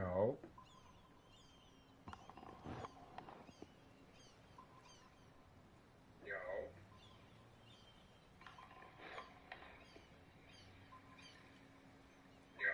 有有有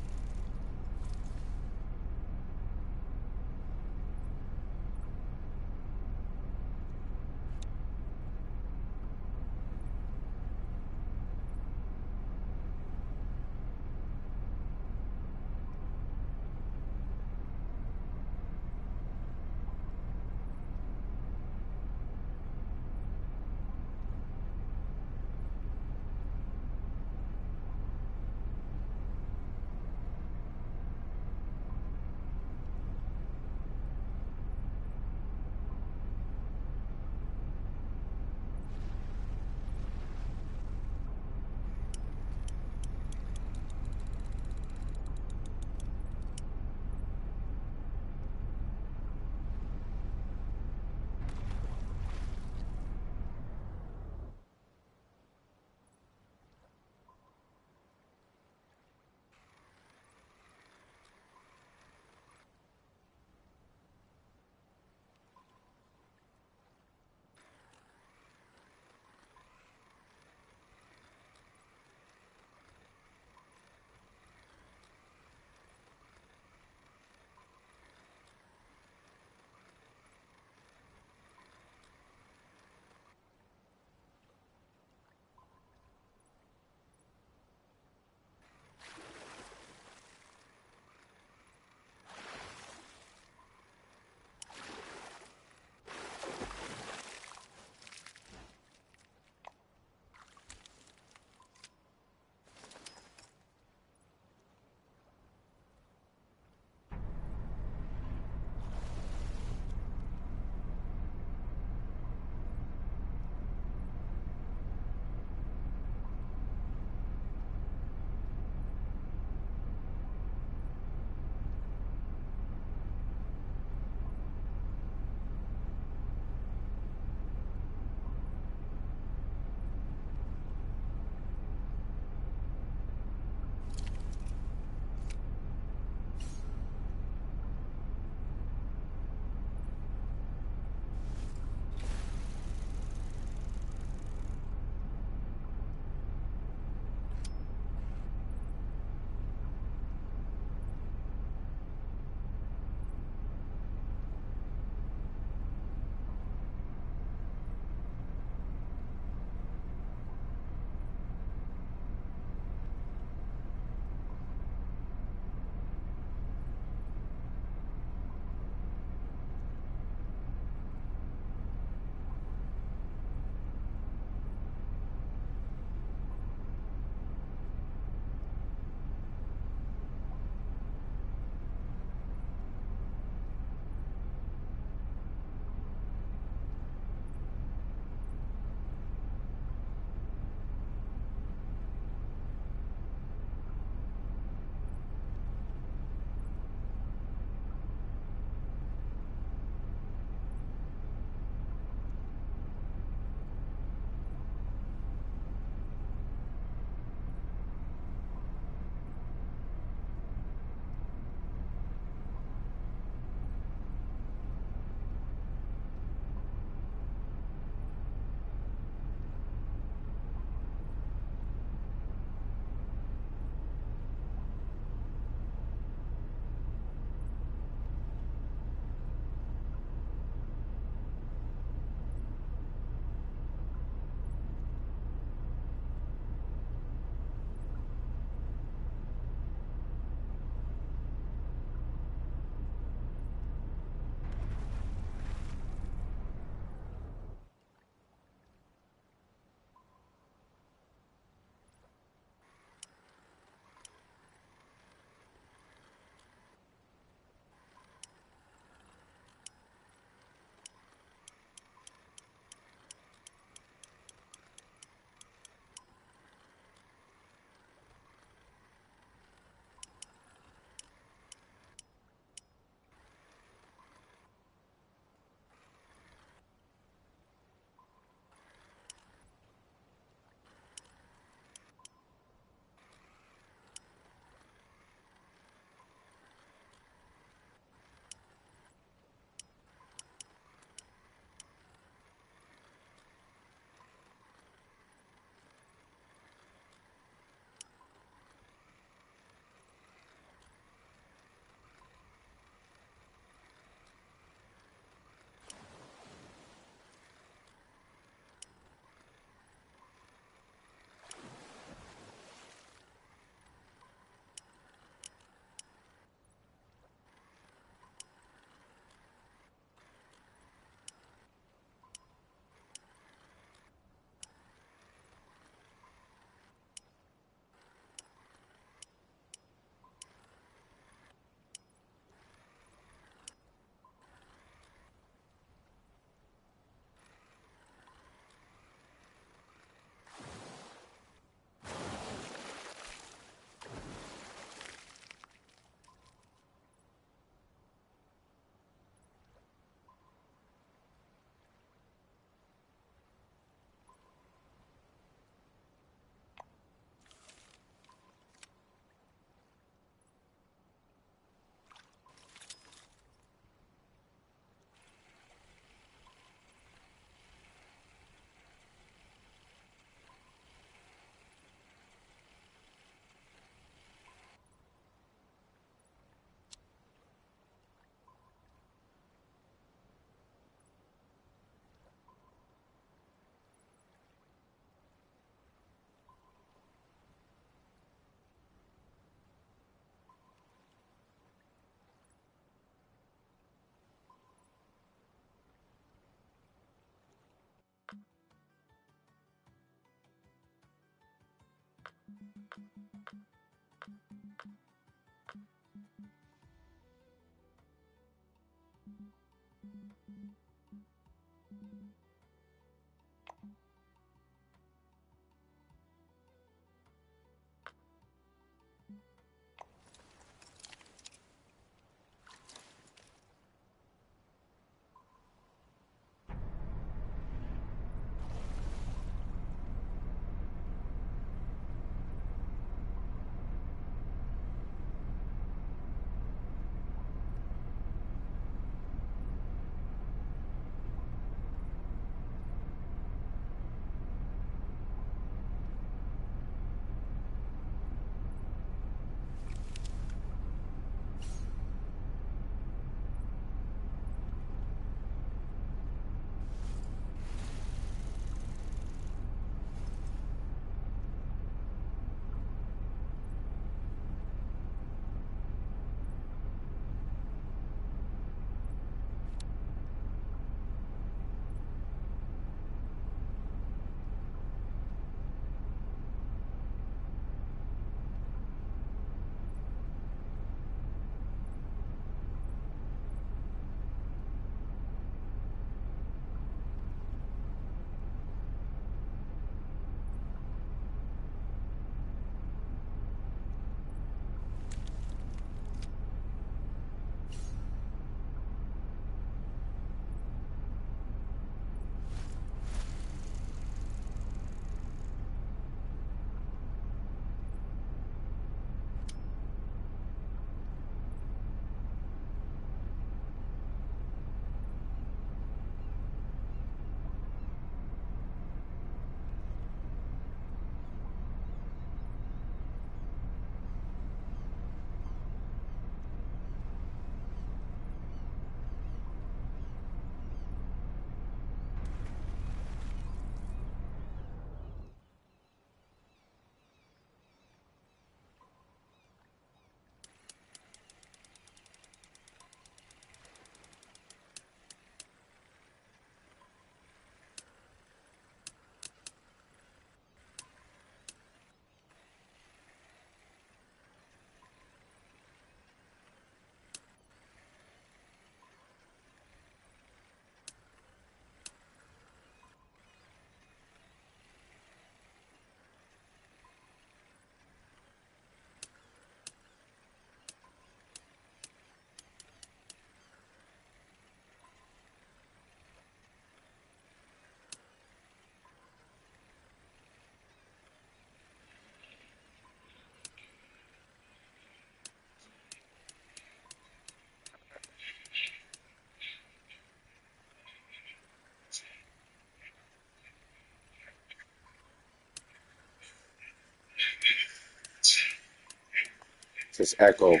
This echo,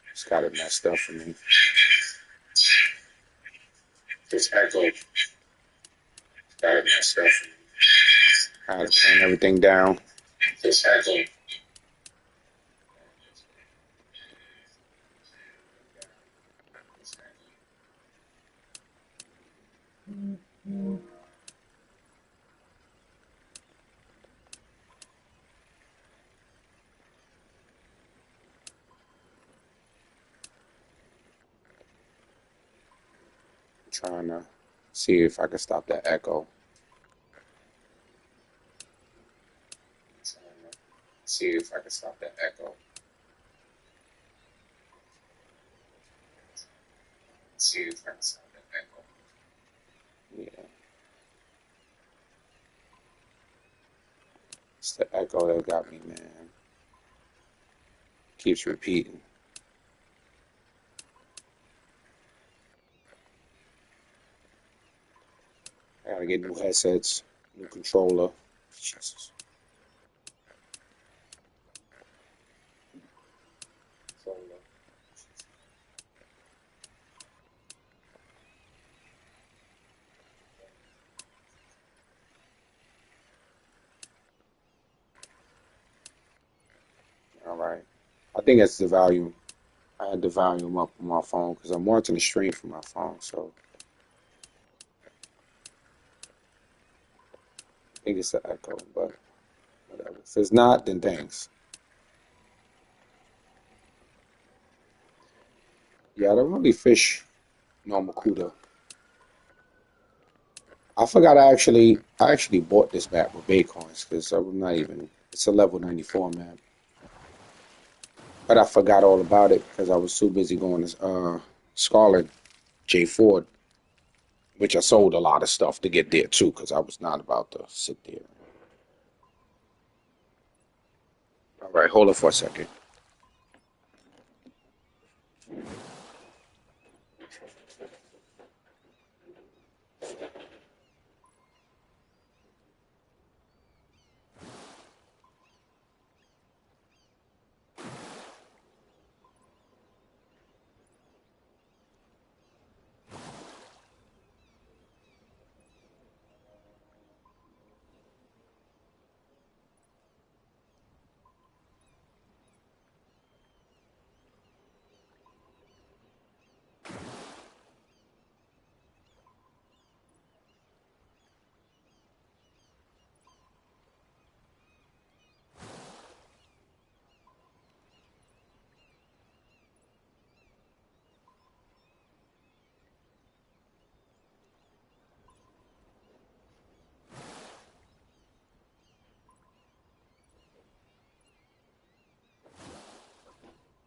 it's got it messed up for me. This echo, it's got it messed up for me. I had to turn everything down. This echo. Trying to see if I can stop that echo. Trying to see if I can stop that echo. See if I can stop that echo. Yeah. It's the echo that got me, man. Keeps repeating. I gotta get new headsets, new controller. Jesus. Controller. All right. I think it's the volume. I had the volume up on my phone because I'm watching the stream from my phone, so I think it's the echo, but whatever. If it's not, then thanks. Yeah, I don't really fish normal Cuda. I forgot I actually bought this map with Baycoins because I'm not even it's a level 94 map. But I forgot all about it because I was too busy going to Scarlet J Ford, which I sold a lot of stuff to get there too because I was not about to sit there. All right, hold it for a second.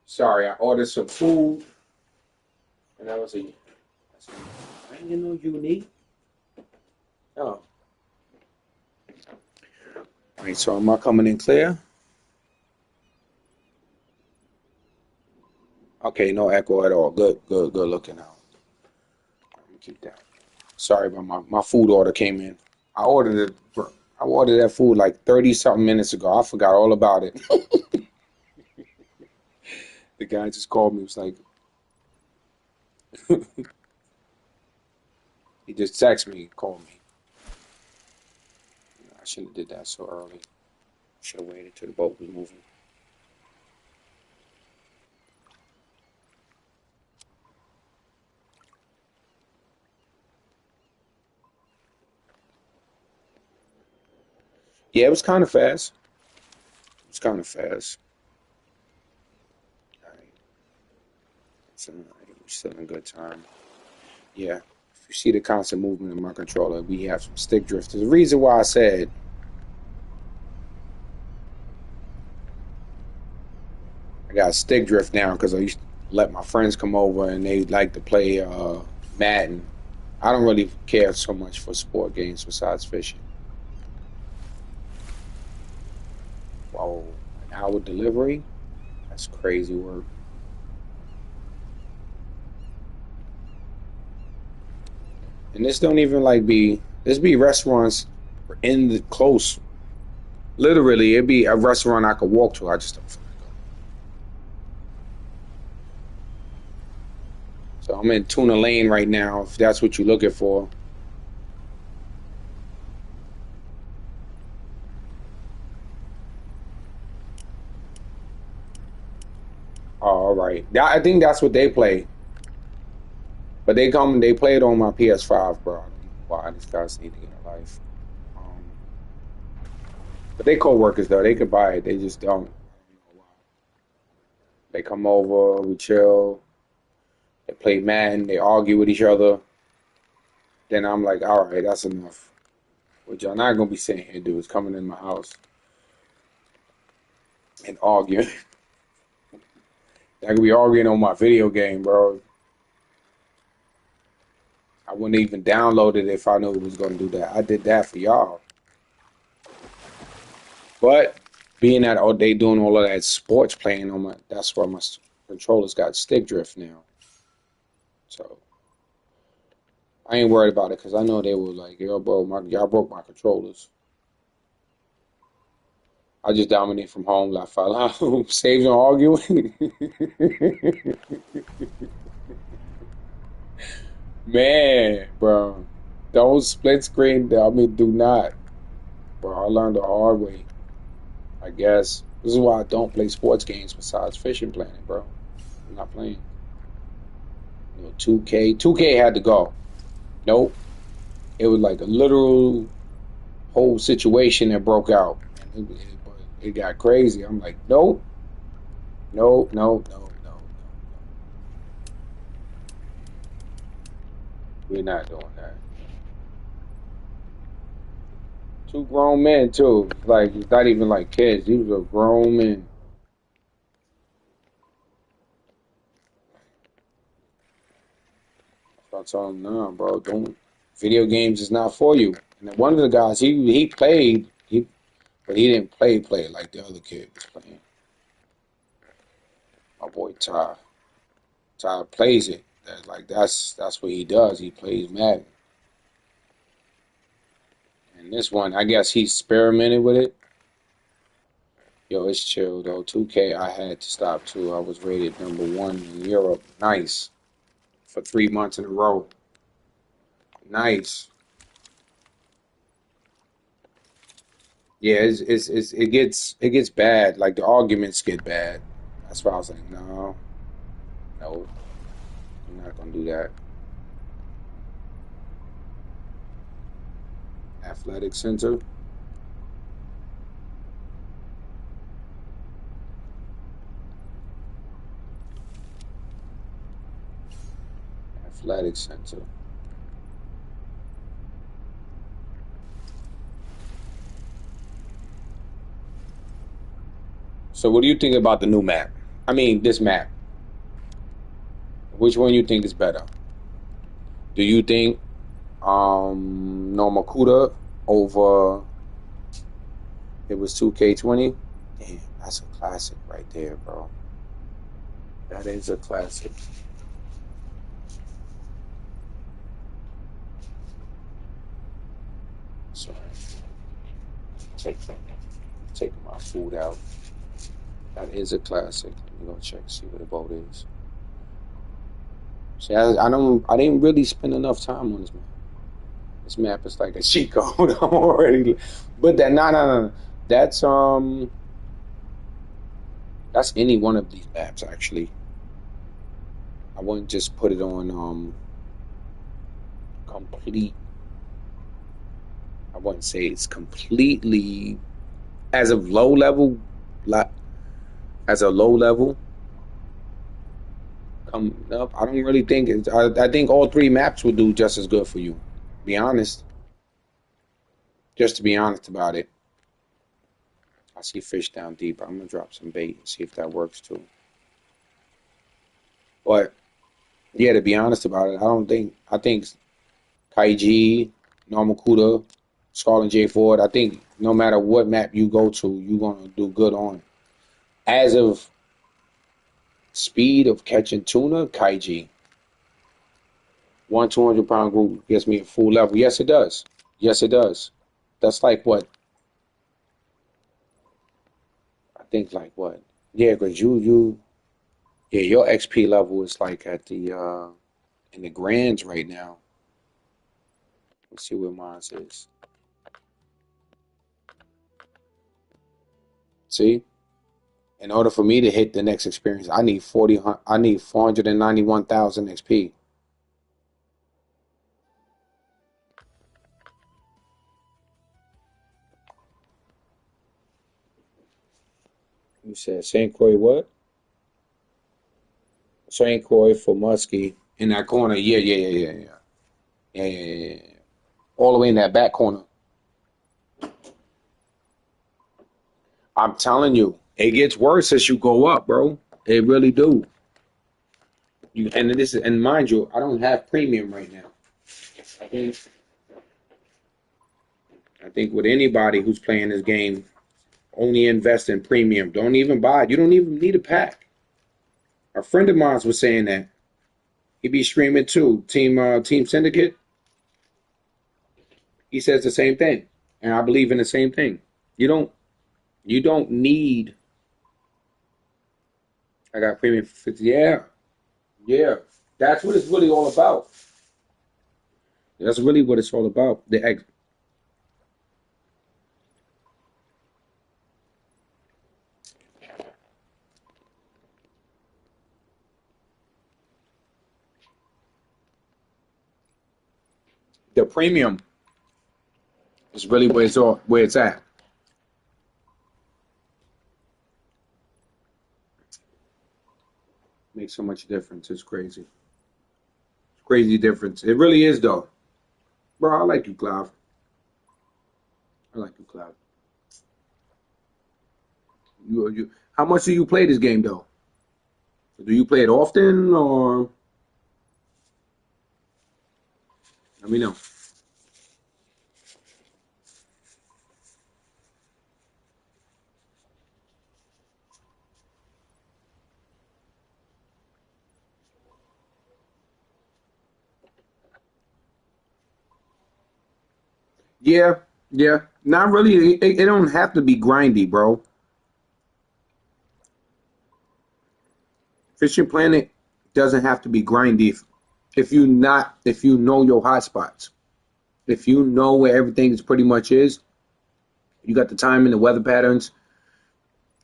Sorry, I ordered some food, and that was a. I didn't know you need. Oh. All right, so am I coming in clear? Okay, no echo at all. Good, good, good looking out. Let me keep that. Sorry about my food order came in. I ordered it. I ordered that food like 30 something minutes ago. I forgot all about it. The guy just called me. He was like, he just texted me, called me. I shouldn't have did that so early. Should have waited till the boat was moving. Yeah, it was kind of fast. It was kind of fast. All right. We're still in a good time. Yeah. If you see the constant movement in my controller, we have some stick drift. There's a reason why I said I got stick drift now because I used to let my friends come over and they like to play Madden. I don't really care so much for sport games besides fishing. Whoa, an hour delivery? That's crazy work. And this don't even like this be restaurants in the close. Literally, it'd be a restaurant I could walk to. I just don't feel like going. So I'm in Tuna Lane right now, if that's what you're looking for. Oh, all right. I think that's what they play. But they play it on my PS5, bro. I don't know why these guys need to get a life. Um, but they co-workers though, they could buy it. They just don't. I don't know why. They come over, we chill, they play Madden, they argue with each other. Then I'm like, all right, that's enough. What y'all not gonna be sitting here do is coming in my house and arguing. I could be arguing on my video game, bro. I wouldn't even download it if I knew it was gonna do that. I did that for y'all. But being that they doing all of that sports playing on that's why my controllers got stick drift now. So I ain't worried about it because I know they were like, yo, bro, y'all broke my controllers. I just dominate from home, like file out, saves on arguing. Man, bro, don't split screen. I mean, do not, bro. I learned the hard way. I guess this is why I don't play sports games besides Fishing Planet, bro. I'm not playing. 2K. 2K had to go. Nope. It was like a literal whole situation that broke out. And It got crazy. I'm like, nope, no, no, no, no, no. We're not doing that. Two grown men too. Like it's not even like kids. These were grown men. So I told him, no, bro, don't. Video games is not for you. And then one of the guys, he played, but he didn't play like the other kid was playing. My boy Ty. Ty plays it. That's what he does. He plays Madden. And this one, I guess he experimented with it. Yo, it's chill though. 2K, I had to stop too. I was rated #1 in Europe. Nice. For 3 months in a row. Nice. Yeah, it gets bad. Like the arguments get bad. That's why I was like, no, no, I'm not gonna do that. Athletic center, athletic center. So what do you think about the new map? I mean, this map. Which one you think is better? Do you think Normakuta over it was 2K20? Damn, that's a classic right there, bro. That is a classic. Sorry, take take my food out. That is a classic. Let me go check, see what the vote is. See, I didn't really spend enough time on this map. This map is like a cheat code. I'm already, but that no, no, no, no. That's that's any one of these maps actually. I wouldn't just put it on complete. I wouldn't say it's completely as of low level, as a low level. Come up, I don't really think it's. I think all three maps would do just as good for you. Be honest, just to be honest about it. I see fish down deep. I'm gonna drop some bait and see if that works too. But yeah, to be honest about it, I don't think. I think Kaiji, Normal Kuda, Scarlet J Ford. I think no matter what map you go to, you're gonna do good on. As of speed of catching tuna, Kaiji. 200 pound group gets me a full level. Yes, it does. Yes, it does. That's like what I think. Like what? Yeah, because yeah, your XP level is like at the in the grands right now. Let's see what mine is. See, in order for me to hit the next experience, I need 40. I need 491,000 XP. You said St. Croix what? St. Croix for Muskie in that corner. Yeah, yeah, yeah, yeah, yeah, yeah, yeah, yeah, yeah. All the way in that back corner. I'm telling you, it gets worse as you go up, bro. It really do. And mind you, I don't have premium right now. I think I think with anybody who's playing this game, only invest in premium. Don't even buy it. You don't even need a pack. A friend of mine was saying that. He be streaming too. Team Syndicate. He says the same thing. And I believe in the same thing. You don't you don't need I got premium for 50. Yeah. Yeah. That's what it's really all about. That's really what it's all about. The premium is really where it's at. Makes so much difference. It's crazy. It's crazy difference. It really is though. Bro, I like you, Clive. I like you, Clive. You how much do you play this game though? Do you play it often or let me know. Yeah, yeah. Not really. It don't have to be grindy, bro. Fishing Planet doesn't have to be grindy if you know your hotspots. If you know where everything is pretty much is, you got the time and the weather patterns,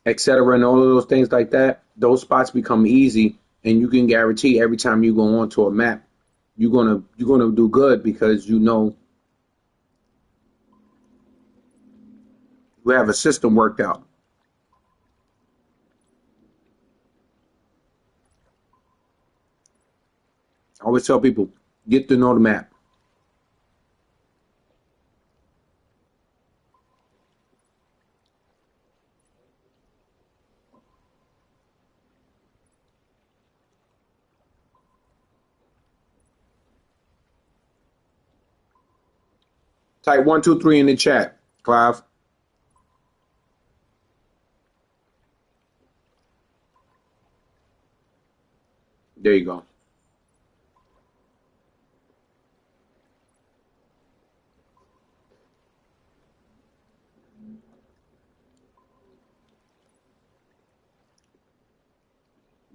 etc., and all of those things like that. Those spots become easy, and you can guarantee every time you go onto a map, you're gonna do good because you know you have a system worked out. I always tell people get to know the map. Type 123 in the chat, Clive. There you go.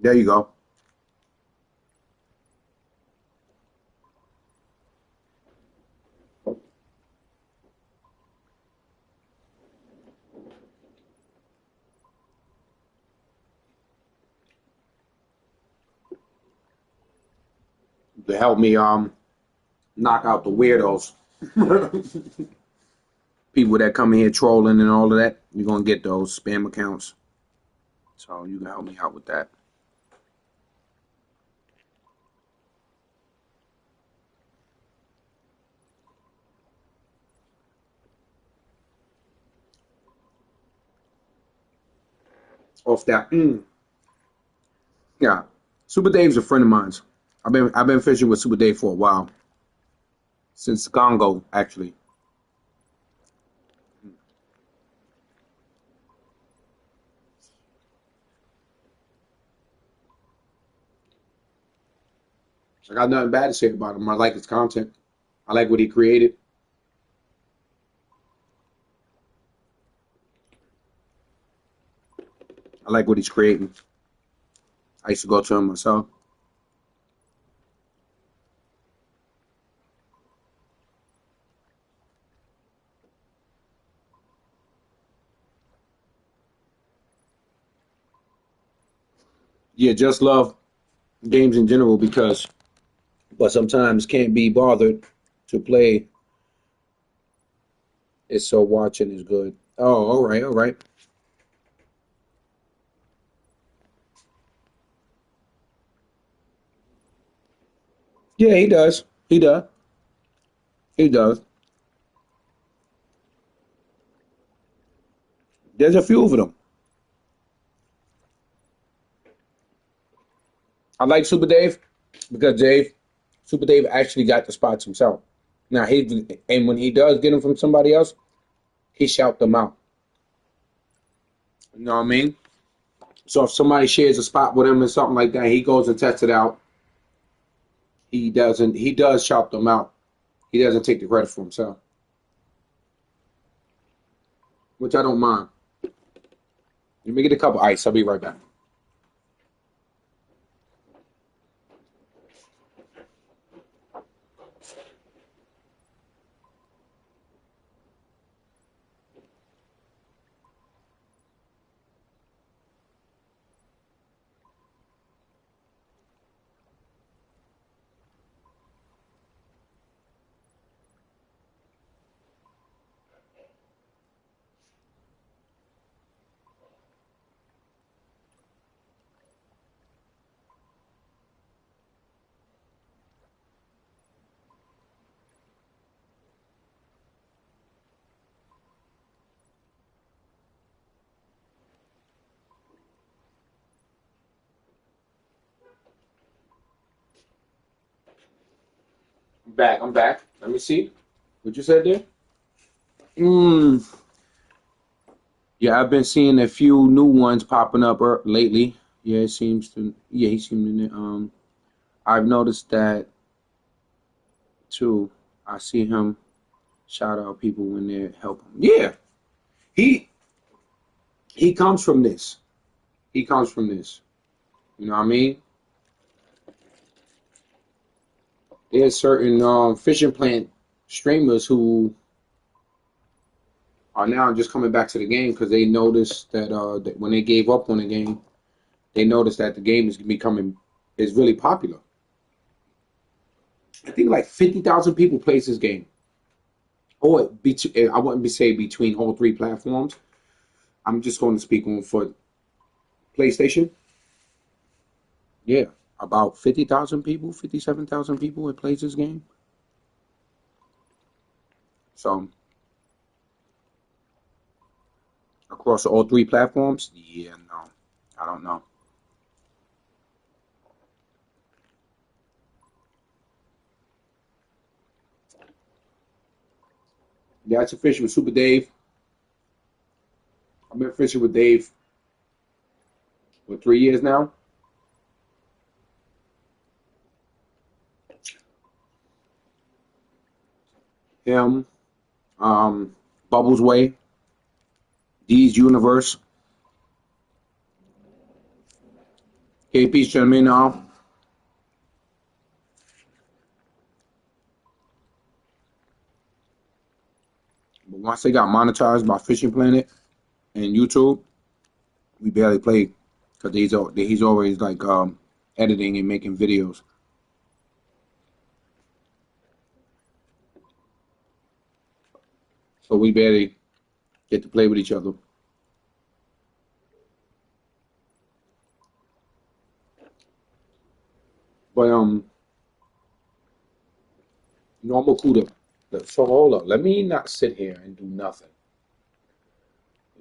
There you go. To help me knock out the weirdos. People that come in here trolling and all of that, you're gonna get those spam accounts. So you can help me out with that. Off that. Yeah. Super Dave's a friend of mine. I've been fishing with Super Dave for a while. Since Congo, actually. I got nothing bad to say about him. I like his content. I like what he created. I like what he's creating. I used to go to him myself. Yeah, just love games in general because but sometimes can't be bothered to play it, so watching is good. Oh, all right, all right. Yeah, he does. He does. He does. There's a few of them. I like Super Dave because Super Dave actually got the spots himself. Now and when he does get them from somebody else, he shout them out. You know what I mean? So if somebody shares a spot with him or something like that, he goes and tests it out. He doesn't. He does shout them out. He doesn't take the credit for himself, which I don't mind. Let me get a couple ice. I'll be right back. Back. I'm back. Let me see. What you said there? Mm. Yeah, I've been seeing a few new ones popping up lately. Yeah, it seems to. Yeah, he seemed to. I've noticed that too. I see him shout out people when they help him. Yeah, he he comes from this. He comes from this. You know what I mean? There's certain fishing plant streamers who are now just coming back to the game because they noticed that when they gave up on the game, they noticed that the game is becoming is really popular. I think like 50,000 people plays this game. Or I wouldn't be say between all three platforms. I'm just going to speak on for PlayStation. Yeah, about 50,000 people, 57,000 people that plays this game. So across all three platforms, yeah, no, I don't know. Yeah, it's official with Super Dave. I've been fishing with Dave for 3 years now. Him, Bubbles Way, D's Universe, KP's Gentleman now. But once they got monetized by Fishing Planet and YouTube, we barely play because he's always like editing and making videos. So we barely get to play with each other. But normal CUDA. So hold up. Let me not sit here and do nothing.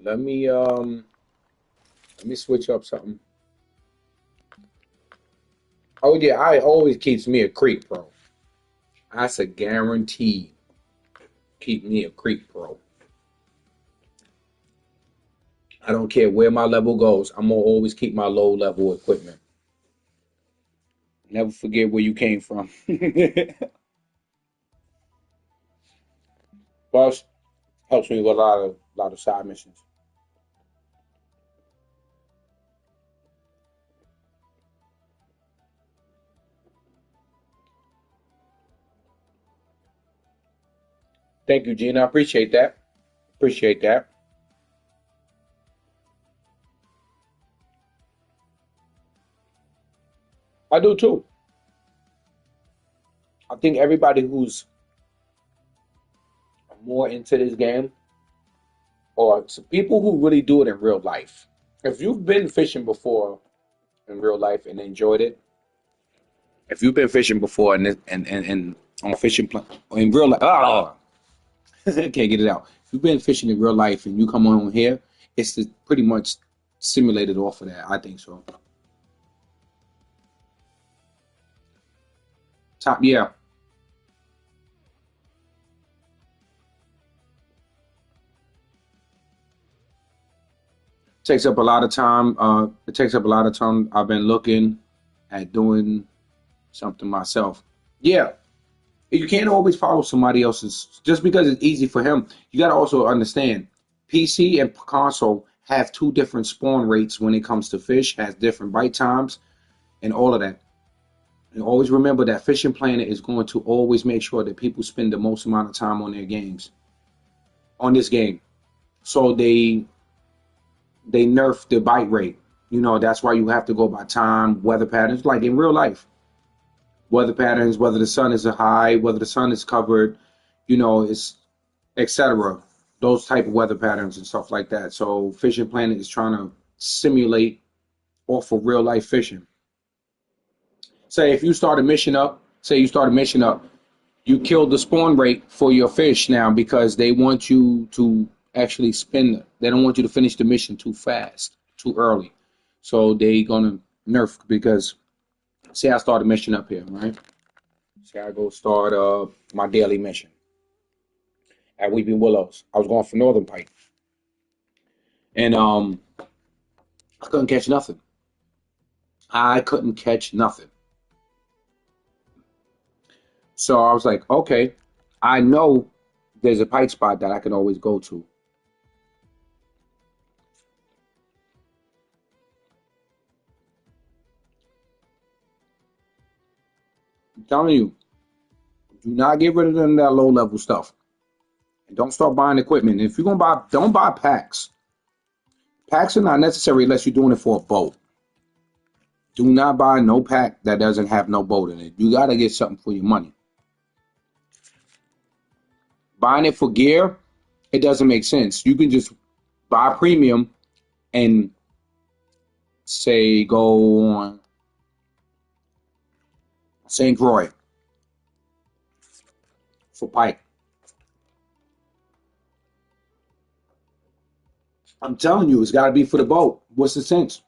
Let me um let me switch up something. Oh yeah, I always keeps me a creek, bro. That's a guarantee. Keep me a creek, bro. I don't care where my level goes. I'm gonna always keep my low level equipment. Never forget where you came from. Plus, helps me with a lot of side missions. Thank you, Gina. I appreciate that. Appreciate that. I do too. I think everybody who's more into this game, or people who really do it in real life. If you've been fishing before in real life and enjoyed it, if you've been fishing before and on a fishing in real life, I can't get it out. If you've been fishing in real life and you come on here, pretty much simulated off of that. I think so. Top, yeah, takes up a lot of time. It takes up a lot of time. I've been looking at doing something myself. Yeah, you can't always follow somebody else's just because it's easy for him. You got to also understand PC and console have two different spawn rates when it comes to fish, has different bite times and all of that. And always remember that Fishing Planet is going to always make sure that people spend the most amount of time on their games, on this game. So they nerf the bite rate. You know, that's why you have to go by time, weather patterns, like in real life. Weather patterns, whether the sun is high, whether the sun is covered, it's etc. Those type of weather patterns and stuff like that. So Fishing Planet is trying to simulate off of real life fishing. Say if you start a mission up, say you start a mission up, you kill the spawn rate for your fish now because they want you to actually spin. They don't want you to finish the mission too fast, too early. So they gonna nerf because say I start a mission up here, right? Say I go start my daily mission at Weeping Willows. I was going for Northern Pike, and I couldn't catch nothing. I couldn't catch nothing. So I was like, okay, I know there's a pike spot that I can always go to. I'm telling you, do not get rid of them that low level stuff. And don't start buying equipment. If you're gonna buy, don't buy packs. Packs are not necessary unless you're doing it for a boat. Do not buy no pack that doesn't have no boat in it. You gotta get something for your money. Buying it for gear, it doesn't make sense. You can just buy premium and say go on St. Croix for pike. I'm telling you, it's got to be for the boat. What's the sense?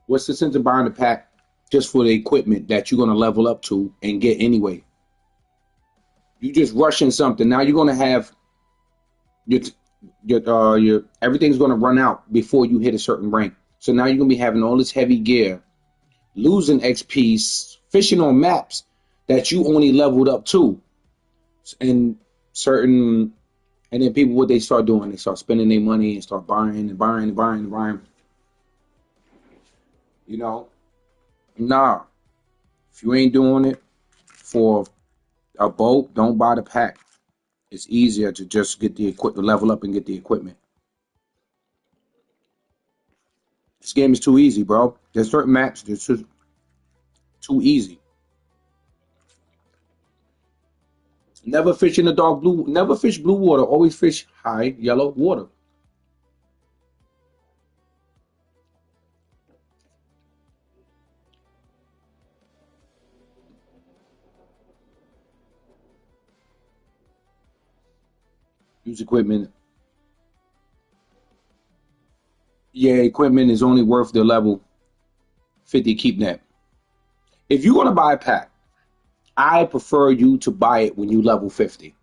What's the sense of buying a pack just for the equipment that you're going to level up to and get anyway? You just rushing something. Now you're going to have your your everything's going to run out before you hit a certain rank. So now you're going to be having all this heavy gear, losing XP, fishing on maps that you only leveled up to, and certain. And then people, what they start doing, they start spending their money and start buying and buying and buying and buying. You know, nah. If you ain't doing it for a boat, don't buy the pack. It's easier to just get the equipment, level up and get the equipment. This game is too easy, bro. There's certain maps that's just too easy. Never fish in the dark blue. Never fish blue water. Always fish high yellow water. Use equipment. Yeah, equipment is only worth the level 50 keep net. If you're gonna buy a pack, I prefer you to buy it when you level 50.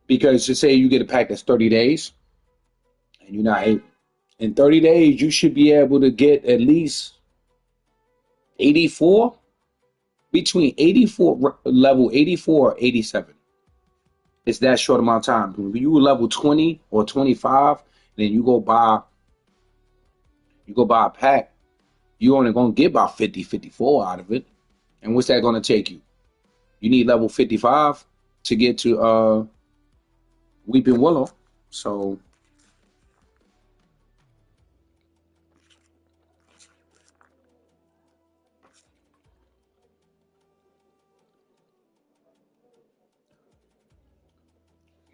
Because to say you get a pack that's 30 days and you're not able, in 30 days you should be able to get at least 84, between 84 level 84 or 87. It's that short amount of time. When you level 20 or 25, then you go buy a pack, you're only gonna get about 50, 54 out of it. And what's that gonna take you? You need level 55 to get to Weeping Willow. So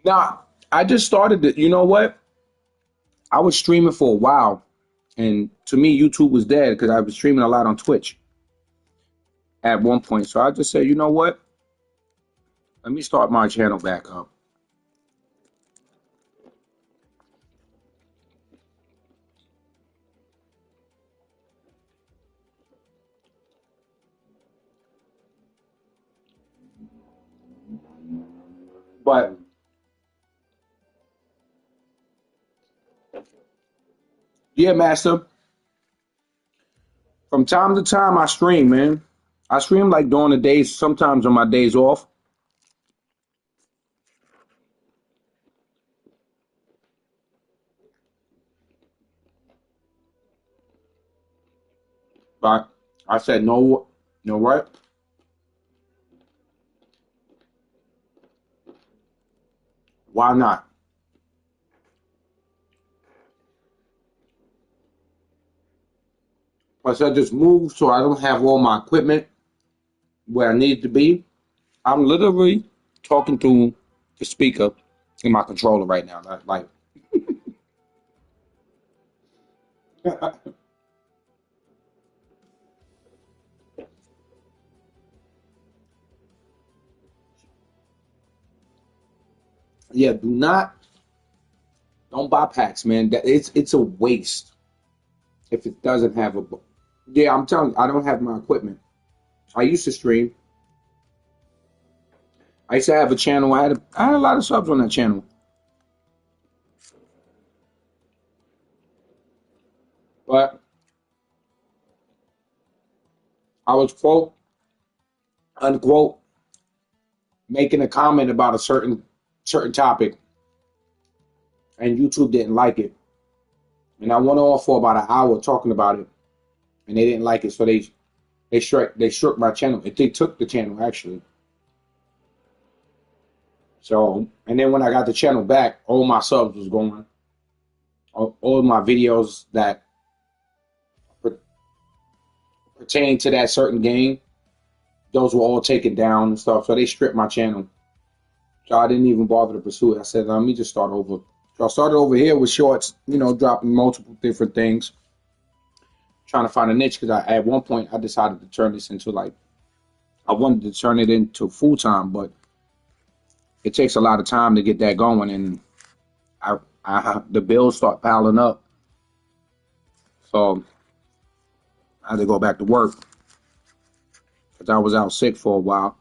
now I just started it. You know what? I was streaming for a while, and to me, YouTube was dead because I was streaming a lot on Twitch at one point. So I just said, you know what? Let me start my channel back up. But yeah, Master, from time to time I stream, man. I stream like during the days, sometimes on my days off. But I said, no, you know what? Why not? Plus, I just moved so I don't have all my equipment where I need to be. I'm literally talking to the speaker in my controller right now. Like, yeah, don't buy packs, man. That it's a waste if it doesn't have a boat. Yeah, I'm telling you, I don't have my equipment. I used to stream. I used to have a channel. I had a lot of subs on that channel. But I was quote unquote making a comment about a certain topic, and YouTube didn't like it. And I went off for about an hour talking about it, and they didn't like it, so they struck my channel. They took the channel actually. So and then when I got the channel back, all my subs was gone. All my videos that per- pertain to that certain game, those were all taken down and stuff. So they stripped my channel. So I didn't even bother to pursue it. I said, let me just start over. So I started over here with shorts, dropping multiple different things, trying to find a niche because at one point I decided to turn this into like I wanted to turn it into full time, but it takes a lot of time to get that going, and the bills start piling up, so I had to go back to work because I was out sick for a while.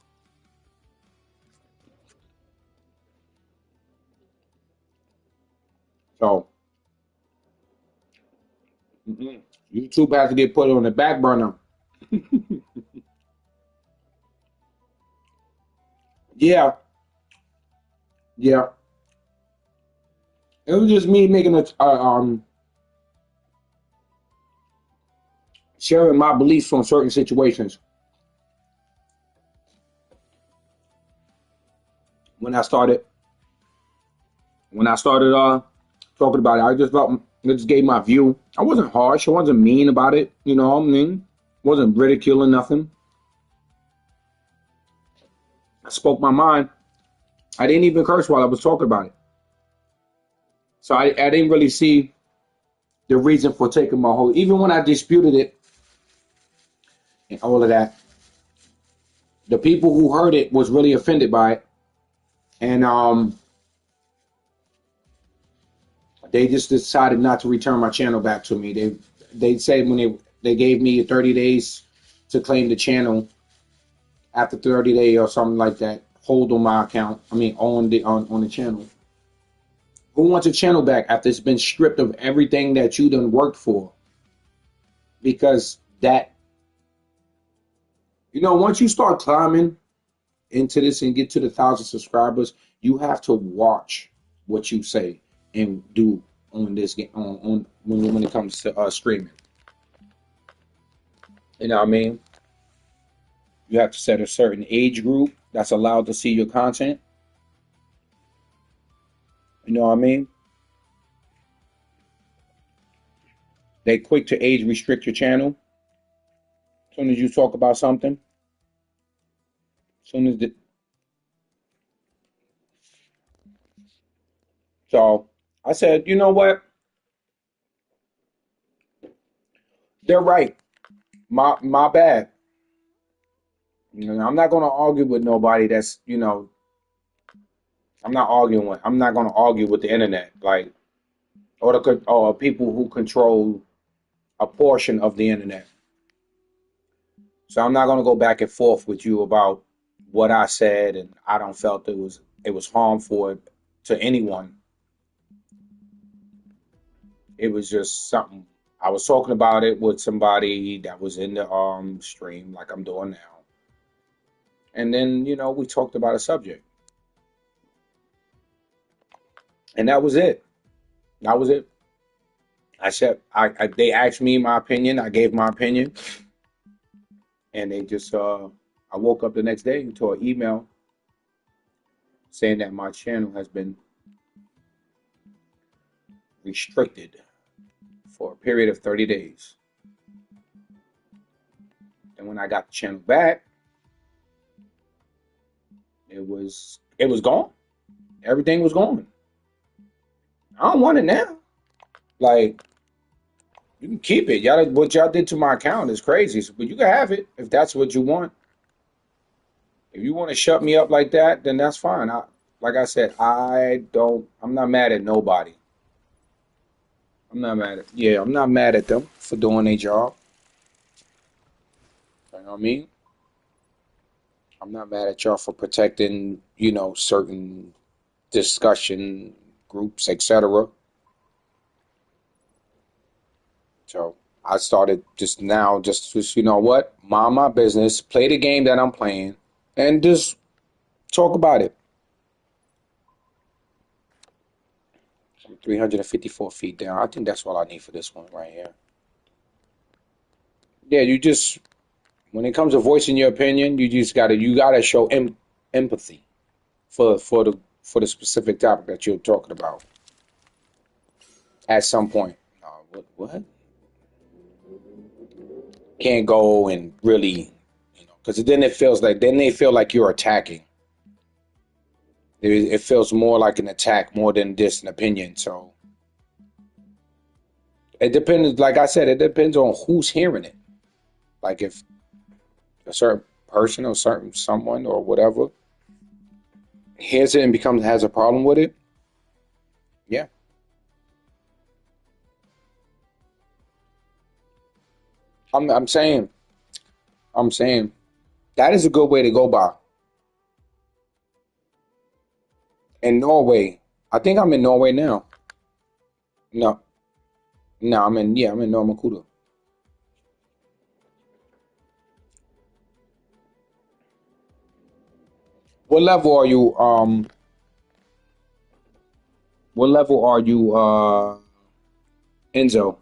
So mm-mm. YouTube has to get put on the back burner. Yeah, yeah. It was just me making sharing my beliefs on certain situations. When I started, when I started talking about it, I just gave my view. I wasn't harsh. I wasn't mean about it. You know what I mean? Wasn't ridiculing nothing. I spoke my mind. I didn't even curse while I was talking about it. So I didn't really see the reason for taking my whole. Even when I disputed it and all of that, the people who heard it was really offended by it, and they just decided not to return my channel back to me. They said when they gave me 30 days to claim the channel. After 30 days or something like that, hold on my account. I mean, on the channel. Who wants a channel back after it's been stripped of everything that you done worked for? Because once you start climbing into this and get to the 1,000 subscribers, you have to watch what you say and do on this game on when it comes to streaming. You know what I mean? You have to set a certain age group that's allowed to see your content. You know what I mean? They quick to age restrict your channel as soon as you talk about something. As soon as so I said, you know what? They're right. My bad. I'm not gonna argue with nobody I'm not gonna argue with the internet. Like or people who control a portion of the internet. So I'm not gonna go back and forth with you about what I said, and I don't felt it was harmful to anyone. It was just something I was talking about it with somebody that was in the stream like I'm doing now. And then, we talked about a subject. And that was it. That was it. I said they asked me my opinion, I gave my opinion, and they just I woke up the next day to an email saying that my channel has been restricted for a period of 30 days. And when I got the channel back, it was gone. Everything was gone. I don't want it now. Like, you can keep it. Y'all, what y'all did to my account is crazy. But you can have it if that's what you want. If you want to shut me up like that, then that's fine. Like I said, I'm not mad at nobody. I'm not mad at them for doing their job. You know what I mean? I'm not mad at y'all for protecting, certain discussion groups, etc. So I started just now, just you know what, mind my business, play the game that I'm playing, and just talk about it. I'm 354 feet down. I think that's all I need for this one right here. Yeah, when it comes to voicing your opinion, you gotta show empathy for the specific topic that you're talking about at some point. What? Can't go and really, because then they feel like you're attacking. It feels more like an attack more than just an opinion. So it depends. Like I said, it depends on who's hearing it. Like if a certain person or certain someone or whatever hears it and has a problem with it, yeah, I'm I'm saying I'm saying that is a good way to go by. In Norway, I think I'm in Norway now. No, no, I'm in Normakuda. What level are you? What level are you? Enzo.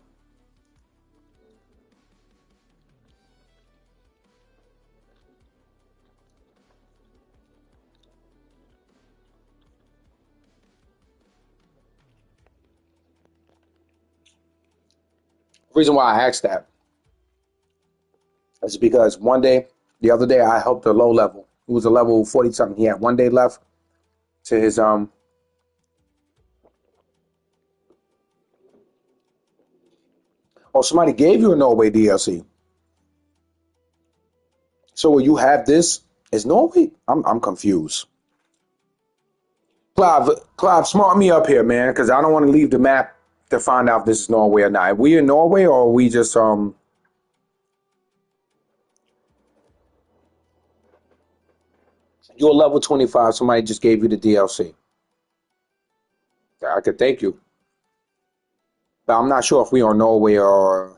Reason why I asked that is because the other day, I helped a low level. It was a level 40 something. He had one day left to his. Oh, somebody gave you a Norway DLC. So will you have this? Is Norway? I'm confused. Clive, smart me up here, man, because I don't want to leave the map to find out if this is Norway or not. Are we in Norway or are we just you're level 25, somebody just gave you the DLC. I could thank you. But I'm not sure if we are Norway or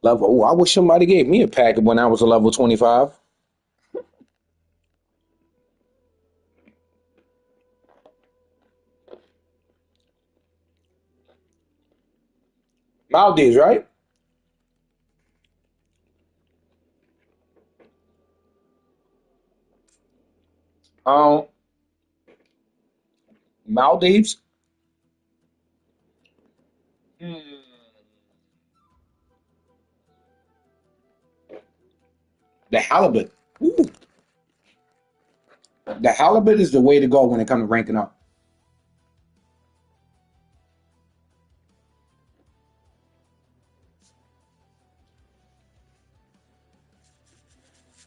level. Oh, I wish somebody gave me a packet when I was a level 25. Maldives, right? Um, Maldives. Hmm. The halibut. Ooh, the halibut is the way to go when it comes to ranking up.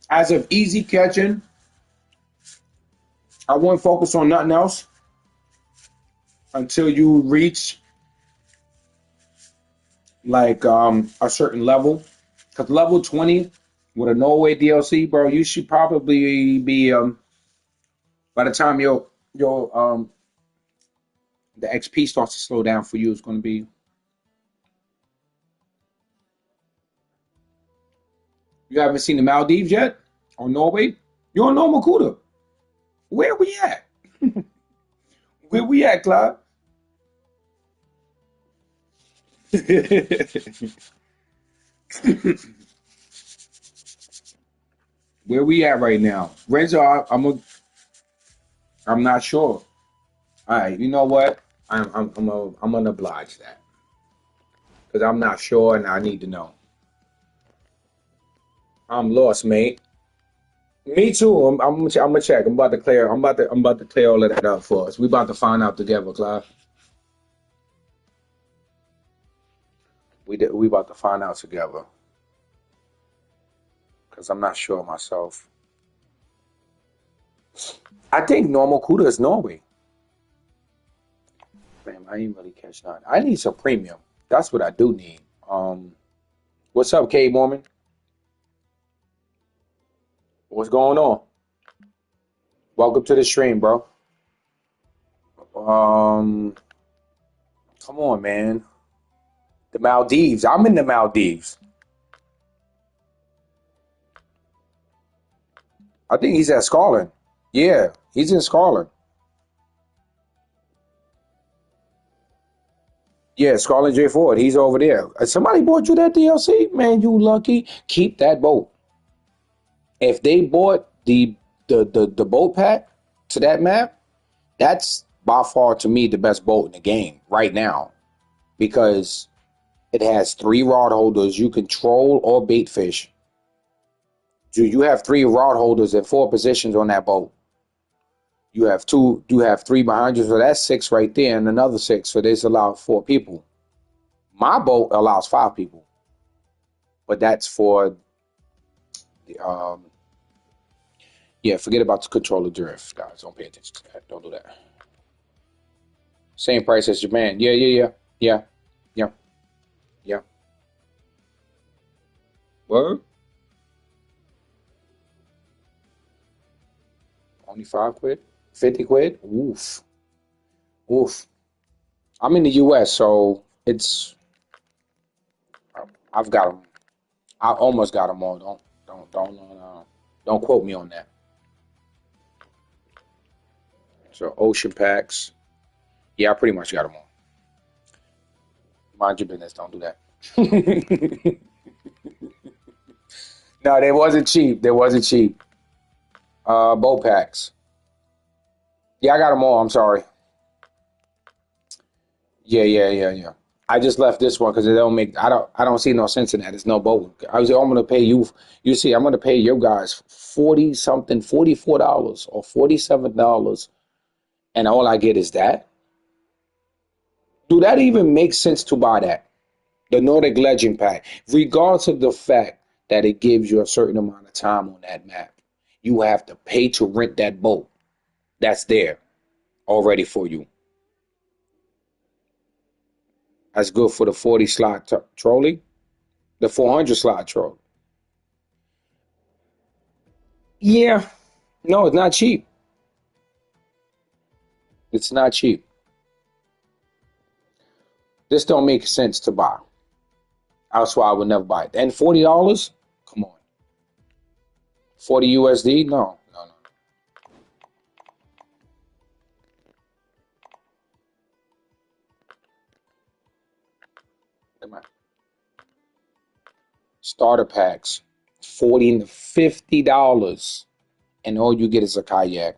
As of easy catching, I wouldn't focus on nothing else until you reach like a certain level. Because level 20 with a Norway DLC, bro, you should probably be by the time your the XP starts to slow down for you, it's going to be. You haven't seen the Maldives yet or Norway? You're on Normakuda. Where we at? Where we at, Clyde? Where we at right now? Renzo, I'm not sure. All right, you know what? I'm gonna oblige that because I'm not sure and I need to know. I'm lost, mate. Me too. I'm gonna check. I'm about to clear all of that up for us. We about to find out together, Clive. We about to find out together because I'm not sure myself. I think normal Kuda is Norway. Man, I ain't really catch none. I need some premium. That's what I do need. What's up, K Mormon? What's going on? Welcome to the stream, bro. Um, Come on, man. The Maldives. I'm in the Maldives. I think he's at Scotland. Yeah, he's in Scotland. Yeah, Scotland J Ford. He's over there. Somebody bought you that DLC? Man, you lucky. Keep that boat. If they bought the boat pack to that map, that's by far to me the best boat in the game right now because it has 3 rod holders. You can troll or bait fish. So you have 3 rod holders in 4 positions on that boat. You have two. You have 3 behind you, so that's 6 right there, and another 6. So this allows 4 people. My boat allows 5 people, but that's for the yeah. Forget about the controller drift, guys. Don't pay attention to that. Don't do that. Same price as Japan. Yeah, yeah, yeah, yeah, yeah, yeah. Word. Only 5 quid, 50 quid. Oof, oof. I'm in the U.S., so it's I've got them. I almost got them all. Don't quote me on that. So ocean packs. Yeah, I pretty much got them all. Mind your business. Don't do that. No, they wasn't cheap. They wasn't cheap. Boat packs. Yeah, I got them all. I'm sorry. Yeah, yeah, yeah, yeah. I just left this one because it don't make. I don't see no sense in that. It's no boat. I'm gonna pay you. You see, I'm gonna pay you guys 40 something, $44 or $47, and all I get is that. Do that even make sense to buy that? The Nordic Legend Pack, regardless of the fact that it gives you a certain amount of time on that map, you have to pay to rent that boat. That's there already for you. That's good for the 40 slot trolley, the 400 slot trolley. Yeah, no, it's not cheap. It's not cheap. This don't make sense to buy. That's why I would never buy it. And $40? Come on. 40 USD? No, no, no. Starter packs, 40 to $50. And all you get is a kayak.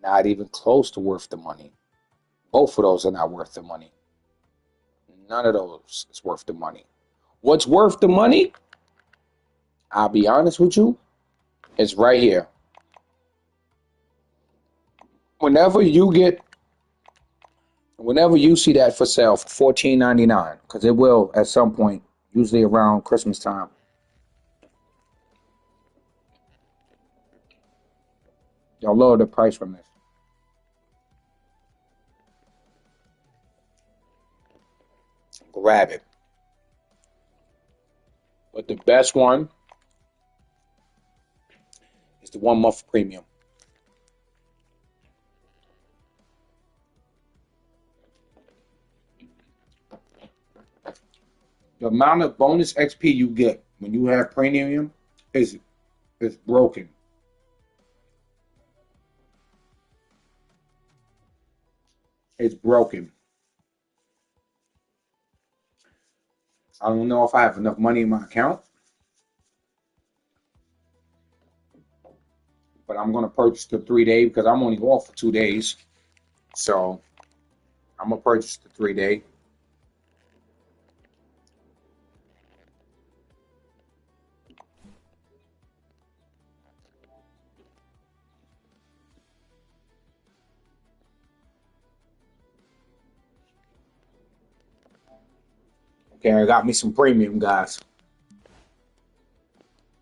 Not even close to worth the money. Both of those are not worth the money. None of those is worth the money. What's worth the money? I'll be honest with you. It's right here. Whenever you get, whenever you see that for sale for $14.99, because it will at some point, usually around Christmas time. Y'all lower the price from this. Grab it. But the best one is the 1 month premium. The amount of bonus XP you get when you have premium is broken. It's broken. I don't know if I have enough money in my account, but I'm gonna purchase the 3 day because I'm only off for 2 days. So I'm gonna purchase the 3 day. Okay, I got me some premium, guys.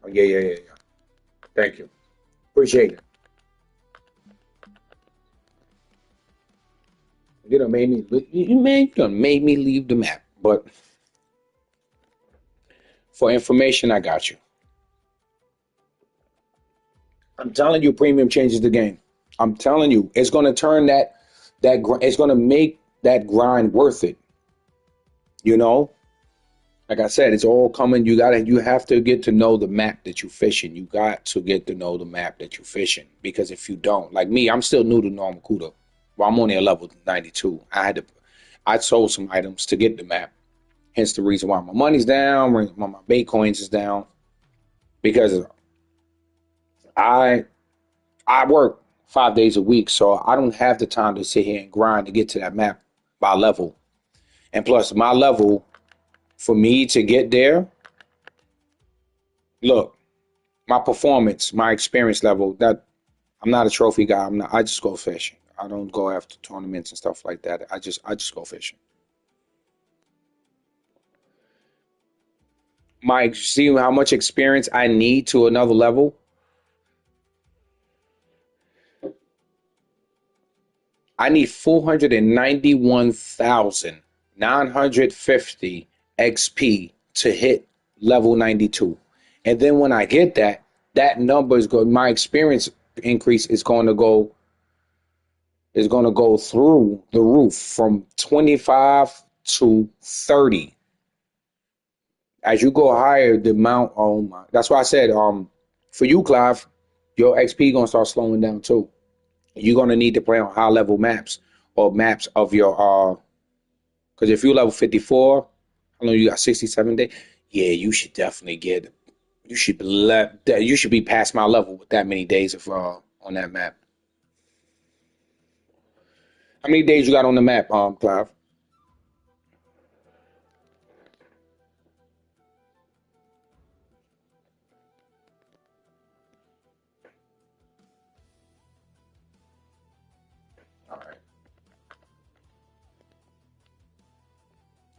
Oh, yeah, yeah, yeah, yeah. Thank you. Appreciate it. You done made me, you done made me leave the map. But for information, I got you. I'm telling you, premium changes the game. I'm telling you, it's going to turn it's going to make that grind worth it. You know, like I said, it's all coming. You have to get to know the map that you're fishing. You got to get to know the map that you're fishing because if you don't, like me, I'm still new to Normacuda. Well, I'm only a level 92. I sold some items to get the map. Hence the reason why my money's down, why my Bitcoins is down, because I I work 5 days a week, so I don't have the time to sit here and grind to get to that map by level. And plus, my level for me to get there, look, my performance, my experience level, that I'm not a trophy guy. I'm not. I just go fishing. I don't go after tournaments and stuff like that. I just go fishing. My see how much experience I need to another level. I need 491,950 XP to hit level 92. And then when I get that, that number is going, my experience increase is going to go through the roof from 25 to 30. As you go higher, the amount, oh my, that's why I said, for you, Clive, your XP gonna start slowing down too. You're gonna need to play on high level maps or maps of your because if you level 54, I know you got 67 days. Yeah, you should definitely get. You should be past my level with that many days of on that map. How many days you got on the map, Clive? All right.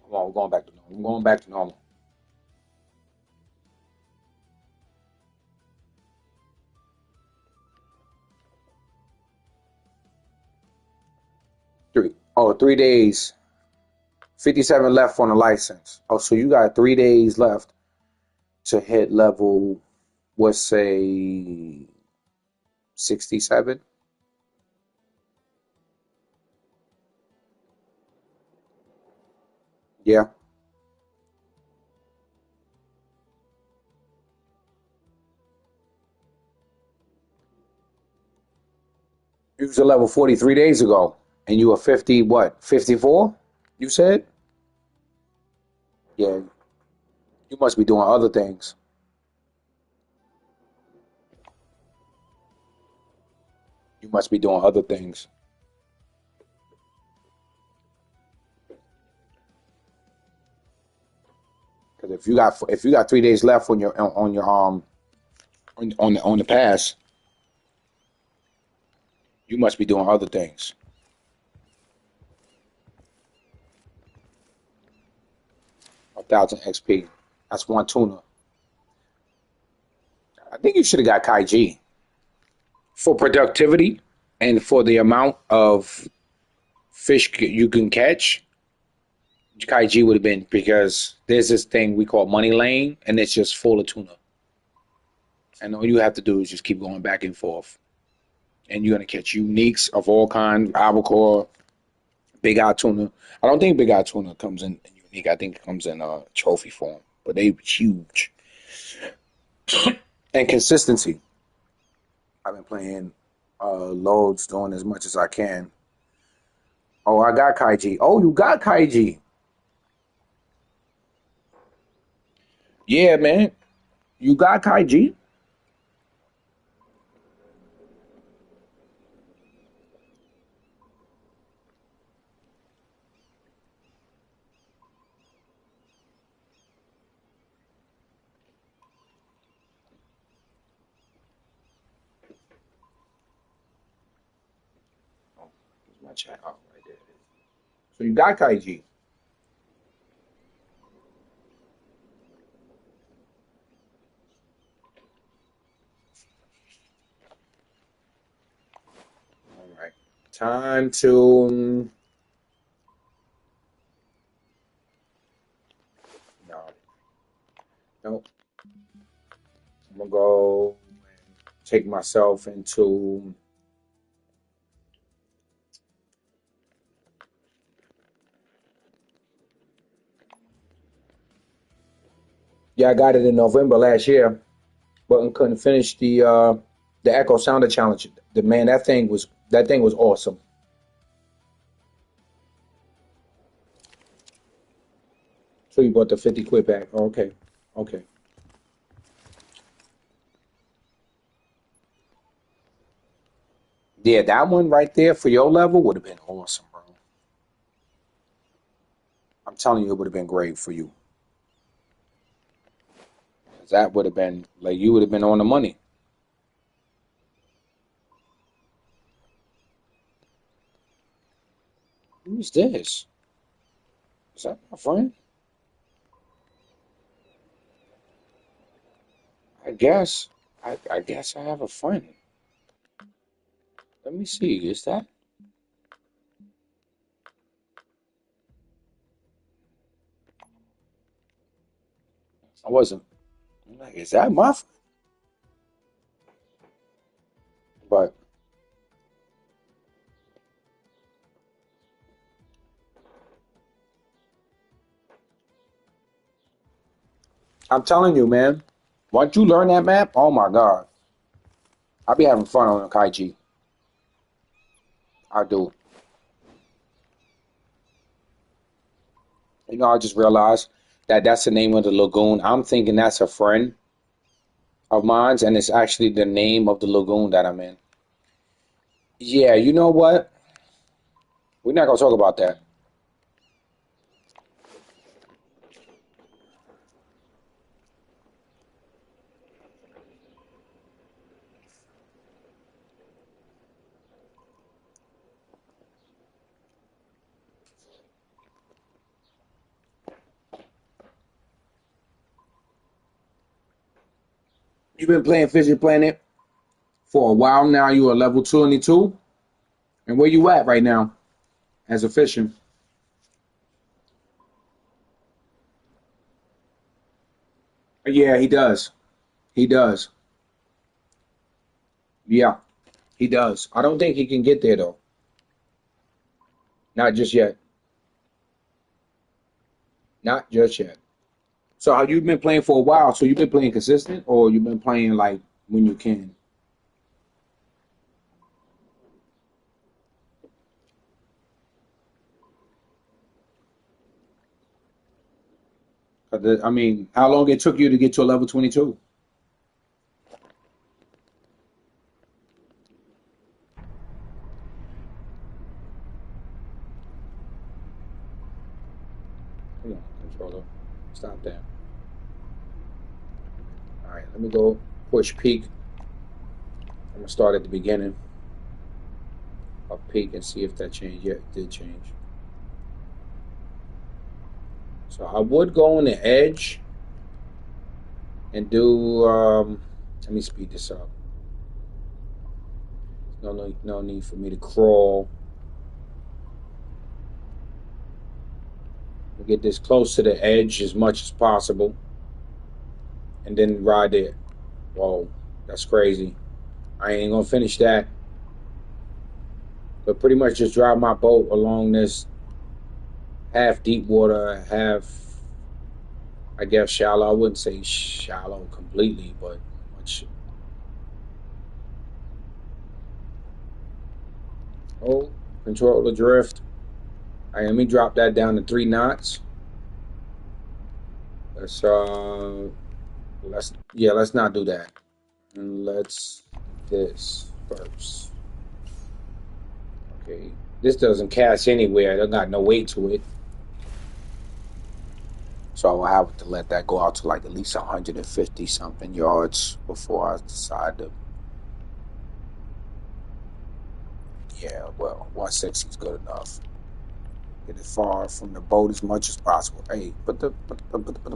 Come on, we're going back to normal. I'm going back to normal. 3 days. 57 left on the license. Oh, so you got 3 days left to hit level, let's say 67. Yeah. You was a level 40 3 days ago, and you were 50, what, 54? You said? Yeah, you must be doing other things. You must be doing other things. Because if you got 3 days left on your on the pass, you must be doing other things. 1,000 XP. That's one tuna. I think you should have got Kaiji for productivity and for the amount of fish you can catch. Kaiji would have been because there's this thing we call money lane, and it's just full of tuna. And all you have to do is just keep going back and forth, and you're gonna catch uniques of all kinds, albacore, big eye tuna. I don't think big eye tuna comes in unique. I think it comes in trophy form, but they huge and consistency. I've been playing loads, doing as much as I can. Oh, I got Kaiji. Oh, you got Kaiji. Yeah, man. You got Kaiji. Oh, here's my chat. Oh, right there it is. So you got Kaiji. All right. Time to. Nope. I'm gonna go and take myself into. Yeah, I got it in November last year, but I couldn't finish the Echo Sounder Challenge. The man, that thing was awesome. So you bought the 50 quid back. Oh, okay, okay. Yeah, that one right there for your level would have been awesome, bro. I'm telling you, it would have been great for you. 'Cause that would have been like you would have been on the money. Who's this? Is that my friend? I guess. I guess I have a friend. Let me see. Is that? I wasn't. I'm like, is that my friend? But I'm telling you, man. Once you learn that map, oh my God, I be having fun on the Kaiji. I do. I just realized that that's the name of the lagoon. I'm thinking that's a friend of mine's, and it's actually the name of the lagoon that I'm in. Yeah, you know what? We're not gonna talk about that. You've been playing Fishing Planet for a while now. You are level 22, and where you at right now as a fishing? Yeah, he does. He does. Yeah, he does. I don't think he can get there though. Not just yet. Not just yet. So how you been playing for a while? So you've been playing consistent, or you've been playing like when you can? 'Cause I mean, how long it took you to get to a level 22? Come on, controller. Stop that. All right, let me go push peak. I'm gonna start at the beginning of peak and see if that changed. Yeah, it did change. So I would go on the edge and do. Let me speed this up. No need for me to crawl. Get this close to the edge as much as possible, and then ride it. Whoa, that's crazy. I ain't gonna finish that, but pretty much just drive my boat along this half deep water, half I guess shallow. I wouldn't say shallow completely, but much. Oh, control the drift. All right, let me drop that down to 3 knots. Let's let's not do that. And let's this first. Okay, this doesn't cast anywhere. It got no weight to it, so I will have to let that go out to like at least 150 something yards before I decide to. Yeah, well, 160 is good enough. Get it far from the boat as much as possible. Hey, put the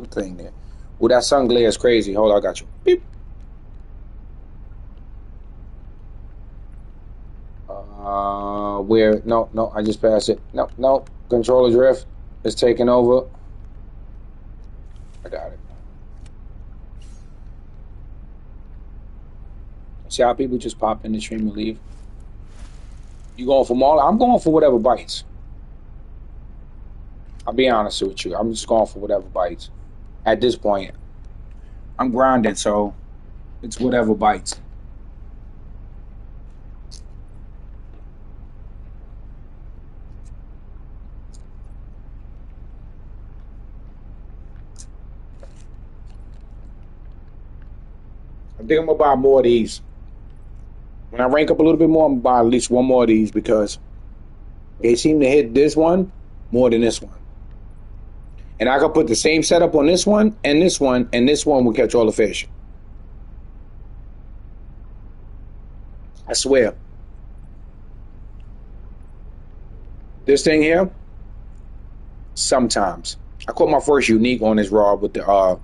thing there. Well, that sun glare is crazy. Hold on, I got you. Beep. Where? No, no, I just passed it. No, no. Controller drift is taking over. I got it. See how people just pop in the stream and leave? You going for more? I'm going for whatever bites. I'll be honest with you. I'm just going for whatever bites. At this point, I'm grounded, so it's whatever bites. I think I'm gonna buy more of these. When I rank up a little bit more, I'm gonna buy at least one more of these because they seem to hit this one more than this one. And I could put the same setup on this one, and this one will catch all the fish. I swear. This thing here, sometimes. I caught my first unique on this rod with the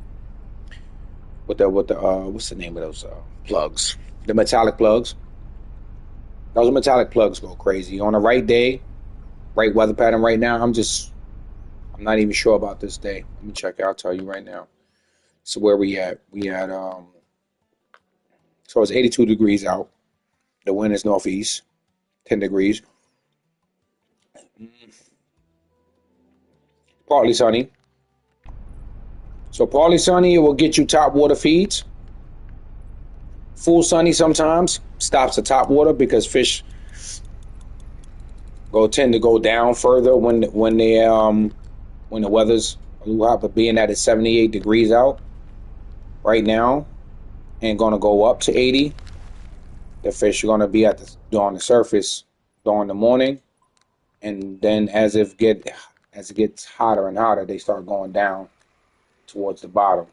what's the name of those plugs? The metallic plugs. Those metallic plugs go crazy. On the right day, right weather pattern right now, I'm not even sure about this day. Let me check it. I'll tell you right now. So where we at? We at so it's 82 degrees out. The wind is northeast, 10 degrees. Partly sunny. So partly sunny, it will get you top water feeds. Full sunny sometimes stops the top water because fish tend to go down further when the weather's a little hot. But being that it's 78 degrees out right now and going to go up to 80, the fish are going to be on the surface during the morning, and then as it gets hotter and hotter, they start going down towards the bottom,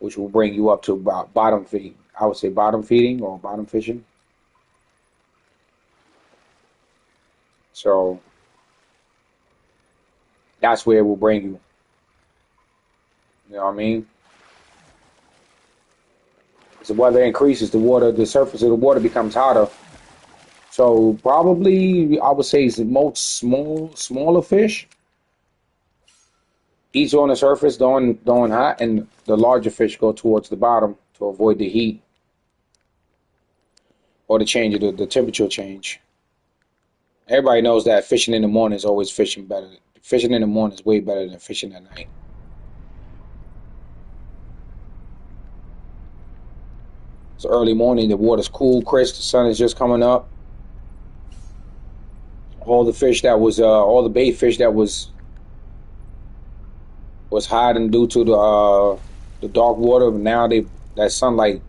which will bring you up to about bottom feeding. I would say bottom feeding or bottom fishing. So that's where it will bring you. You know what I mean? As the weather increases, the surface of the water becomes hotter. So probably I would say it's the most smaller fish eats on the surface doing hot, and the larger fish go towards the bottom to avoid the heat or the change of the temperature change. Everybody knows that fishing in the morning is always fishing better. Fishing in the morning is way better than fishing at night. It's early morning, the water's cool, crisp, the sun is just coming up. All the bait fish that was hiding due to the dark water. Now that sunlight.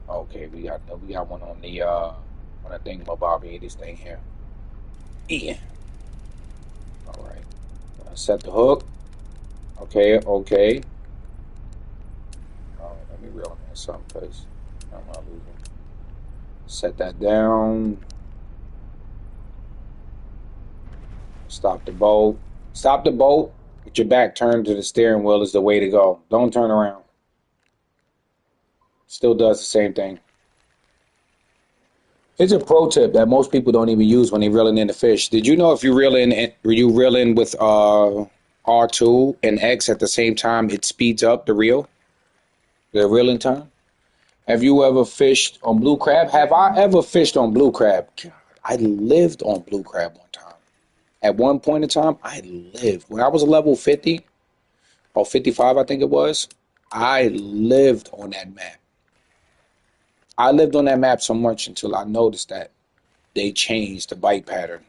Okay, we got one on the thing, Bobby. This thing here. Yeah. All right. Set the hook. Okay. Let me reel in something because I'm not losing. Set that down. Stop the boat. Stop the boat with your back turned to the steering wheel is the way to go. Don't turn around. Still does the same thing. It's a pro tip that most people don't even use when they're reeling in the fish. Did you know if you reel in with R2 and X at the same time, it speeds up the reeling time? Have you ever fished on blue crab? Have I ever fished on blue crab? God, I lived on blue crab one time. At one point in time, I lived. When I was a level 50 or 55, I think it was, I lived on that map. I lived on that map so much until I noticed that they changed the bite pattern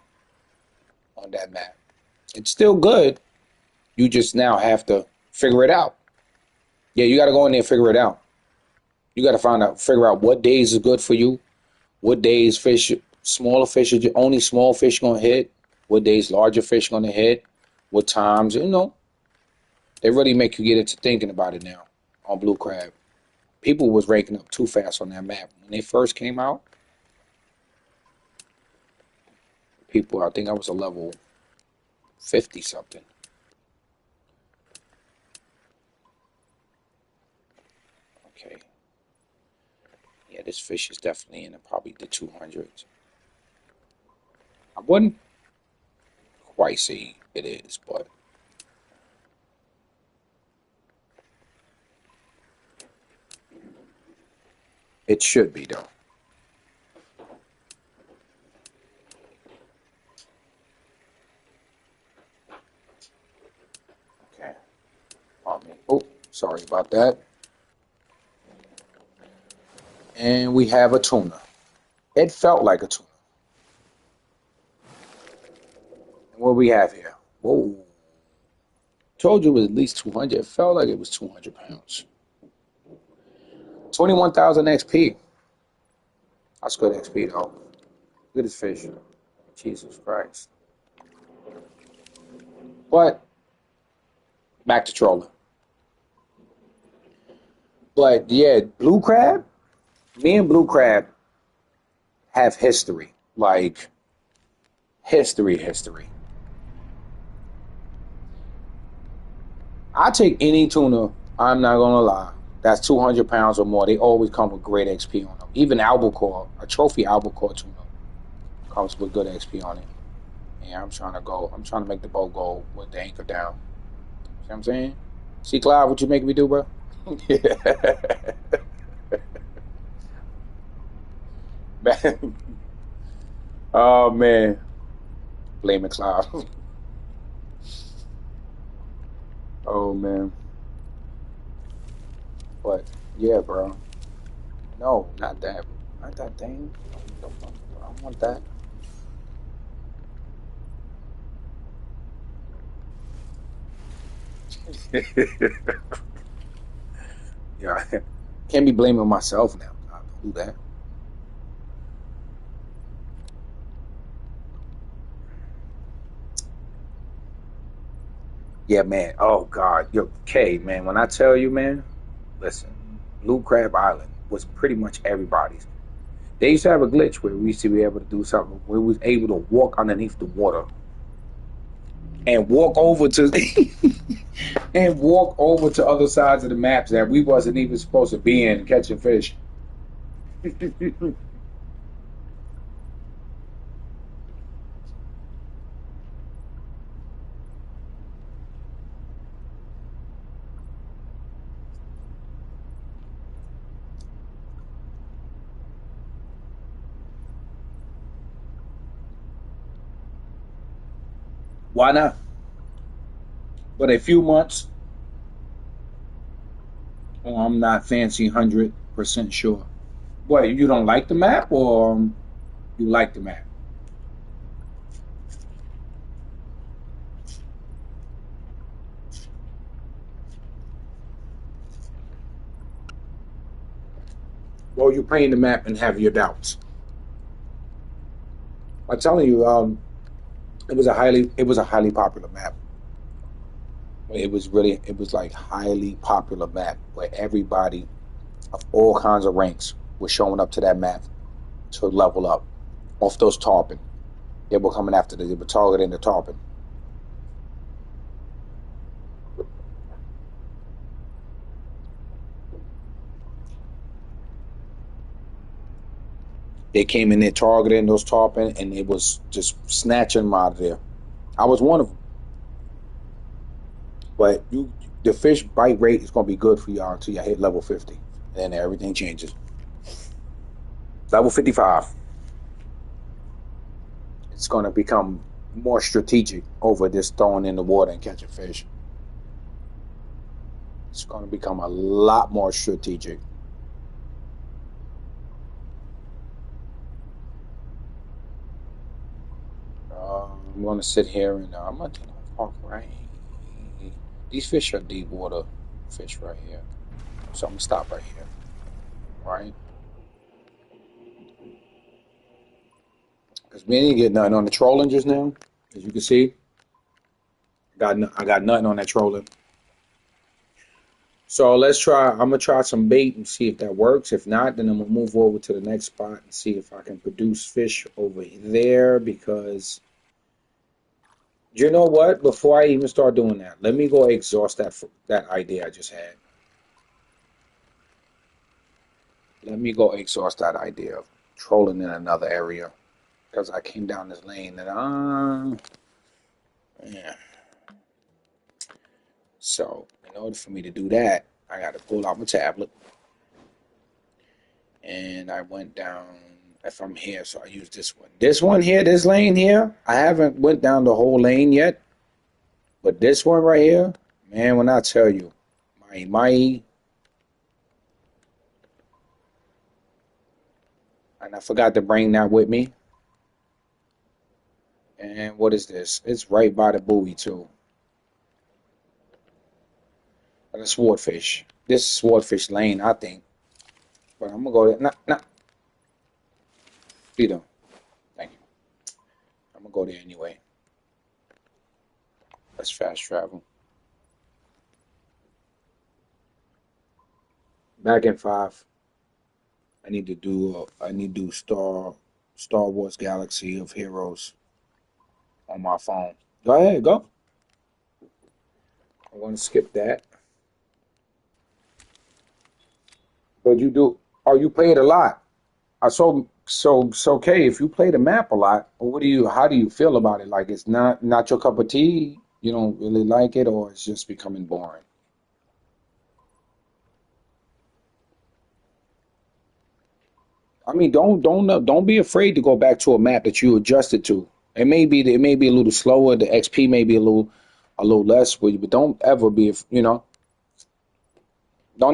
on that map. It's still good. You just now have to figure it out. Yeah, you got to go in there and figure it out. You got to figure out what days is good for you, what days smaller fish, only small fish going to hit, what days larger fish going to hit, what times, They really make you get into thinking about it now on blue crab. People was ranking up too fast on that map. When they first came out, I think I was a level 50 something. Okay. Yeah, this fish is definitely in probably the 200s. I wouldn't quite say it is, but It should be though. Okay. Oh, sorry about that. And we have a tuna. It felt like a tuna. And what we have here? Whoa. Told you it was at least 200. It felt like it was 200 pounds. 21,000 XP. That's good XP though. Good as fish. Jesus Christ. But back to trolling. But yeah, blue crab. Me and blue crab have history. Like history. I take any tuna. I'm not gonna lie. That's 200 pounds or more. They always come with great XP on them. Even albacore, a trophy albacore tuna, comes with good XP on it. And I'm trying to go. I'm trying to make the boat go with the anchor down. See what I'm saying? See, Clive, what you making me do, bro? Man. Oh man, blaming Clive. Oh man, but yeah, bro. No, not that. Not that thing. I don't want that. Yeah, can't be blaming myself now. I don't do that. Yeah, man. Oh God, yo, K, man. When I tell you, man, listen, Blue Crab Island was pretty much everybody's. They used to have a glitch where we used to be able to do something where we was able to walk underneath the water and walk over to and walk over to other sides of the maps that we wasn't even supposed to be in catching fish. Why not? But a few months, oh, I'm not fancy 100% sure. What, you don't like the map or you like the map? Well, you're playing the map and have your doubts. I'm telling you, it was a highly popular map. It was like highly popular map where everybody of all kinds of ranks was showing up to that map to level up off those tarpon. They were coming after they were targeting the tarpon. They came in there targeting those tarpon and it was just snatching them out of there. I was one of them. But the fish bite rate is gonna be good for y'all until you hit level 50. Then everything changes. Level 55, it's gonna become more strategic over just throwing in the water and catching fish. It's gonna become a lot more strategic. I'm gonna sit here and I'm gonna park right. These fish are deep water fish right here. So I'm gonna stop right here, right? Because we didn't get nothing on the trolling just now. As you can see, I got nothing on that trolling. So let's try. I'm gonna try some bait and see if that works. If not, then I'm gonna move over to the next spot and see if I can produce fish over there. Because you know what? Before I even start doing that, let me go exhaust that idea I just had. Let me go exhaust that idea of trolling in another area because I came down this lane and yeah. So in order for me to do that, I got to pull out my tablet And I went down, if I'm here, so I use this one. This one here, this lane here, I haven't went down the whole lane yet, but this one right here, man, when I tell you, my, and I forgot to bring that with me. And what is this? It's right by the buoy too. And a swordfish. This is swordfish lane, I think. But I'm gonna go there. Nah, Peter. Thank you. I'm gonna go there anyway. Let's fast travel. Back in 5. I need to do Star Wars Galaxy of Heroes on my phone. Go ahead, go. I want to skip that. But you do. Oh, you played a lot. So okay. If you play the map a lot, what do you? How do you feel about it? Like it's not your cup of tea. You don't really like it, or it's just becoming boring. I mean, don't be afraid to go back to a map that you adjusted to. It may be a little slower. The XP may be a little less for you, but don't ever be don't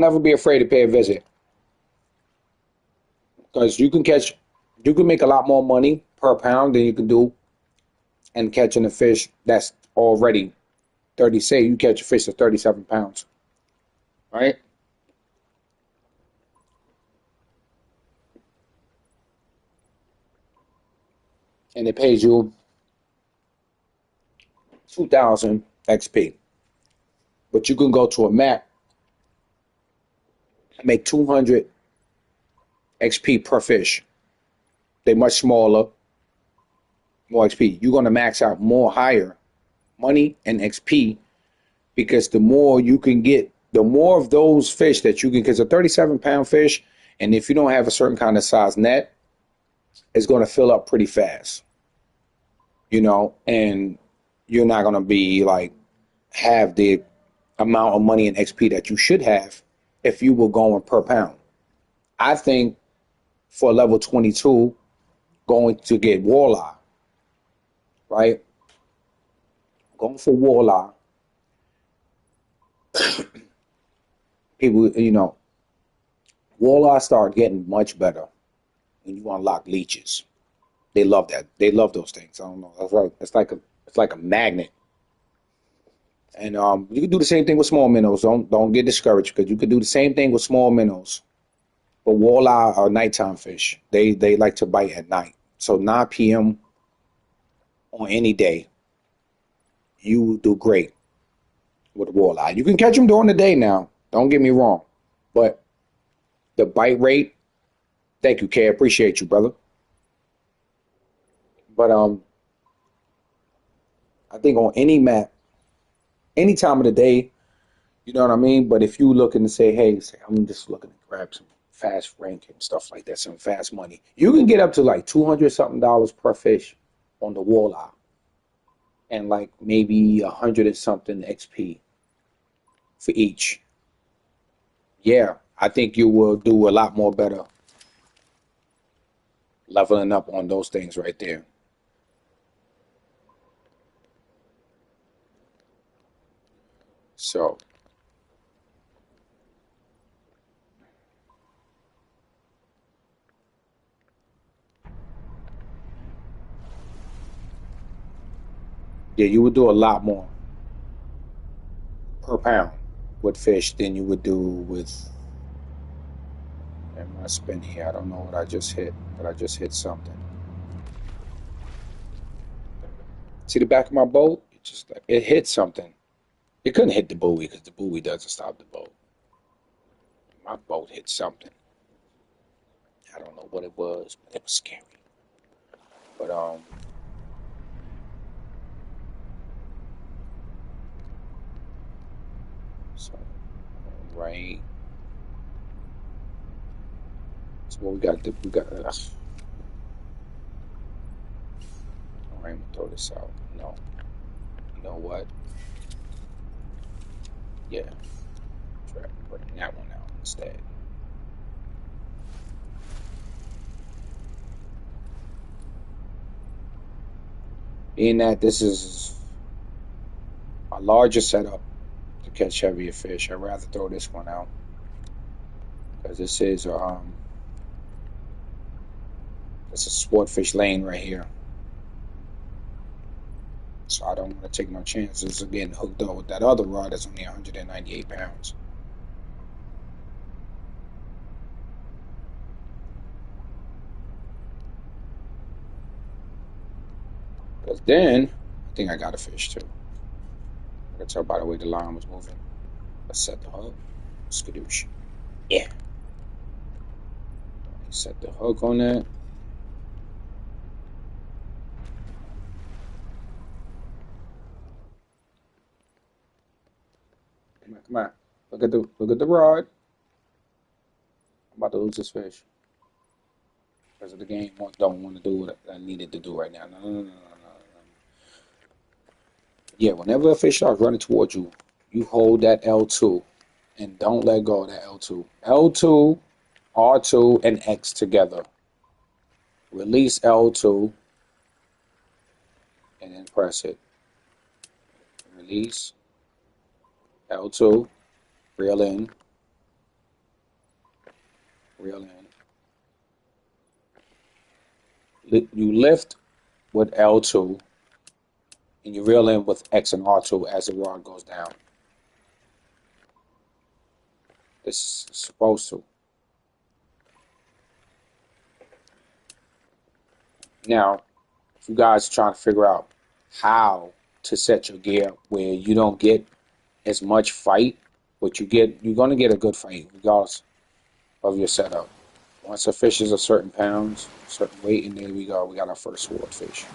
ever be afraid to pay a visit because you can make a lot more money per pound than you can do and catching a fish that's already 30. Say you catch a fish that's 37 pounds, right? And it pays you 2,000 XP. But you can go to a map and make 200 XP per fish. They're much smaller, more XP. You're going to max out more higher money and XP because the more you can get, the more of those fish that you can, because a 37-pound fish, and if you don't have a certain kind of size net, it's going to fill up pretty fast, and you're not going to be like have the amount of money and XP that you should have if you were going per pound. I think for level 22, going to get walleye, right? Going for walleye, people, walleye start getting much better when you unlock leeches. They love that. They love those things. I don't know. That's right. It's like a magnet. And you can do the same thing with small minnows. Don't get discouraged because you can do the same thing with small minnows. But walleye are nighttime fish. They like to bite at night. So 9 p.m. on any day, you will do great with walleye. You can catch them during the day now. Don't get me wrong. But the bite rate, thank you, Kay. Appreciate you, brother. But I think on any map, any time of the day, you know what I mean? But if you looking to say, hey, say, I'm just looking to grab some fast rank and stuff like that, some fast money, you can get up to like 200 something dollars per fish on the walleye and like maybe 100 and something XP for each. Yeah, I think you will do a lot more better leveling up on those things right there. So, yeah, you would do a lot more per pound with fish than you would do with. Am I spin here? I don't know what I just hit, but I just hit something. See the back of my boat? It just like it hit something. It couldn't hit the buoy because the buoy doesn't stop the boat. My boat hit something. I don't know what it was, but it was scary. But so right. So what we got? We got. All right, I'm gonna throw this out. No, you know what? Yeah, try to bring that one out instead. Being that this is a larger setup to catch heavier fish, I'd rather throw this one out because this is it's a sport fish lane right here. So I don't want to take no chances of getting hooked up with that other rod that's only 198 pounds. Because then, I think I got a fish too. I can tell by the way the line was moving. Let's set the hook. Skadoosh. Yeah. Set the hook on that. Come on, come on. Look at the rod. I'm about to lose this fish. Because of the game don't want to do what I needed to do right now. No. Yeah, whenever a fish starts running towards you, you hold that L2 and don't let go of that L2. L2, R2, and X together. Release L2 and then press it. Release L2, reel in, reel in. You lift with L2 and you reel in with X and R2 as the rod goes down. This is supposed to. Now, if you guys are trying to figure out how to set your gear where you don't get as much fight, but you're going to get a good fight regardless of your setup. Once a fish is a certain pounds, certain weight, and there we go. We got our first swordfish.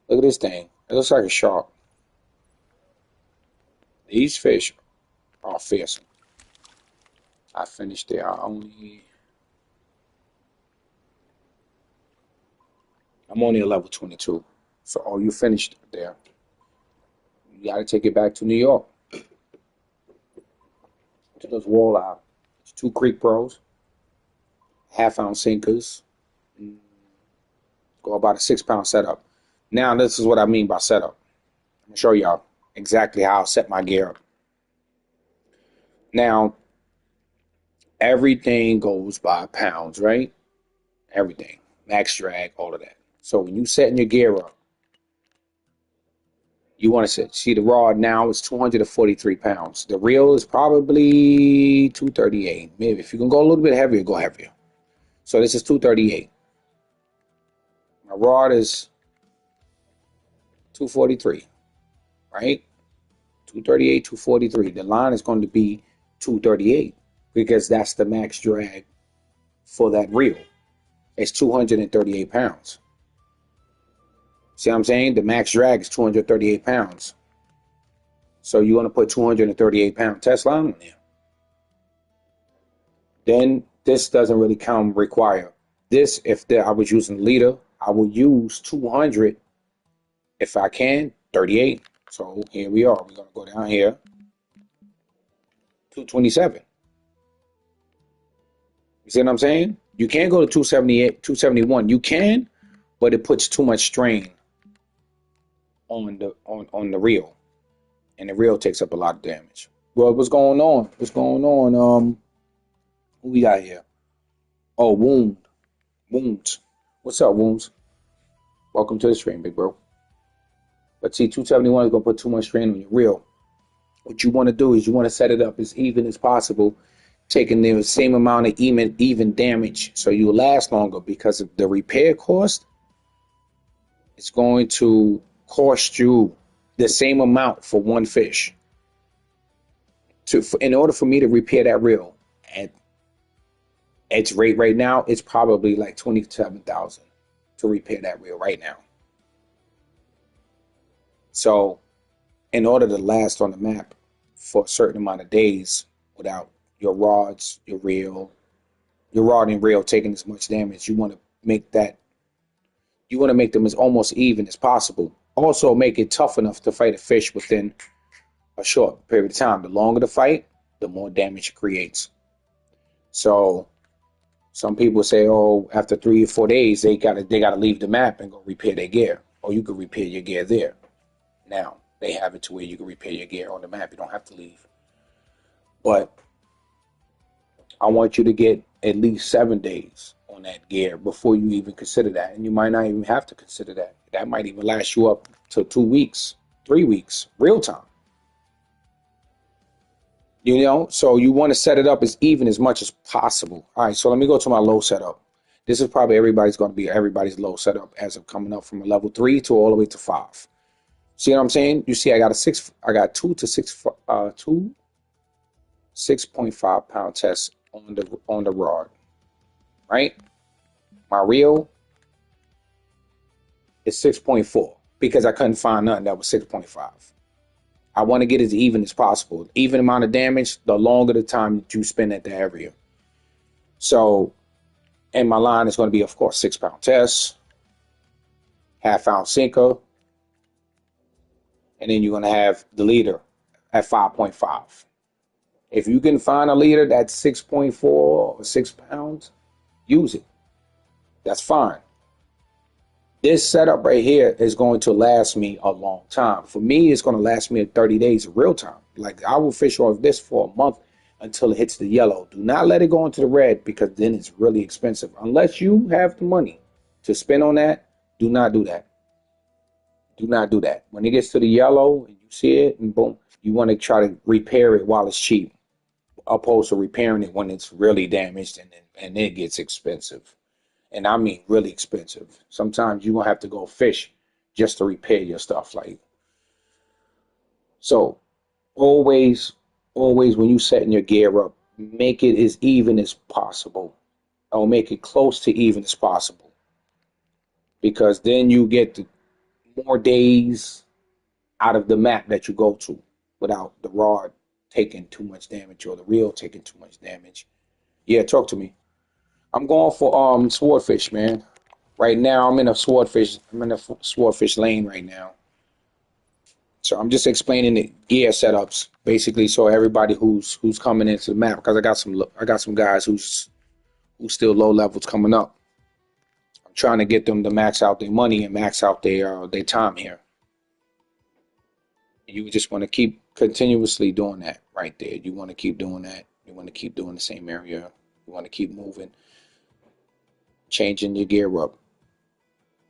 Look at this thing. It looks like a shark. These fish are fearsome. I finished there. I'm only a level 22. So, you finished there. You got to take it back to New York. To those walleye. 2 Creek Pros. Half-ounce sinkers. Go about a 6-pound setup. Now, this is what I mean by setup. I'm going to show y'all exactly how I set my gear up. Now, everything goes by pounds, right? Everything. Max drag, all of that. So when you setting your gear up, you want to see the rod now is 243 pounds. The reel is probably 238. Maybe if you can go a little bit heavier, go heavier. So this is 238. My rod is 243, right? 238, 243. The line is going to be 238 because that's the max drag for that reel. It's 238 pounds. See what I'm saying? The max drag is 238 pounds. So you want to put 238-pound test line on there. Then this doesn't really require. This, if I was using leader, I will use 200 if I can, 38. So here we are. We're going to go down here. 227. You see what I'm saying? You can't go to 278, 271. You can, but it puts too much strain on the reel, and the reel takes up a lot of damage. Well, what's going on? What's going on? Who we got here? Oh, Wounds. What's up, Wounds? Welcome to the stream, big bro. But see, 271 is gonna put too much strain on your reel. What you want to do is you want to set it up as even as possible, taking the same amount of even damage, so you will last longer. Because of the repair cost, it's going to cost you the same amount for one fish. In order for me to repair that reel at its rate right now, it's probably like 27,000 to repair that reel right now. So, in order to last on the map for a certain amount of days without your rods, your rod and reel taking as much damage, you want to make them as almost even as possible. Also, make it tough enough to fight a fish within a short period of time. The longer the fight, the more damage it creates. So, Some people say, oh, after 3 or 4 days, they gotta leave the map and go repair their gear. Or you can repair your gear there. Now they have it to where you can repair your gear on the map. You don't have to leave. But I want you to get at least 7 days on that gear before you even consider that. And you might not even have to consider that. That might even last you up to 2 weeks, 3 weeks, real time. You know, so you want to set it up as even as much as possible. All right, so let me go to my low setup. This is probably everybody's low setup as of coming up from a level 3 to all the way to 5. See what I'm saying? You see, I got two 6.5 pound tests on the rod, right? My reel is 6.4 because I couldn't find nothing that was 6.5. I want to get as even as possible. Even amount of damage, the longer the time that you spend at the area. So, and my line is going to be, of course, 6 pound test, half-ounce sinker, and then you're going to have the leader at 5.5. If you can find a leader that's 6.4 or 6 pounds, use it. That's fine. This setup right here is going to last me a long time. For me, it's going to last me 30 days of real time. Like I will fish off this for a month until it hits the yellow. Do not let it go into the red because then it's really expensive. Unless you have the money to spend on that, do not do that. Do not do that. When it gets to the yellow and you see it and boom, you want to try to repair it while it's cheap, opposed to repairing it when it's really damaged and it gets expensive. And I mean really expensive. Sometimes you gonna have to go fish just to repair your stuff. Like so, always when you setting your gear up, make it as even as possible, or make it close to even as possible, because then you get the more days out of the map that you go to without the rod taking too much damage or the reel taking too much damage. Yeah, talk to me. I'm going for swordfish, man. Right now, I'm in a swordfish lane right now. So I'm just explaining the gear setups, basically, so everybody who's coming into the map, because I got some guys who's still low levels coming up. I'm trying to get them to max out their money and max out their time here. You just want to keep continuously doing that right there. You want to keep doing that. You want to keep doing the same area. You want to keep moving, changing your gear up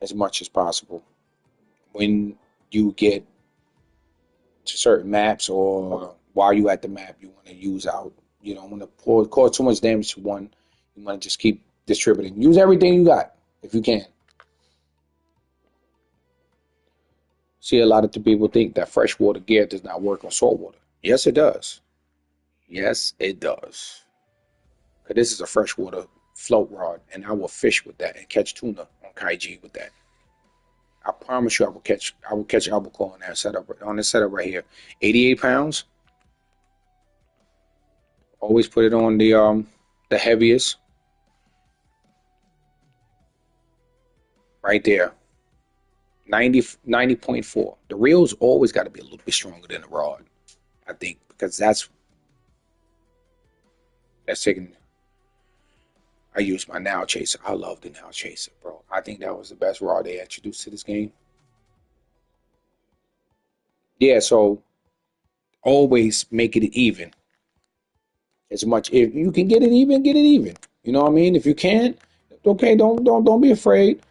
as much as possible. When you get to certain maps or while you at the map, you want to use out. You don't want to cause too much damage to one. You want to just keep distributing. Use everything you got if you can. See, a lot of the people think that freshwater gear does not work on saltwater. Yes, it does. Yes, it does. Because this is a freshwater float rod, and I will fish with that and catch tuna on Kaiji with that. I promise you, I will catch albacore on that setup, on this setup right here. 88 pounds. Always put it on the heaviest. Right there. 90.4. The reel's always got to be a little bit stronger than the rod, I think, because that's taking. I use my Now Chaser. I love the Now Chaser, bro. I think that was the best rod they introduced to this game. Yeah, so always make it even. As much if you can get it even, get it even. You know what I mean? If you can't, okay, don't be afraid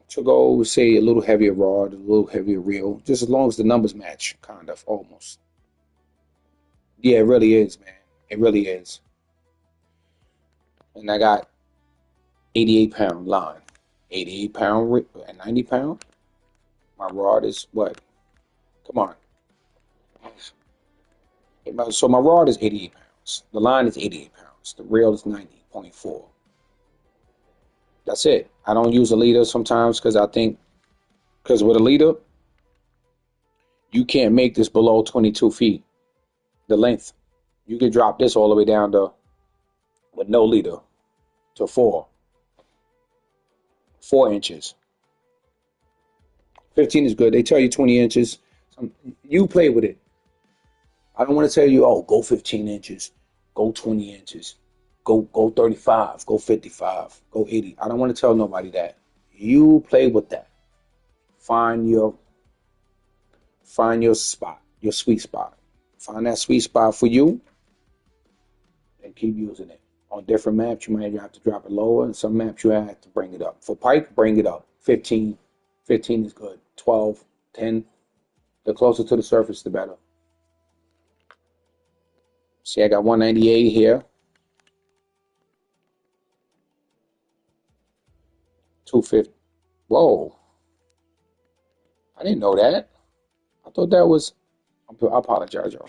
to go say a little heavier rod, a little heavier reel, just as long as the numbers match, kind of almost. Yeah, it really is, man. It really is. And I got 88-pound line, 88-pound and 90-pound. My rod is what? Come on. So my rod is 88 pounds. The line is 88 pounds. The reel is 90.4. That's it. I don't use a leader sometimes because with a leader, you can't make this below 22 feet, the length. You can drop this all the way down to, with no leader, to 4 inches. 15 is good. They tell you 20 inches. You play with it. I don't want to tell you, oh, go 15 inches, go 20 inches. go 35, go 55, go 80. I don't want to tell nobody that. You play with that. Find your spot, your sweet spot. Find that sweet spot for you and keep using it. On different maps, you might have to drop it lower, and some maps you have to bring it up. For pike, bring it up. 15, 15 is good. 12, 10. The closer to the surface, the better. See, I got 198 here. 250. Whoa. I didn't know that. I thought that was. I apologize, y'all.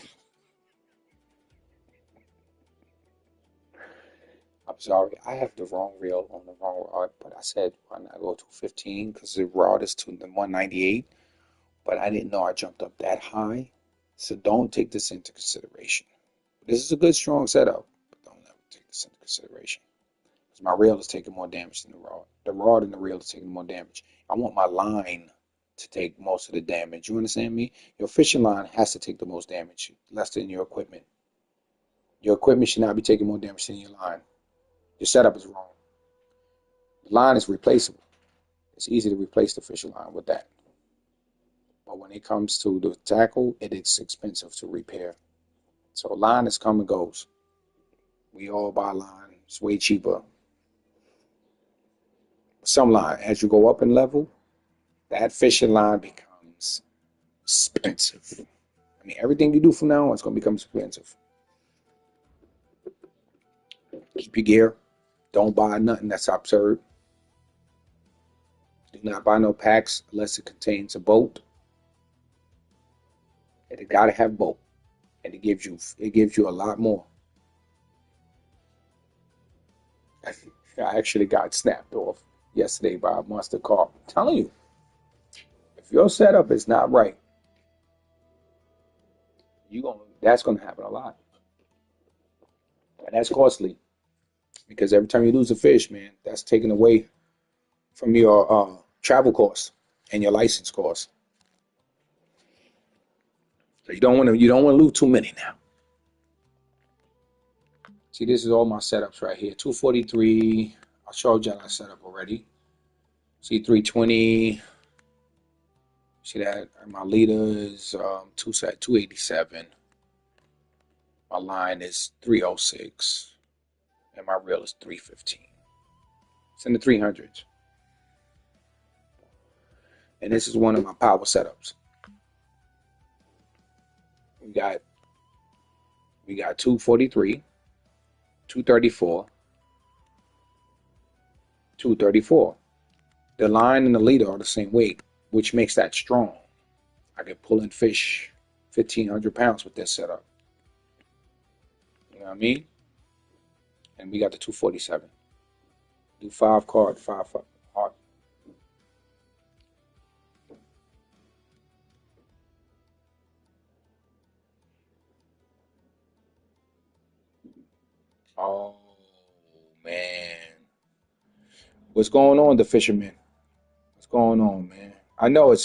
I'm sorry. I have the wrong reel on the wrong rod, but I said why not go to 15 because the rod is to the 198. But I didn't know I jumped up that high. So don't take this into consideration. This is a good, strong setup, but don't ever take this into consideration. Because my reel is taking more damage than the rod. The rod and the reel is taking more damage. I want my line to take most of the damage. You understand me? Your fishing line has to take the most damage, less than your equipment. Your equipment should not be taking more damage than your line. Your setup is wrong. The line is replaceable. It's easy to replace the fishing line with that. But when it comes to the tackle, it is expensive to repair. So line is come and goes. We all buy line. It's way cheaper. Some line, as you go up in level, that fishing line becomes expensive. I mean, everything you do from now on is going to become expensive. Keep your gear. Don't buy nothing that's absurd. Do not buy no packs unless it contains a boat. And it gotta have boat. And it gives you a lot more. I actually got snapped off yesterday by a monster car. I'm telling you, if your setup is not right, that's gonna happen a lot. And that's costly. Because every time you lose a fish, man, that's taken away from your travel costs and your license costs. So you don't want to lose too many now. See, this is all my setups right here. 243. I showed y'all that setup already. See, 320. See that? My leader is 287. My line is 306. And my reel is 315. It's in the 300s. And this is one of my power setups. We got 243, 234, 234. The line and the leader are the same weight, which makes that strong. I can pull in fish 1,500 pounds with this setup. You know what I mean? And we got the 247. Do 5 card, 5 heart. Oh, man. What's going on, the fisherman? What's going on, man? I know I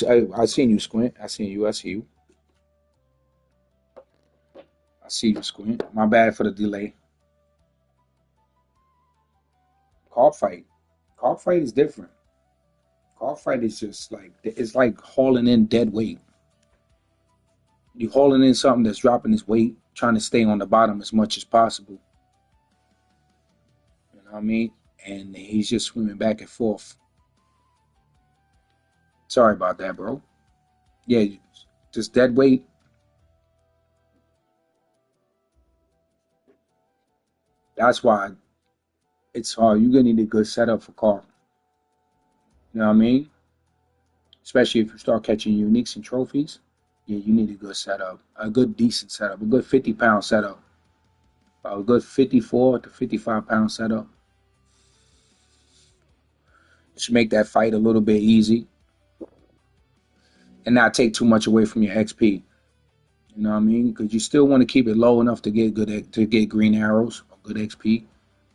seen you, Squint. I see you. I see you, Squint. My bad for the delay. Carp fight. Carp fight is different. Carp fight is just like, it's like hauling in dead weight. You hauling in something that's dropping its weight, trying to stay on the bottom as much as possible. You know what I mean? And he's just swimming back and forth. Sorry about that, bro. Yeah, just dead weight. That's why it's hard. You're gonna need a good setup for carp. You know what I mean? Especially if you start catching uniques and trophies. Yeah, you need a good setup, a good decent setup, a good 50-pound setup, a good 54 to 55-pound setup. Just make that fight a little bit easy and not take too much away from your XP. You know what I mean? Because you still want to keep it low enough to get green arrows or good XP,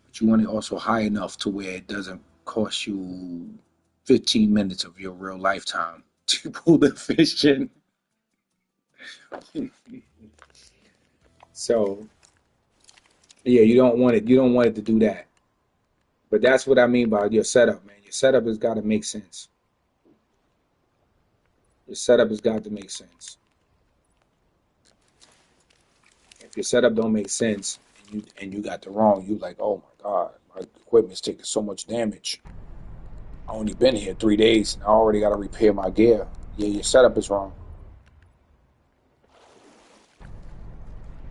but you want it also high enough to where it doesn't cost you 15 minutes of your real lifetime to pull the fish in. So Yeah, you don't want it. You don't want it to do that. But that's what I mean by your setup, man. Your setup has got to make sense. Your setup has got to make sense. If your setup don't make sense and you got the wrong, you like, oh my God, my equipment's taking so much damage. I only been here 3 days and I already got to repair my gear. Yeah, your setup is wrong.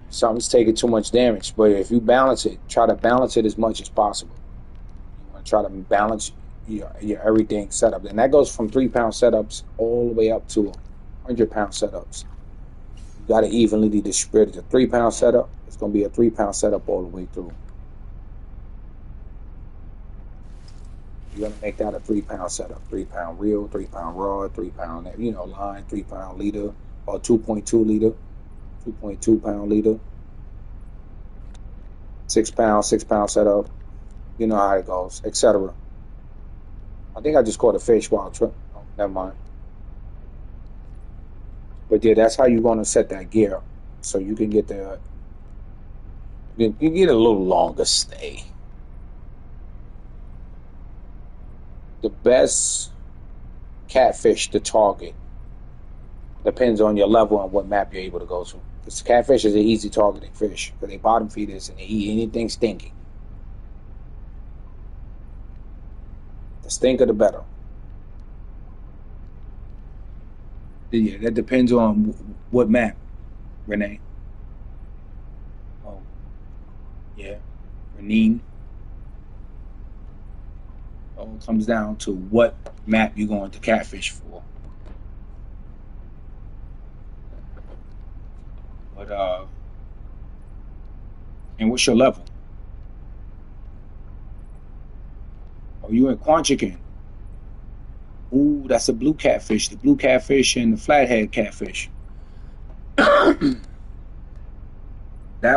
Something's taking too much damage. But if you balance it, try to balance it as much as possible. You want to try to balance your everything setup, and that goes from 3 pound setups all the way up to 100 pound setups. You got to evenly distribute it. A 3 pound setup, it's going to be a 3 pound setup all the way through. You're going to make that a 3 pound setup. 3 pound reel, 3 pound rod, 3 pound, line, 3 pound leader, or 2.2 liter, 2.2 pound leader, 6 pound, 6 pound setup. You know how it goes, etc. I think I just caught a fish while trip. Oh, never mind. But yeah, that's how you're going to set that gear, so you can get you get a little longer stay. The best catfish to target depends on your level and what map you're able to go to. Because catfish is an easy targeting fish because they bottom feeders and they eat anything stinky. The stinker, the better. Yeah, that depends on what map, Renee. Oh, yeah, Renine. All comes down to what map you're going to catfish for. But and what's your level? Are you in Quanchican? Ooh, that's a blue catfish. The blue catfish and the flathead catfish. That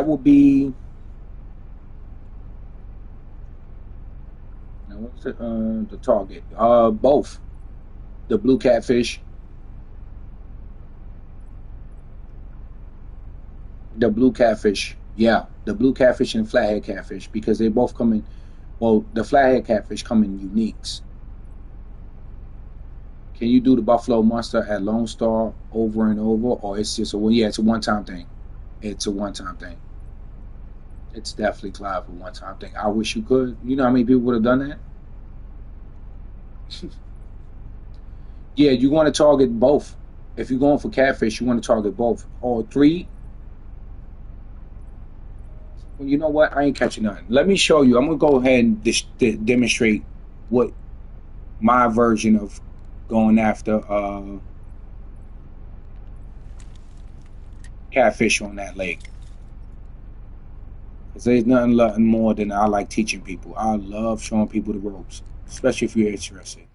will be. Now, what's the target? Both the blue catfish, the blue catfish. Yeah, the blue catfish and the flathead catfish because they both come in. Well, the flathead catfish come in uniques. Can you do the Buffalo Monster at Lone Star over and over, or it's just a yeah? It's a one-time thing. It's a one-time thing. It's definitely Clive a one-time thing. I wish you could. You know how many people would have done that? Yeah, you want to target both. If you're going for catfish, you want to target both. All three. Well, you know what? I ain't catching nothing. Let me show you. I'm gonna go ahead and demonstrate what my version of going after catfish on that lake. Because there's nothing more than I like teaching people. I love showing people the ropes, especially if you're interested.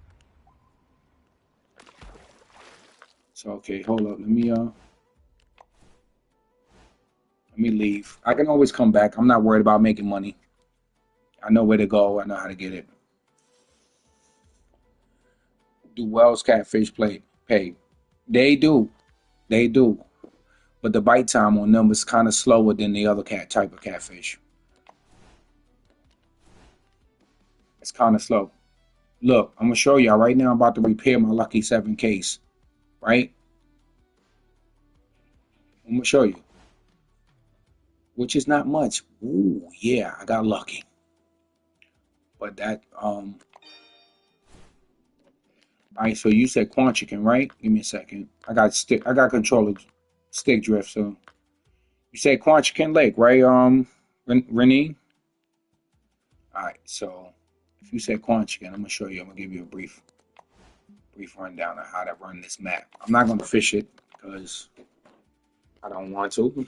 So okay, hold up. Let me leave. I can always come back. I'm not worried about making money. I know where to go. I know how to get it. Do Wells catfish pay? They do. They do. But the bite time on them is kind of slower than the other cat type of catfish. It's kind of slow. Look, I'm gonna show y'all right now. I'm about to repair my Lucky 7 case. Right? I'm gonna show you, which is not much. Ooh, yeah, I got lucky. But that all right. So you said Quanchican, right? Give me a second. I got stick. I got controller stick drift. So you said Quanchican Lake, right? Renee. All right. So if you said Quanchican, I'm gonna show you. I'm gonna give you a brief rundown of how to run this map. I'm not gonna fish it because I don't want to.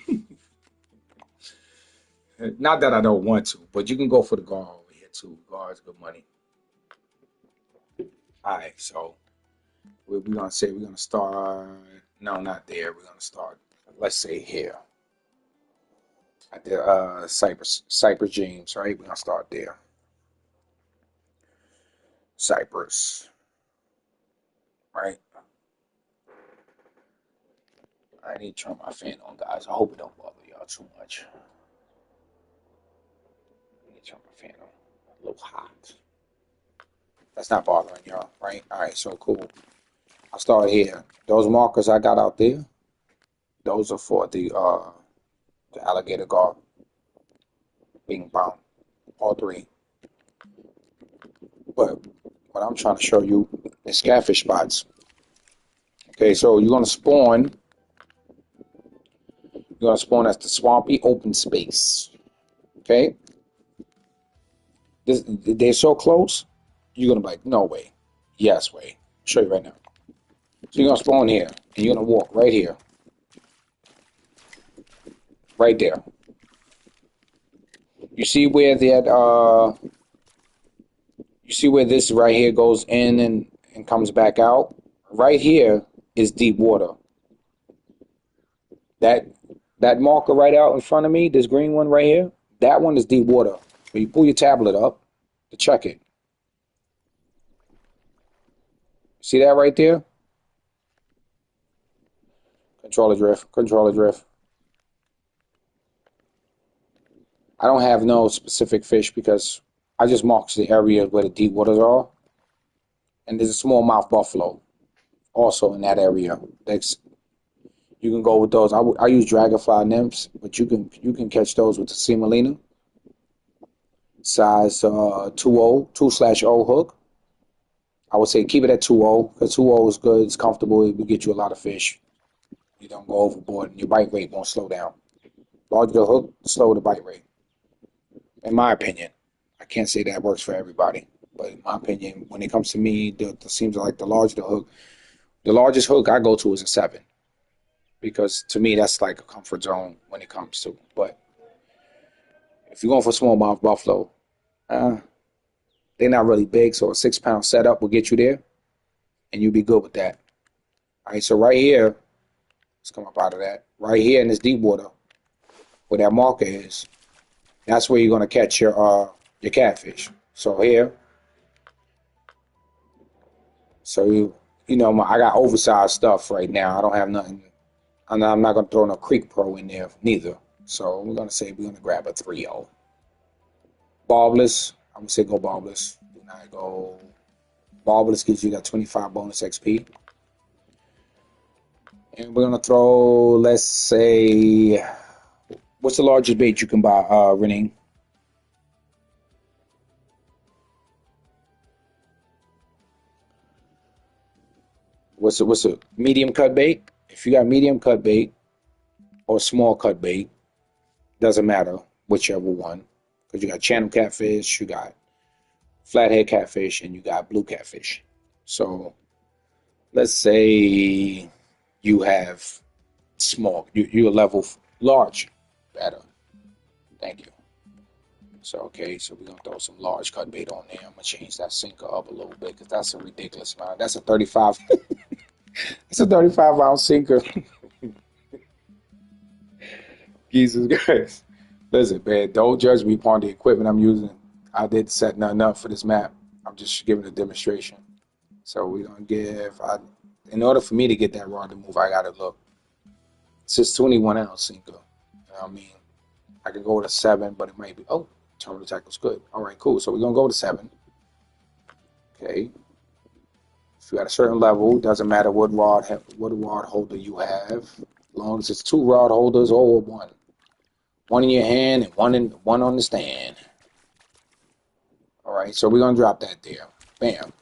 Not that I don't want to, but you can go for the guard over here too. Guard's good money. All right. So we're gonna say we're gonna start. No, not there. We're gonna start. Let's say here at the Cypress James, right? We're gonna start there. Cypress, right? I need to turn my fan on, guys. I hope it don't bother y'all too much. Turn my fan on. A little hot. That's not bothering y'all, right? All right, so cool. I'll start here. Those markers I got out there, those are for the alligator gar. Bing bong. All three. But what I'm trying to show you is catfish spots. Okay, so you're gonna spawn at the swampy open space. Okay? They're so close, you're gonna be like, no way. Yes way. I'll show you right now. So you're gonna spawn here and you're gonna walk right here. Right there. You see where you see where this right here goes in and comes back out? Right here is deep water. That that marker right out in front of me, this green one right here, that one is deep water. So you pull your tablet up to check it. See that right there? Controller drift, controller drift. I don't have no specific fish because I just mark the area where the deep waters are. And there's a smallmouth buffalo also in that area. You can go with those. I use dragonfly nymphs, but you can catch those with the Semolina size 2/0 hook. I would say keep it at 2/0 because 2/0 is good. It's comfortable. It will get you a lot of fish. You don't go overboard, and your bite rate won't slow down. Larger the hook, slower the bite rate. In my opinion, I can't say that works for everybody, but in my opinion, when it comes to me, it seems like the larger the hook, the largest hook I go to is a 7 because to me that's like a comfort zone when it comes to. But if you're going for smallmouth buffalo, uh, they're not really big, so a 6 pound setup will get you there, and you'll be good with that. All right, so right here, let's come up out of that. Right here in this deep water, where that marker is, that's where you're gonna catch your catfish. So here, so I got oversized stuff right now. I don't have nothing. I'm not gonna throw no Creek Pro in there neither. So we're gonna grab a 3/0. Barbless, I'm gonna say go barbless. Do not go barbless gives you that 25 bonus XP. And we're gonna throw, let's say, what's the largest bait you can buy, Renee? What's a medium cut bait? If you got medium cut bait or small cut bait, doesn't matter whichever one, because you got channel catfish, you got flathead catfish, and you got blue catfish. So let's say you have small, you're level large, better. Thank you. So okay, so we're gonna throw some large cut bait on there. I'm gonna change that sinker up a little bit because that's a ridiculous amount. That's a 35. It's a 35-ounce sinker. Jesus Christ. Listen, man, don't judge me upon the equipment I'm using. I didn't set nothing up for this map. I'm just giving a demonstration. So we're gonna in order for me to get that rod to move, I gotta look. It's just 21-ounce sinker. You know what I mean? I could go with a 7, but it might be, terminal tackle's good. All right, cool. So we're gonna go with a 7. Okay. If you got a certain level, doesn't matter what rod holder you have, as long as it's 2 rod holders or one. One in your hand and one on the stand. All right, so we're gonna drop that there. Bam.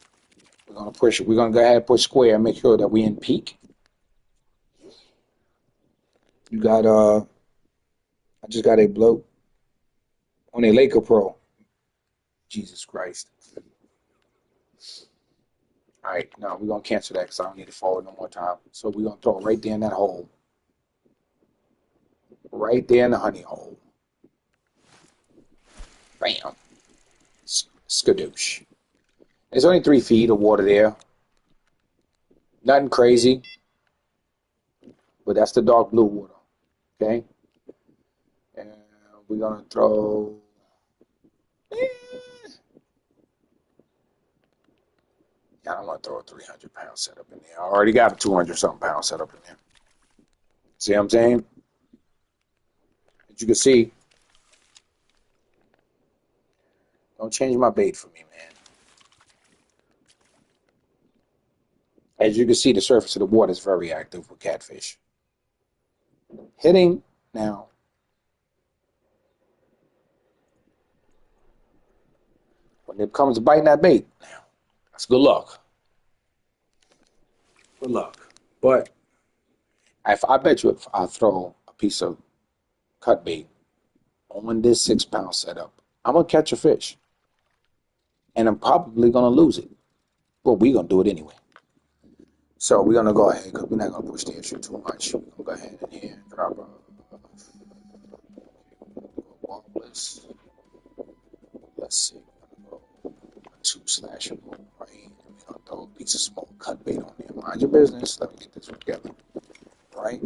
We're gonna push it. We're gonna go ahead and push square and make sure that we in peak. You got I just got a bloat on a Laker Pro. Jesus Christ. All right, now we're gonna cancel that because I don't need to forward no more time. So we're gonna throw it right there in that hole. Right there in the honey hole. Bam. Skadoosh. There's only 3 feet of water there. Nothing crazy. But that's the dark blue water. Okay? And we're going to throw... I don't want to throw a 300-pound setup in there. I already got a 200-something pound setup in there. See what I'm saying? As you can see, change my bait for me, man. As you can see, the surface of the water is very active with catfish. Hitting now. When it comes to biting that bait, that's good luck. Good luck. But if I bet you if I throw a piece of cut bait on this 6 pound setup, I'm gonna catch a fish. And I'm probably gonna lose it. But we're gonna do it anyway. So we're gonna go ahead because we're not gonna push the issue too much. We're gonna go ahead in here and drop a walrus. Let's see, we're gonna go a 2/4, right? We're gonna throw a piece of small cut bait on there. Mind your business. Let me get this together. Right?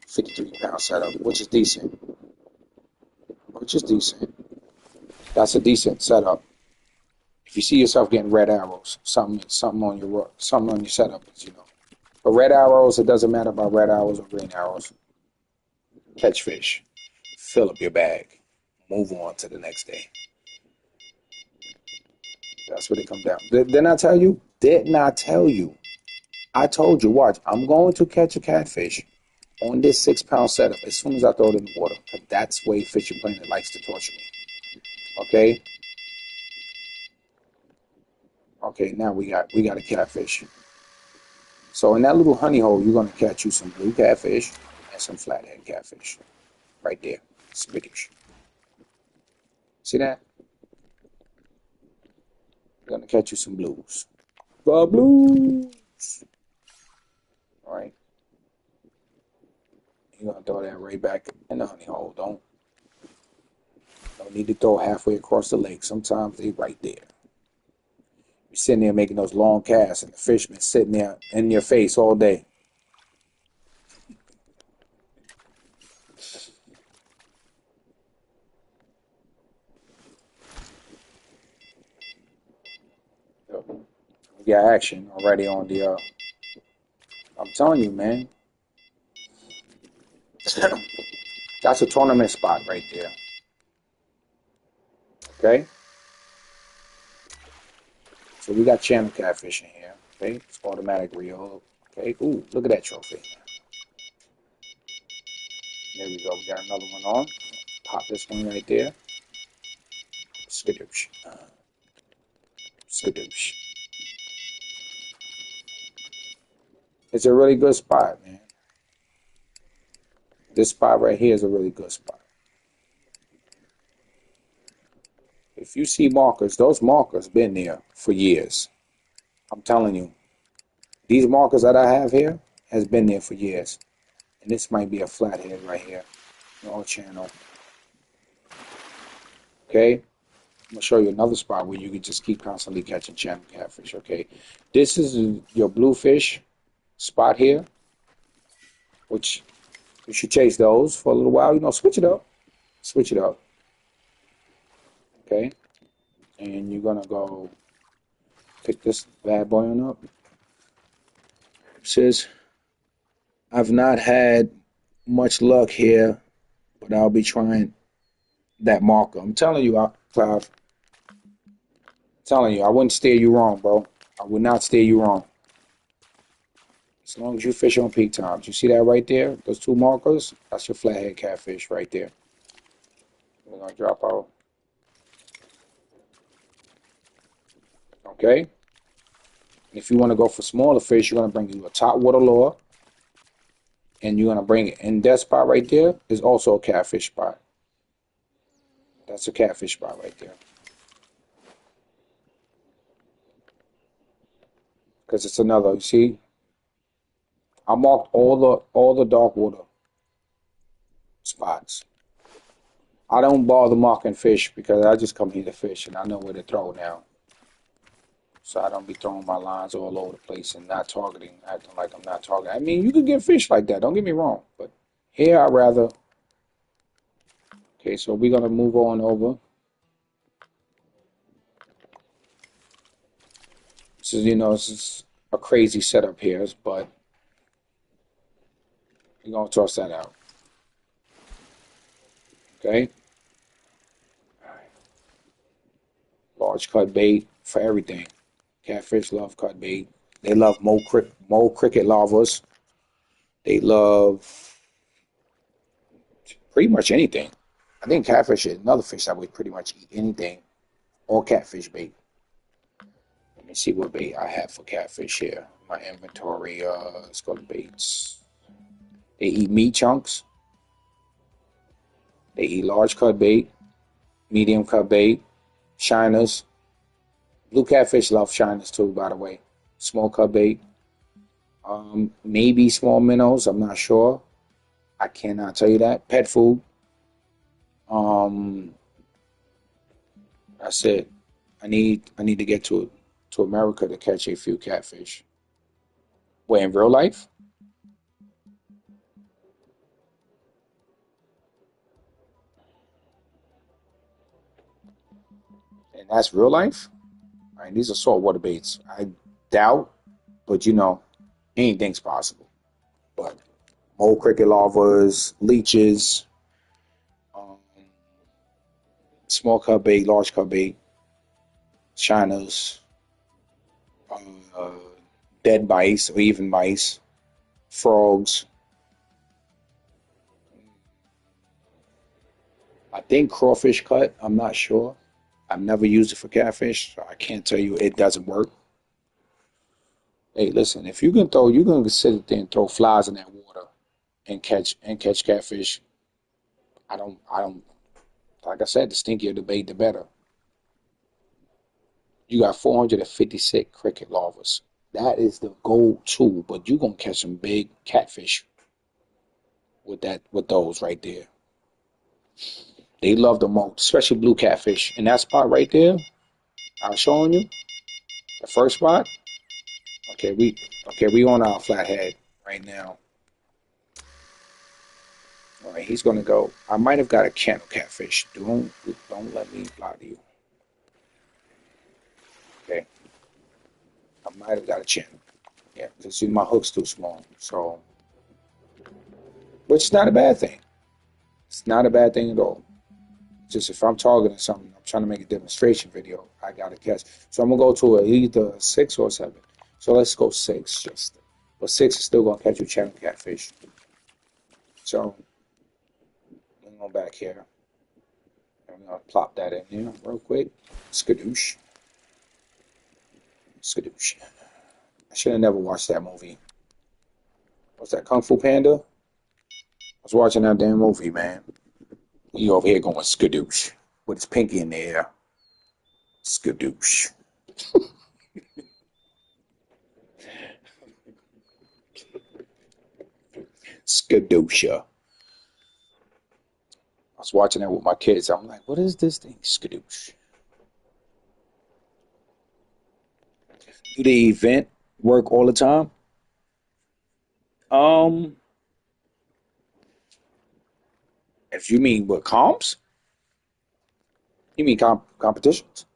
53 pound setup, which is decent. Which is decent. That's a decent setup. If you see yourself getting red arrows, something on your setup, you know. But red arrows, it doesn't matter about red arrows or green arrows. Catch fish, fill up your bag, move on to the next day. That's what it comes down. Didn't I tell you? Did not tell you. I told you. Watch, I'm going to catch a catfish on this 6 pound setup as soon as I throw it in the water. Because that's the way Fishing Planet likes to torture me. Okay. Okay. Now we got a catfish. So in that little honey hole, you're gonna catch you some blue catfish and some flathead catfish, right there, spittish. See that? You're gonna catch you some blues. The blues. All right. You're gonna throw that right back in the honey hole. Don't need to throw halfway across the lake. Sometimes they right there. You're sitting there making those long casts, and the fish been sitting there in your face all day. We got action already on the. I'm telling you, man. That's a tournament spot right there. Okay. So we got channel catfish in here. Okay. It's automatic reel. Okay. Ooh, look at that trophy. There we go. We got another one on. Pop this one right there. Skadoosh. Skadoosh. It's a really good spot, man. This spot right here is a really good spot. If you see markers, those markers been there for years. I'm telling you. These markers that I have here has been there for years. And this might be a flathead right here. No channel. Okay. I'm gonna show you another spot where you can just keep constantly catching channel catfish. Okay. This is your bluefish spot here, which you should chase those for a little while. You know, switch it up. Switch it up. Okay. And you're gonna go pick this bad boy on up. It says, I've not had much luck here, but I'll be trying that marker. I'm telling you, Cloud. I'm telling you, I wouldn't steer you wrong, bro. I would not steer you wrong. As long as you fish on peak times. You see that right there? Those two markers? That's your flathead catfish right there. We're going to drop out. Okay? If you want to go for smaller fish, you're going to bring you a top water lure. And you're going to bring it. And that spot right there is also a catfish spot. That's a catfish spot right there. Because it's another, you see? I marked all the dark water spots. I don't bother marking fish because I just come here to fish and I know where to throw now. So I don't be throwing my lines all over the place and not targeting, acting like I'm not targeting. I mean, you could get fish like that, don't get me wrong. But here I rather. Okay, so we're going to move on over. So, you know, this is a crazy setup here, but we're going to toss that out. Okay? large cut bait for everything. Catfish love cut bait. They love mole cricket larvas. They love pretty much anything. I think catfish is another fish that would pretty much eat anything. All catfish bait. Let me see what bait I have for catfish here. My inventory, let's go to baits. They eat meat chunks. They eat large cut bait, medium cut bait, shiners. Blue catfish love shiners too, by the way. Small cut bait. Maybe small minnows, I'm not sure. I cannot tell you that. Pet food. Um, that's it. I need to get to America to catch a few catfish. Wait, in real life? And that's real life? All right, these are saltwater baits. I doubt, but anything's possible. But mole cricket larvas, leeches, um, small cut bait, large cut bait, shiners, uh, dead mice or even mice, frogs. I think crawfish cut. I'm not sure. I've never used it for catfish, so I can't tell you it doesn't work. Hey, listen, if you can sit there and throw flies in that water and catch catfish. I don't. Like I said, the stinkier the bait, the better. You got 456 cricket larvas. That is the go-to, but you're gonna catch some big catfish with those right there. They love the most, especially blue catfish. And that spot right there, I was showing you, the first spot. Okay, we on our flathead right now. All right, he's gonna go. I might have got a channel catfish. Don't let me lie to you. Okay, I might have got a channel. Yeah, because see my hook's too small. So, which is not a bad thing. It's not a bad thing at all. Just if I'm targeting something, I'm trying to make a demonstration video, I gotta catch. So I'm gonna go to either 6 or 7. So let's go 6 just. But 6 is still gonna catch you channel catfish. So I'm going back here. I'm gonna plop that in there real quick. Skadoosh. Skadoosh. I should have never watched that movie. What's that, Kung Fu Panda? I was watching that damn movie, man. He over here going skadoosh with his pinky in the air. Skadoosh. Skadoosha. I was watching that with my kids. I'm like, what is this thing? Skadoosh. Do the event work all the time? Um, if you mean what comps, you mean competitions?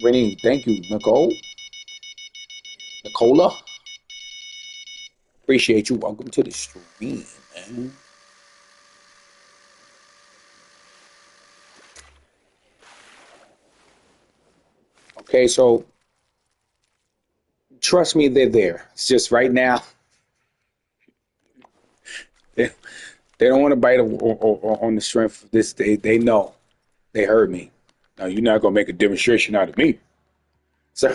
Renee, thank you, Nicole. Nicola, appreciate you. Welcome to the stream, man. Okay, so trust me, they're there. It's just right now they, they don't want to bite on the strength of this. They know. They heard me. Now you're not gonna make a demonstration out of me. So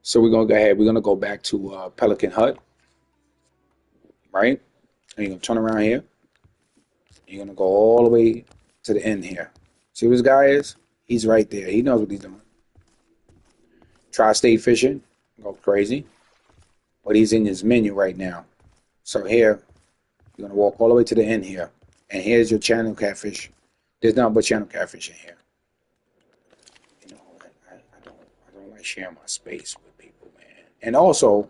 so we're gonna go ahead. We're gonna go back to Pelican Hut, right? And you're gonna turn around here. You're gonna go all the way to the end here. See where this guy is? He's right there. He knows what he's doing. Tri-state fishing, go crazy. But he's in his menu right now. So here, you're gonna walk all the way to the end here. And here's your channel catfish. There's nothing but channel catfish in here. You know, I don't like sharing my space with people, man. And also,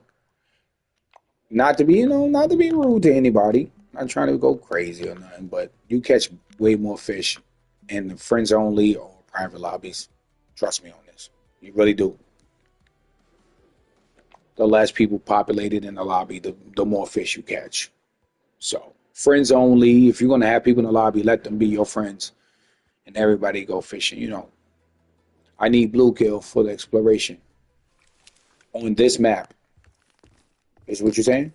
not to be rude to anybody. Not trying to go crazy or nothing, but you catch way more fish in the friends only or private lobbies. Trust me on this. You really do. The less people populated in the lobby, the more fish you catch. So Friends only. If you're gonna have people in the lobby, let them be your friends, and everybody go fishing. I need bluegill for the exploration on this map. Is what you're saying?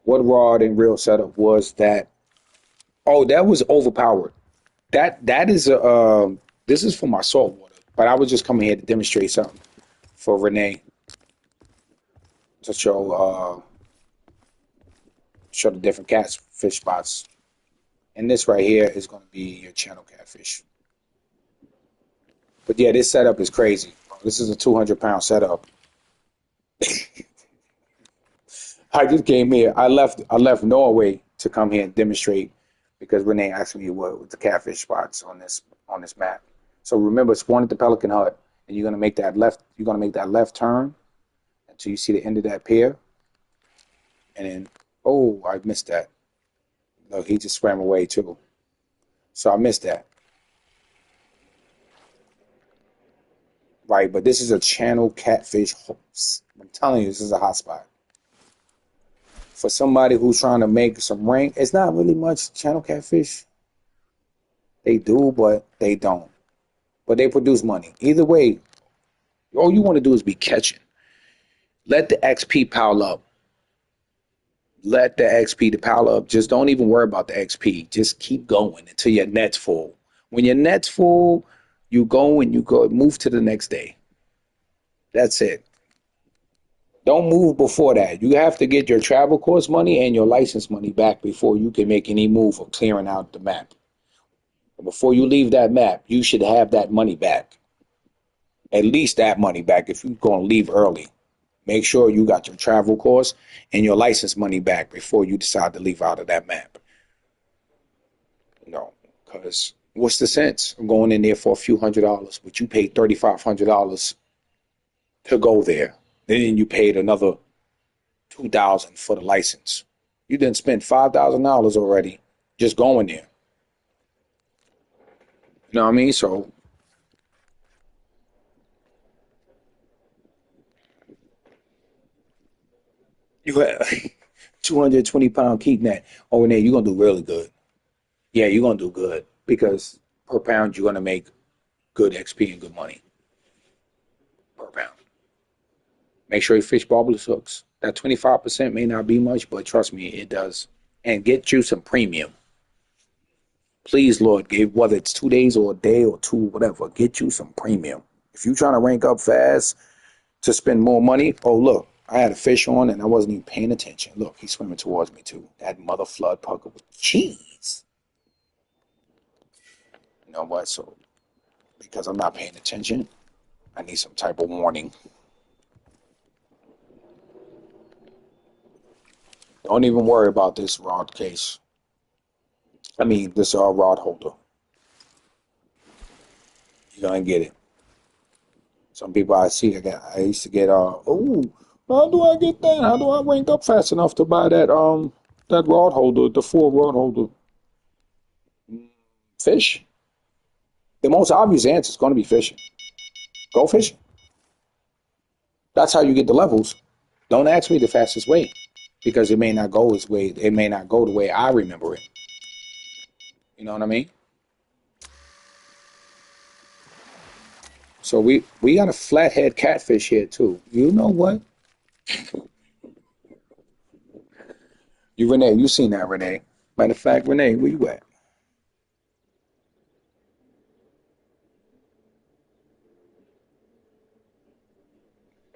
What rod and reel setup was that? Oh, that was overpowered. That is a this is for my saltwater, but I was just coming here to demonstrate something for Renee to show the different catfish spots. And this right here is going to be your channel catfish. But yeah, this setup is crazy. This is a 200-pound setup. I just came here. I left Norway to come here and demonstrate because Renee asked me what the catfish spots on this map. So remember, spawn at the Pelican Hut, and you're gonna make that left. You're gonna make that left turn until you see the end of that pier, and then oh, I missed that. No, he just swam away too. So I missed that. Right, but this is a channel catfish host. I'm telling you, this is a hot spot for somebody who's trying to make some rank. It's not really much channel catfish. They do, but they don't. But they produce money. Either way, all you want to do is be catching. Let the XP pile up. Let the XP to pile up. Just don't even worry about the XP. Just keep going until your net's full. When your net's full, you go and you go move to the next day. That's it. Don't move before that. You have to get your travel course money and your license money back before you can make any move of clearing out the map. Before you leave that map, you should have that money back. At least that money back if you're going to leave early. Make sure you got your travel course and your license money back before you decide to leave out of that map. Because what's the sense of going in there for a few $100s, but you paid $3,500 to go there. Then you paid another $2,000 for the license. You didn't spend $5,000 already just going there. You know what I mean? So you have 220-pound keep net. Oh, and then you're gonna do really good. Yeah, you're gonna do good because per pound you're gonna make good XP and good money per pound. Make sure you fish barbless hooks. That 25% may not be much, but trust me, it does. And get you some premium. Please, Lord, whether it's 2 days or a day or two, whatever, get you some premium. If you're trying to rank up fast to spend more money, oh, look, I had a fish on and I wasn't even paying attention. Look, he's swimming towards me too. That mother flood pucker with cheese. You know what? So, because I'm not paying attention, I need some type of warning. Don't even worry about this rod case. I mean, this rod holder. You're gonna get it. Some people I see, I used to get, oh, how do I get that? How do I rank up fast enough to buy that rod holder, the 4 rod holder? Fish. The most obvious answer is going to be fishing. Go fishing. That's how you get the levels. Don't ask me the fastest way because it may not go its way. It may not go the way I remember it. You know what I mean? So we got a flathead catfish here too. You know what? Renee, you seen that, Renee. Matter of fact, Renee, where you at?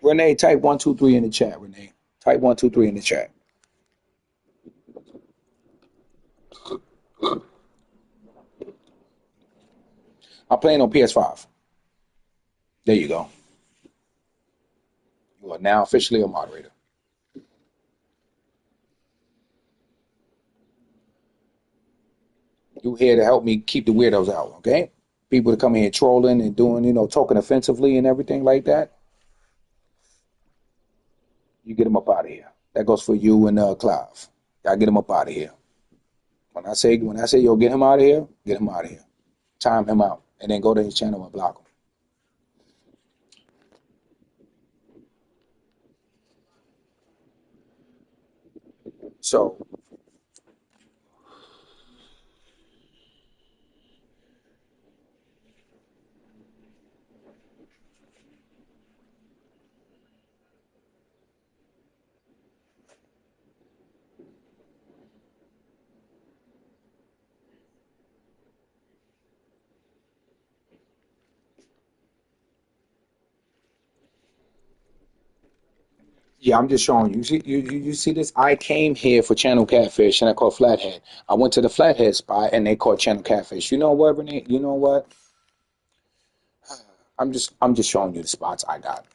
Renee, type 123 in the chat, Renee. Type 123 in the chat. I'm playing on PS5. There you go. You are now officially a moderator. You here to help me keep the weirdos out, okay? People that come in here trolling and doing, talking offensively and everything like that. You get them up out of here. That goes for you and Clive. Y'all get him up out of here. When I say yo, get him out of here, get him out of here. Time him out, and then go to his channel and block him. So yeah, I'm just showing you. You see this? I came here for channel catfish and I caught flathead. I went to the flathead spot and they caught channel catfish. You know what, Renee? You know what? I'm just showing you the spots I got.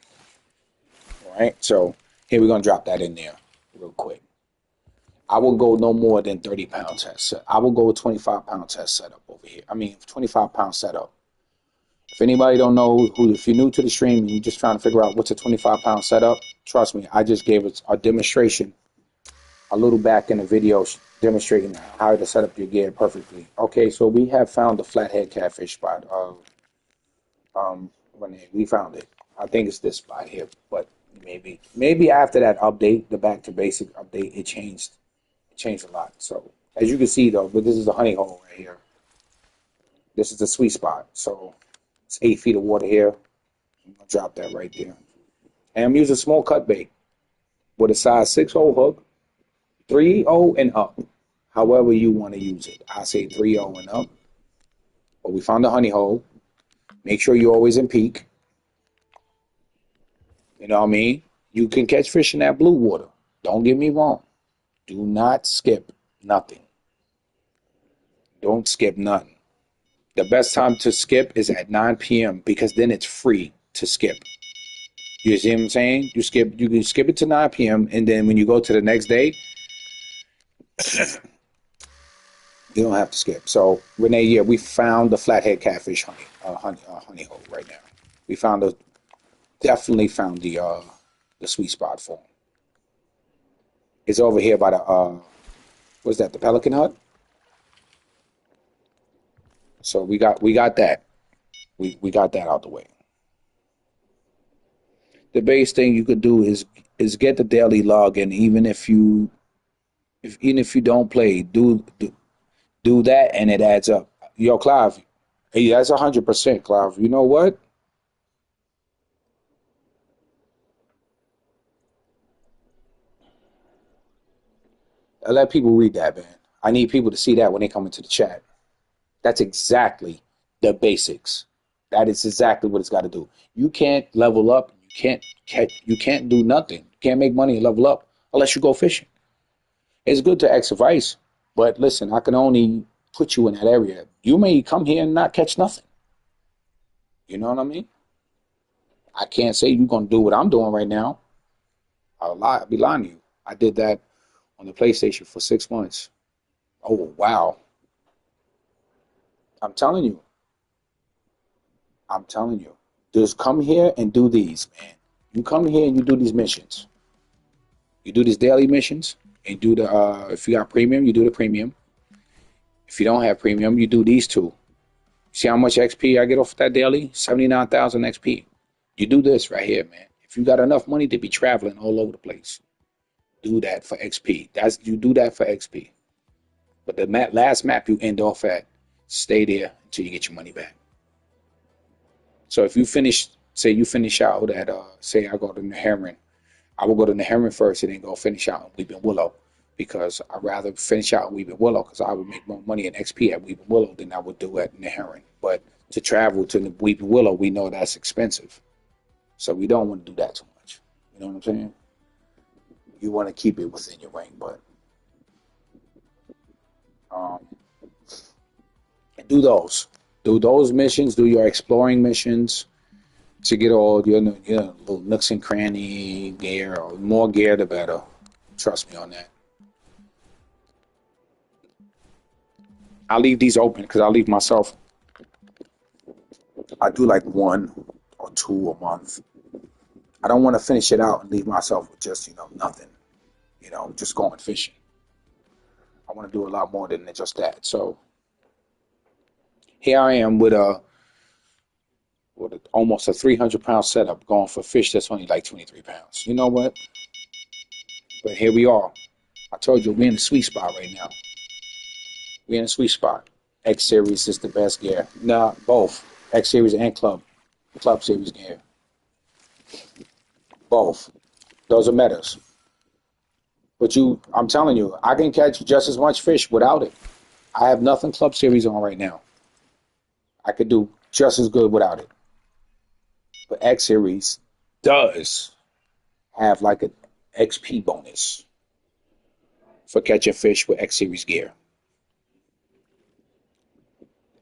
All right. So here we're gonna drop that in there real quick. I will go no more than 30 pound test. I will go 25 pound test setup over here. I mean 25 pound setup. If anybody don't know who, if you're new to the stream and you're just trying to figure out what's a 25 pound setup, trust me, I just gave a demonstration a little back in the video demonstrating how to set up your gear perfectly. Okay, so we have found the flathead catfish spot. When we found it, I think it's this spot here, but maybe after that update, the back to basic update, it changed a lot. So as you can see though, but this is a honey hole right here. This is the sweet spot. So it's 8 feet of water here. I'm gonna drop that right there. And I'm using small cut bait with a size 6-0 hook, 3-0 and up. However you want to use it. I say 3-0 and up. But we found the honey hole. Make sure you're always in peak. You know what I mean? You can catch fish in that blue water. Don't get me wrong. Do not skip nothing. Don't skip nothing. The best time to skip is at 9 p.m. because then it's free to skip. You see what I'm saying? You can skip it to 9 p.m. and then when you go to the next day, you don't have to skip. So Renee, yeah, we found the flathead catfish honey hole right now. We definitely found the sweet spot for him. It's over here by the what's that? The Pelican Hut. So we got that. We got that out the way. The base thing you could do is get the daily log, and even if you don't play, do that, and it adds up. Yo, Clive, hey, that's 100%, Clive. You know what? I let people read that, man. I need people to see that when they come into the chat. That's exactly the basics. That is exactly what it's got to do. You can't level up. You can't do nothing. You can't make money and level up unless you go fishing. It's good to X advice, but listen, I can only put you in that area. You may come here and not catch nothing. You know what I mean? I can't say you're gonna do what I'm doing right now. I'll be lying to you. I did that on the PlayStation for 6 months. Oh wow. I'm telling you. I'm telling you. Just come here and do these, man. You come here and you do these missions. You do these daily missions and do the if you got premium, you do the premium. If you don't have premium, you do these two. See how much XP I get off that daily? 79,000 XP. You do this right here, man. If you got enough money to be traveling all over the place, do that for XP. You do that for XP. But the last map you end off at, stay there until you get your money back. So if you finish, say you finish out at, say I go to Neherrin, I will go to Neherrin first and then go finish out in Weeping Willow because I'd rather finish out in Weeping Willow because I would make more money in XP at Weeping Willow than I would do at Neherrin. But to travel to Weeping Willow, we know that's expensive. So we don't want to do that too much. You know what I'm saying? You want to keep it within your range, but um, do those. Do those missions, do your exploring missions to get all your little nooks and cranny gear, or more gear the better. Trust me on that. I leave these open because I leave myself. I do like one or two a month. I don't want to finish it out and leave myself with just nothing. Just going fishing. I want to do a lot more than just that. So here I am with almost a 300-pound setup going for fish that's only like 23 pounds. You know what? But here we are. I told you we're in the sweet spot right now. We're in a sweet spot. X Series is the best gear. Nah, both. X Series and Club Series gear. Both. Those are metas. But I'm telling you, I can catch just as much fish without it. I have nothing Club Series on right now. I could do just as good without it. But X Series does have like an XP bonus for catching fish with X Series gear.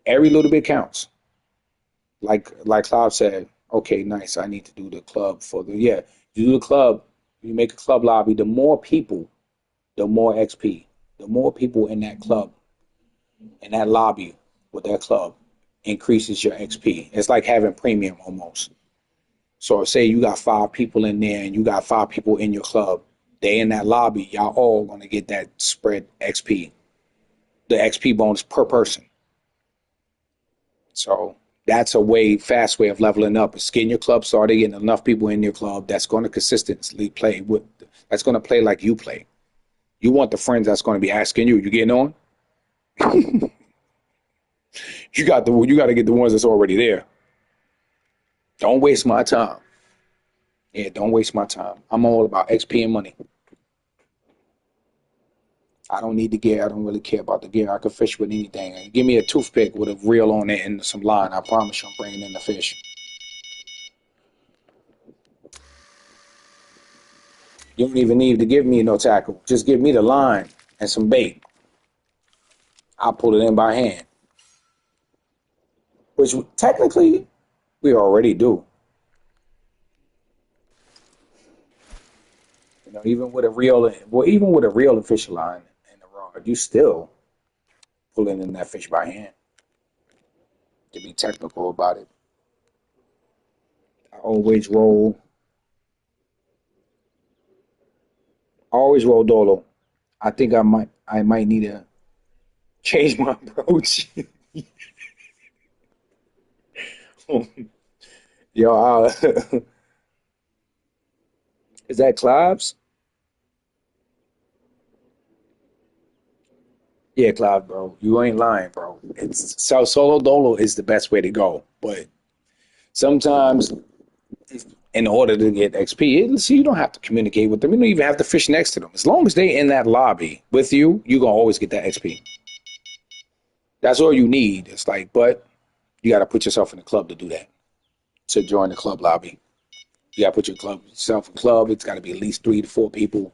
Every little bit counts. Like Cloud said, okay, nice. I need to do the club for the yeah. You do the club, you make a club lobby. The more people, the more XP. The more people in that club, in that lobby with that club, increases your XP. It's like having premium almost. So say you got 5 people in there and you got 5 people in your club. They in that lobby, y'all all gonna get that spread XP. The XP bonus per person. So that's a fast way of leveling up. Is getting your club started, getting enough people in your club that's going to consistently play with, that's going to play like you play. You want the friends that's going to be asking you getting on? You got to get the ones that's already there. Don't waste my time. Yeah, don't waste my time. I'm all about XP and money. I don't need the gear. I don't really care about the gear. I can fish with anything. Give me a toothpick with a reel on it and some line. I promise you I'm bringing in the fish. You don't even need to give me no tackle. Just give me the line and some bait. I'll pull it in by hand, which technically we already do. You know, even with a reel and fish line and the rod, you still pulling in that fish by hand. To be technical about it, I always roll dolo. I think I might need to change my approach. Yo, is that Clives? Yeah, Clive, bro. You ain't lying, bro. It's solo dolo is the best way to go, but sometimes in order to get XP, see, you don't have to communicate with them. You don't even have to fish next to them. As long as they in that lobby with you, you're gonna always get that XP. That's all you need. It's like, but you got to put yourself in the club to do that. To join the club lobby, you got to put yourself in club. It's got to be at least 3 to 4 people.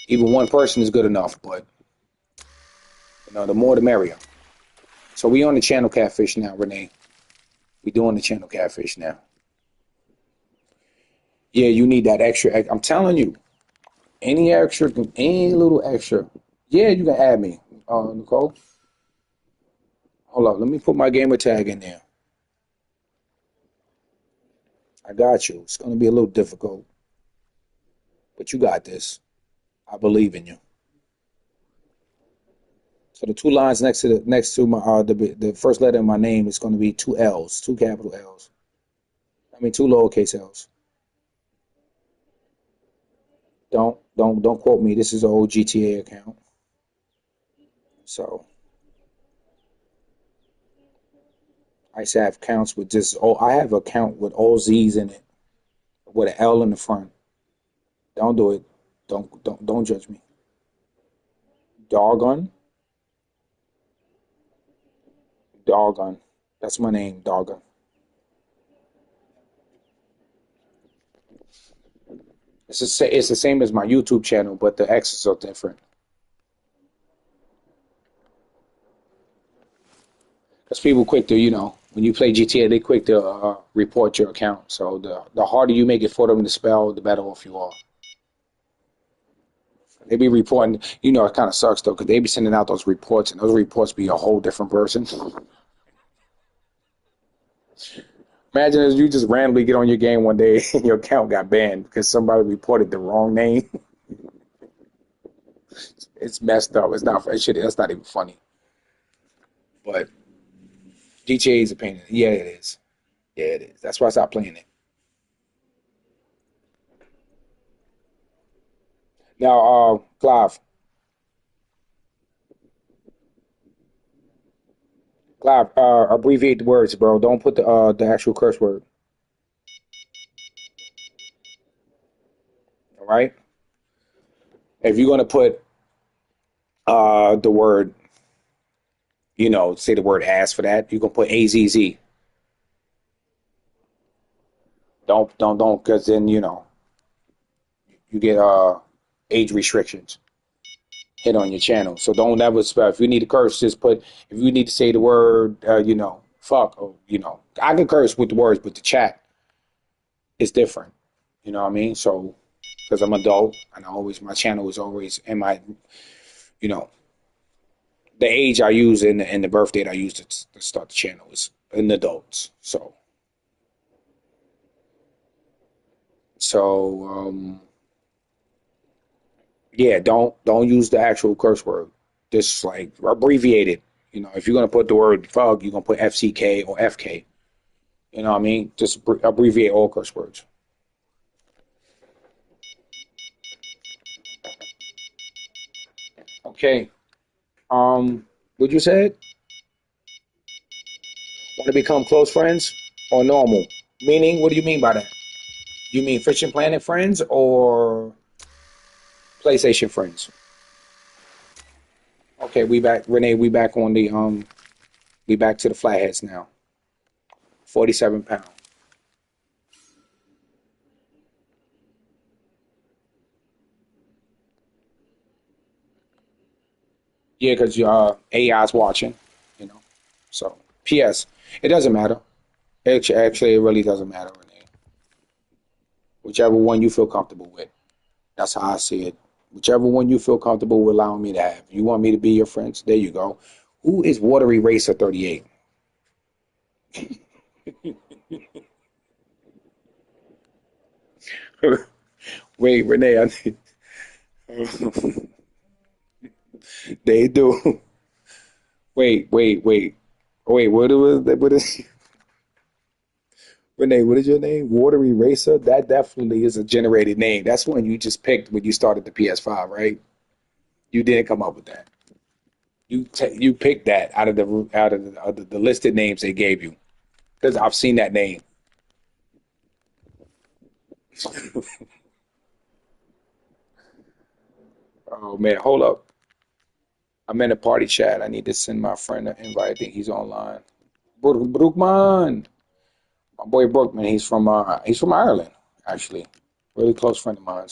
Even one person is good enough, but the more the merrier. So we on the channel catfish now, Renee. We doing the channel catfish now. Yeah, you need that extra. I'm telling you, any little extra. Yeah, you can add me, Nicole. Hold up, let me put my gamer tag in there. I got you. It's gonna be a little difficult, but you got this. I believe in you. So the 2 lines next to my the first letter in my name is going to be 2 L's, 2 capital L's. I mean 2 lowercase L's. Don't quote me. This is an old GTA account. So I used to have accounts with just I have an account with all Z's in it with an L in the front. Don't do it. Don't judge me. Doggone, doggone. That's my name, doggone. It's the same as my YouTube channel, but the X's are different. Because people quick to, when you play GTA, they quick to report your account. So the harder you make it for them to spell, the better off you are. They be reporting, it kind of sucks though, because they be sending out those reports, and those reports be a whole different person. Imagine if you just randomly get on your game one day and your account got banned because somebody reported the wrong name. It's messed up. It's not. That's not even funny. But GTA is a pain. Yeah, it is. Yeah, it is. That's why I stopped playing it. Now, Clive, abbreviate the words, bro. Don't put the actual curse word. All right. If you're gonna put the word, say the word ass for that, you can put AZZ. Don't, because then you get age restrictions hit on your channel. So don't ever spell. If you need to curse, just put. If you need to say the word, fuck, or I can curse with the words, but the chat is different. You know what I mean? So because I'm adult, and my channel is always, and you know, the age I use and the birth date I use to start the channel is in adults. So yeah, don't use the actual curse word. Just like abbreviate it. If you're gonna put the word fuck, you're gonna put FCK or FK. You know what I mean? Just abbreviate all curse words. Okay. Would you say it? Want to become close friends or normal? Meaning, what do you mean by that? You mean Fiction Planet friends or PlayStation friends? Okay, we back, Renee. We back to the flatheads now. 47 pounds. Yeah, because AI's watching. You know. So, P.S. It doesn't matter. Actually, it really doesn't matter, Renee. Whichever one you feel comfortable with. That's how I see it. Whichever one you feel comfortable with allowing me to have. You want me to be your friends? There you go. Who is Watery Racer 38? Wait, Renee, they do. Wait. Wait, what is Renee, what is your name? Watery Racer? That definitely is a generated name. That's one you just picked when you started the PS5, right? You didn't come up with that. You picked that out of the listed names they gave you because I've seen that name. Oh man, hold up. I'm in a party chat. I need to send my friend an invite. I think he's online. Brookman, my boy Brookman. He's from Ireland, actually. Really close friend of mine.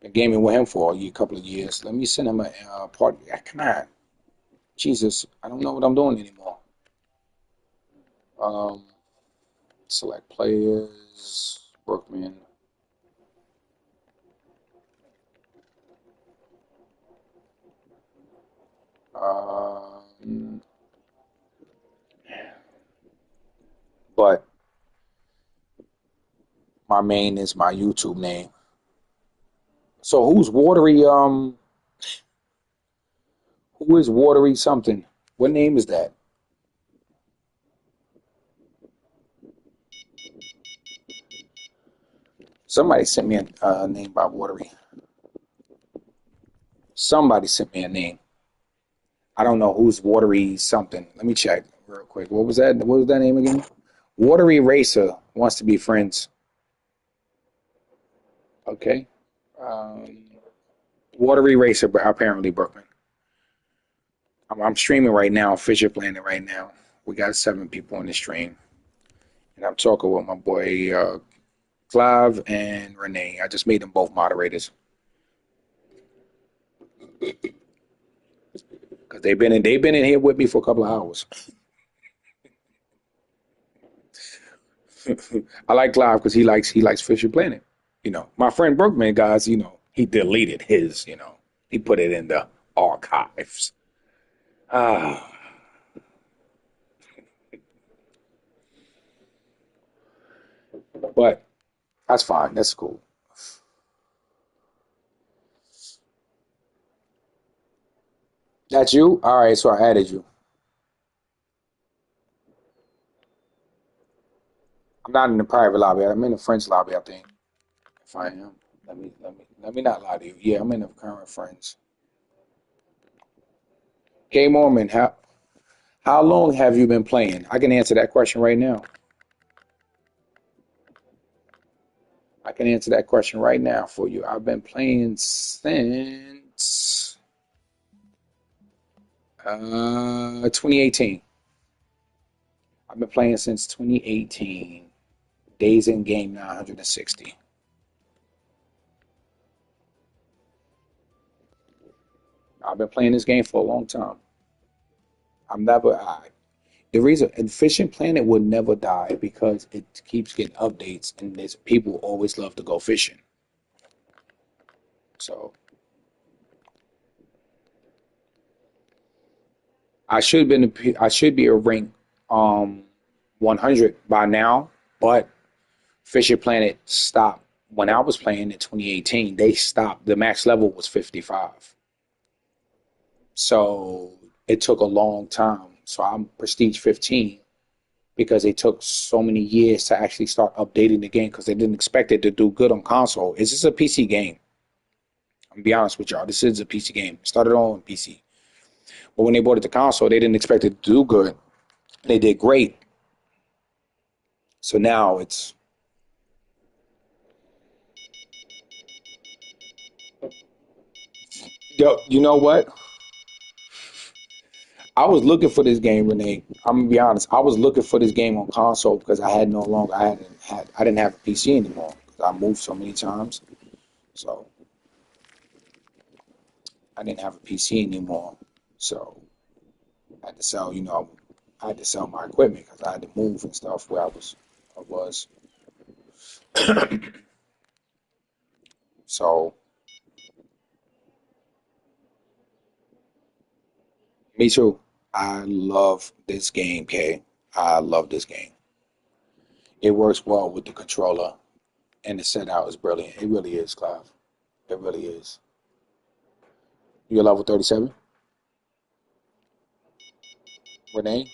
Been gaming with him for a couple of years. Let me send him a party. Come on, Jesus, I don't know what I'm doing anymore. Um, select players, Brookman. Um, but my main is my YouTube name. So who is watery something? What name is that? Somebody sent me a name by watery. Somebody sent me a name. I don't know who's watery something. Let me check real quick. What was that? What was that name again? Watery Racer wants to be friends. Okay. Um, Watery Racer, but apparently Brooklyn. I'm streaming right now, Fisher Planet right now. We got 7 people on the stream, and I'm talking with my boy Clive and Renee. I just made them both moderators because they've been in here with me for a couple of hours. I like Clive because he likes Fisher Planet. My friend Brookman, guys. He deleted his. He put it in the archives. Ah, but that's fine. That's cool. That's you. All right. So I added you. I'm not in the private lobby. I'm in the French lobby. I think if I am. Let me not lie to you. Yeah, I'm in the current friends. Game Mormon, how long have you been playing? I can answer that question right now. I can answer that question right now for you. I've been playing since 2018. I've been playing since 2018. Days in game 960. I've been playing this game for a long time. I'm never the reason Fishing Planet will never die because it keeps getting updates and there's people always love to go fishing. So I should be a rank um 100 by now, but Fisher Planet stopped when I was playing in 2018. They stopped. The max level was 55. So it took a long time. So I'm Prestige 15 because it took so many years to actually start updating the game because they didn't expect it to do good on console. It's just a PC game. I'm gonna be honest with y'all. This is a PC game. It started on PC. But when they bought it to console, they didn't expect it to do good. They did great. So now it's yo, you know what? I was looking for this game, Renee. I'm gonna be honest. I was looking for this game on console because I didn't have a PC anymore because I moved so many times. So I didn't have a PC anymore. So I had to sell, I had to sell my equipment because I had to move and stuff where I was. So me too. I love this game, Kay. I love this game. It works well with the controller and the setup is brilliant. It really is, Clive. It really is. You're level 37, Renee?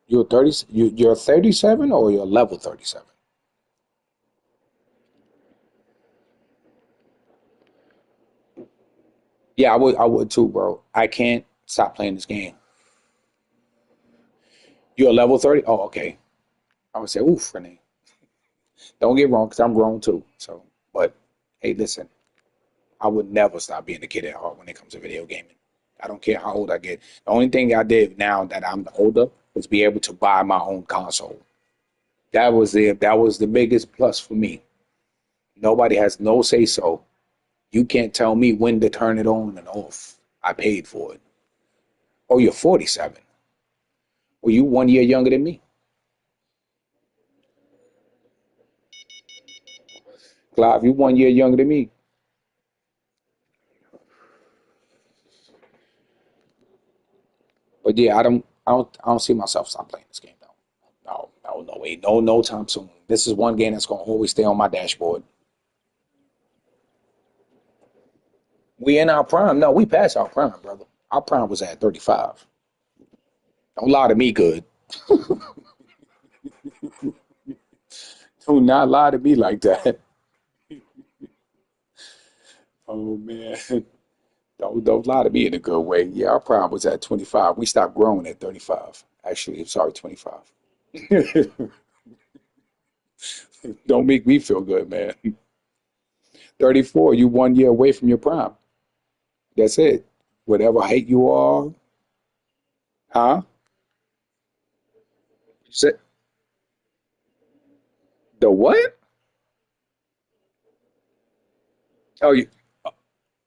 You're 37 or you're level 37? Yeah, I would too, bro. I can't stop playing this game. You're level 30? Oh, okay. I would say, oof, Renee. Don't get wrong, because I'm grown too. So, but hey, listen, I would never stop being a kid at heart when it comes to video gaming. I don't care how old I get. The only thing I did now that I'm older was be able to buy my own console. That was the biggest plus for me. Nobody has no say so. You can't tell me when to turn it on and off. I paid for it. Oh, you're 47. Well, you 1 year younger than me. Clive, you 1 year younger than me. But yeah, I don't see myself stop playing this game though. No, no, no way. No, no time soon. This is one game that's gonna always stay on my dashboard. We in our prime. No, we passed our prime, brother. Our prime was at 35. Don't lie to me, good. Do not lie to me like that. Oh man. Don't lie to me in a good way. Yeah, our prime was at 25. We stopped growing at 35. Actually, I'm sorry, 25. Don't make me feel good, man. 34, you 1 year away from your prime. That's it. Whatever height you are, huh? Say- The what? Oh,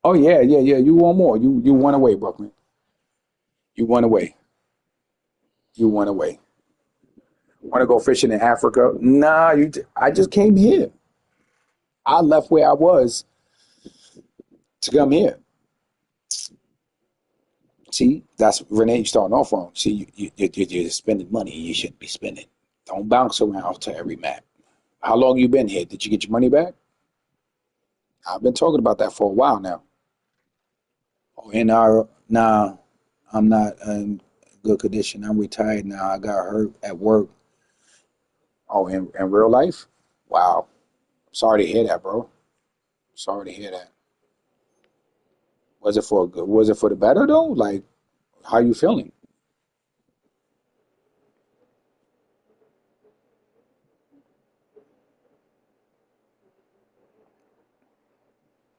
oh yeah, yeah, yeah. You want more. You went away, Brooklyn. You went away. You went away. Want to go fishing in Africa? Nah, I just came here. I left where I was to come here. See, that's Renee starting off wrong. See, you're spending money you shouldn't be spending. Don't bounce around to every map. How long you been here? Did you get your money back? I've been talking about that for a while now. Oh, now I'm not in good condition. I'm retired now. I got hurt at work. Oh, in real life? Wow. Sorry to hear that, bro. Sorry to hear that. Was it for good? Was it for the better though? Like, how you feeling?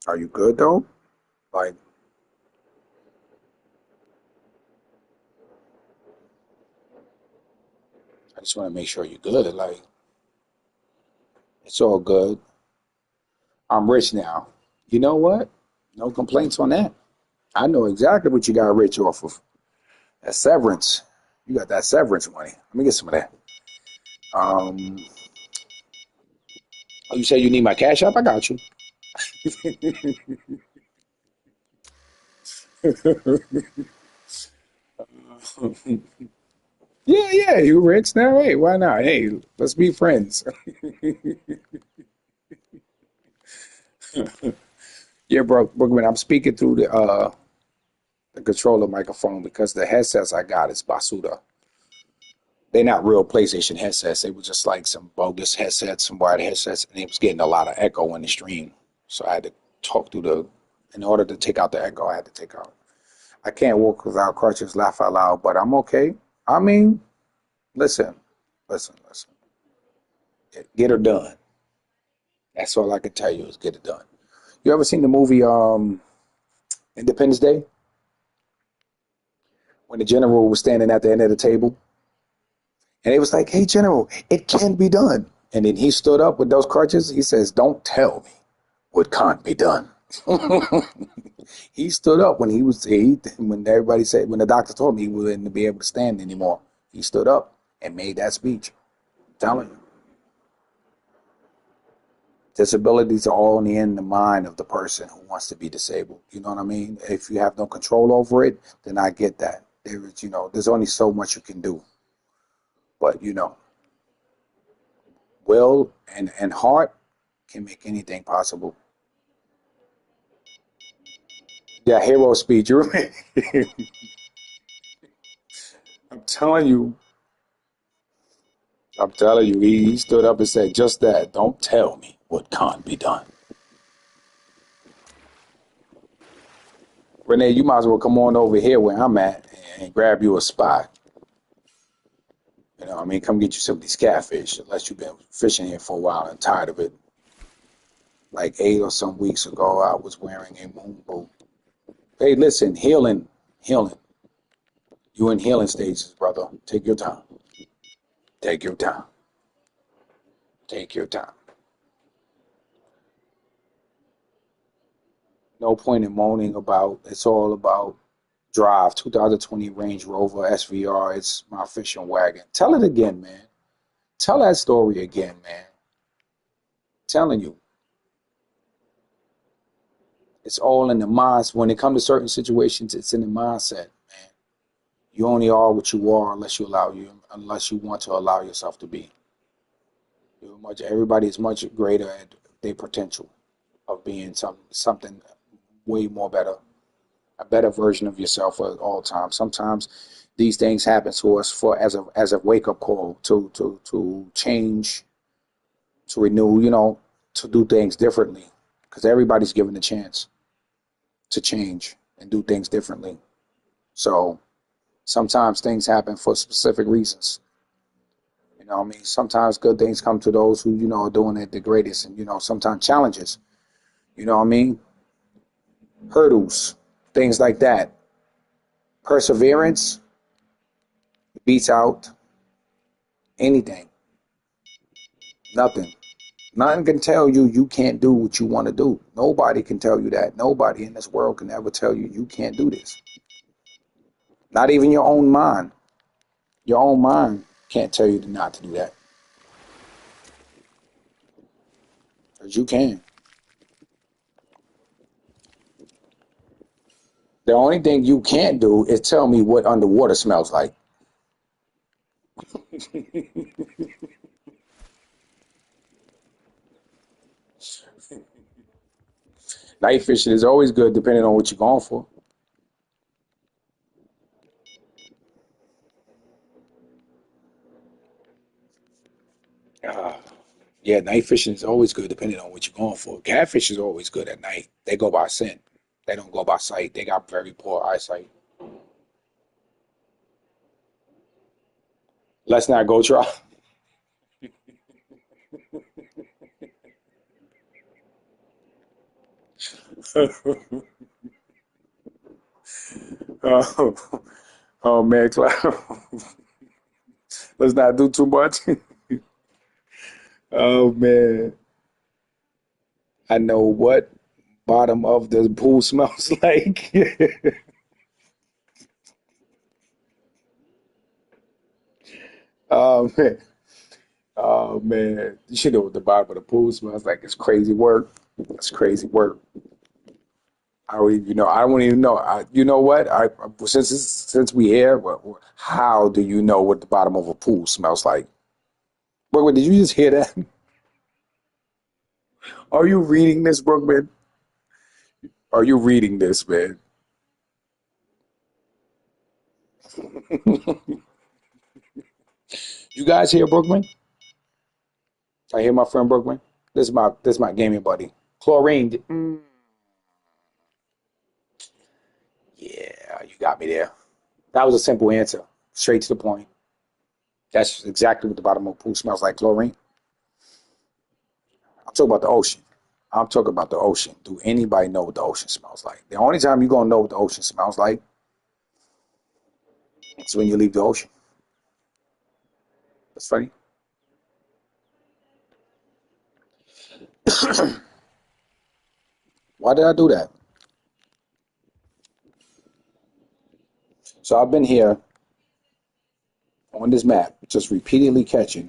Are you good though? Like, I just want to make sure you're good. Like, it's all good. I'm rich now. You know what? No complaints on that. I know exactly what you got rich off of. That severance. You got that severance money. Let me get some of that. Um, oh, you say you need my cash app? I got you. Yeah, yeah, you rich now. Hey, why not? Hey, let's be friends. Yeah, bro, Brooklyn, I'm speaking through the controller microphone because the headsets I got is Basuda. They're not real PlayStation headsets. They were just like some bogus headsets, some wired headsets, and it was getting a lot of echo in the stream. So I had to talk through in order to take out the echo, I had to take out. I can't walk without crutches, laugh out loud, but I'm okay. I mean, listen, listen. Get her done. That's all I can tell you is get it done. You ever seen the movie Independence Day when the general was standing at the end of the table and it was like, "Hey, general, it can be done." And then he stood up with those crutches. He says, "Don't tell me what can't be done." He stood up when when everybody said when the doctor told me he wouldn't be able to stand anymore. He stood up and made that speech. I'm telling you, disabilities are all in the mind of the person who wants to be disabled. You know what I mean? If you have no control over it, then I get that. There's only so much you can do. But will and heart can make anything possible. Yeah, hero speech. I'm telling you, I'm telling you, he stood up and said just that. Don't tell me what can't be done. Renee, you might as well come on over here where I'm at and grab you a spot. I mean, come get you some of these catfish, unless you've been fishing here for a while and tired of it. Like 8 or some weeks ago, I was wearing a moon boot. Hey, listen, healing. You in healing stages, brother. Take your time. Take your time. Take your time. No point in moaning about. It's all about drive. 2020 Range Rover SVR. It's my fishing wagon. Tell it again, man. Tell that story again, man. Telling you, it's all in the mind. When it comes to certain situations, it's in the mindset, man. You only are what you are unless you want to allow yourself to be. Everybody is much greater at their potential of being something way more better, a better version of yourself at all times. Sometimes these things happen to us for as a wake up call to change, to renew, to do things differently. Because everybody's given a chance to change and do things differently. So sometimes things happen for specific reasons. I mean, sometimes good things come to those who, are doing it the greatest, and, sometimes challenges, what I mean? Hurdles, things like that. Perseverance beats out anything. Nothing. Nothing can tell you you can't do what you want to do. Nobody can tell you that. Nobody in this world can ever tell you you can't do this. Not even your own mind. Your own mind can't tell you not to do that. Because you can. The only thing you can't do is tell me what underwater smells like. Night fishing is always good depending on what you're going for. Ah, Yeah, night fishing is always good depending on what you're going for. Catfish is always good at night. They go by scent. They don't go by sight. They got very poor eyesight. Let's not go try. Oh, oh man, let's not do too much. Oh man, I know what bottom of the pool smells like. Oh man, oh man, you should know what the bottom of the pool smells like. It's crazy work. It's crazy work. I don't even know. I don't even know. You know what? Since we here, how do you know what the bottom of a pool smells like? Brooklyn, did you just hear that? Are you reading this, Brooklyn? Are you reading this, man? You guys hear Brooklyn? I hear my friend Brooklyn. This is my gaming buddy. Chlorine. Yeah, you got me there. That was a simple answer. Straight to the point. That's exactly what the bottom of a pool smells like. Chlorine. I'm talking about the ocean. I'm talking about the ocean. Do anybody know what the ocean smells like? The only time you're gonna know what the ocean smells like is when you leave the ocean. That's funny. Why did I do that? So I've been here on this map, just repeatedly catching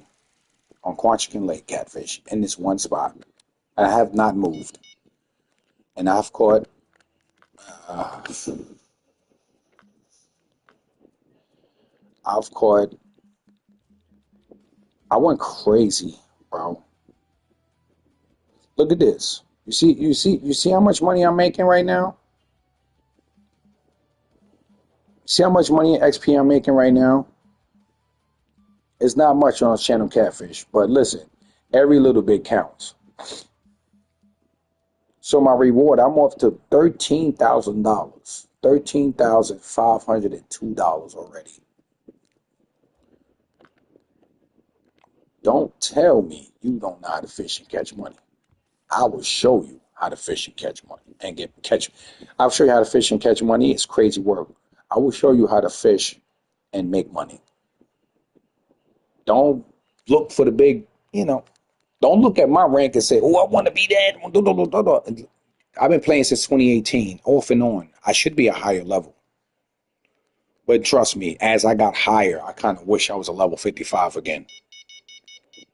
on Quanchican Lake catfish in this one spot. And I have not moved. And uh, I've caught, I went crazy, bro. Look at this. You see how much money I'm making right now? See how much money in XP I'm making right now? It's not much on channel catfish, but listen, every little bit counts. So my reward, I'm off to $13,000, $13,502 already. Don't tell me you don't know how to fish and catch money. I will show you how to fish and catch money and get catch. I'll show you how to fish and catch money. It's crazy work. I will show you how to fish and make money. Don't look for the big, you know. Don't look at my rank and say, "Oh, I want to be that." I've been playing since 2018, off and on. I should be a higher level. But trust me, as I got higher, I kind of wish I was a level 55 again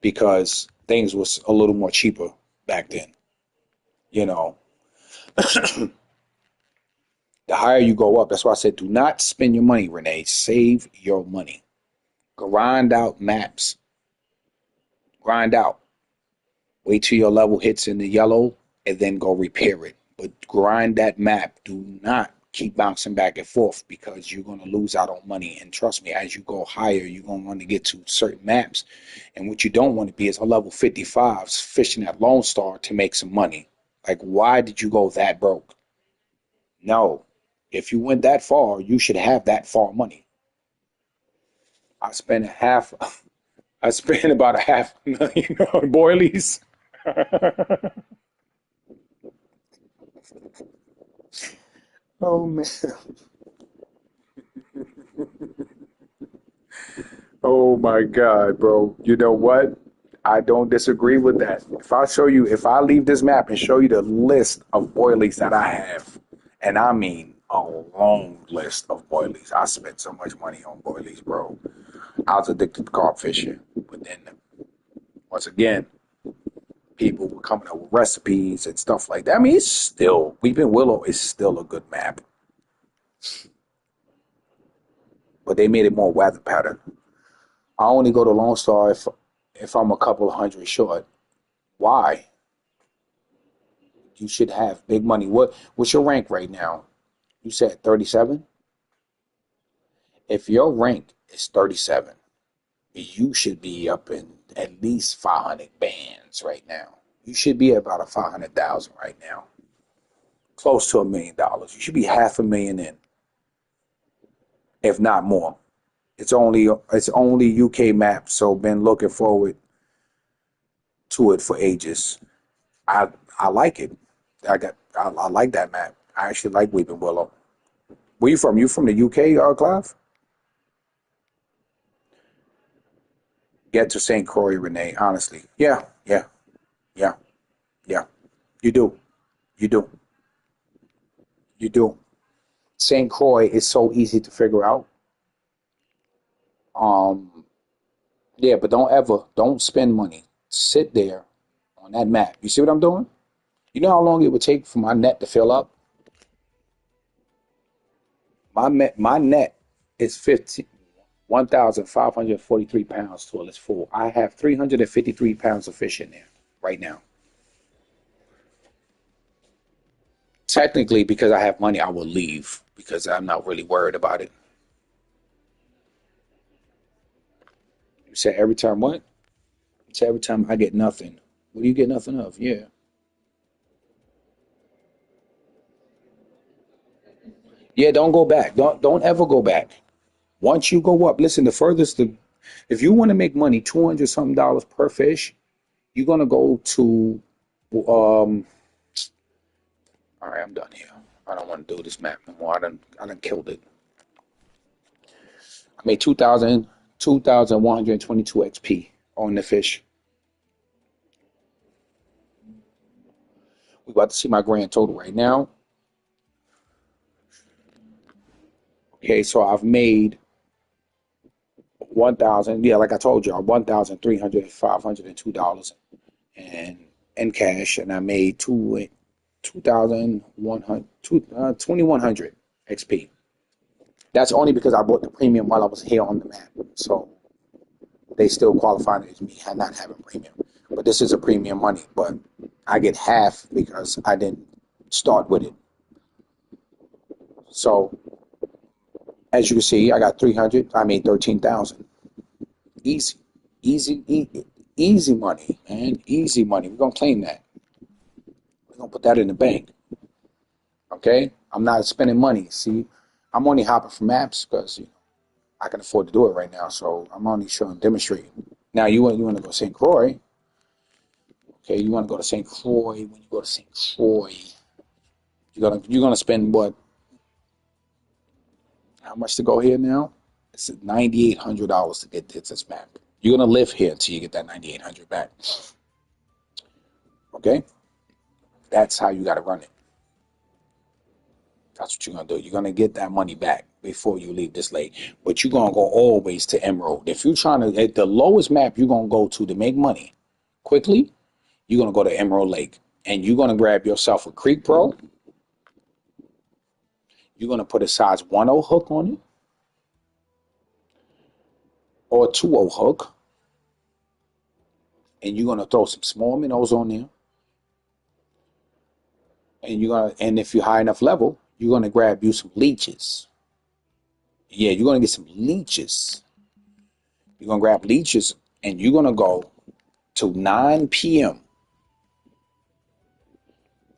because things was a little more cheaper back then. You know, the higher you go up, that's why I said do not spend your money, Renee. Save your money. Grind out maps. Grind out. Wait till your level hits in the yellow and then go repair it. But grind that map. Do not keep bouncing back and forth because you're going to lose out on money. And trust me, as you go higher, you're going to want to get to certain maps. And what you don't want to be is a level 55s fishing at Lone Star to make some money. Like, why did you go that broke? No. If you went that far, you should have that far money. I spent half, I spent about a half a million on boilies. Oh man. Oh my God, bro. You know what? I don't disagree with that. If I leave this map and show you the list of boilies that I have, and I mean a long list of boilies. I spent so much money on boilies, bro. I was addicted to carp fishing. But then, once again, people were coming up with recipes and stuff like that. I mean, it's still, Weeping Willow is still a good map, but they made it more weather pattern. I only go to Lone Star if I'm a couple of hundred short. Why? You should have big money. What's your rank right now? You said 37? If your rank is 37, you should be up in at least 500 bands right now. You should be at about a 500,000 right now, close to $1 million. You should be half a million in, if not more. It's only UK map, so been looking forward to it for ages. I I like it. I like that map. I actually like Weeping Willow. Where you from? You from the UK, Clive? Get to St. Croix, Renee. Honestly, yeah, yeah, yeah, yeah. You do, you do, you do. St. Croix is so easy to figure out. Um, yeah, but don't spend money. Sit there on that map. You see what I'm doing? You know how long it would take for my net to fill up? My net is 1,543 pounds till it's full. I have 353 pounds of fish in there right now. Technically, because I have money, I will leave because I'm not really worried about it. You say every time what? You say every time I get nothing. What do you get nothing of? Yeah. Yeah, don't go back. Don't ever go back. Once you go up, listen, the furthest the if you want to make money, 200 something dollars per fish, you're gonna go to all right, I'm done here. I don't want to do this map no more. I done killed it. I made 2,122 XP on the fish. We about to see my grand total right now. Okay, so I've made 1,000. Yeah, like I told you, $1,300, $502 and in cash, and I made 2,100, 2,100 XP. That's only because I bought the premium while I was here on the map. So they still qualify as me not having premium. But this is a premium money, but I get half because I didn't start with it. So as you can see, I got 300. I made 13,000. Easy, easy money, man. Easy money. We're gonna claim that. We're gonna put that in the bank. Okay. I'm not spending money. See, I'm only hopping from apps because I can afford to do it right now. So I'm only showing demonstrating. Now you want to go to St. Croix. Okay, you want to go to St. Croix. When you go to St. Croix, you're gonna spend what? How much to go here now? It's $9,800 to get this map. You're gonna live here until you get that 9,800 back. Okay, that's how you got to run it. That's what you're gonna do. You're gonna get that money back before you leave this lake. But you're gonna go always to Emerald. If you're trying to at the lowest map you're gonna go to make money quickly, you're gonna go to Emerald Lake. And you're gonna grab yourself a Creek Pro. You're gonna put a size 1.0 hook on it or a 2.0 hook. And you're gonna throw some small minnows on there. And if you're high enough level, you're gonna grab you some leeches. Yeah, you're gonna get some leeches. You're gonna grab leeches and you're gonna go to 9 p.m.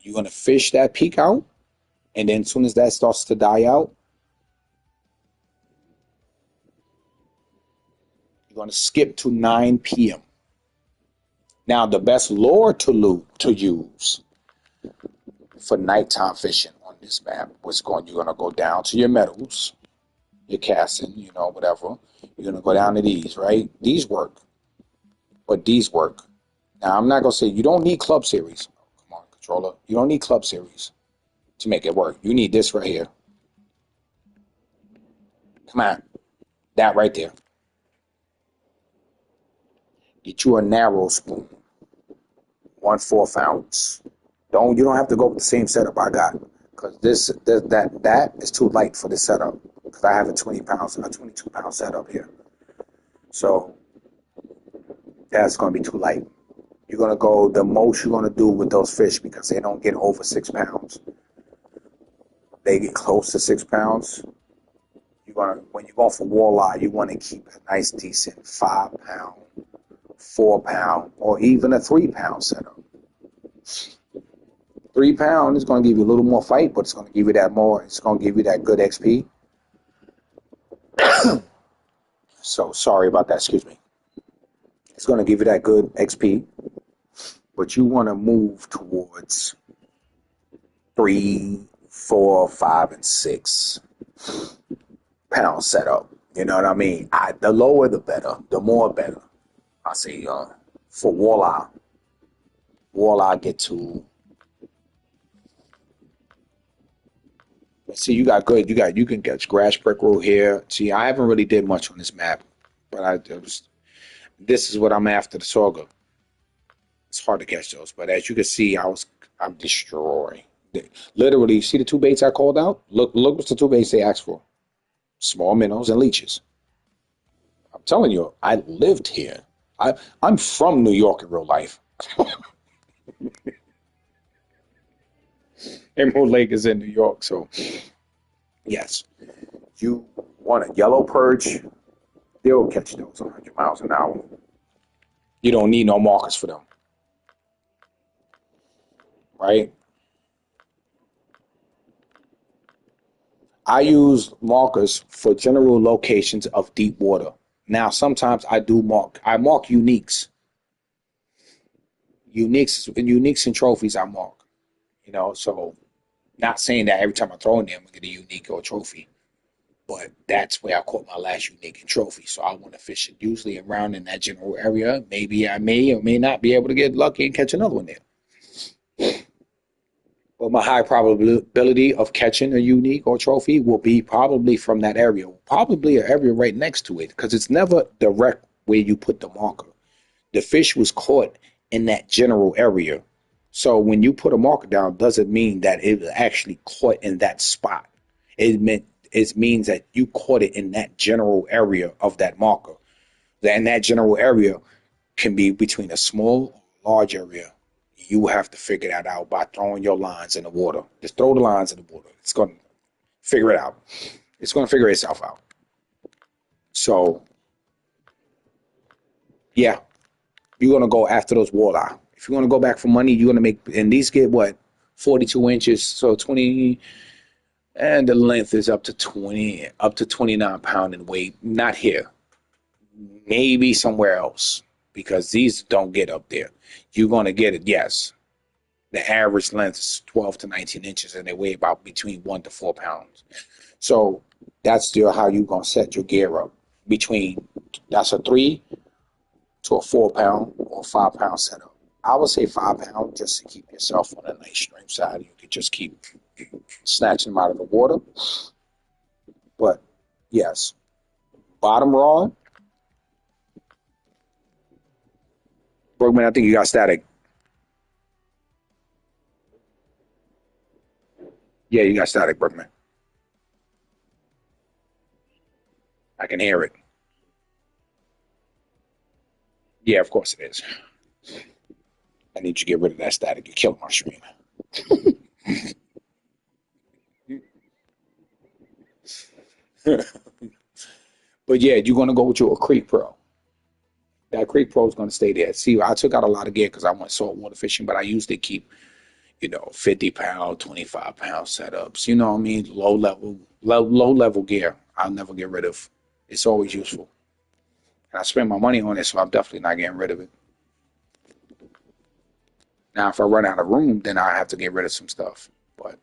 You're gonna fish that peak out, and then as soon as that starts to die out, you're gonna skip to 9 p.m. Now, the best lure to use for nighttime fishing on this map was you're gonna go down to your meadows, your casting, whatever. You're gonna go down to these, right? These work, but these work. Now, I'm not gonna say you don't need club series. Come on, controller. You don't need club series to make it work. You need this right here. Come on, that right there. Get you a narrow spoon, 1/4 ounce. You don't have to go with the same setup I got because that is too light for this setup because I have a 22 pound setup here. So that's gonna be too light. You're gonna go the most you're gonna do with those fish because they don't get over 6 pounds. They get close to 6 pounds. When you're going for walleye, you want to keep a nice decent 5 pound, 4 pound or even a 3 pound setup. 3 pound is going to give you a little more fight, but it's going to give you that more. It's going to give you that good XP. So sorry about that. Excuse me. It's going to give you that good XP, but you want to move towards 3, 4, 5, and 6 pound setup. You know what I mean? The lower the better, the more better. I say for walleye get to. Let's see, you got good. You can catch grass pickerel here. See, I haven't really did much on this map, but this is what I'm after, the sauger. It's hard to catch those, but as you can see, I'm destroying. Literally, you see the two baits I called out? Look what's the two baits they asked for. Small minnows and leeches. I'm telling you, I lived here. I'm from New York in real life. Emerald Lake is in New York, so yes. You want a yellow perch, they'll catch those 100 miles an hour. You don't need no markers for them, right? I use markers for general locations of deep water. Now, sometimes I mark uniques. Uniques and trophies I mark. So not saying that every time I throw in there, I'm going to get a unique or a trophy. But that's where I caught my last unique and trophy. So I want to fish it usually around in that general area. Maybe I may or may not be able to get lucky and catch another one there. But my high probability of catching a unique or trophy will be probably from that area. Probably an area right next to it, because it's never direct where you put the marker. The fish was caught in that general area. So when you put a marker down, doesn't mean that it was actually caught in that spot. It means that you caught it in that general area of that marker. And that general area can be between a small or large area. You have to figure that out by throwing your lines in the water. Just throw the lines in the water. It's going to figure it out. It's going to figure itself out. So, yeah, you're going to go after those walleye. If you want to go back for money, you're going to make, and these get what? 42 inches, so 20, and the length is up to 29 pound in weight. Not here. Maybe somewhere else, because these don't get up there. You're going to get it, yes. The average length is 12 to 19 inches, and they weigh about between 1 to 4 pounds. So that's still how you're going to set your gear up. That's a 3 to a 4 pound or 5 pound setup. I would say 5 pound just to keep yourself on a nice stream side. You could just keep snatching them out of the water. But yes, bottom rod. Bergman, I think you got static. Yeah, you got static, Bergman. I can hear it. Yeah, of course it is. I need you to get rid of that static. You're killing my stream. But yeah, you're going to go with your Creek Pro. That Creek Pro is going to stay there. See, I took out a lot of gear because I went saltwater fishing, but I usually keep, 50 pound, 25 pound setups. You know what I mean? Low level gear. I'll never get rid of. It's always useful. And I spend my money on it, so I'm definitely not getting rid of it. Now, if I run out of room, then I have to get rid of some stuff. But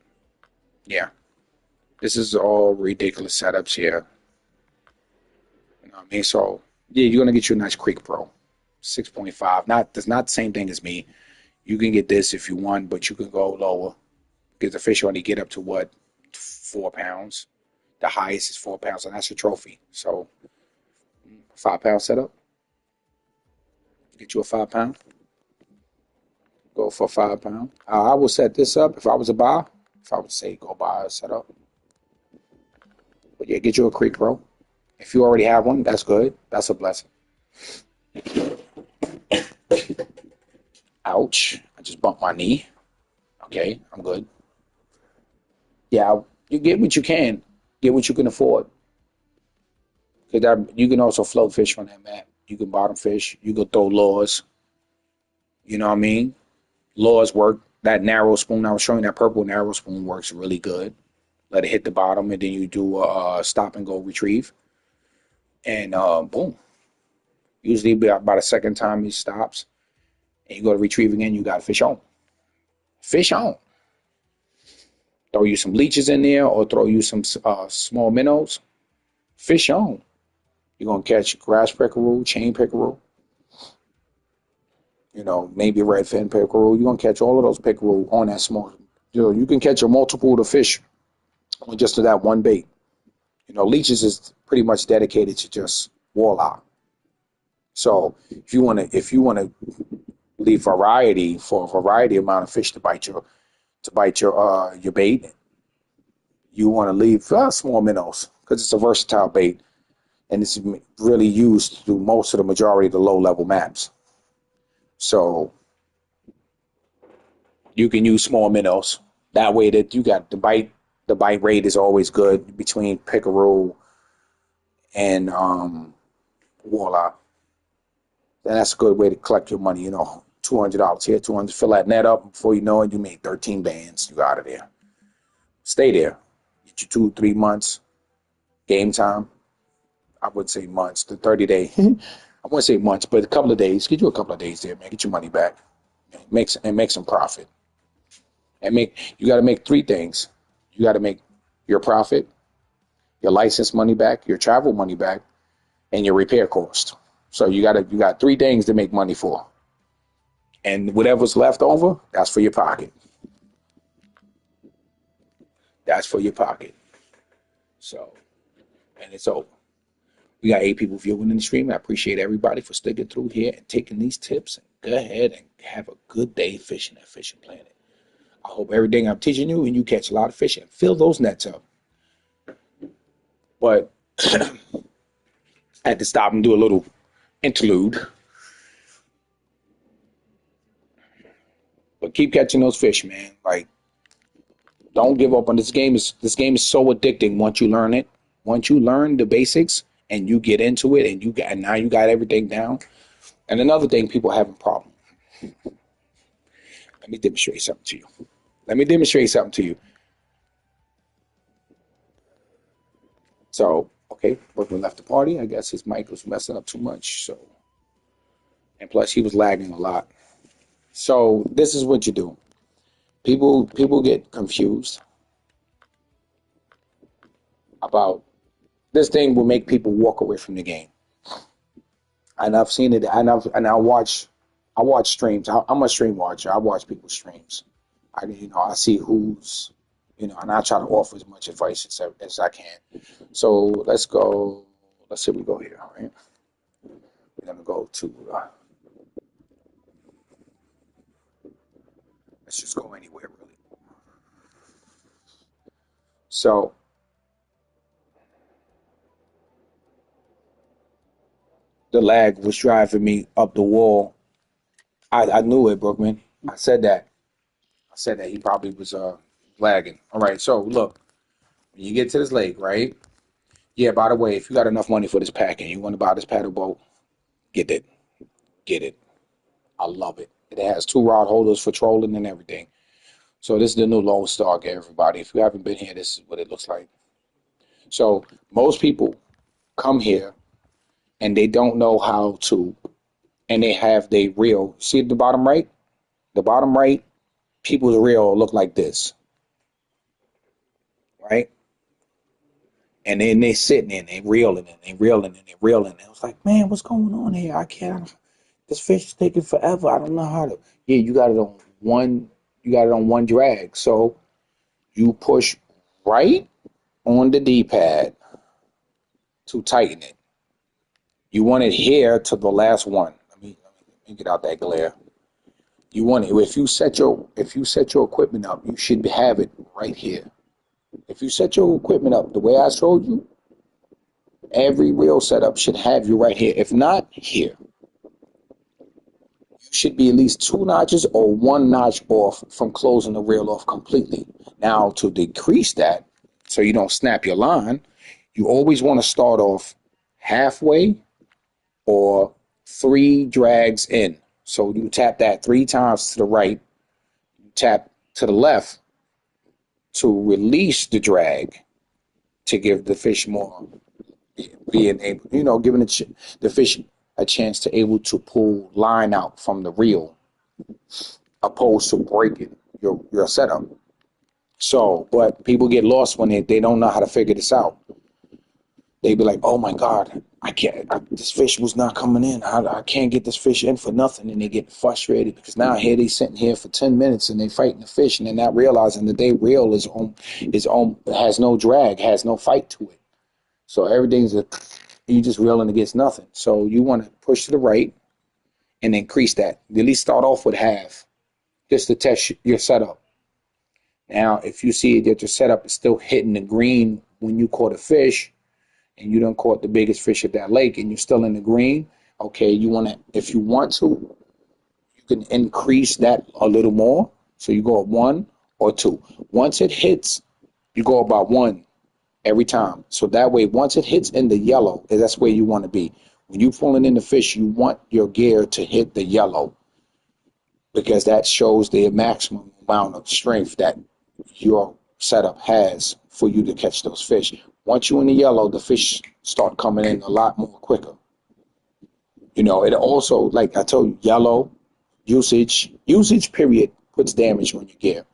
yeah, this is all ridiculous setups here. You know what I mean? So yeah, you're gonna get you a nice Creek Pro, 6.5. That's not the same thing as me. You can get this if you want, but you can go lower because the fish only get up to what, 4 pounds. The highest is 4 pounds, and that's a trophy. So 5 pound setup. Get you a 5 pound. Go for 5 pound. I will set this up if I was a buyer. If I would say go buy a setup. But yeah, get you a Creek Pro. If you already have one, that's good. That's a blessing. Ouch. I just bumped my knee. Okay, I'm good. Yeah, you get what you can. Get what you can afford. Because you can also float fish on that map. You can bottom fish. You can throw lures. You know what I mean? Lures work. That narrow spoon I was showing, that purple narrow spoon works really good. Let it hit the bottom, and then you do a stop and go retrieve, and boom. Usually about a second time he stops, and you go to retrieve again. You got fish on. Fish on. Throw you some leeches in there, or throw you some small minnows. Fish on. You're gonna catch grass pickerel, chain pickerel, maybe redfin pickerel. You're gonna catch all of those pickerel on that small. You can catch a multiple of fish on just that one bait. Leeches is pretty much dedicated to just walleye. So if you wanna leave variety for a variety amount of fish to bite your bait, you want to leave small minnows because it's a versatile bait and it's really used to do most of the majority of the low level maps. So you can use small minnows. That way that you got the bite rate is always good between pickerel and walleye. And that's a good way to collect your money, $200 here, 200, fill that net up. Before you know it, you made 13 bands. You out of there. Stay there. Get you 2, 3 months. Game time. I would say months, the 30-day. I wouldn't say months, but a couple of days. Get you a couple of days there, man. Get your money back. Make some profit. And you got to make 3 things. You got to make your profit, your license money back, your travel money back, and your repair cost. So you got 3 things to make money for. And whatever's left over, that's for your pocket. That's for your pocket. So, and it's over. We got 8 people viewing in the stream. I appreciate everybody for sticking through here and taking these tips. And go ahead and have a good day fishing at Fishing Planet. I hope everything I'm teaching you and you catch a lot of fish and fill those nets up. But I had to stop and do a little interlude. But keep catching those fish, man. Like, don't give up on this game. This game is so addicting once you learn it. Once you learn the basics and you get into it and now you got everything down. And another thing people have a problem. Let me demonstrate something to you. So, okay, Brooklyn left the party. I guess his mic was messing up too much. So, and plus he was lagging a lot. So this is what you do. People get confused about this thing will make people walk away from the game. And I've seen it. And I watch streams. I'm a stream watcher. I watch people's streams. I see who's, and I try to offer as much advice as I can. So let's go. Let's see. We go here. All right. We're gonna go to. Let's just go anywhere really. So. The lag was driving me up the wall. I knew it, Brookman. I said that he probably was lagging. All right, so look, when you get to this lake, right? Yeah, by the way, if you got enough money for this pack and you want to buy this paddle boat, get it. I love it. It has 2 rod holders for trolling and everything. So this is the new Lone Star, everybody. If you haven't been here, this is what it looks like. So most people come here and they don't know how to, and they have their reel. See at the bottom right? The bottom right, people's reel look like this, right? And then they sitting in, they reeling and they reeling and they reeling. And I was like, man, what's going on here? I can't. This fish is taking forever. I don't know how to. Yeah, you got it on one. You got it on one drag. So you push right on the D-pad to tighten it. You want it here to the last one. Let me get out that glare. You want it if you set your equipment up, you should have it right here. If you set your equipment up the way I showed you, every reel setup should have you right here. If not, here. You should be at least 2 notches or 1 notch off from closing the reel off completely. Now, to decrease that, so you don't snap your line, you always want to start off halfway or 3 drags in. So you tap that 3 times to the right, you tap to the left to release the drag to give the fish more, being able, giving the fish a chance to able to pull line out from the reel, opposed to breaking your setup. So, but people get lost when they don't know how to figure this out. They be like, "Oh my God, I can't. This fish was not coming in. I can't get this fish in for nothing," and they get frustrated because now here they sitting here for 10 minutes and they fighting the fish, and they're not realizing that they reel is on has no drag, has no fight to it. So you just reeling against nothing. So you want to push to the right and increase that. At least start off with half, just to test your setup. Now, if you see that your setup is still hitting the green when you caught a fish, and you don't caught the biggest fish at that lake, and you're still in the green, okay, if you want to, you can increase that a little more. So you go at 1 or 2. Once it hits, you go about 1 every time. So that way, once it hits in the yellow, that's where you want to be. When you're pulling in the fish, you want your gear to hit the yellow, because that shows the maximum amount of strength that your setup has for you to catch those fish. Once you're in the yellow, the fish start coming in a lot more quicker. It also, like I told you, yellow usage period puts damage on your gear.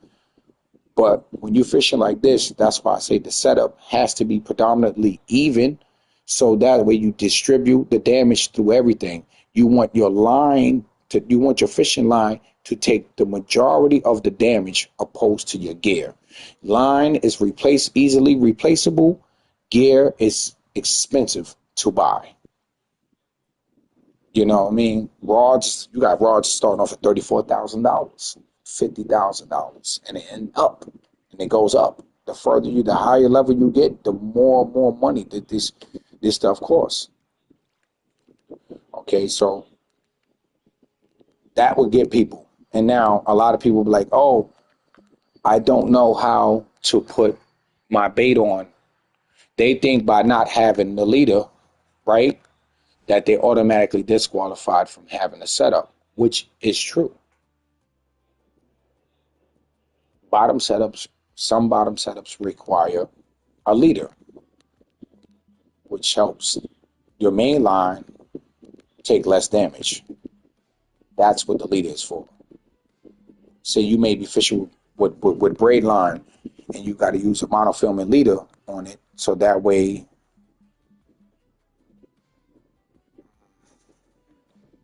But when you're fishing like this, that's why I say the setup has to be predominantly even, so that way you distribute the damage through everything. You want your fishing line to take the majority of the damage opposed to your gear. Line is easily replaceable. Gear is expensive to buy. You know what I mean? You got rods starting off at $34,000, $50,000, and they end up, and it goes up. The higher level you get, the more money that this stuff costs. Okay, so that would get people. And now a lot of people be like, "Oh, I don't know how to put my bait on." They think by not having the leader, right, that they're automatically disqualified from having a setup, which is true. Some bottom setups require a leader, which helps your main line take less damage. That's what the leader is for. Say you may be fishing with braid line, and you got to use a monofilament leader on it, so that way,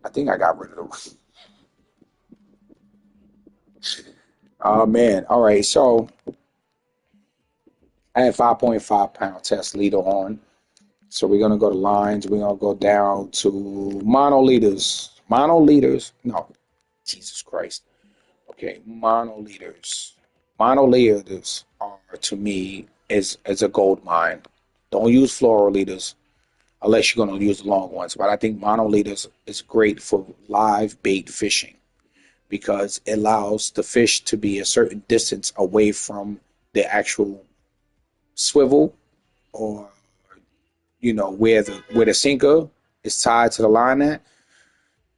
I think I got rid of them. Oh man! All right, so I had 5.5 pound test leader on. So we're gonna go to lines. We're gonna go down to mono leaders. No, Jesus Christ. Okay, mono leaders. Mono leaders are, to me, is a gold mine. Don't use fluoro leaders unless you're gonna use the long ones. But I think mono leaders is great for live bait fishing, because it allows the fish to be a certain distance away from the actual swivel, or where the sinker is tied to the line at.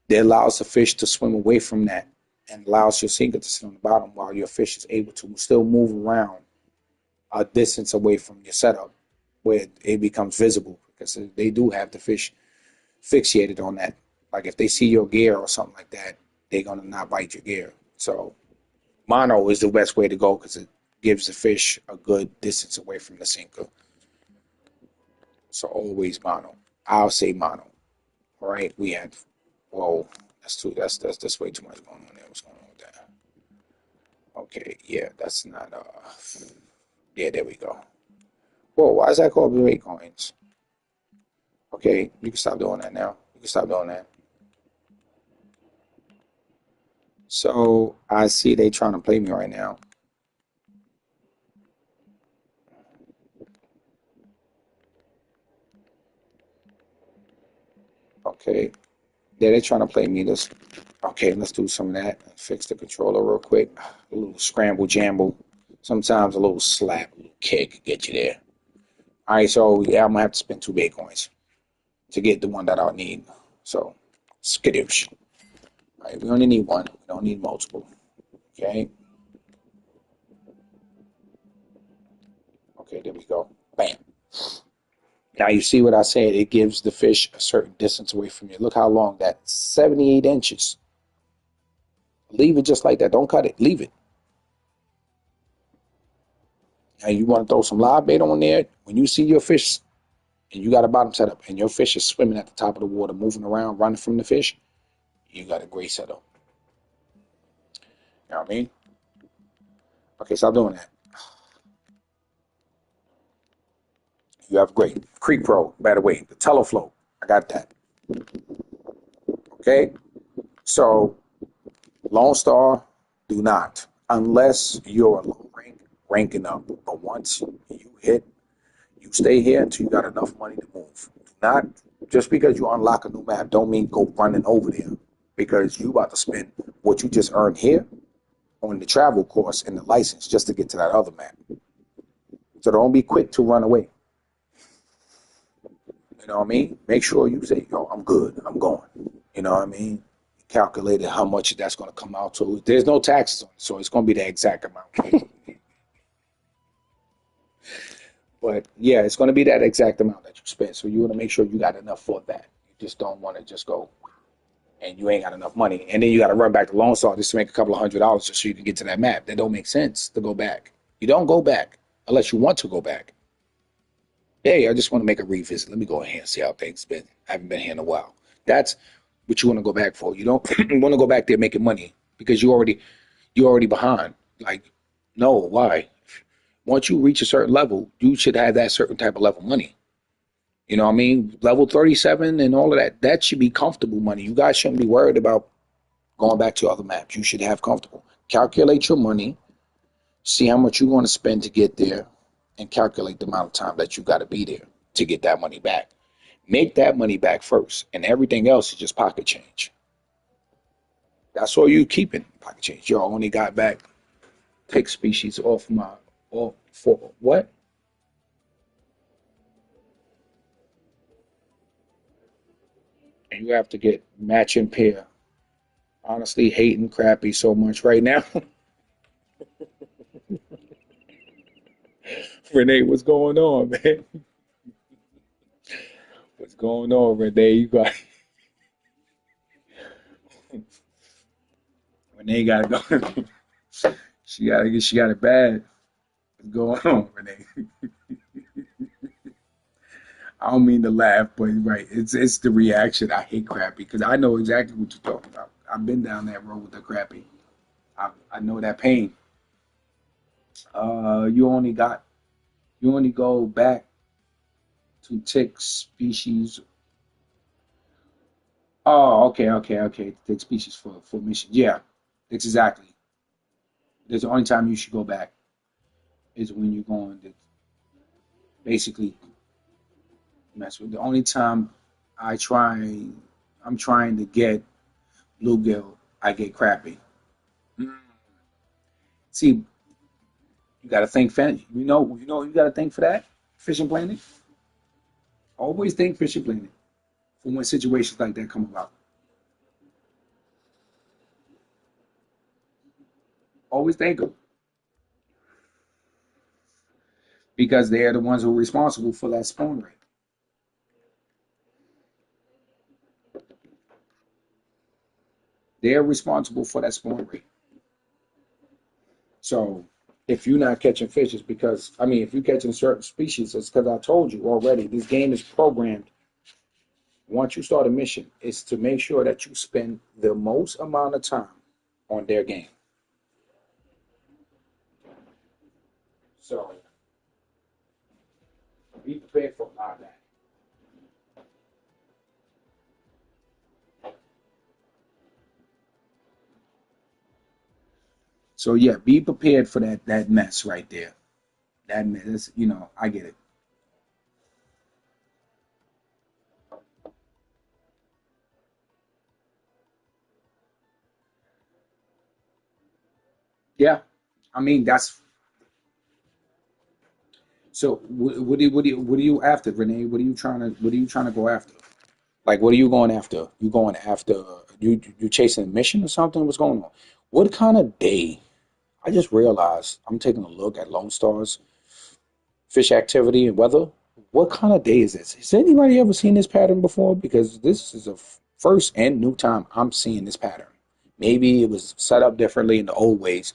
That allows the fish to swim away from that, and allows your sinker to sit on the bottom while your fish is able to still move around a distance away from your setup, where it becomes visible, because they do have the fish fixated on that. Like if they see your gear or something like that, they're gonna not bite your gear. So mono is the best way to go, because it gives the fish a good distance away from the sinker. So always mono. I'll say mono. All right, we had. Whoa, that's way too much going on there. What's going on with that? Okay, yeah, that's not. Yeah, there we go. Whoa, why is that called Blue Coins? Okay, you can stop doing that now. You can stop doing that. So I see they trying to play me right now. Okay, yeah, they trying to play me this. Okay, let's do some of that. Fix the controller real quick. A little scramble jamble. Sometimes a little slap, a little kick get you there. All right, so yeah, I'm gonna have to spend 2 Bitcoins to get the one that I need. So, skadoosh. All right, we only need one. We don't need multiple. Okay. Okay, there we go. Bam. Now you see what I said? It gives the fish a certain distance away from you. Look how long that 78 inches. Leave it just like that. Don't cut it. Leave it. Now you want to throw some live bait on there. When you see your fish and you got a bottom setup and your fish is swimming at the top of the water, moving around, running from the fish, you got a great setup. You know what I mean? Okay, stop doing that. You have great. Creek Pro, by the way, the Telefloat. I got that. Okay? So, Lone Star, do not. Unless you're a low rank, ranking up. But once you hit, you stay here until you got enough money to move. Do not, just because you unlock a new map, don't mean go running over there. Because you about to spend what you just earned here on the travel course and the license just to get to that other map. So don't be quick to run away. You know what I mean? Make sure you say, yo, I'm good. I'm going. You know what I mean? Calculated how much that's going to come out to. There's no taxes on it, so it's going to be the exact amount. But yeah, it's going to be that exact amount that you spend. So you want to make sure you got enough for that. You just don't want to just go and you ain't got enough money. And then you got to run back to Lone Star just to make a couple of $100 just so you can get to that map. That don't make sense to go back. You don't go back unless you want to go back. Hey, I just want to make a revisit. Let me go ahead and see how things been. I haven't been here in a while. That's what you want to go back for. You don't want to go back there making money because you already behind. Like, no, why? Once you reach a certain level, you should have that certain type of level money. You know what I mean? Level 37 and all of that, that should be comfortable money. You guys shouldn't be worried about going back to other maps. You should have comfortable. Calculate your money, see how much you want to spend to get there, and calculate the amount of time that you got to be there to get that money back. Make that money back first, and everything else is just pocket change. That's all you keeping, pocket change. You only got back, take species off for what? And you have to get matching pair. Honestly, hating crappy so much right now. Renee, what's going on, man? What's going on, Renee? You got Renee got to go. She got it bad. What's going on, Renee? I don't mean to laugh, but right, it's the reaction. I hate crappy because I know exactly what you're talking about. I've been down that road with the crappy. I know that pain. You only go back to tick species. Oh, okay. Tick species for mission. Yeah, it's exactly. There's the only time you should go back is when you're going to basically mess with. The only time I try, I'm trying to get bluegill, I get crappy. Mm. See, you got to think fan. You got to think for that fishing planet. Always think fishing planet for when situations like that come about. Always think them because they are the ones who are responsible for that spawn rate. They are responsible for that spawn rate. So if you're not catching fish, it's because if you're catching certain species, it's because I told you already. This game is programmed. Once you start a mission, it's to make sure that you spend the most amount of time on their game. So be prepared for a lot of that. So yeah, be prepared for that mess right there. That mess, I get it. Yeah, that's so. What are you after, Renee? What are you trying to go after? Like, what are you going after? You going after you chasing a mission or something? What's going on? What kind of day? I just realized I'm taking a look at Lone Star's fish activity and weather. What kind of day is this? Has anybody ever seen this pattern before? Because this is a first and new time I'm seeing this pattern. Maybe it was set up differently in the old ways,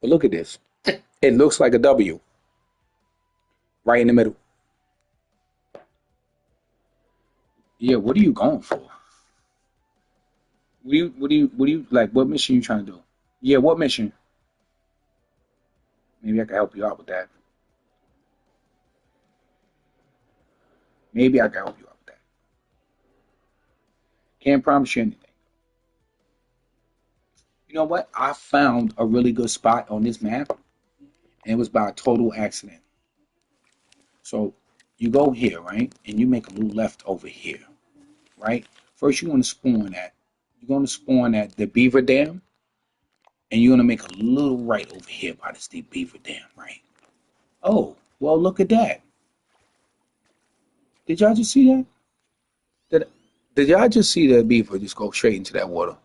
but look at this. It looks like a W right in the middle. Yeah, what are you going for? What do you like? What mission you trying to do? Yeah, what mission? Maybe I can help you out with that. Maybe I can help you out with that. Can't promise you anything. You know what? I found a really good spot on this map, and it was by a total accident. So you go here, right? And you make a little left over here, right? First, you're going to spawn at the Beaver Dam, and you're going to make a little right over here by this deep Beaver Dam, right? Oh, well, look at that. Did y'all just see that? Did, did y'all just see the beaver just go straight into that water?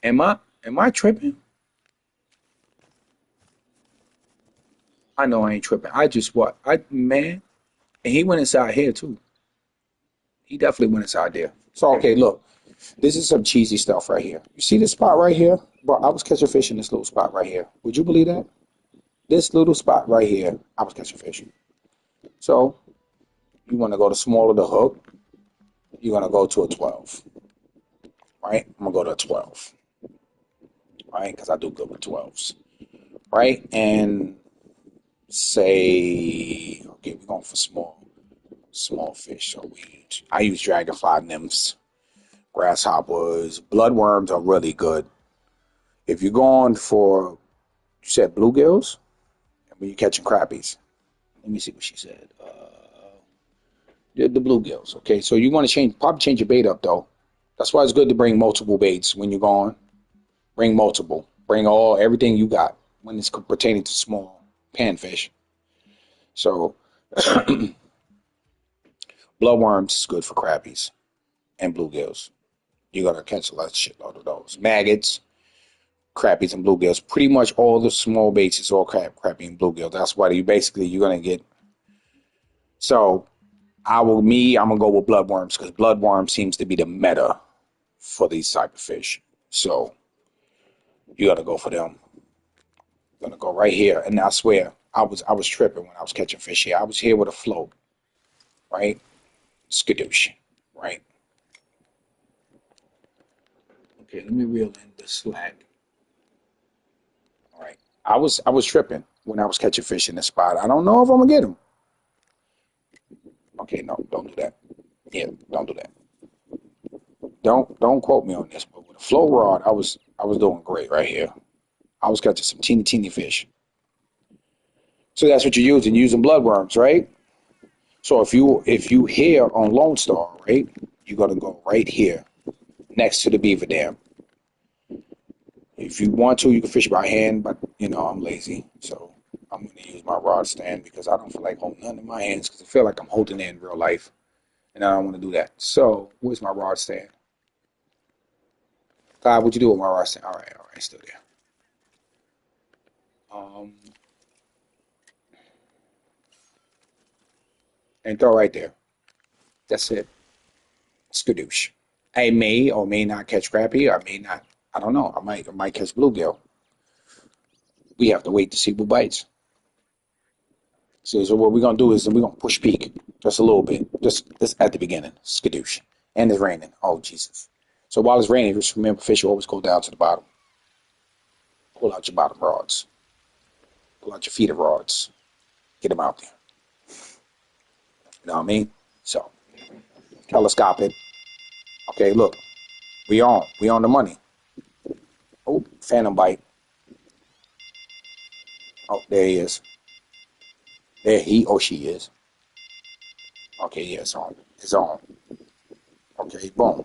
Am I tripping? I know I ain't tripping. I just what? I man, and he went inside here too. He definitely went inside there. So okay, look, this is some cheesy stuff right here. You see this spot right here? Bro, I was catching fish in this little spot right here. Would you believe that? This little spot right here, I was catching fish. So you want to go to smaller the hook, you're gonna go to a 12, right? I'm gonna go to a 12, right? Because I do good with 12s, right? And say, okay, we're going for small fish. So I use dragonfly nymphs, grasshoppers, bloodworms are really good. If you're going for, you said bluegills, and when you're catching crappies, let me see what she said. The bluegills. Okay, so you want to probably change your bait up though. That's why it's good to bring multiple baits when you're going. Bring multiple. Bring everything you got when it's pertaining to small panfish. So bloodworms is good for crappies and bluegills. You're gonna catch a lot of shitload of those. Maggots, crappies, and bluegills. Pretty much all the small baits is all crappie and bluegill. That's why you're gonna get. So I'm gonna go with bloodworms because bloodworm seems to be the meta for these type of fish. So you gotta go for them. Gonna go right here, and I swear I was tripping when I was catching fish here. I was here with a float, right? Skadoosh, right? Okay, let me reel in the slack. All right, I was tripping when I was catching fish in this spot. I don't know if I'm gonna get them. Okay, no, don't do that. Yeah, don't do that. Don't quote me on this, but with a flow rod, I was doing great right here. I was catching some teeny fish. So that's what you're using bloodworms, right? So if you here on Lone Star, right, you're gonna go right here next to the beaver dam. If you want to, you can fish by hand, but I'm lazy, so I'm gonna use my rod stand because I don't feel like holding nothing in my hands because I feel like I'm holding it in real life, and I don't want to do that. So where's my rod stand? God, what'd you do with my rod stand? All right, still there. Um, and throw right there. That's it. Skadoosh. I may or may not catch crappie. I may not. I don't know. I might catch bluegill. We have to wait to see what bites. So what we're gonna do is we're gonna push peak just a little bit, just at the beginning, skadoosh, and it's raining. Oh Jesus! So while it's raining, just remember, fish always go down to the bottom. Pull out your bottom rods. Pull out your feeder rods. Get them out there. You know what I mean? So telescope it. Okay, look, we on the money. Oh, phantom bite. Oh, there he is. There he or she is. Okay, yeah, it's on. It's on. Okay, boom.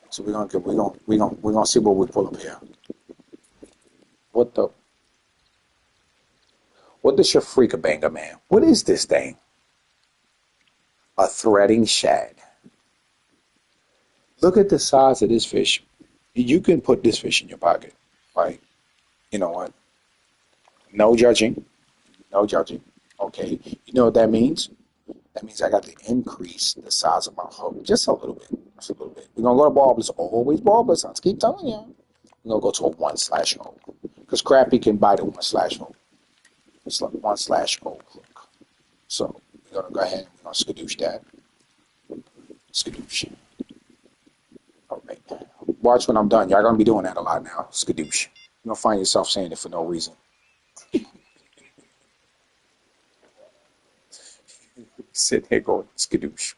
So we're gonna see what we pull up here. What the what the Shafrika banger, man? What is this thing? A threading shad. Look at the size of this fish. You can put this fish in your pocket, right? You know what? No judging. No judging. Okay. You know what that means? That means I got to increase the size of my hook just a little bit. Just a little bit. We're going to go to barbless. Always barbless. I keep telling you. We're going to go to a 1/0 hook. Because crappie can bite a 1/0 hook. It's like 1/0 hook. So we're going to go ahead and we're going to skadoosh that. Skadoosh. All right. Watch when I'm done. Y'all going to be doing that a lot now. Skadoosh. You're going to find yourself saying it for no reason. Sit here going, skadoosh.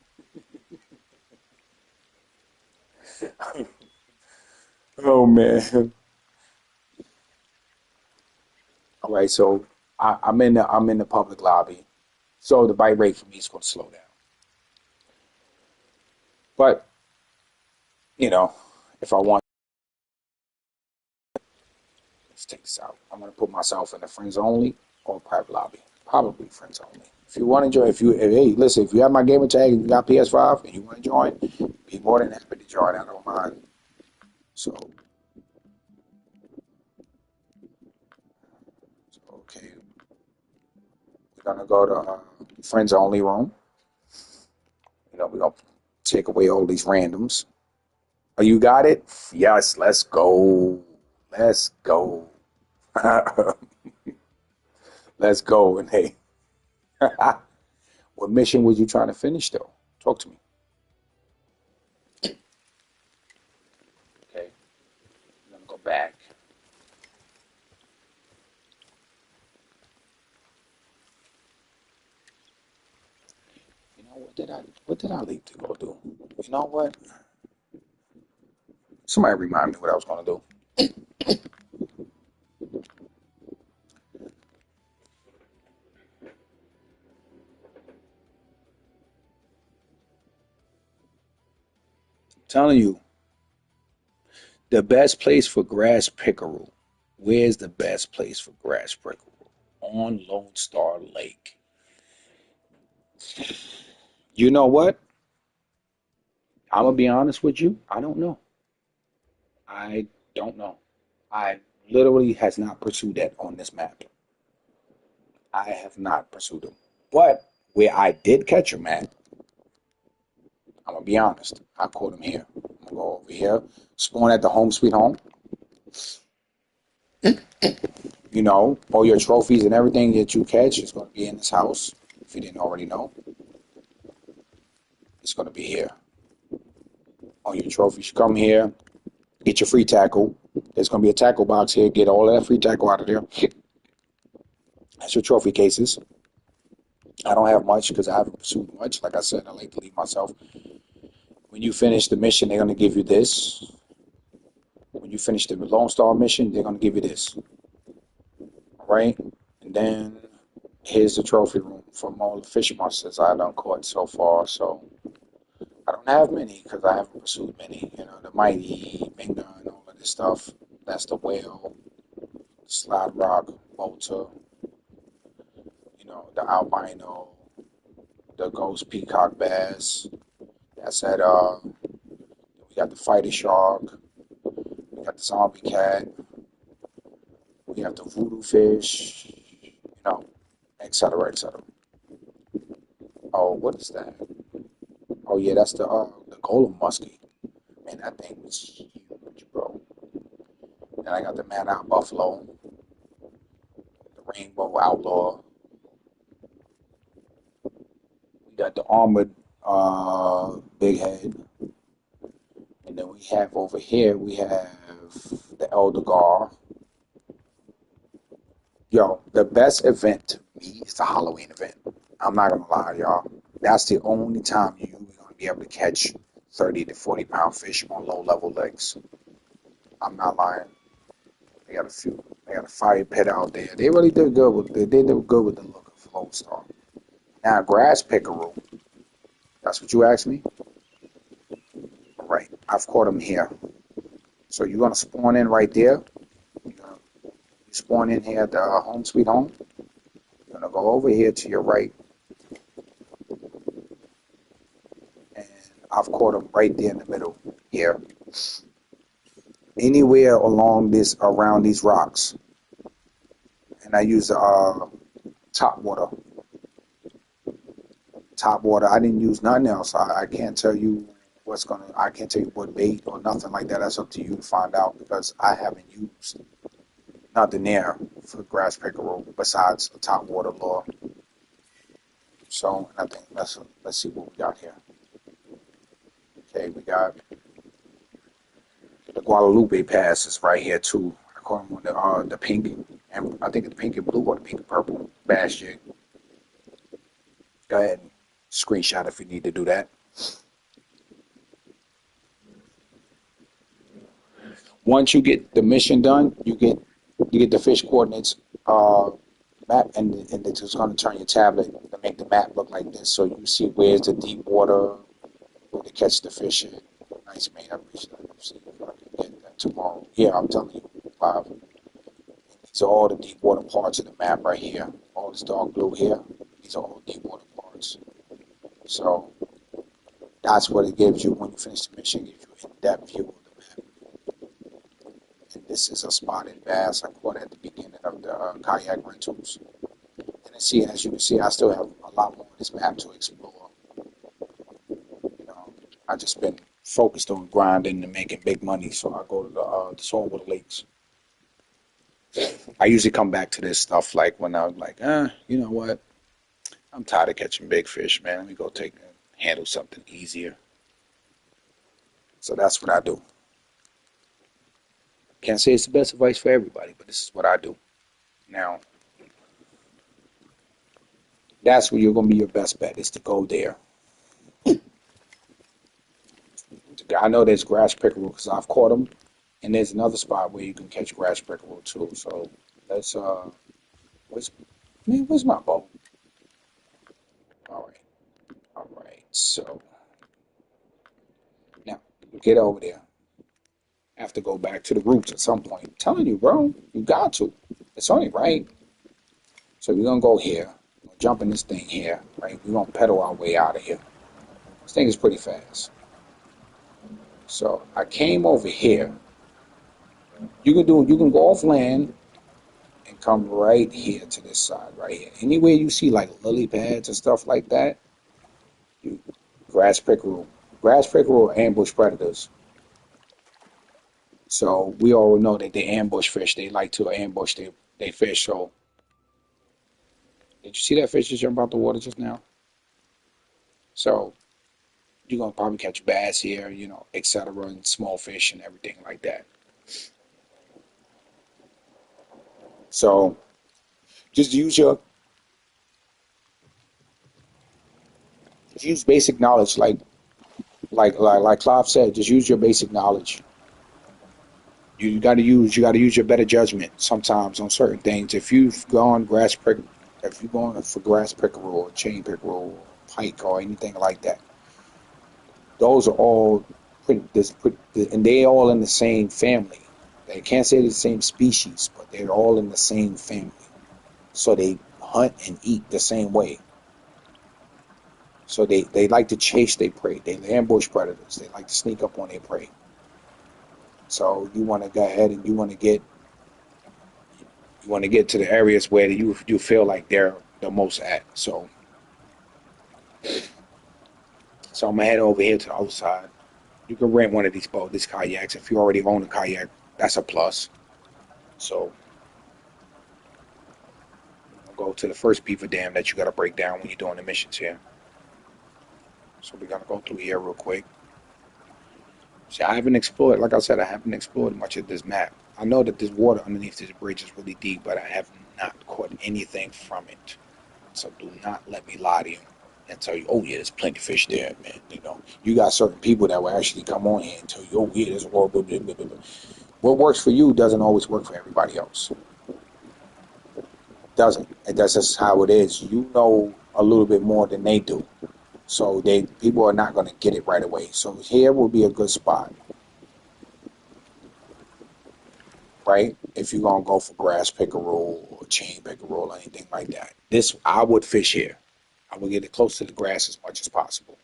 Oh, man. All right, so I'm in the public lobby. So the bite rate for me is going to slow down. But, you know, if I want, let's take this out. I'm going to put myself in the friends only or private lobby. Probably friends only. If you want to join, hey, listen, if you have my gamer tag and you got PS5 and you want to join, be more than happy to join. I don't mind. So okay, we're going to go to friends only room. You know, we're going to take away all these randoms. Oh, you got it? Yes, let's go. Let's go. Let's go. And hey, what mission was you trying to finish though? Talk to me. Okay, I'm gonna go back. You know what did I leave to go do? You know what? Somebody remind me what I was gonna do. I'm telling you, the best place for grass pickerel. Where's the best place for grass pickerel? On Lone Star Lake. You know what? I'm gonna be honest with you. I don't know. I don't know. I literally has not pursued that on this map. I have not pursued them. But where I did catch him at, I'm gonna be honest. I caught him here. I'm gonna go over here, spawn at the home sweet home. You know, all your trophies and everything that you catch is gonna be in this house. If you didn't already know, it's gonna be here. All your trophies, you come here, get your free tackle. There's gonna be a tackle box here. Get all of that free tackle out of there. That's your trophy cases. I don't have much because I haven't pursued much. Like I said, I like to leave myself. When you finish the mission, they're gonna give you this. When you finish the Lone Star mission, they're gonna give you this. All right? And then here's the trophy room from all the fish monsters I done caught so far. So I don't have many because I haven't pursued many. You know, the mighty, Minga, and all of this stuff. That's the whale, slide rock, bolter, you know, the albino, the ghost peacock bass. That's at we got the fighter shark, we got the zombie cat, we have the voodoo fish, you know, et cetera, et cetera. Oh, what is that? Oh yeah, that's the golden muskie. Man, that thing was huge, bro. And I got the Mad Eye Buffalo, the Rainbow Outlaw. We got the armored big head. And then we have over here, we have the Elder Gar. Yo, the best event to me is the Halloween event. I'm not gonna lie, y'all. That's the only time you're gonna be able to catch 30 to 40 pound fish on low level lakes. I'm not lying. They got a few. They got a fire pit out there. They really did good with. They did good with the look of Lone Star. Now grass pickerel. That's what you asked me. All right, I've caught them here. So you're gonna spawn in right there. You spawn in here at the home sweet home. You're gonna go over here to your right. I've caught them right there in the middle here. Anywhere along this, around these rocks. And I use top water. Top water. I didn't use nothing else. I can't tell you I can't tell you what bait or nothing like that. That's up to you to find out because I haven't used nothing there for grass pickerel besides the top water lure. So I think let's see what we got here. Okay, we got the Guadalupe Pass is right here too. I call them the pink and I think it's pink and blue or the pink and purple bass jig. Go ahead and screenshot if you need to do that. Once you get the mission done, you get the fish coordinates map, and it's just going to turn your tablet to make the map look like this, so you see where's the deep water, where to catch the fish in. Nice, man. I appreciate it. See if I can get that tomorrow. Yeah, I'm telling you, live. These are all the deep water parts of the map right here. All this dark blue here. These are all deep water parts. So that's what it gives you when you finish the mission. It gives you an in-depth view of the map. And this is a spotted bass I caught at the beginning of the kayak rentals. And see, as you can see, I still have a lot more of this map to explore. You know, I just been focused on grinding and making big money, so I go to the saltwater lakes. I usually come back to this stuff like when I'm like, you know what? I'm tired of catching big fish, man. Let me go handle something easier. So that's what I do. Can't say it's the best advice for everybody, but this is what I do. Now, that's where you're going to be your best bet is to go there. I know there's grass pickerel because I've caught them, and there's another spot where you can catch grass pickerel too. So let's where's my boat? All right. So now get over there. I have to go back to the roots at some point. I'm telling you, bro, you got to. It's only right. So we're gonna go here. We'll jump in this thing here, right? We're gonna pedal our way out of here. This thing is pretty fast. So I came over here. You can go off land and come right here to this side, right here. Anywhere you see like lily pads and stuff like that, you grass pickerel. Grass pickerel are ambush predators. So we all know that they ambush fish. They like to ambush they fish. So did you see that fish just jump out the water just now? So you're gonna probably catch bass here, you know, etc., and small fish and everything like that. So just use basic knowledge, like Clive said, just use your basic knowledge. You got to use your better judgment sometimes on certain things. If you've gone for grass pickerel or chain pickerel, or pike or anything like that, those are all and they all in the same family. They can't say they're the same species, but they're all in the same family. So they hunt and eat the same way. So they like to chase their prey. They ambush predators. They like to sneak up on their prey. So you want to go ahead and you want to get to the areas where you feel like they're the most at. So I'm gonna head over here to the other side. You can rent one of these kayaks. If you already own a kayak, that's a plus. So I'll go to the first beaver dam that you got to break down when you're doing the missions here. So we're gonna go through here real quick. See, I haven't explored, like I said, I haven't explored much of this map. I know that this water underneath this bridge is really deep, but I have not caught anything from it. So do not let me lie to you and tell you, oh yeah, there's plenty of fish there, man. You know, you got certain people that will actually come on here and tell you, oh yeah, there's water. Blah, blah, blah, blah. What works for you doesn't always work for everybody else. Doesn't. And that's just how it is. You know a little bit more than they do. So people are not going to get it right away. So here will be a good spot, right? If you're going to go for grass pickerel or chain pickerel or anything like that. I would fish here. I would get it close to the grass as much as possible.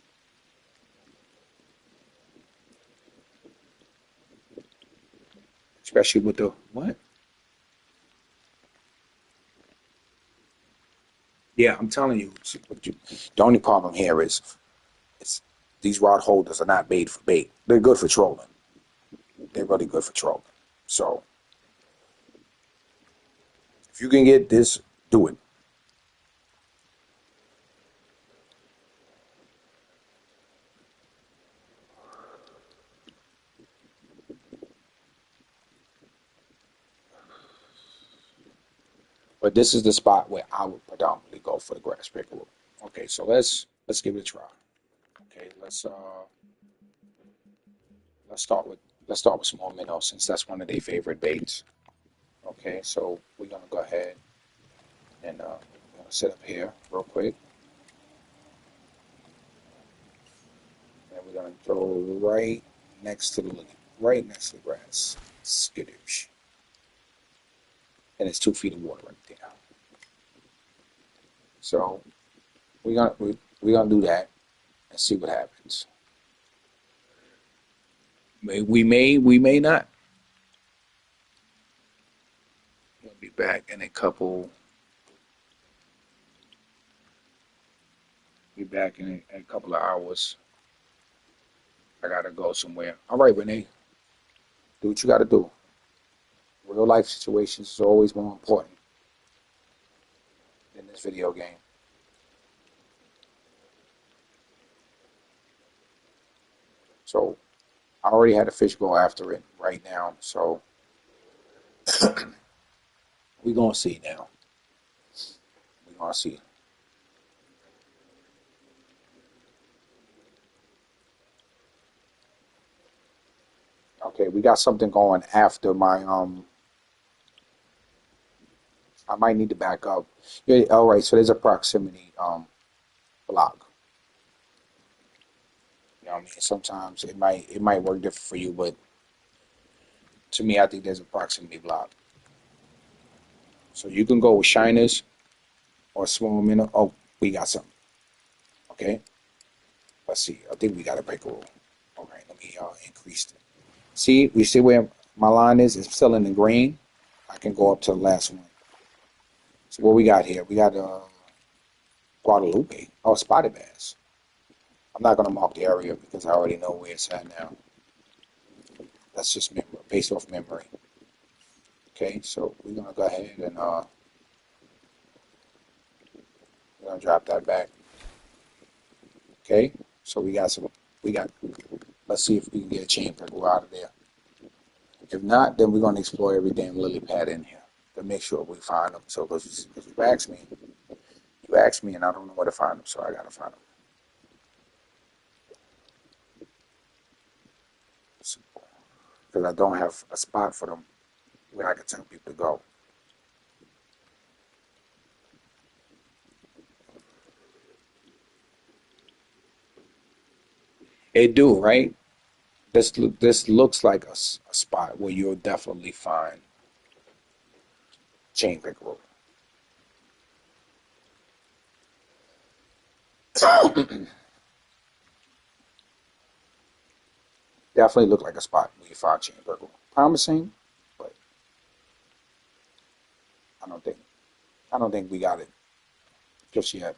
especially with the what? Yeah, I'm telling you, the only problem here is it's these rod holders are not made for bait. They're good for trolling. They're really good for trolling. So if you can get this, do it. But this is the spot where I would predominantly go for the grass pickerel. Okay, so let's give it a try. Okay, let's start with small minnow since that's one of their favorite baits. Okay, so we're gonna go ahead and we're gonna sit up here real quick, and we're gonna throw right next to the grass. Skittish, and it's 2 feet of water right there. So we're gonna do that and see what happens. We may not. We'll be back in a couple. Be back in a couple of hours. I gotta go somewhere. All right, Renee, do what you gotta do. Real life situations is always more important than this video game. So I already had a fish go after it right now. So we gonna see now. We gonna see. Okay, we got something going after my I might need to back up. Yeah, all right, so there's a proximity block. You know what I mean? Sometimes it might work different for you, but to me, I think there's a proximity block. So you can go with shiners or small minnow. Oh, we got something. Okay, let's see. I think we got a pickerel. All right, let me increase it. See, we see where my line is? It's still in the green. I can go up to the last one. So what we got here? We got Guadalupe. Oh, spotted bass. I'm not gonna mark the area because I already know where it's at now. That's just memory, based off memory. Okay, so we're gonna go ahead and we're gonna drop that back. Okay, so we got. Let's see if we can get a chain pickerel out of there. If not, then we're gonna explore every damn lily pad in here to make sure we find them. So, because you asked me, and I don't know where to find them, so I gotta find them. Because I don't have a spot for them where I can tell people to go. It do, right? This looks like a spot where you'll definitely find chain pickerel. Definitely look like a spot where you find chain pickerel. Promising, but I don't think I don't think we got it just yet.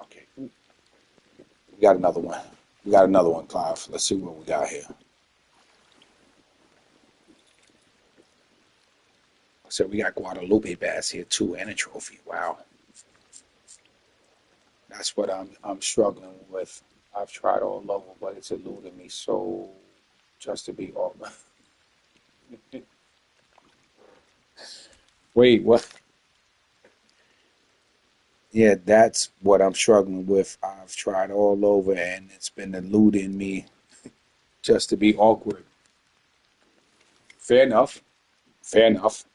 Okay, we got another one. We got another one, Clive. Let's see what we got here. So we got Guadalupe bass here too, and a trophy. Wow, that's what I'm struggling with. I've tried all over, but it's eluding me so just to be all. Wait, what? Yeah, that's what I'm struggling with. I've tried all over, and it's been eluding me just to be awkward. Fair enough. Fair enough.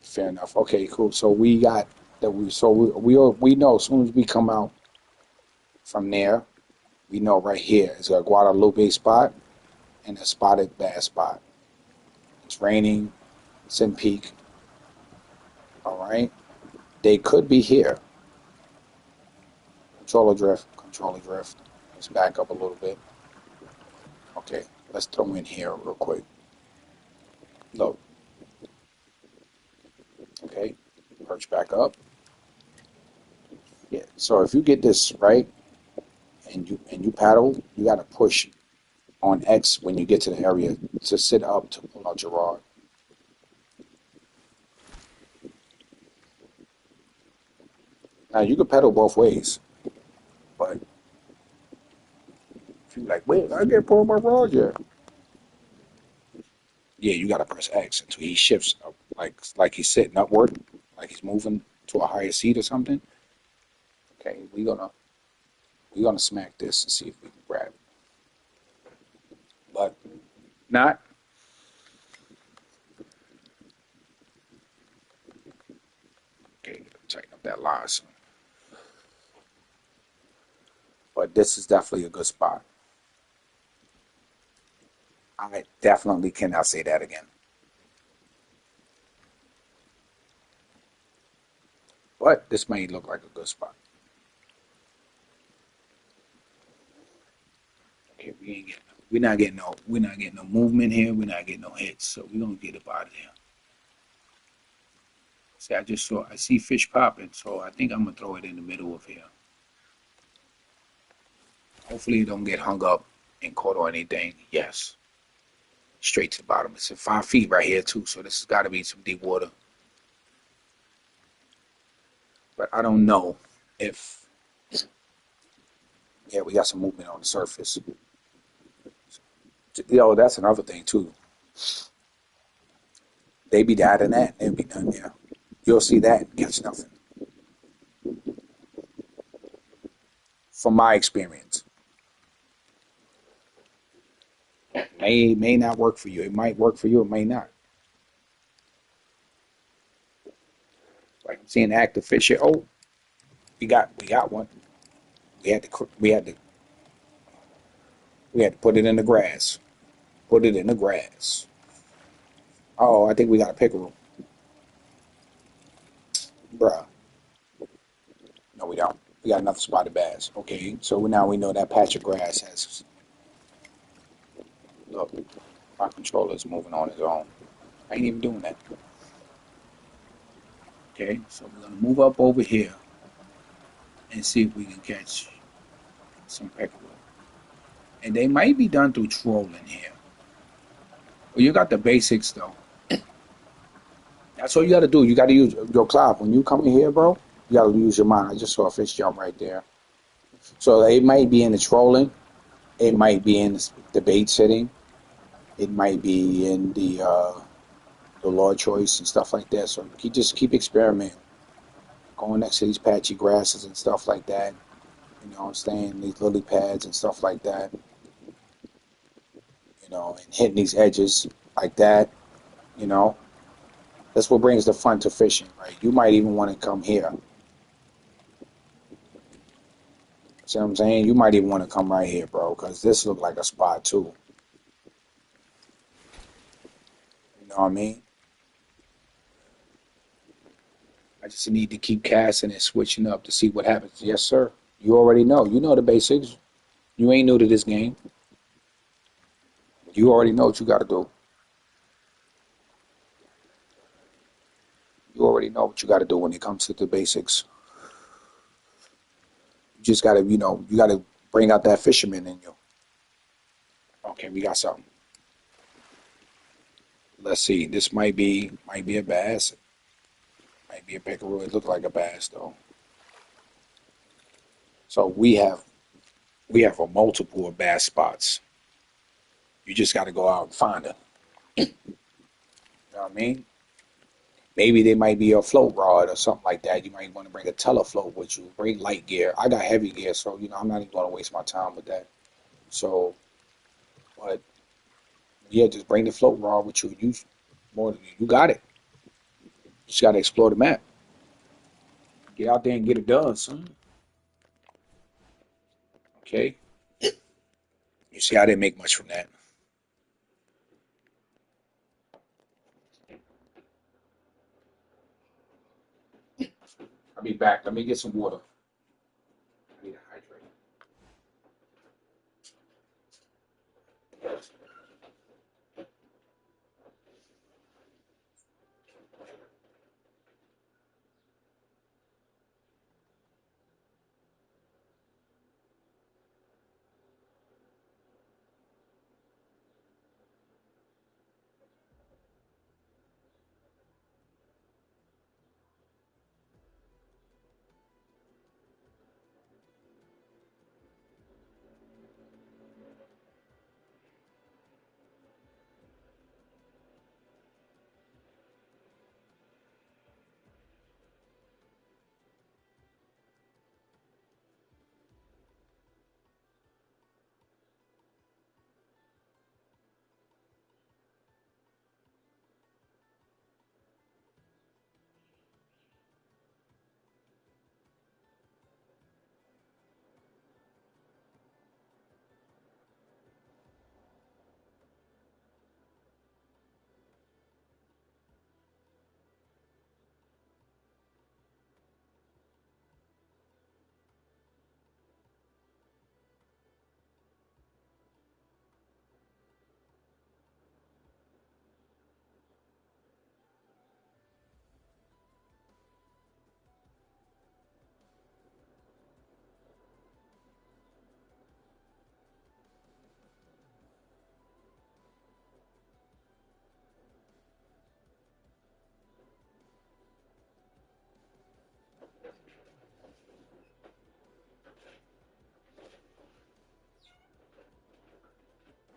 Fair enough. Okay, cool. So we got that. We know as soon as we come out from there, we know right here is a Guadalupe spot and a spotted bass spot. It's raining. It's in peak. All right. They could be here. Controller drift. Controller drift. Let's back up a little bit. Okay, let's throw in here real quick. Look. Okay, perch back up. Yeah. So if you get this right and you paddle, you got to push on X when you get to the area to sit up to pull out your rod. Now you can pedal both ways, but if you like, wait, I can't pull my rod yet. Yeah, you gotta press X until he shifts up, like he's sitting upward, like he's moving to a higher seat or something. Okay, we're gonna smack this and see if we can grab it, but not. Okay, tighten up that line, son. But this is definitely a good spot. I definitely cannot say that again. But this may look like a good spot. Okay, we're not getting no movement here. We're not getting no hits. So we're gonna get up out of here. See, I see fish popping, so I think I'm gonna throw it in the middle of here. Hopefully it don't get hung up and caught or anything. Yes, straight to the bottom. It's at 5 feet right here too, so this has got to be some deep water. But I don't know if yeah, we got some movement on the surface. Yo, that's another thing too. They be that and that, they'll be done there. You'll see that and catch nothing. From my experience. May not work for you. It might work for you, it may not. Like I'm seeing active fish here. Oh, we got one. We had to we had to we had to put it in the grass. Put it in the grass. Oh, I think we got a pickerel. Bruh. No, we don't. We got another spotted bass. Okay, so now we know that patch of grass has. Look, my controller is moving on its own. I ain't even doing that. Okay, so we're gonna move up over here and see if we can catch some peckerel. And they might be done through trolling here. Well, you got the basics though. That's all you gotta do. You gotta use your cloud. When you come in here, bro, you gotta use your mind. I just saw a fish jump right there. So it might be in the trolling. It might be in the bait setting. It might be in the Lord choice and stuff like that. So you just keep experimenting, going next to these patchy grasses and stuff like that. You know what I'm saying? These lily pads and stuff like that. You know, and hitting these edges like that. You know, that's what brings the fun to fishing, right? You might even want to come here. See what I'm saying? You might even want to come right here, bro, because this look like a spot too. You know what I mean? I just need to keep casting and switching up to see what happens. Yes, sir. You already know. You know the basics. You ain't new to this game. You already know what you got to do. You already know what you got to do when it comes to the basics. You just got to, you got to bring out that fisherman in you. Okay, we got something. Let's see. This might be a bass. Might be a pickerel. It looked like a bass though. So we have a multiple of bass spots. You just got to go out and find it. You know what I mean? Maybe they might be a float rod or something like that. You might want to bring a telefloat with you. Bring light gear. I got heavy gear, so I'm not even going to waste my time with that. So, but yeah, just bring the float rod with you. You got it. Just got to explore the map. Get out there and get it done, son. Okay. You see, I didn't make much from that. I'll be back. Let me get some water.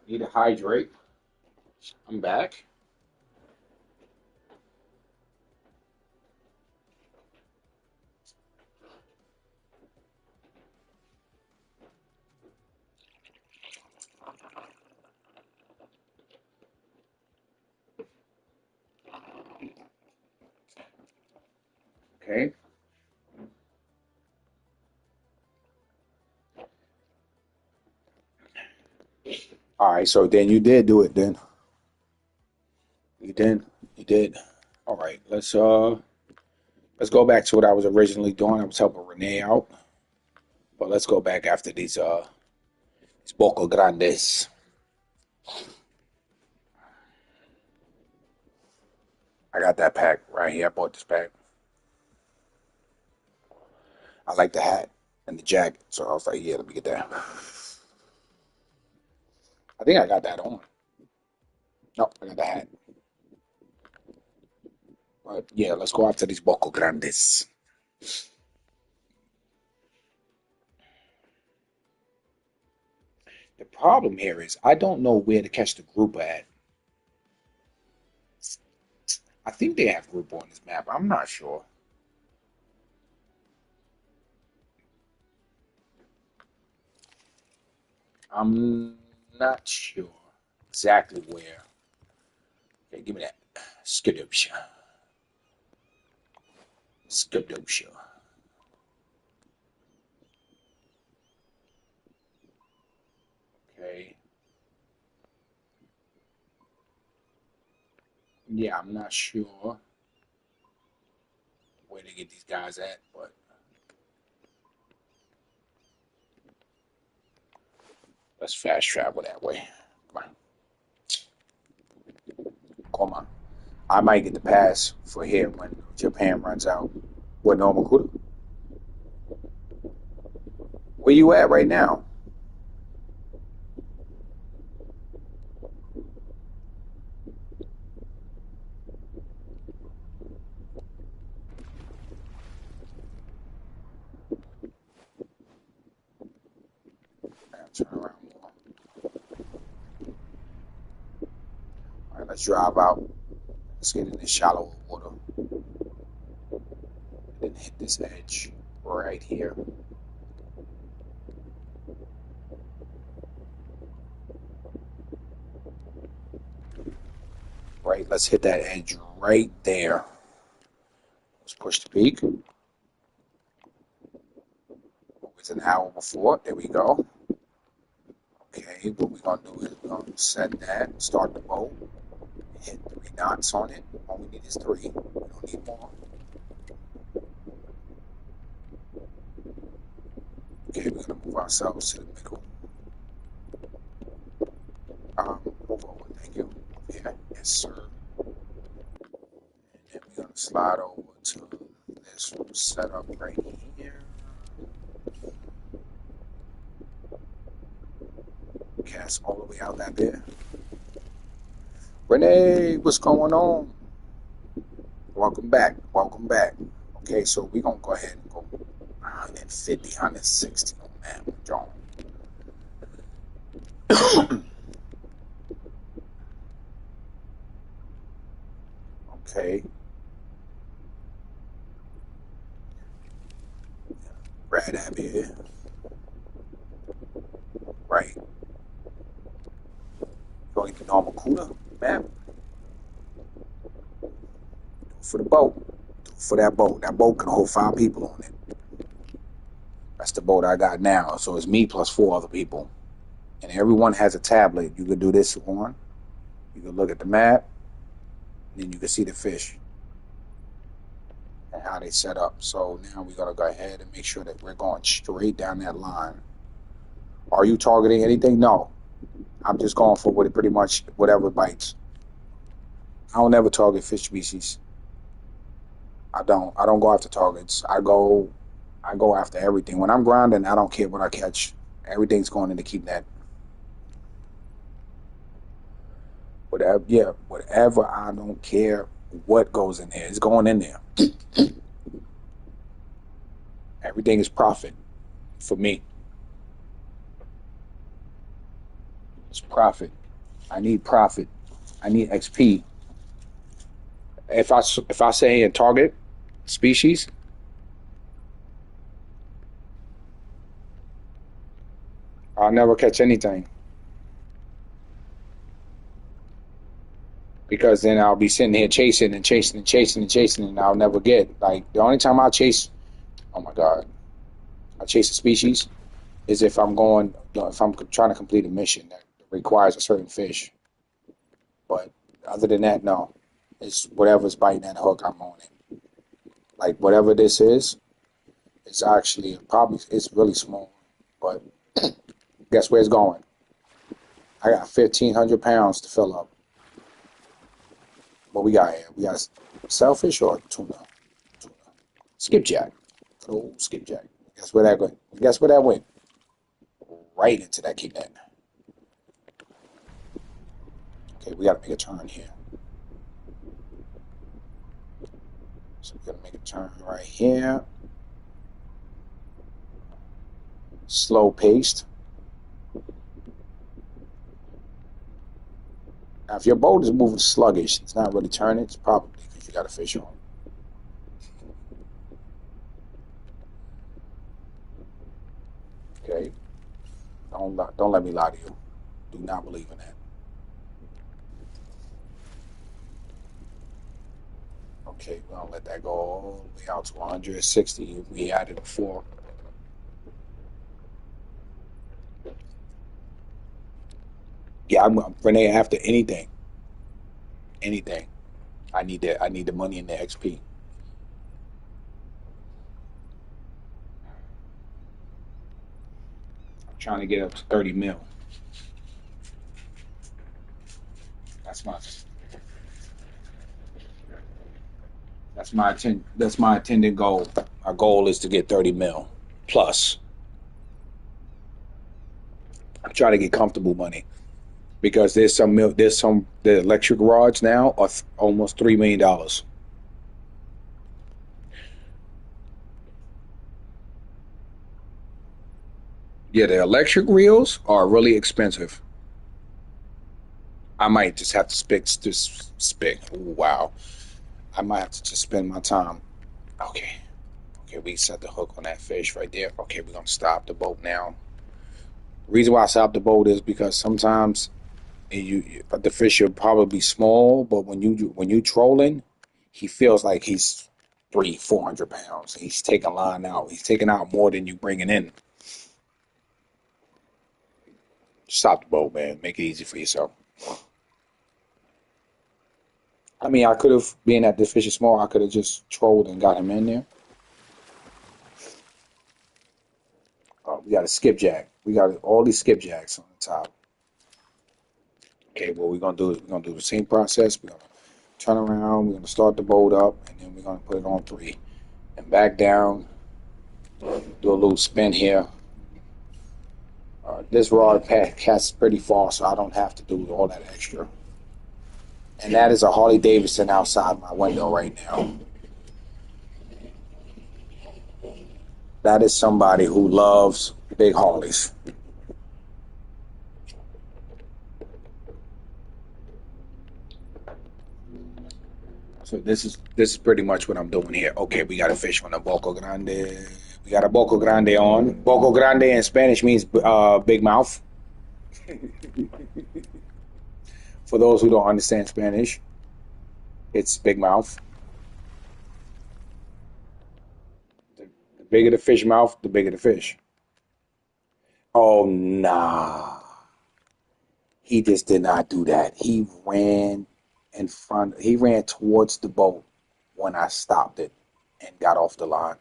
Need to hydrate. I'm back. Okay. All right. So then you did do it. Then you did. You did. All right. Let's go back to what I was originally doing. I was helping Renee out, but let's go back after these Boca Grandes. I got that pack right here. I bought this pack. I like the hat and the jacket, so I was like, yeah, let me get that. I think I got that on. No, I got the hat. But yeah, let's go after these Boca Grandes. The problem here is I don't know where to catch the group at. I think they have group on this map. I'm not sure. I'm not sure exactly where. Okay, give me that. Skadoosh. Skadoosh. Okay. Yeah, I'm not sure where to get these guys at, but let's fast travel that way. Come on. Come on. I might get the pass for here when Japan runs out. What, no Makuta? Where you at right now? Turn around more. All right, let's drive out. Let's get in this shallow water. And then hit this edge right here. Right, let's hit that edge right there. Let's push the peak. It's an hour before. There we go. Okay, what we're gonna do is we're gonna set that, start the boat, hit 3 knots on it. All we need is 3. We don't need more. Okay, we're gonna move ourselves to the middle. Move over, thank you. Yeah, yes, sir. And then we're gonna slide over to this setup right here. Cast all the way out that there. Renee, what's going on? Welcome back. Welcome back. Okay, so we're gonna go ahead and go 150, 160 on that one, John. Okay, Brad Abbey here. Right. Going to normal cooler map. For the boat. For that boat. That boat can hold 5 people on it. That's the boat I got now. So it's me plus 4 other people. And everyone has a tablet. You could do this on. You can look at the map. And then you can see the fish and how they set up. So now we're going to go ahead and make sure that we're going straight down that line. Are you targeting anything? No. I'm just going for what it pretty much whatever bites. I don't ever target fish species. I don't go after targets. I go after everything. When I'm grinding, I don't care what I catch. Everything's going in the keep net. Whatever, yeah, whatever. I don't care what goes in there. It's going in there. Everything is profit for me. It's profit. I need profit. I need XP. If I say a target species, I'll never catch anything because then I'll be sitting here chasing and chasing and chasing and chasing, and I'll never get. Like the only time I chase, oh my god, I chase a species is if I'm trying to complete a mission that requires a certain fish. But other than that, no. It's whatever's biting that hook, I'm on it. Like whatever this is, it's actually probably it's really small. But guess where it's going? I got 1,500 pounds to fill up. What we got here? We got shellfish or tuna? Tuna. Skipjack. Good old skipjack. Guess where that went? Guess where that went? Right into that keep net. Okay, we gotta make a turn here. So we gotta make a turn right here. Slow paced. Now, if your boat is moving sluggish, it's not really turning. It's probably because you got a fish on. Okay, don't let me lie to you. Do not believe in that. Okay, we're gonna let that go all the way out to 160. We had it before. Yeah, I'm Renee after anything. Anything. I need that. I need the money and the XP. I'm trying to get up to 30 mil. That's my that's my intended goal. My goal is to get 30 mil plus. I'm trying to get comfortable money because the electric rods now are almost $3 million. Yeah, the electric reels are really expensive. I might just have to spick. Ooh, wow. I might have to just spend my time. Okay. Okay, we set the hook on that fish right there. Okay, we're gonna stop the boat now. The reason why I stop the boat is because sometimes the fish are probably small, but when you trolling, he feels like he's 300-400 pounds. He's taking line out. He's taking out more than you bringing in. Stop the boat, man. Make it easy for yourself. I mean, I could have, being that the fish is small, I could have just trolled and got him in there. We got a skipjack. We got all these skipjacks on the top. Okay, what we're gonna do is we're gonna do the same process. We're gonna turn around. We're gonna start the boat up, and then we're gonna put it on three and back down. Do a little spin here. This rod casts pretty far, so I don't have to do all that extra. And that is a Harley Davidson outside my window right now. That is somebody who loves big Harleys. So this is pretty much what I'm doing here. Okay, we got a fish on the Boca Grande. We got a Boca Grande on. Boca Grande in Spanish means big mouth. For those who don't understand Spanish, it's big mouth. The bigger the fish mouth, the bigger the fish. Oh nah, he just did not do that. He ran in front. He ran towards the boat when I stopped it and got off the line.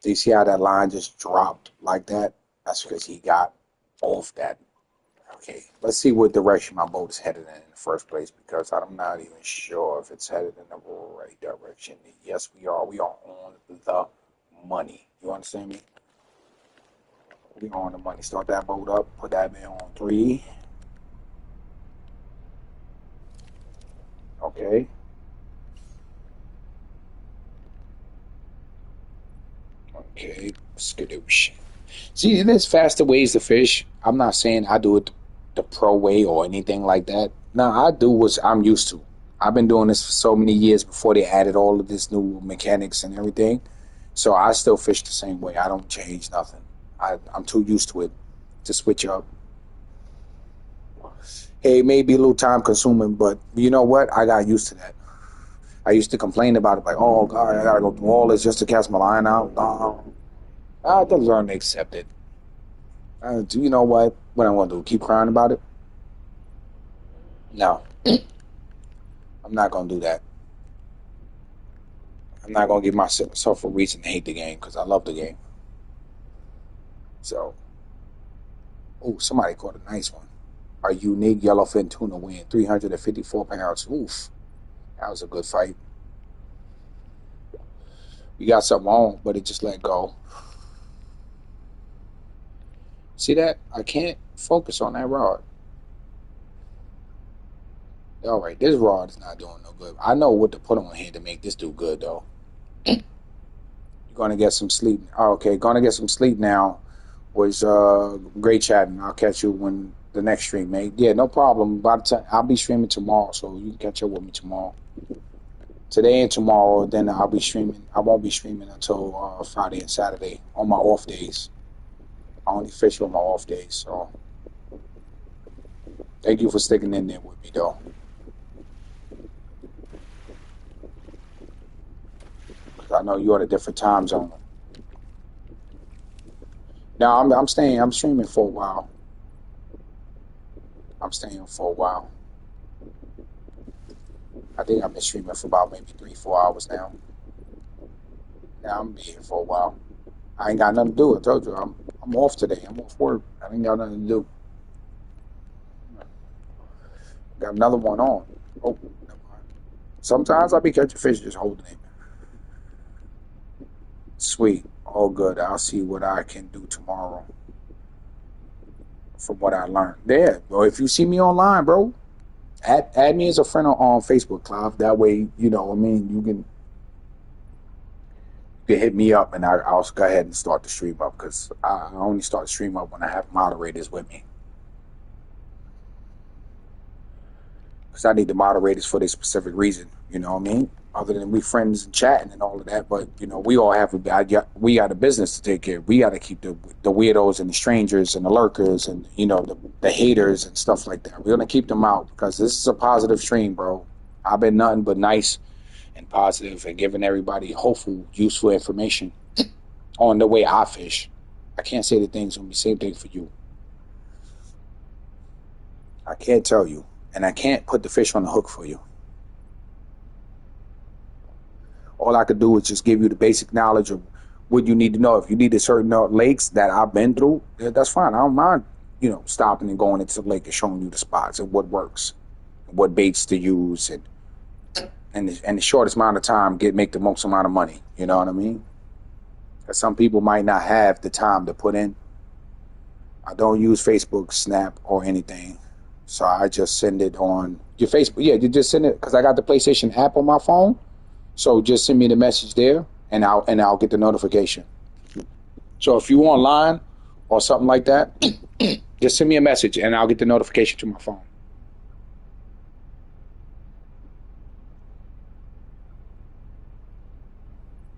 Do you see how that line just dropped like that? That's because he got off that. Okay, let's see what direction my boat is headed in the first place because I'm not even sure if it's headed in the right direction. Yes, we are. We are on the money. You understand me? We are on the money. Start that boat up. Put that man on three. Okay. Okay. Skadoosh. See, there's faster ways to fish. I'm not saying I do it the pro way or anything like that. No, I do what I'm used to. I've been doing this for so many years before they added all of this new mechanics and everything. So I still fish the same way. I don't change nothing. I'm too used to it to switch up. Hey, it may be a little time consuming, but you know what? I got used to that. I used to complain about it, like, oh God, I gotta go through all this just to cast my line out. I have to learn to accept it. Do you know what? What I'm gonna do? Keep crying about it? No, I'm not gonna do that. I'm not gonna give myself a reason to hate the game because I love the game. So, oh, somebody caught a nice one. Our unique yellowfin tuna win, 354 pounds. Oof, that was a good fight. We got something on, but it just let go. See that? I can't focus on that rod. All right, this rod is not doing no good. I know what to put on here to make this do good, though. You're gonna get some sleep. Oh, okay, gonna get some sleep now. Was great chatting. I'll catch you when the next stream, mate. Yeah, no problem. By the time I'll be streaming tomorrow, so you can catch up with me tomorrow. Today and tomorrow, then I'll be streaming. I won't be streaming until Friday and Saturday on my off days. I only fish on my off days, so thank you for sticking in there with me, though. Because I know you're on a different time zone. Now I'm staying. I'm streaming for a while. I'm staying for a while. I think I've been streaming for about maybe 3-4 hours now. Now I'm be here for a while. I ain't got nothing to do. I told you I'm off today. I'm off work. I ain't got nothing to do. Got another one on. Oh, never mind. Sometimes I be catching fish just holding it. Sweet. All good. I'll see what I can do tomorrow from what I learned. There. Well, if you see me online, bro, add me as a friend on Facebook, Clive. That way, you know, I mean, you can hit me up and I'll go ahead and start the stream up because I only start the stream up when I have moderators with me. Because I need the moderators for this specific reason, you know what I mean? Other than we friends and chatting and all of that, but you know, we all have we got a business to take care of. We got to keep the weirdos and the strangers and the lurkers and you know the haters and stuff like that. We're gonna keep them out because this is a positive stream, bro. I've been nothing but nice and positive and giving everybody hopeful, useful information on the way I fish. I can't say the things gonna be the same thing for you. I can't tell you, and I can't put the fish on the hook for you. All I could do is just give you the basic knowledge of what you need to know. If you need a certain lakes that I've been through, yeah, that's fine. I don't mind, you know, stopping and going into the lake and showing you the spots and what works, and what baits to use, and the shortest amount of time make the most amount of money. You know what I mean? Because some people might not have the time to put in. I don't use Facebook, Snap, or anything, so I just send it on your Facebook. Yeah, you just send it because I got the PlayStation app on my phone. So just send me the message there, and I'll get the notification. So if you online or something like that, just send me a message, and I'll get the notification to my phone.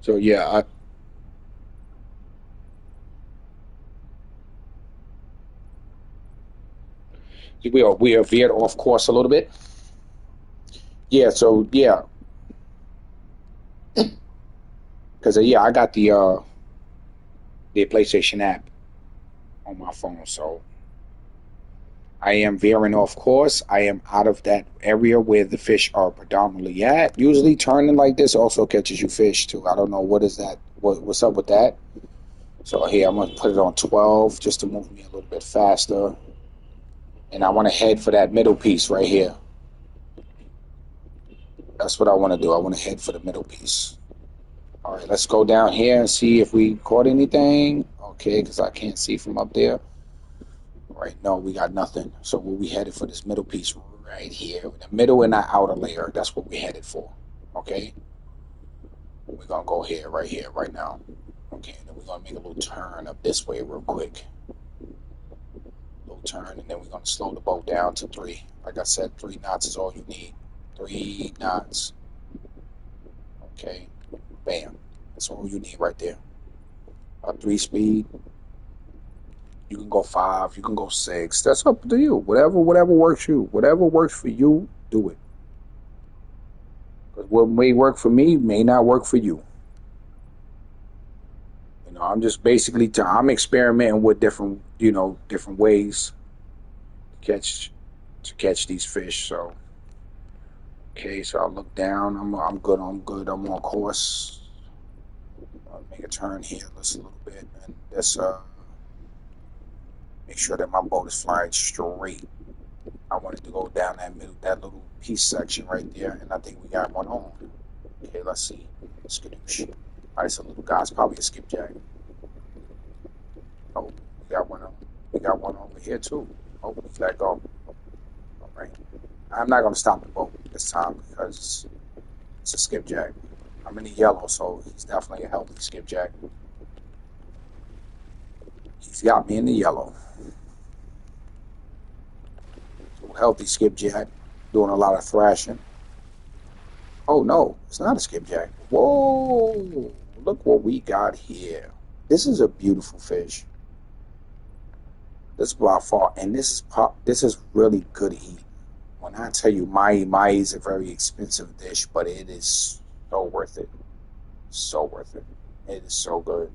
So yeah, we are veered off course a little bit. Yeah. So yeah, because yeah, I got the PlayStation app on my phone, so I am veering off course. I am out of that area where the fish are predominantly at. Usually turning like this also catches you fish too. I don't know what is that. What's up with that? So here I'm gonna put it on 12 just to move me a little bit faster. And I want to head for that middle piece right here. That's what I want to do. I want to head for the middle piece. All right, let's go down here and see if we caught anything. Okay, because I can't see from up there. All right, no, we got nothing. So we headed for this middle piece right here. The middle and the outer layer, that's what we headed for. Okay? We're going to go here, right now. Okay, and then we're gonna make a little turn up this way real quick. Little turn, and then we're gonna slow the boat down to 3. Like I said, 3 knots is all you need. 3 knots. Okay, bam. That's all you need right there. A 3 speed. You can go 5. You can go 6. That's up to you. Whatever works you. Whatever works for you, do it. Because what may work for me may not work for you. You know, I'm just basically I'm experimenting with different, different ways to catch these fish. So, okay, so I'll look down. I'm good. I'm good. I'm on course. I'll make a turn here just a little bit, and let's make sure that my boat is flying straight. I wanted to go down that little piece section right there, and I think we got one on. Okay, let's see. Skadoosh. All right, it's a little guy's probably a skipjack. Oh, we got one. We got one over here too. Oh, let go. All right. I'm not gonna stop the boat this time because it's a skipjack. I'm in the yellow, so he's definitely a healthy skipjack. He's got me in the yellow. Healthy skipjack, doing a lot of thrashing. Oh no, it's not a skipjack. Whoa, look what we got here. This is a beautiful fish. This is by far, and this is really good eating. When I tell you, mahi is a very expensive dish, but it is so worth it. So worth it. It is so good.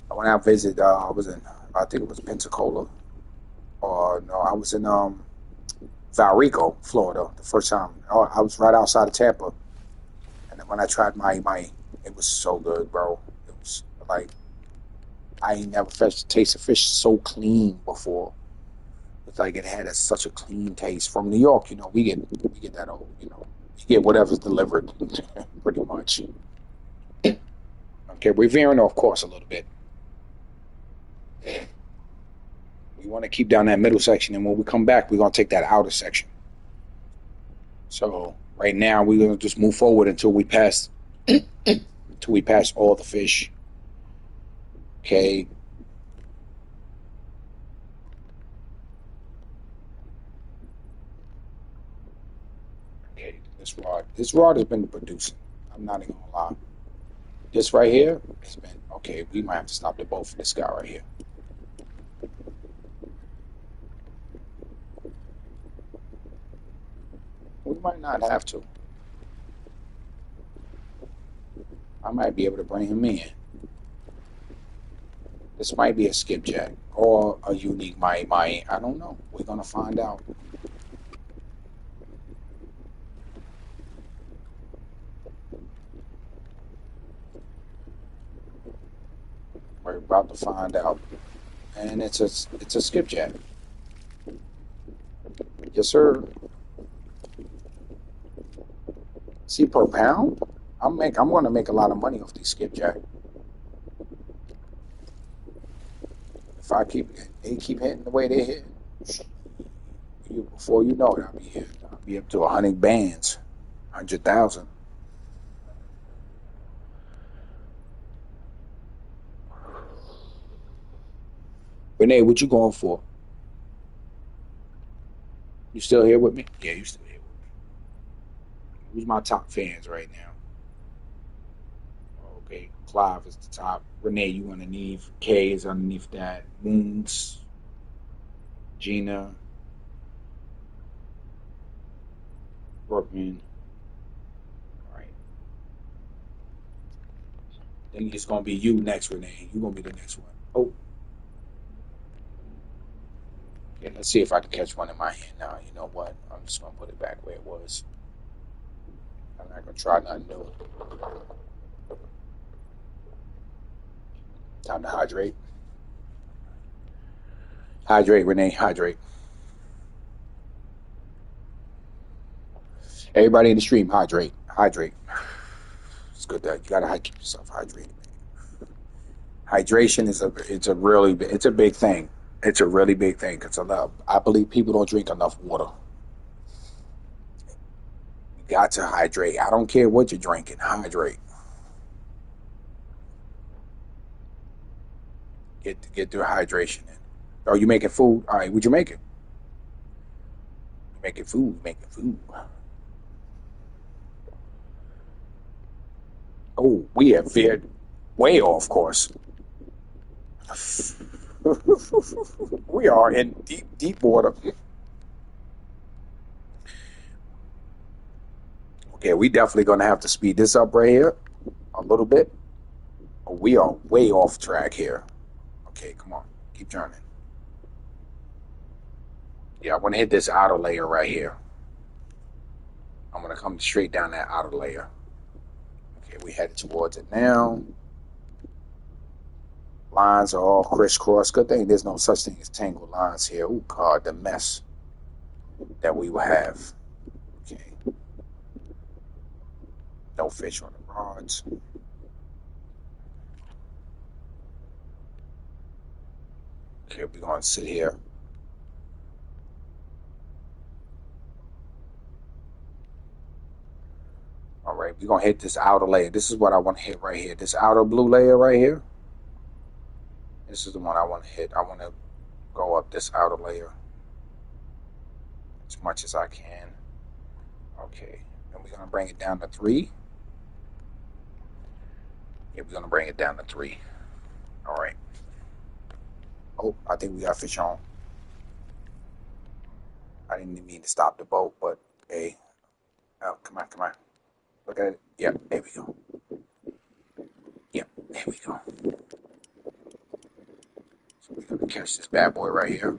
When I visited, I think it was Pensacola, or no, I was in Valrico, Florida, the first time. I was right outside of Tampa, and when I tried mahi, it was so good, bro. It was like I ain't never tasted fish so clean before. It's like it had such a clean taste. From New York, we get that old, you get whatever's delivered, pretty much. Okay, we're veering off course a little bit. We want to keep down that middle section, and when we come back, we're gonna take that outer section. So right now, we're gonna just move forward until we pass all the fish. Okay. Okay, this rod has been producing. I'm not even gonna lie. This right here has been okay. We might have to stop the boat for this guy right here. We might not have to. I might be able to bring him in. This might be a skipjack or a unique mahi. I don't know. We're gonna find out. We're about to find out. And it's a skipjack. Yes, sir. See, per pound, I'm gonna make a lot of money off these skipjack. If they keep hitting the way they hit, before you know it, I'll be up to 100 bands, 100,000. Renee, what you going for? You still here with me? Yeah, you still here with me. Who's my top fans right now? Okay, Clive is the top. Renee, you underneath. Kay is underneath that. Moons, Gina, Brookman. All right. Then it's gonna be you next, Renee. You're gonna be the next one. Oh, yeah. Let's see if I can catch one in my hand now. You know what? I'm just gonna put it back where it was. I'm not gonna try nothing new. Time to hydrate. Hydrate, Renee. Hydrate. Everybody in the stream, hydrate. Hydrate. It's good that you gotta keep yourself hydrated. Hydration is it's a big thing. It's a really big thing because I believe people don't drink enough water. You got to hydrate. I don't care what you're drinking. Hydrate. Get the hydration in. Oh, you making food? All right, what you making? Making food, making food. Oh, we have veered way off course. We are in deep water. Okay, we definitely gonna have to speed this up right here a little bit. We are way off track here. Okay, come on, keep turning. Yeah, I want to hit this outer layer right here. I'm gonna come straight down that outer layer. Okay, we headed towards it now. Lines are all crisscross. Good thing there's no such thing as tangled lines here. Oh God, the mess that we will have. Okay, no fish on the rods. Okay, we're gonna sit here. All right, we're gonna hit this outer layer. This is what I want to hit right here. This outer blue layer right here. This is the one I want to hit. I want to go up this outer layer as much as I can. Okay, and we're gonna bring it down to 3. Yeah, we're gonna bring it down to 3. All right. Oh, I think we got fish on. I didn't mean to stop the boat, but hey, oh, come on, come on. Look at it. Yep, there we go. Yep, there we go. So we're gonna catch this bad boy right here.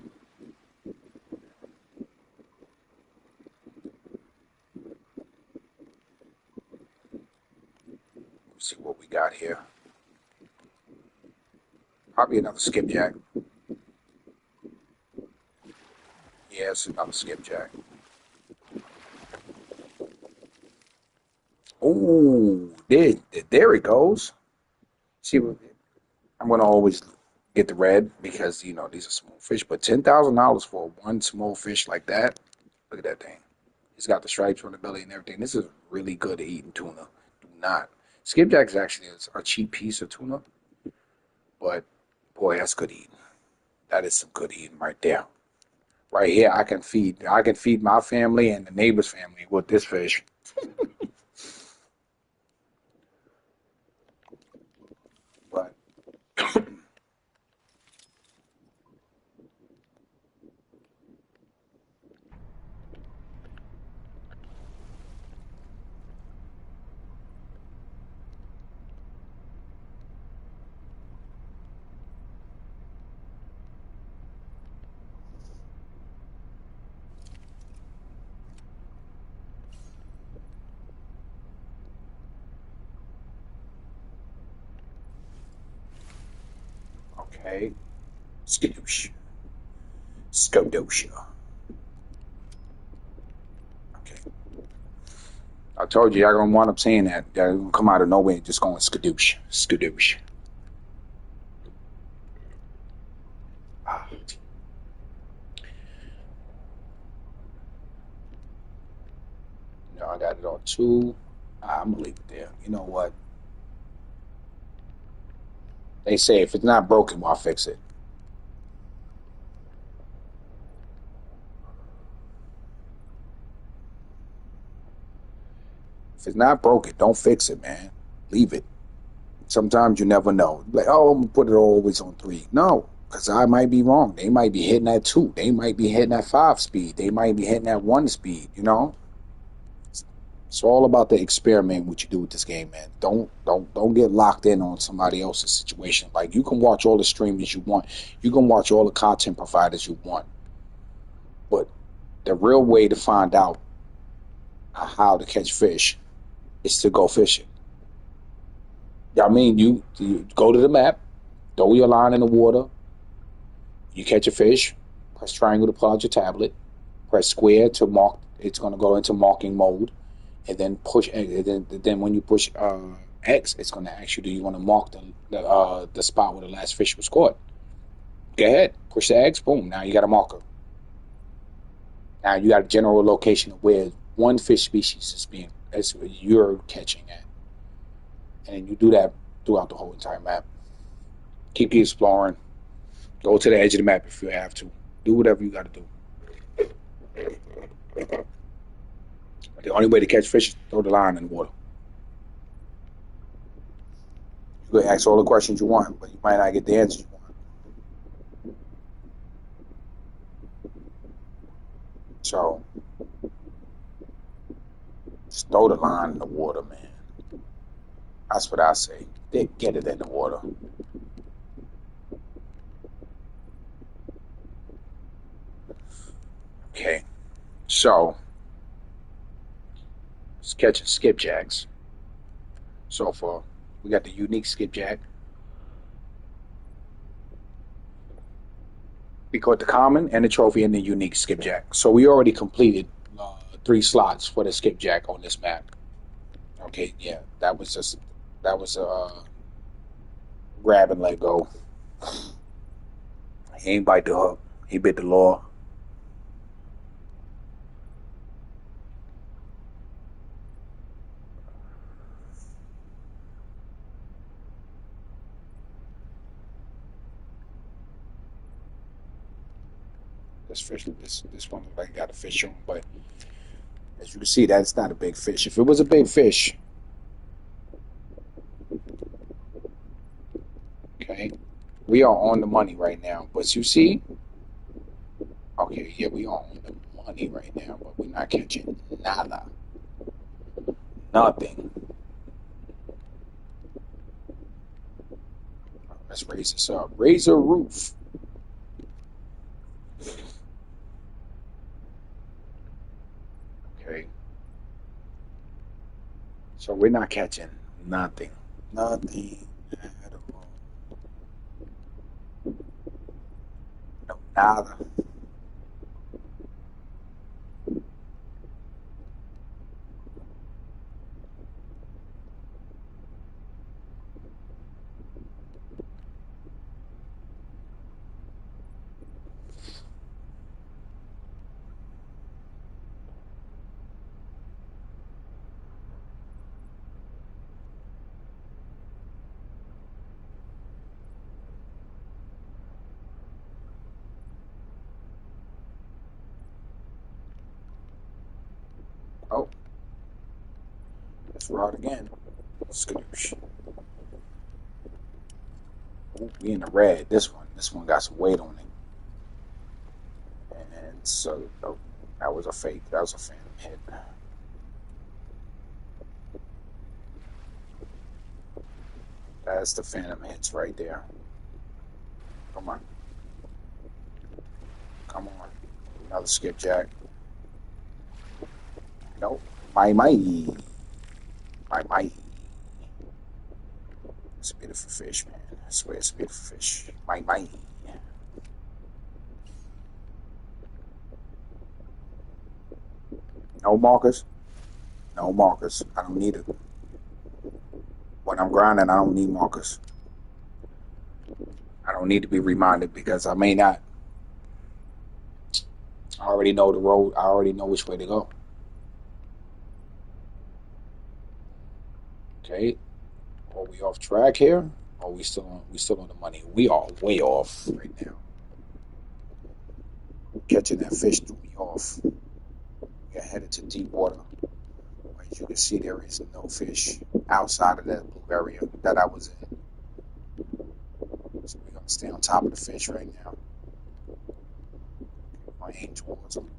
Let's see what we got here. Probably another skipjack. Yes, another skipjack. Oh, there it goes. See, I'm gonna always get the red because these are small fish. But $10,000 for one small fish like that. Look at that thing. It's got the stripes on the belly and everything. This is really good at eating tuna. Do not. Skipjack is actually a cheap piece of tuna, but boy, that's good eating. That is some good eating right there. Right here, I can feed my family and the neighbor's family with this fish. But okay, skadoosh, skodosha. Okay, I told you y'all gonna wind up saying that. Y'all gonna come out of nowhere and just going skadoosh, skadoosh. Ah, I got it on 2. I'm gonna leave it there. You know what? They say if it's not broken, why fix it? If it's not broken, don't fix it, man. Leave it. Sometimes you never know. Like, oh, I'm gonna put it always on 3. No, because I might be wrong. They might be hitting at 2. They might be hitting at 5 speed. They might be hitting at 1 speed. It's all about the experiment what you do with this game, man. Don't get locked in on somebody else's situation. Like, you can watch all the streamers you want. You can watch all the content providers you want. But the real way to find out how to catch fish is to go fishing. I mean, you go to the map, throw your line in the water, you catch a fish, press triangle to pull out your tablet, press square to mark. It's going to go into marking mode, and then push. And then when you push X, it's going to ask you, do you want to mark the spot where the last fish was caught? Go ahead, push the X. Boom. Now you got a marker. Now you got a general location of where one fish species is being as you're catching at, and you do that throughout the whole entire map. Keep exploring. Go to the edge of the map if you have to. Do whatever you got to do. The only way to catch fish is throw the line in the water. You can ask all the questions you want, but you might not get the answers you want. So just throw the line in the water, man. That's what I say. Get it in the water. Okay. So it's catching skipjacks. So far, we got the unique skipjack. We caught the common and the trophy and the unique skipjack. So we already completed 3 slots for the skipjack on this map. Okay, yeah, that was grab and let go. He ain't bite the hook. He bit the lure. This one look like got a fish on, but as you can see, that's not a big fish. If it was a big fish, okay, we are on the money right now. But you see, okay, yeah, we are on the money right now, but we're not catching nada, nothing. Let's raise this up. Raise a roof. Okay, so we're not catching nothing, nothing at all. No, nada. Oh, let's rod again. Skadoosh. Ooh, we in the red. This one got some weight on it. And so, oh, that was a fake. That was a phantom hit. That's the phantom hits right there. Come on. Come on. Another skipjack. Nope. My. My. It's a beautiful fish, man. I swear it's a beautiful fish. My. No markers. No markers. I don't need it. When I'm grinding, I don't need markers. I don't need to be reminded because I may not. I already know the road. I already know which way to go. Okay. Are we off track here? Or are we still on the money? We are way off right now. Catching that fish threw me off. We are headed to deep water. As you can see, there is no fish outside of that blue area that I was in. So we're gonna stay on top of the fish right now. I aim towards them.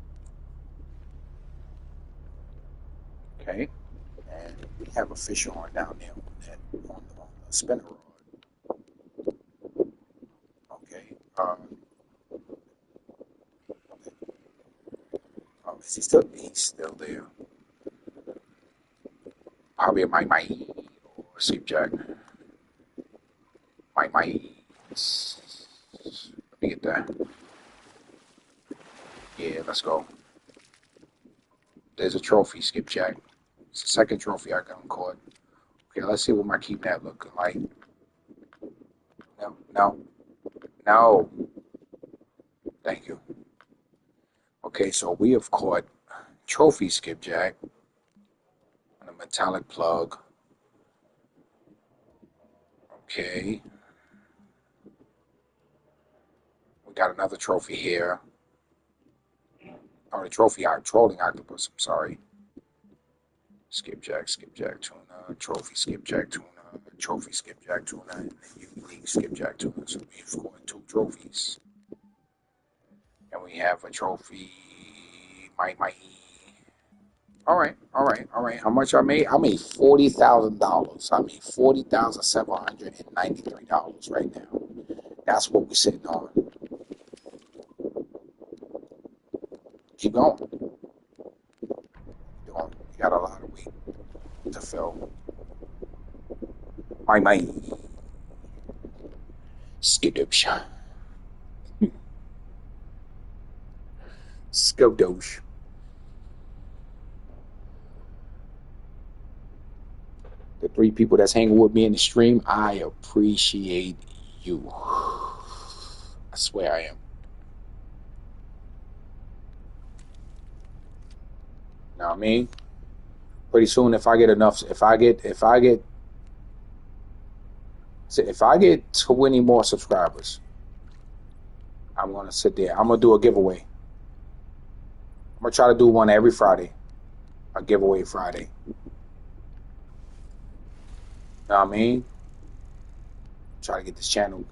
Okay. And we have a fish on down there on the spinner rod. Okay. Is he still? He's still there. Probably a my or skipjack. My. Let me get that. Yeah, let's go. There's a trophy, skipjack. It's the second trophy I got on court. Okay, let's see what my keep net looking like. No, no, no. Thank you. Okay, so we have caught trophy skipjack on a metallic plug. Okay. got another trophy here. Oh, the trophy, trolling octopus. I'm sorry. Skipjack, tuna, trophy, skipjack, tuna, trophy, skipjack, tuna, and then unique skipjack tuna. So we've scored 2 trophies. And we have a trophy. My. All right, all right, all right. How much I made? I made $40,000. I made $40,793 right now. That's what we're sitting on. Keep going. You got a lot of weight to fill. My. Skidoosh. Skodosh. The 3 people that's hanging with me in the stream, I appreciate you. I swear I am. You know what I mean? Pretty soon, if I get 20 more subscribers, I'm gonna sit there. I'm gonna do a giveaway. I'm gonna try to do one every Friday, a giveaway Friday. You know what I mean? Trying to get this channel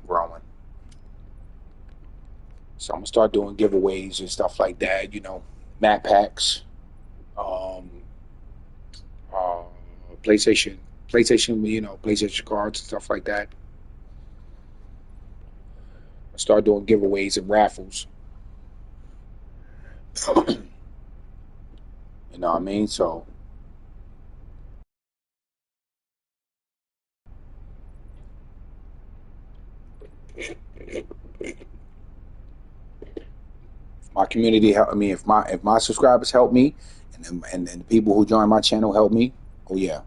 growing. So I'm gonna start doing giveaways and stuff like that. You know, map packs, um, uh, PlayStation, PlayStation cards and stuff like that. I start doing giveaways and raffles. You know what I mean? So my community help. I mean, if my subscribers help me, and the people who join my channel help me, oh yeah,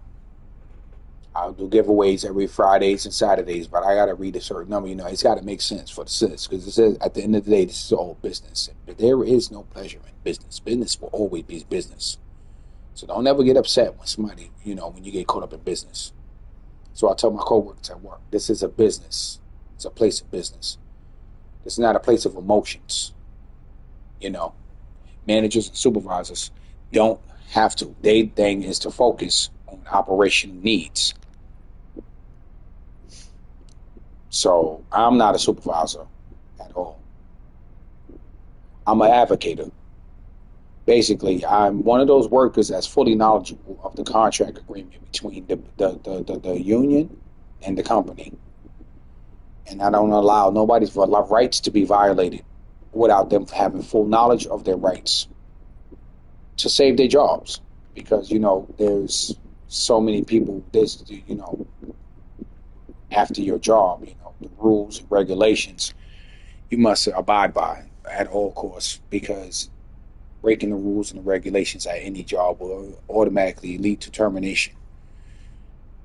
I'll do giveaways every Fridays and Saturdays. But I gotta read a certain number. You know, it's got to make sense for the sis, because it says at the end of the day, this is all business. But there is no pleasure in business. Business will always be business. So don't ever get upset when somebody, when you get caught up in business. So I tell my coworkers at work, this is a business. It's a place of business. It's not a place of emotions. Managers and supervisors don't have to. Their thing is to focus on operational needs. So I'm not a supervisor at all. I'm an advocator. Basically, I'm one of those workers that's fully knowledgeable of the contract agreement between the union and the company. And I don't allow nobody's rights to be violated without them having full knowledge of their rights to save their jobs. Because, there's so many people, after your job, the rules and regulations you must abide by at all costs, because breaking the rules and the regulations at any job will automatically lead to termination.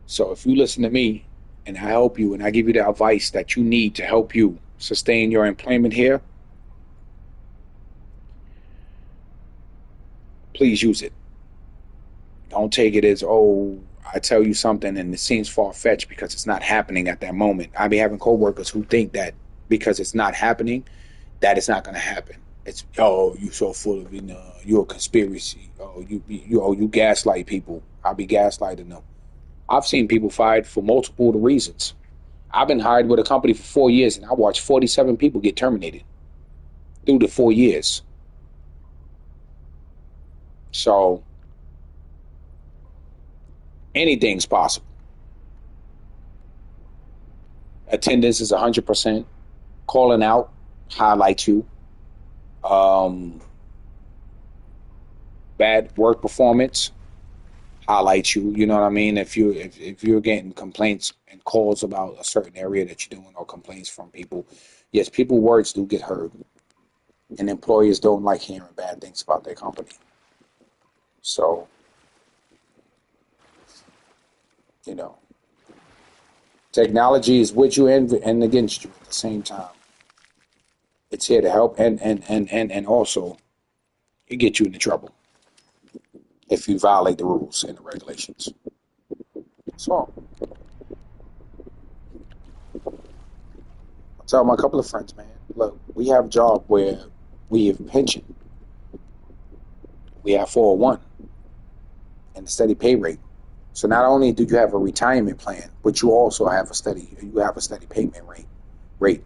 So if you listen to me and I help you and I give you the advice that you need to help you sustain your employment here, please use it. Don't take it as, oh, I tell you something and it seems far-fetched because it's not happening at that moment. I be having coworkers who think that because it's not happening, that it's not going to happen. It's, oh, you so full of, you're a conspiracy. Oh, you gaslight people. I'll be gaslighting them. I've seen people fired for multiple reasons. I've been hired with a company for 4 years and I watched 47 people get terminated through the 4 years. So anything's possible. Attendance is 100%. Calling out highlights you. Bad work performance highlights you. You know what I mean? If you're getting complaints and calls about a certain area that you're doing, or complaints from people, yes, people's words do get heard, and employers don't like hearing bad things about their company. So, technology is with you and against you at the same time. It's here to help and also it get you into trouble if you violate the rules and the regulations. So I'll So my couple of friends, man, look, we have a job where we have pension, we have 401 and a steady pay rate. So not only do you have a retirement plan, but you also have a steady payment rate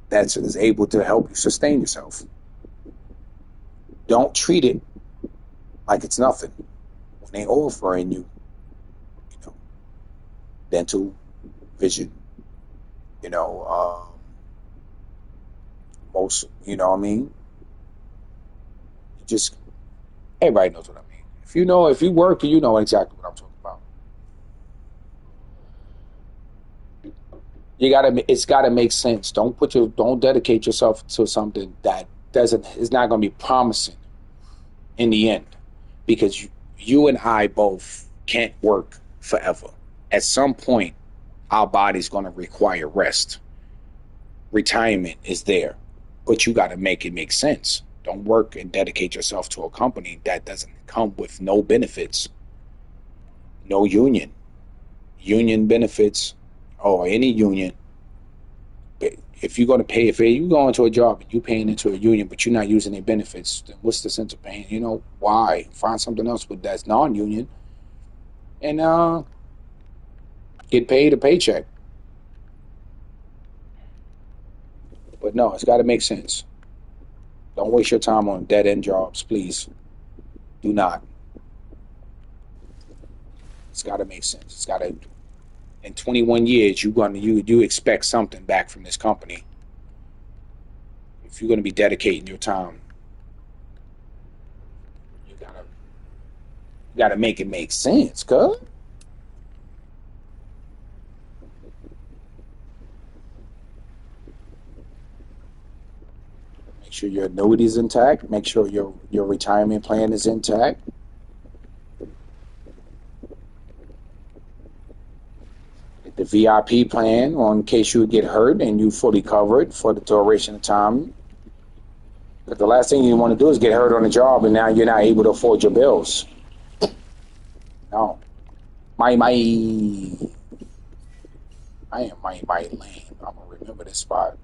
that is able to help you sustain yourself. Don't treat it like it's nothing when they offering you, you know, dental, vision, you know, most, you know what I mean? Just everybody knows what I mean. If you work, you know exactly what I'm talking about. It's gotta make sense. Don't dedicate yourself to something that doesn't is not gonna be promising in the end, because you and I both can't work forever. At some point, our body's gonna require rest. Retirement is there, but you got to make it make sense. Don't work and dedicate yourself to a company that doesn't come with no benefits, no union benefits, or any union. If you're going to pay, if you go into a job and you're paying into a union, but you're not using any benefits, then what's the sense of paying? Why? Find something else that's non-union and get paid a paycheck. But no, it's got to make sense. Don't waste your time on dead end jobs, please. Do not. It's got to make sense. It's got to. In 21 years, you expect something back from this company. If you're going to be dedicating your time, you gotta make it make sense, cuz. Make sure your annuity is intact. Make sure your retirement plan is intact. The VIP plan, in case you get hurt and you fully covered for the duration of time. But the last thing you want to do is get hurt on the job and now you're not able to afford your bills. No. I am my lane. I'm gonna remember this spot.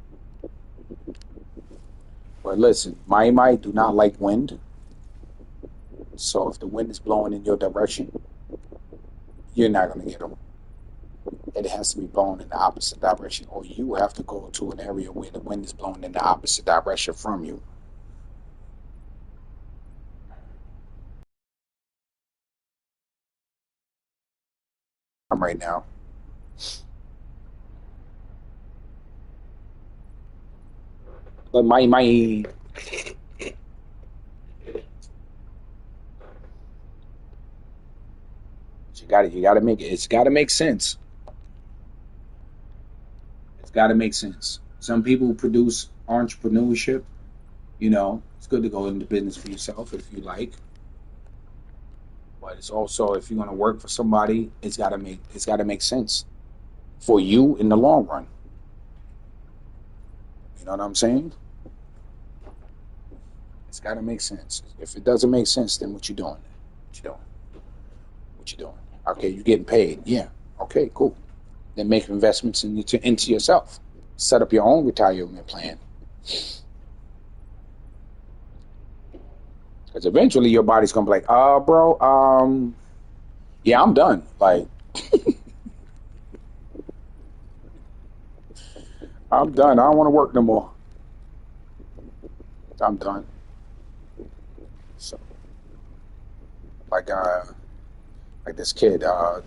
But listen, my do not like wind. So if the wind is blowing in your direction, you're not gonna get them. It has to be blowing in the opposite direction, or you have to go to an area where the wind is blowing in the opposite direction from you. I'm right now. But my you gotta make it. It's gotta make sense. It's gotta make sense. Some people produce entrepreneurship. It's good to go into business for yourself if you like. But it's also, if you're gonna work for somebody, it's gotta make sense for you in the long run. You know what I'm saying? It's gotta make sense. If it doesn't make sense, then what you doing? What you doing? What you doing? Okay, you're getting paid. Yeah. Okay, cool. Then make investments into yourself. Set up your own retirement plan. Because eventually your body's gonna be like, bro, yeah, I'm done. Like, I'm done. I don't want to work no more. I'm done. So, like, like this kid, I'll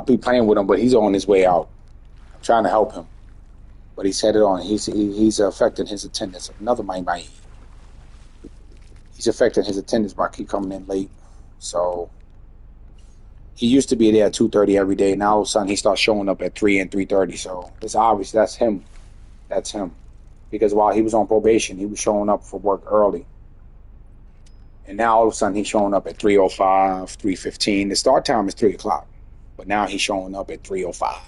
be playing with him, but he's on his way out. I'm trying to help him, but he's headed on. He's affecting his attendance. Another my he's affecting his attendance by keep coming in late. So he used to be there at 2:30 every day. Now all of a sudden he starts showing up at 3 and 3:30. So it's obvious that's him. That's him. Because while he was on probation, he was showing up for work early. And now all of a sudden he's showing up at 3:05, 3:15. The start time is 3 o'clock. But now he's showing up at 3:05,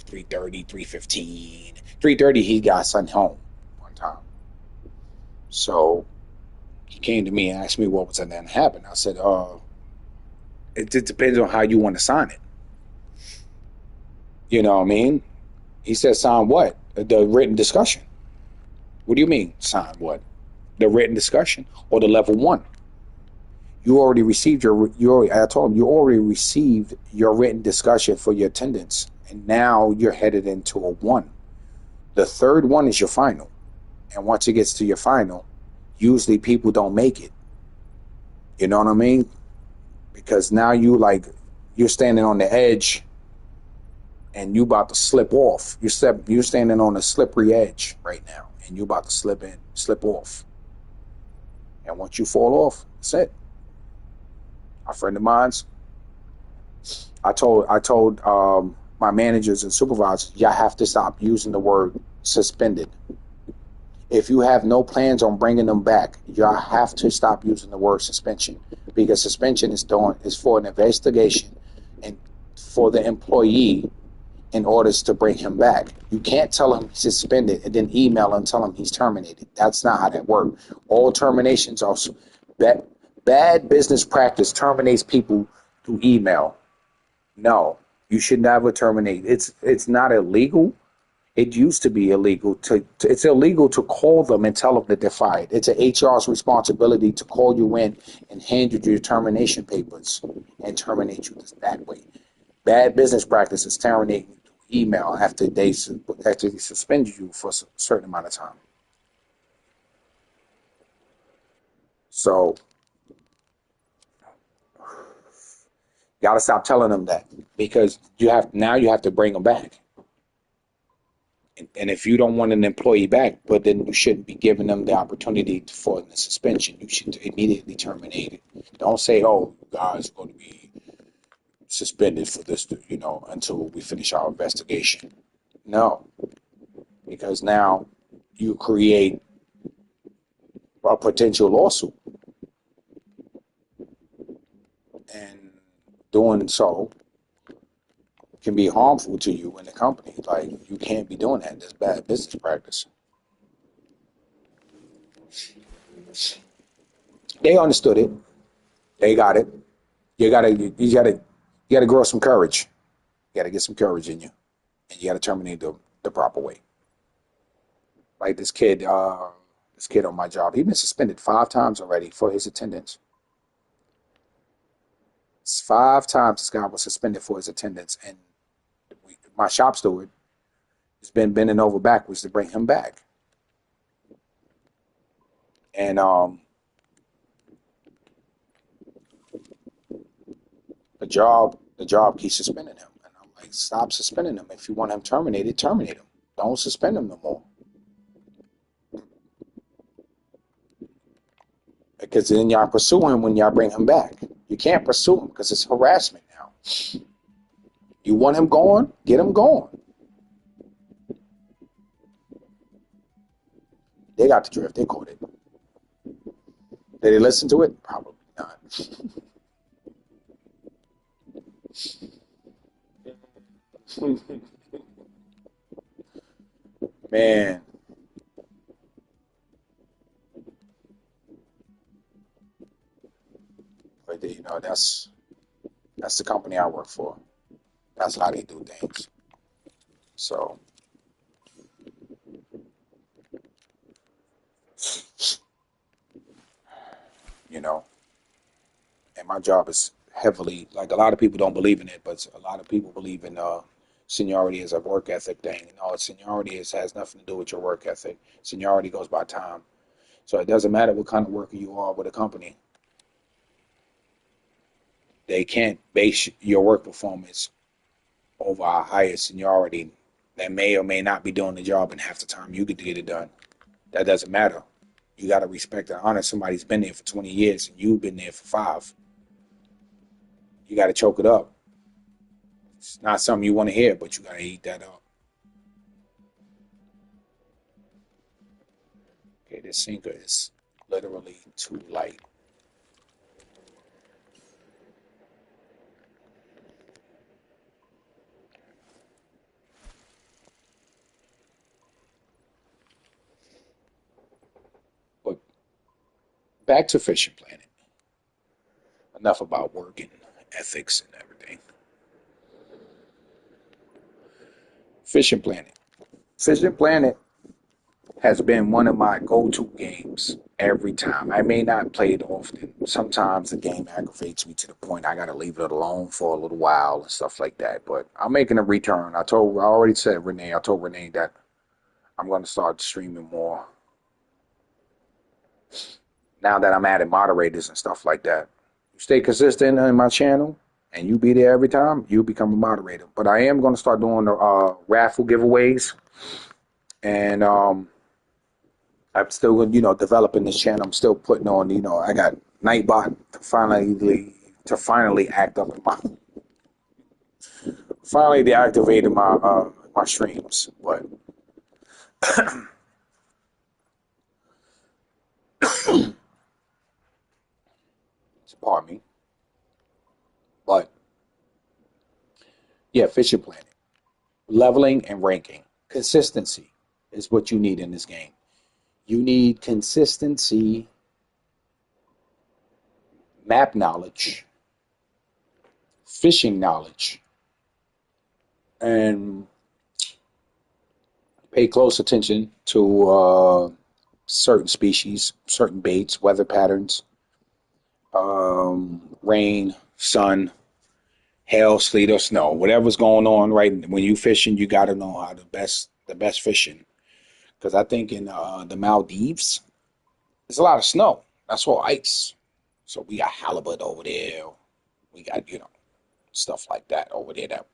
3:30, 3:15. 3:30 he got sent home one time. So he came to me and asked me what was going to happen. I said, it depends on how you want to sign it. You know what I mean? He said, sign what? The written discussion. What do you mean? Sign what? The written discussion or the level one? You already received I told him you already received your written discussion for your attendance, and now you're headed into a one. The third one is your final, and once it gets to your final, usually people don't make it. You know what I mean? Because now you're standing on the edge, and you about to slip off. You're standing on a slippery edge right now, and you about to slip off. And once you fall off, that's it. A friend of mine's, I told my managers and supervisors, y'all have to stop using the word suspended. If you have no plans on bringing them back, y'all have to stop using the word suspension, because suspension is for an investigation and for the employee in order to bring him back. You can't tell him he's suspended and then email and tell him he's terminated. That's not how that works. All terminations are bad business practice terminates people through email. No, you should never terminate. It's not illegal. It used to be illegal it's illegal to call them and tell them that they're fired. It's an HR's responsibility to call you in and hand you your termination papers and terminate you that way. Bad business practice is terminating you through email after they suspend you for a certain amount of time. So you got to stop telling them that, because you have to bring them back. And if you don't want an employee back, but then you shouldn't be giving them the opportunity for the suspension. You should immediately terminate it. Don't say, "Oh, you guys are going to be suspended for this, until we finish our investigation." No, because now you create a potential lawsuit, and doing so can be harmful to you and the company. Like, you can't be doing that. That's bad business practice. They understood it. They got it. You gotta grow some courage. You gotta get some courage in you, and you gotta terminate the proper way. Like this kid on my job, he's been suspended 5 times already for his attendance. 5 times this guy was suspended for his attendance, and my shop steward has been bending over backwards to bring him back. And the job keeps suspending him, and I'm like, stop suspending him. If you want him terminated, terminate him. Don't suspend him no more, because then y'all pursue him when y'all bring him back. You can't pursue him because it's harassment now. You want him gone? Get him gone. They got the drift. They caught it. Did they listen to it? Probably not. Man, but that's the company I work for. That's how they do things. So, you know, and my job is heavily, like, a lot of people don't believe in it, but a lot of people believe in seniority as a work ethic thing. Seniority has nothing to do with your work ethic. Seniority goes by time. So it doesn't matter what kind of worker you are with a company. They can't base your work performance over a higher seniority that may or may not be doing the job in half the time you could get it done. That doesn't matter. You got to respect and honor somebody's been there for 20 years and you've been there for 5. You got to choke it up. It's not something you want to hear, but you got to eat that up. Okay, this sinker is literally too light. But back to Fishing Planet. Enough about work and ethics and everything. Fishing Planet. Fishing Planet has been one of my go-to games every time. I may not play it often. Sometimes the game aggravates me to the point I gotta leave it alone for a little while and stuff like that. But I'm making a return. I already said Renee. I told Renee that I'm gonna start streaming more now that I'm adding moderators and stuff like that. You stay consistent in my channel and you be there every time, you become a moderator. But I am gonna start doing the raffle giveaways and I'm still, developing this channel. I'm still putting on, I got Nightbot to finally act up in my finally deactivated my streams. But pardon me. But yeah, Fishing Planet. Leveling and ranking. Consistency is what you need in this game. You need consistency, map knowledge, fishing knowledge, and pay close attention to certain species, certain baits, weather patterns, rain, sun, hail, sleet, or snow. Whatever's going on right when you fishing, you got to know how the best fishing. Because I think in the Maldives, there's a lot of snow. That's all ice. So we got halibut over there. We got stuff like that over there that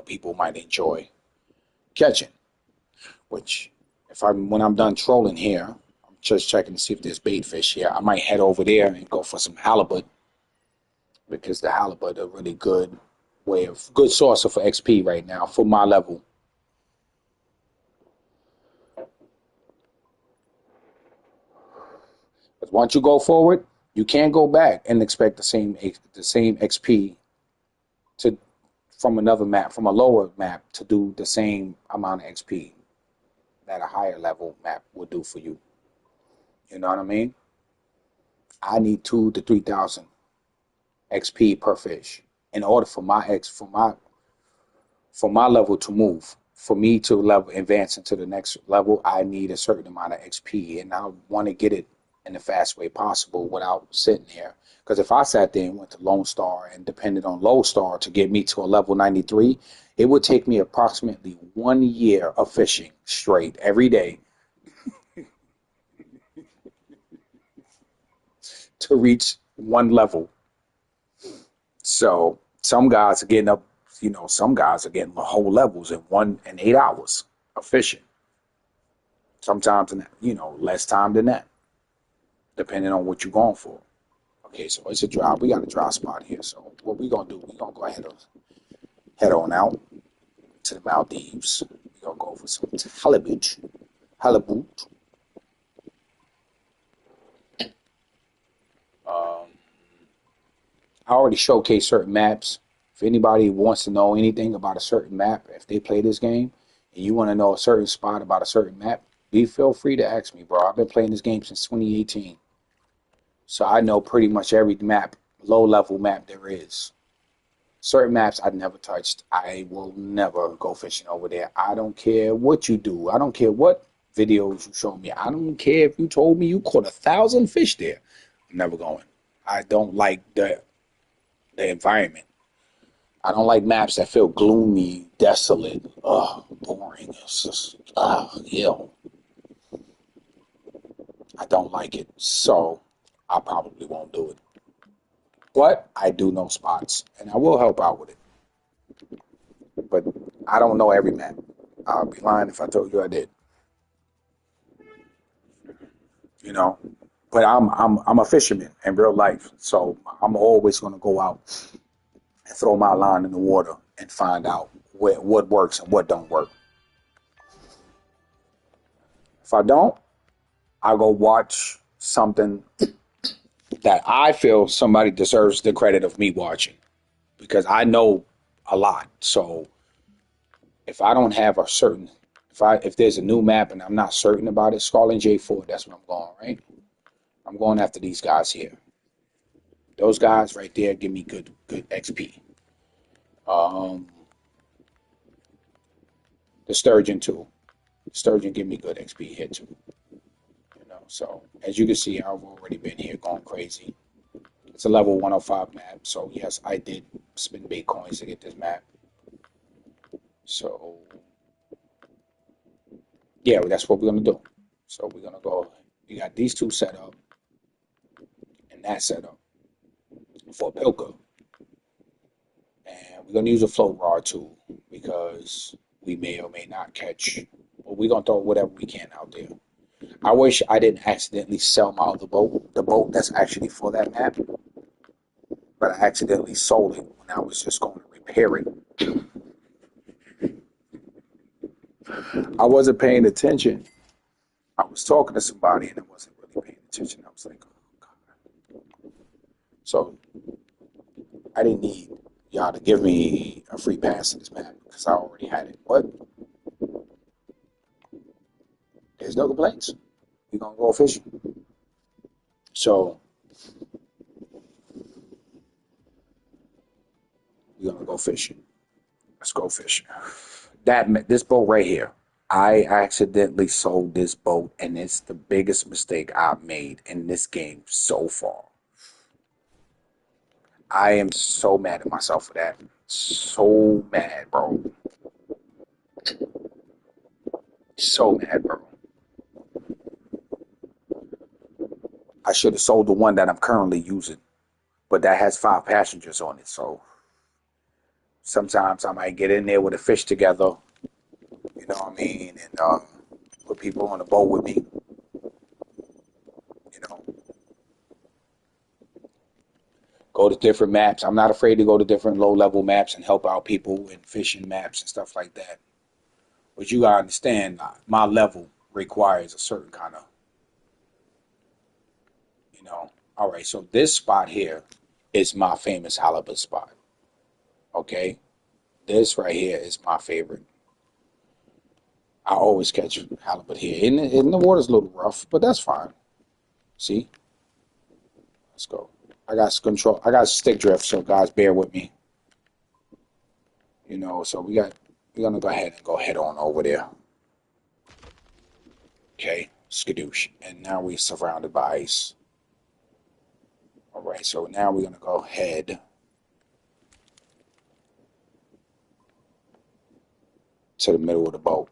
people might enjoy catching. Which, if I'm when I'm done trolling here, I'm just checking to see if there's bait fish here. I might head over there and go for some halibut because the halibut are really good source of XP right now for my level. But once you go forward, you can't go back and expect the same XP to from another map, from a lower map, to do the same amount of XP that a higher level map would do for you. You know what I mean? I need 2 to 3,000 XP per fish in order for my level to move. For me to level advance into the next level, I need a certain amount of XP, and I want to get it in the fast way possible without sitting here. Because if I sat there and went to Lone Star and depended on Lone Star to get me to a level 93, it would take me approximately 1 year of fishing straight every day to reach one level. So some guys are getting up, some guys are getting the whole levels in 8 hours of fishing. Sometimes less time than that, depending on what you're going for. Okay, so it's a dry. We got a dry spot here. So what we gonna do? We gonna go ahead and head on out to the Maldives. We gonna go for some halibut. Halibut. Um, I already showcased certain maps. If anybody wants to know anything about a certain map, if they play this game, and you want to know a certain spot about a certain map, feel free to ask me, bro. I've been playing this game since 2018. So I know pretty much every map, low level map there is. Certain maps I've never touched. I will never go fishing over there. I don't care what you do. I don't care what videos you show me. I don't care if you told me you caught 1,000 fish there. I'm never going. I don't like the environment. I don't like maps that feel gloomy, desolate, boring. It's just, ew. I don't like it. So I probably won't do it. But I do know spots, and I will help out with it. But I don't know every map. I'll be lying if I told you I did. You know, but I'm a fisherman in real life, so I'm always going to go out and throw my line in the water and find out what works and what don't work. If I don't, I'll go watch something that I feel somebody deserves the credit of me watching because I know a lot. So if I don't have a certain, if there's a new map and I'm not certain about it, Scarlet J4, that's what I'm going, right? I'm going after these guys here. Those guys right there give me good XP. Um, the Sturgeon too. Sturgeon give me good XP here too. So as you can see, I've already been here going crazy. It's a level 105 map, so yes, I did spend big coins to get this map. So yeah, that's what we're gonna do. So we're gonna go. We got these two set up and that set up for Pilka, and we're gonna use a float rod too because we may or may not catch. But we're gonna throw whatever we can out there. I wish I didn't accidentally sell my other boat, the boat that's actually for that map, but I accidentally sold it when I was just going to repair it. I wasn't paying attention. I was talking to somebody and I wasn't really paying attention. I was like, oh, God. So I didn't need y'all to give me a free pass to this map because I already had it. But there's no complaints. We're going to go fishing. So we're going to go fishing. Let's go fishing. This boat right here. I accidentally sold this boat, and it's the biggest mistake I've made in this game so far. I am so mad at myself for that. So mad, bro. So mad, bro. I should have sold the one that I'm currently using, but that has 5 passengers on it. So sometimes I might get in there with a fish together, you know what I mean, and put people on the boat with me, you know. Go to different maps. I'm not afraid to go to different low-level maps and help out people and fishing maps and stuff like that. But you gotta understand, my level requires a certain kind of, you know. All right, so this spot here is my famous halibut spot. Okay, this right here is my favorite. I always catch halibut here. And the water's a little rough, but that's fine. See, let's go. I got control. I got stick drift, so guys, bear with me. So we're gonna go head on over there. Okay, skadoosh, and now we're surrounded by ice. All right, so now we're gonna go head to the middle of the boat.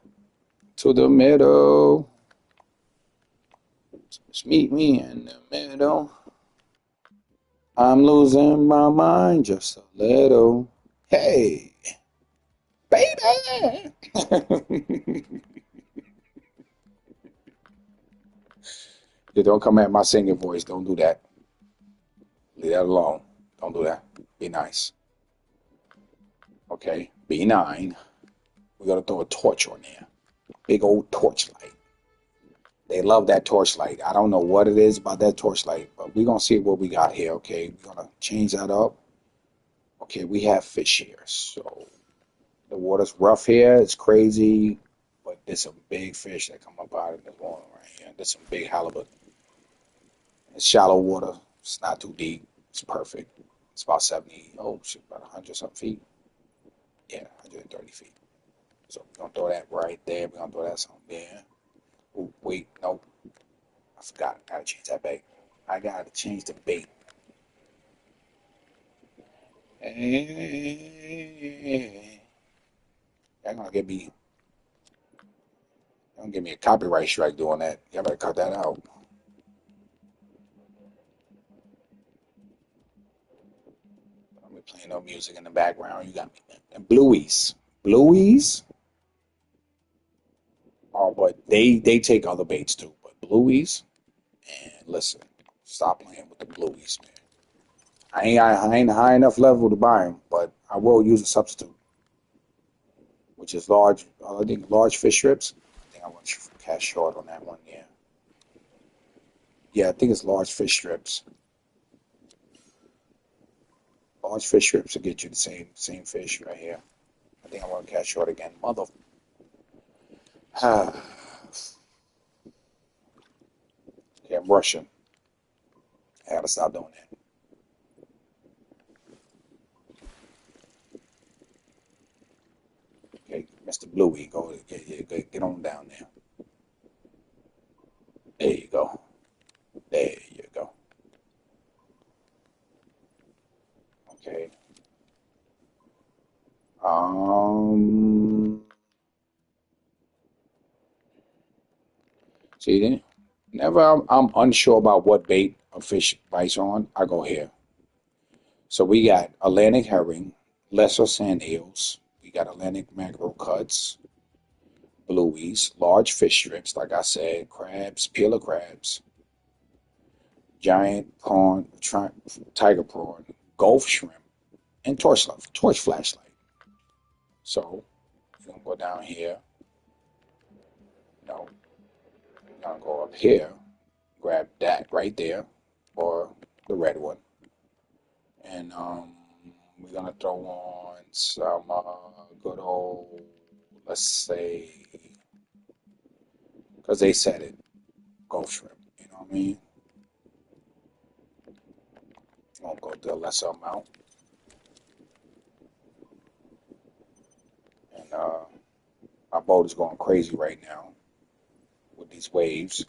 To the middle. Just meet me in the middle. I'm losing my mind just a little. Hey, baby. Yeah, don't come at my singing voice. Don't do that. Leave that alone. Don't do that. Be nice. Okay? B9. We're going to throw a torch on there. Big old torchlight. They love that torchlight. I don't know what it is about that torchlight, but we're going to see what we got here, okay? We're going to change that up. Okay, we have fish here. So the water's rough here. It's crazy, but there's some big fish that come up out of the water right here. There's some big halibut. It's shallow water. It's not too deep. It's perfect. It's about 70, oh shit, about 100 something feet. Yeah, 130 feet. So we're gonna throw that right there. We're gonna throw that something there. Oh, wait, nope. I forgot. I gotta change that bait. I gotta change the bait. Hey, gonna give me a copyright strike doing that. Y'all better cut that out. I'm playing no music in the background. You got me. And Blueies. Blueies? Oh, but they take other baits too. But Blueies, and listen, stop playing with the Blueies, man. I ain't high enough level to buy them, but I will use a substitute, which is large. I think large fish strips. I think I want to cash short on that one. Yeah, yeah. I think it's large fish strips. Large fish strips will get you the same fish right here. I think I want to cash short again. Mother. okay, I'm rushing. I gotta stop doing that. Okay, Mr. Bluey, go get on down there. There you go. There you go. Okay. Um. See then. Whenever I'm unsure about what bait a fish bites on, I go here. So we got Atlantic herring, lesser sand eels. We got Atlantic mackerel cuts, blueies, large fish strips, like I said, crabs, peeler crabs, giant prawn, tiger prawn, gulf shrimp, and torch flashlight. So we're gonna go down here. No, we're gonna go up here, grab that right there, or the red one, and we're gonna throw on some good old, let's say, because they said it, gulf shrimp. You know what I mean? Won't go to a lesser amount, and our boat is going crazy right now with these waves.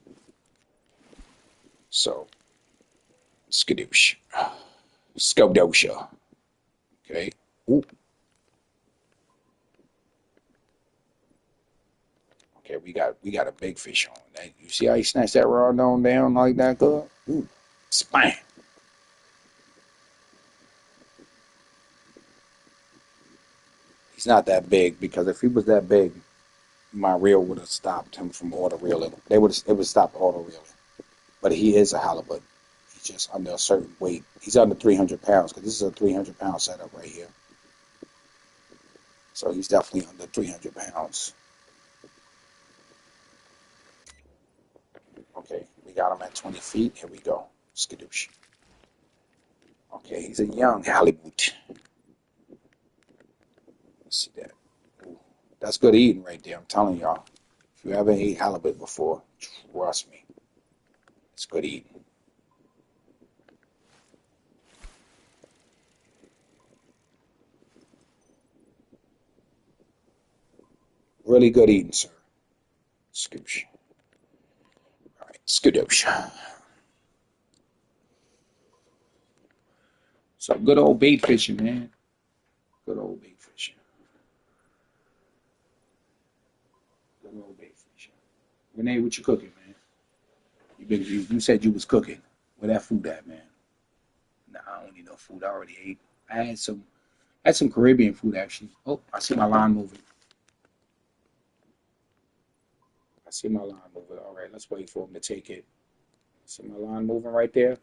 So skadoosh, skadosha. Okay. Ooh. Okay, we got a big fish on. That you see how he snatched that rod on down like that, good? Ooh, spam. He's not that big because if he was that big, my reel would have stopped him from auto reeling. It would stop auto reeling. But he is a halibut. He's just under a certain weight. He's under 300 pounds because this is a 300-pound setup right here. So he's definitely under 300 pounds. Okay, we got him at 20 feet. Here we go. Skadoosh. Okay, he's a young halibut. Let's see that. Ooh, that's good eating right there. I'm telling y'all. If you haven't ate halibut before, trust me, it's good eating. Really good eating, sir. Skoosh. All right, skadoosh. So good old bait fishing, man. Good old bait fishing. Good old bait fishing. Renee, what you cooking, man? You said you was cooking. Where that food at, man? Nah, I don't need no food. I already ate. I had some Caribbean food actually. Oh, I see my line moving. I see my line moving. All right, let's wait for him to take it. See my line moving right there?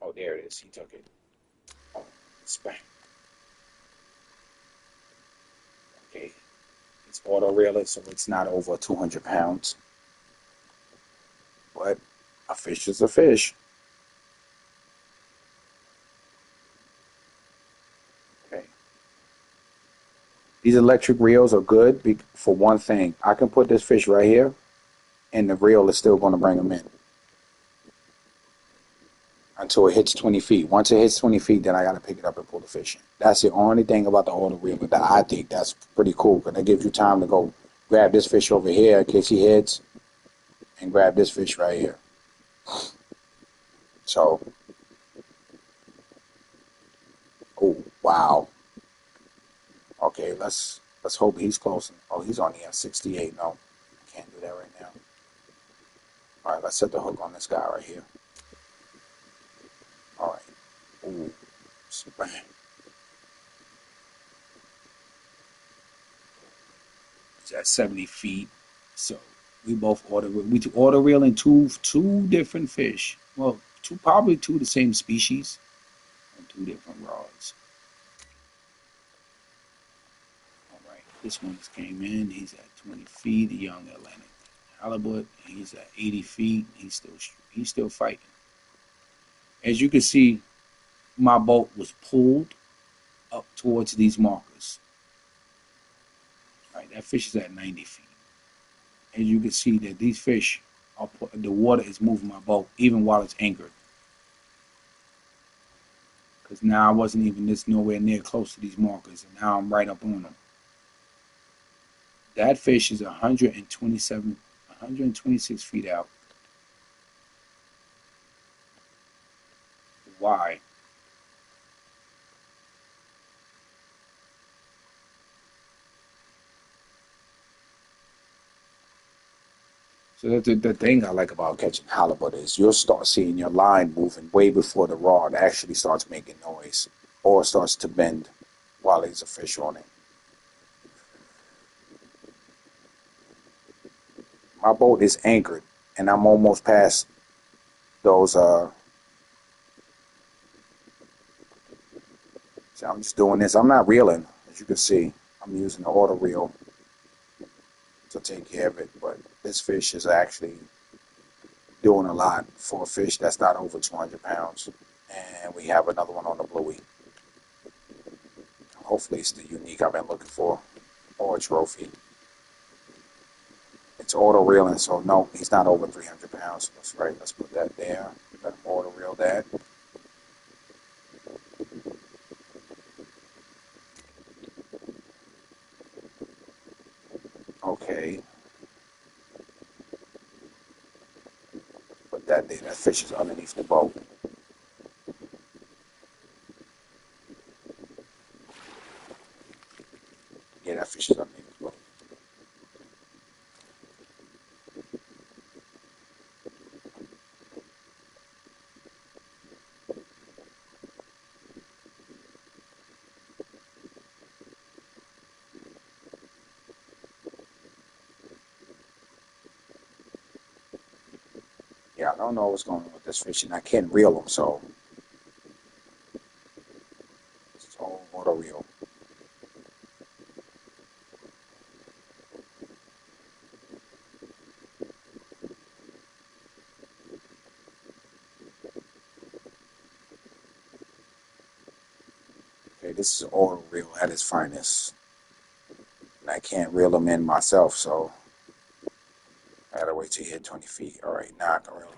Oh, there it is. He took it. Oh, spam. Okay. It's auto reeler, so it's not over 200 pounds. But a fish is a fish. Okay. These electric reels are good for one thing. I can put this fish right here, and the reel is still going to bring him in until it hits 20 feet. Once it hits 20 feet, then I got to pick it up and pull the fish in. That's the only thing about the auto reel that I think that's pretty cool because it gives you time to go grab this fish over here in case he hits and grab this fish right here. So, oh wow. Okay, let's hope he's close. Oh, he's only at 68. No, can't do that right now. All right, let's set the hook on this guy right here. All right. Ooh, bang. It's at 70 feet. So we both order reeling two different fish. Well, probably two the same species on two different rods. All right, this one just came in. He's at 20 feet. A young Atlantic halibut. He's at 80 feet. He's still fighting. As you can see, my boat was pulled up towards these markers. Right, that fish is at 90 feet. As you can see that these fish the water is moving my boat even while it's anchored. because now I wasn't even nowhere near close to these markers, and now I'm right up on them. That fish is 127, 126 feet out. Why? So the thing I like about catching halibut is you'll start seeing your line moving way before the rod actually starts making noise or starts to bend while there's a fish on it. My boat is anchored and I'm almost past those so I'm just doing this. I'm not reeling, as you can see. I'm using the auto reel to take care of it, but this fish is actually doing a lot for a fish that's not over 200 pounds. And we have another one on the bluey. Hopefully it's the unique I've been looking for, or a trophy. It's auto reeling, so no, he's not over 300 pounds. That's right, let's put that there. Let him auto reel that. Okay. Put that there. That fish is underneath the boat. Yeah, that fish is underneath the boat. Yeah, I don't know what's going on with this fish, and I can't reel him, so it's all auto reel. Okay, this is auto reel at its finest. And I can't reel him in myself, so I gotta wait till he hit 20 feet. All right, now I can reel him in.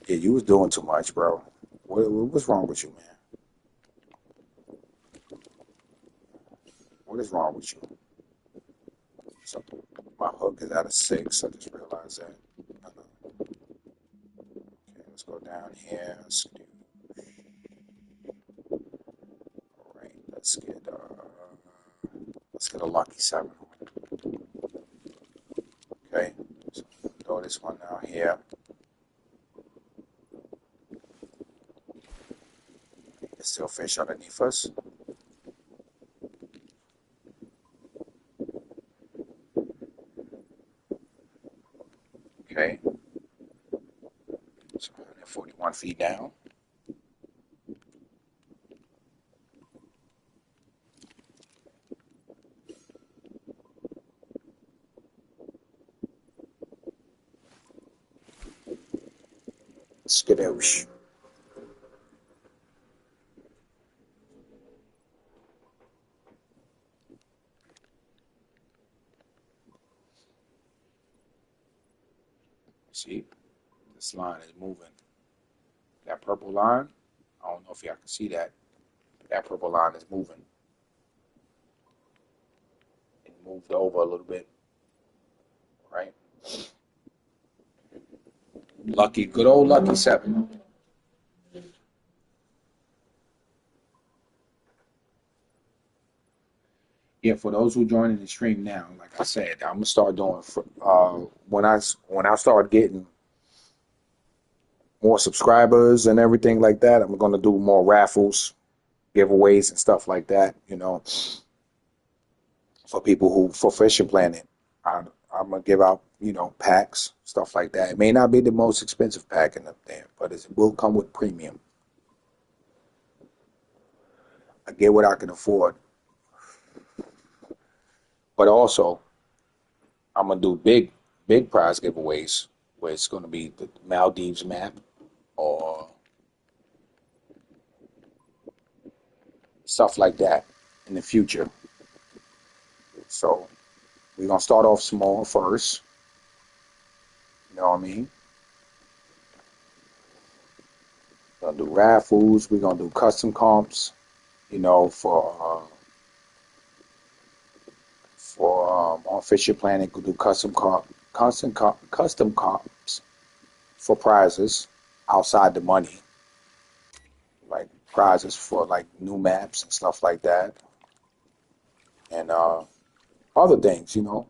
Yeah, you was doing too much, bro. What's wrong with you, man? What is wrong with you? So my hook is at a 6. I just realized that. Okay, let's go down here. All right, let's get a lucky 7. Okay, so throw this one down here. There's still fish underneath us. Okay, so 141 feet down. Skadoosh. See, this line is moving. That purple line, I don't know if y'all can see that. That purple line is moving. It moved over a little bit, right? Lucky, good old lucky 7. Yeah, for those who joining the stream now, like I said, I'm gonna start doing when I start getting more subscribers and everything like that. I'm gonna do more raffles, giveaways, and stuff like that. For people who for Fishing Planet, I'm gonna give out packs, stuff like that. It may not be the most expensive pack in up there, but it will come with premium. I get what I can afford, but also I'm gonna do big prize giveaways where it's gonna be the Maldives map or stuff like that in the future. So we're gonna start off small first. You know what I mean? We're gonna do raffles. We're gonna do custom comps. You know, for on Fisher Planet, we do custom comps for prizes outside the money, like prizes for like new maps and stuff like that, and other things. You know,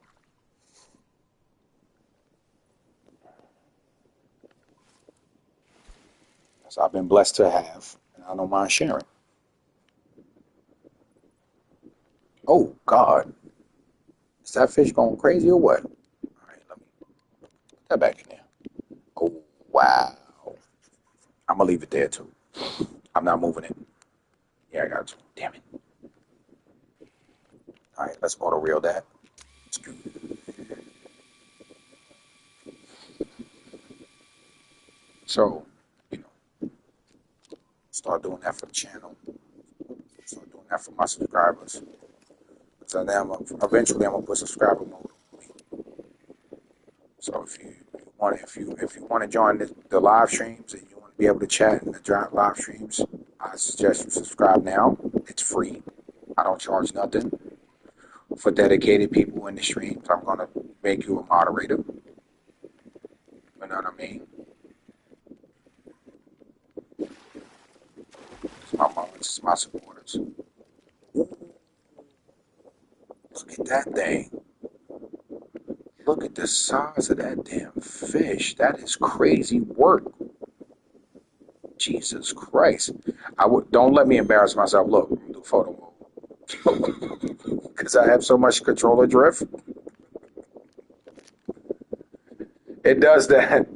so I've been blessed to have, and I don't mind sharing. Oh God, is that fish going crazy or what? All right, let me put that back in there. Oh wow, I'm gonna leave it there too. I'm not moving it. Yeah, I got to. Damn it. All right, let's auto reel that. So, you know, start doing that for the channel. Start doing that for my subscribers. So then eventually I'm gonna put subscriber mode. So if you want to join the live streams and you want to be able to chat in the live streams, I suggest you subscribe now. It's free. I don't charge nothing. For dedicated people in the streams, I'm gonna make you a moderator. You know what I mean? It's my supporters. Look at that thing. Look at the size of that damn fish. That is crazy work. Jesus Christ. Don't let me embarrass myself. Look, I'm gonna do photo mode. Because I have so much controller drift. It does that.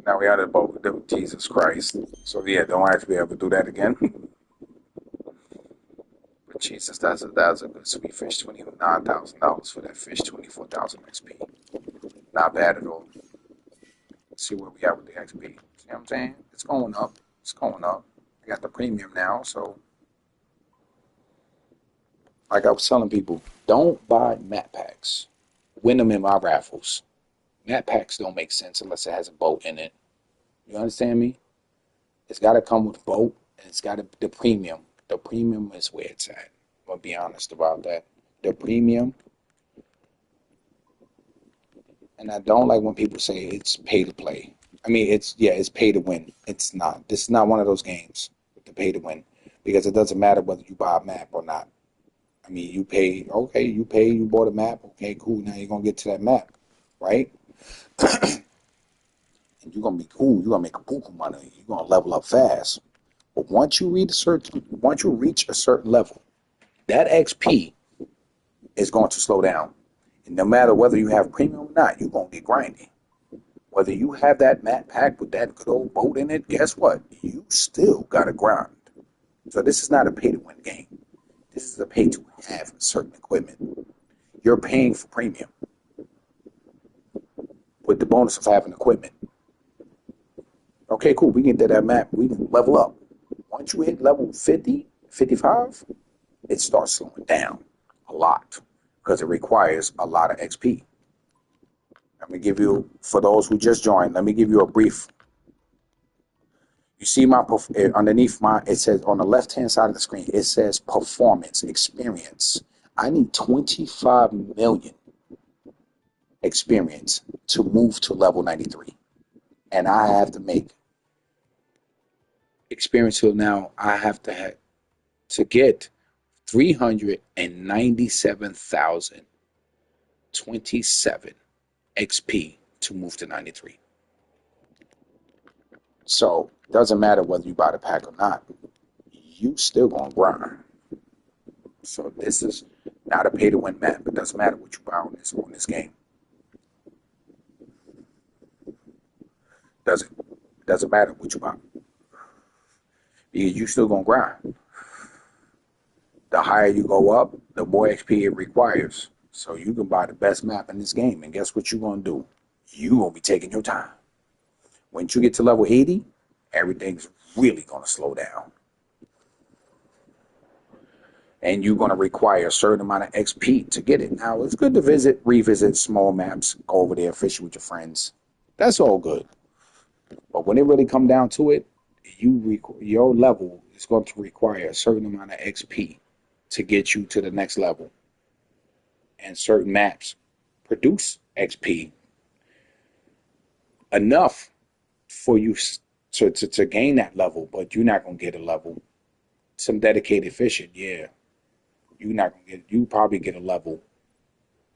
Now we are the boat. Jesus Christ. So yeah, don't have to be able to do that again. But Jesus, that's a good sweet fish. $29,000 for that fish. 24,000 XP. Not bad at all. Let's see where we at with the XP. See what I'm saying? It's going up. It's going up. I got the premium now, so like I was telling people, don't buy map packs. Win them in my raffles. Map packs don't make sense unless it has a boat in it. You understand me? It's got to come with a boat, and it's got to the premium. The premium is where it's at. I'm gonna be honest about that. The premium, and I don't like when people say it's pay to play. I mean, it's pay to win. It's not. This is not one of those games with the pay to win because it doesn't matter whether you buy a map or not. I mean, you pay, okay, you bought a map, okay, cool. Now you're gonna get to that map, right? And you're gonna be cool. You're gonna make a buku money. You're gonna level up fast. But once you reach a certain level, that XP is going to slow down. And no matter whether you have premium or not, you're gonna get grinding. Whether you have that map pack with that good old boat in it, guess what? You still gotta grind. So this is not a pay to win game. This is a pay to have certain equipment. You're paying for premium with the bonus of having equipment. Okay, cool. We can get that map. We can level up. Once you hit level 50, 55, it starts slowing down a lot because it requires a lot of XP. Let me give you, for those who just joined, let me give you a brief. You see my underneath it says on the left-hand side of the screen, it says performance, experience. I need 25 million experience to move to level 93. And I have to make experience till now. I have to get 397,027 XP to move to 93. So it doesn't matter whether you buy the pack or not. You still gonna grind. So this is not a pay to win map. It doesn't matter what you buy on this game. Doesn't matter what you buy. Because you still gonna grind. The higher you go up, the more XP it requires. So you can buy the best map in this game, and guess what you're gonna do? You gonna be taking your time. Once you get to level 80, everything's really gonna slow down. And you're gonna require a certain amount of XP to get it. Now it's good to revisit small maps, go over there, fish with your friends. That's all good. But when it really come down to it, your level is going to require a certain amount of XP to get you to the next level. And certain maps produce XP enough for you to gain that level, but you're not gonna get a level. Some dedicated fishing, yeah. You're not gonna get you probably get a level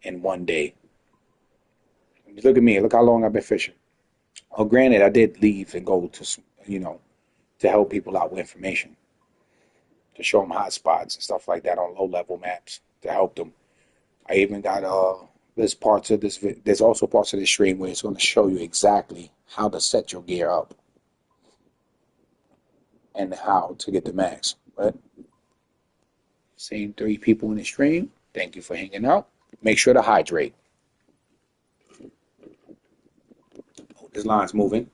in one day. Look at me, look how long I've been fishing. Oh, granted, I did leave and go to to help people out with information, to show them hot spots and stuff like that on low level maps to help them. I even got there's also parts of this stream where it's going to show you exactly how to set your gear up and how to get the max. But same three people in the stream. Thank you for hanging out. Make sure to hydrate. Oh, this line's moving.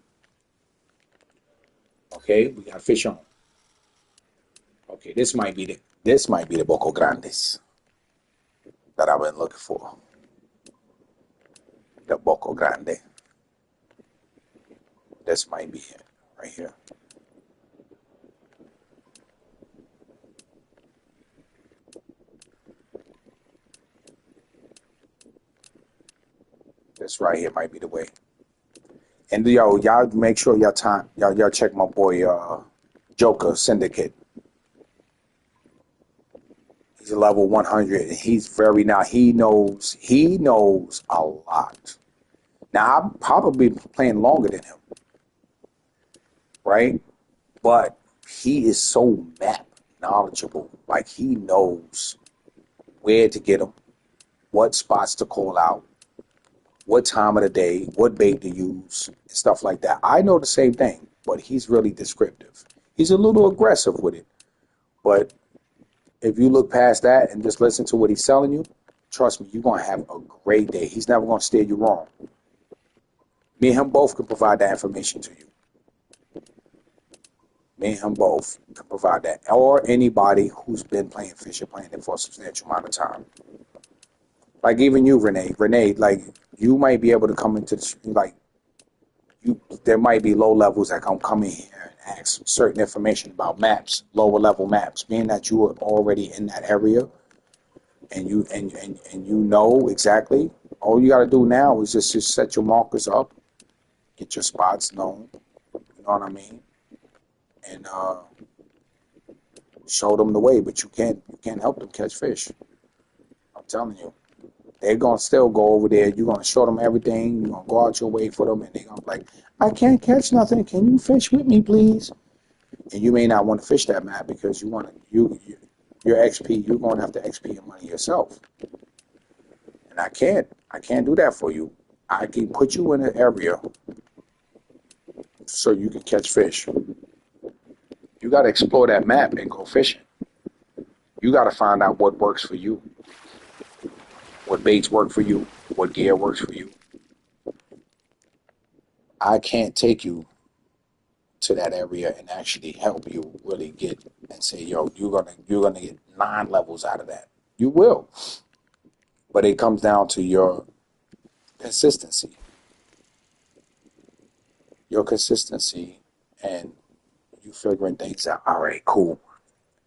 Okay, we got fish on. Okay, this might be the Boco Grandes that I've been looking for. The Boco Grande. This might be it right here. This right here might be the way. And y'all make sure y'all check my boy Joker Syndicate. He's a level 100 and he's very now he knows a lot. Now I'm probably playing longer than him, right? But he is so map knowledgeable. Like he knows where to get them, what spots to call out, what time of the day, what bait to use, and stuff like that. I know the same thing, but he's really descriptive. He's a little aggressive with it. But if you look past that and just listen to what he's telling you, trust me, you're going to have a great day. He's never going to steer you wrong. Me and him both can provide that information to you. Me and him both can provide that. Or anybody who's been playing fish or playing it for a substantial amount of time. Like even you, Renee. Renee, like you might be able to come into there might be low levels that come in here and ask certain information about maps, lower level maps, being that you are already in that area and you know exactly. All you got to do now is just set your markers up, get your spots known. You know what I mean? And show them the way. But you can't help them catch fish. I'm telling you. They're going to still go over there. You're going to show them everything. You're going to go out your way for them. And they're going to be like, I can't catch nothing. Can you fish with me, please? And you may not want to fish that map because you want your XP, you're going to have to XP your money yourself. And I can't do that for you. I can put you in an area so you can catch fish. You got to explore that map and go fishing. You got to find out what works for you. What baits work for you, what gear works for you. I can't take you to that area and actually help you really get and say, yo, you're gonna get 9 levels out of that. You will. But it comes down to your consistency. Your consistency and you figuring things out. All right, cool.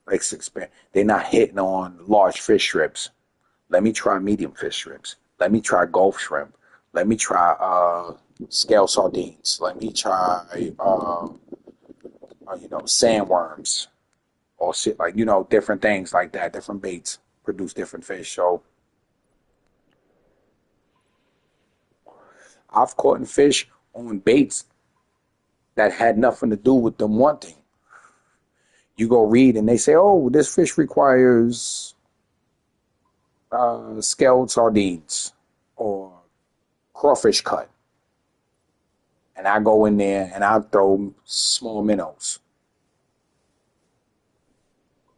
Let's expand. They're not hitting on large fish strips. Let me try medium fish strips. Let me try Gulf shrimp. Let me try scale sardines. Let me try sandworms or shit like different things like that. Different baits produce different fish. So I've caught fish on baits that had nothing to do with them wanting. You go read and they say, oh, this fish requires scaled sardines or crawfish cut. And I go in there and I throw small minnows.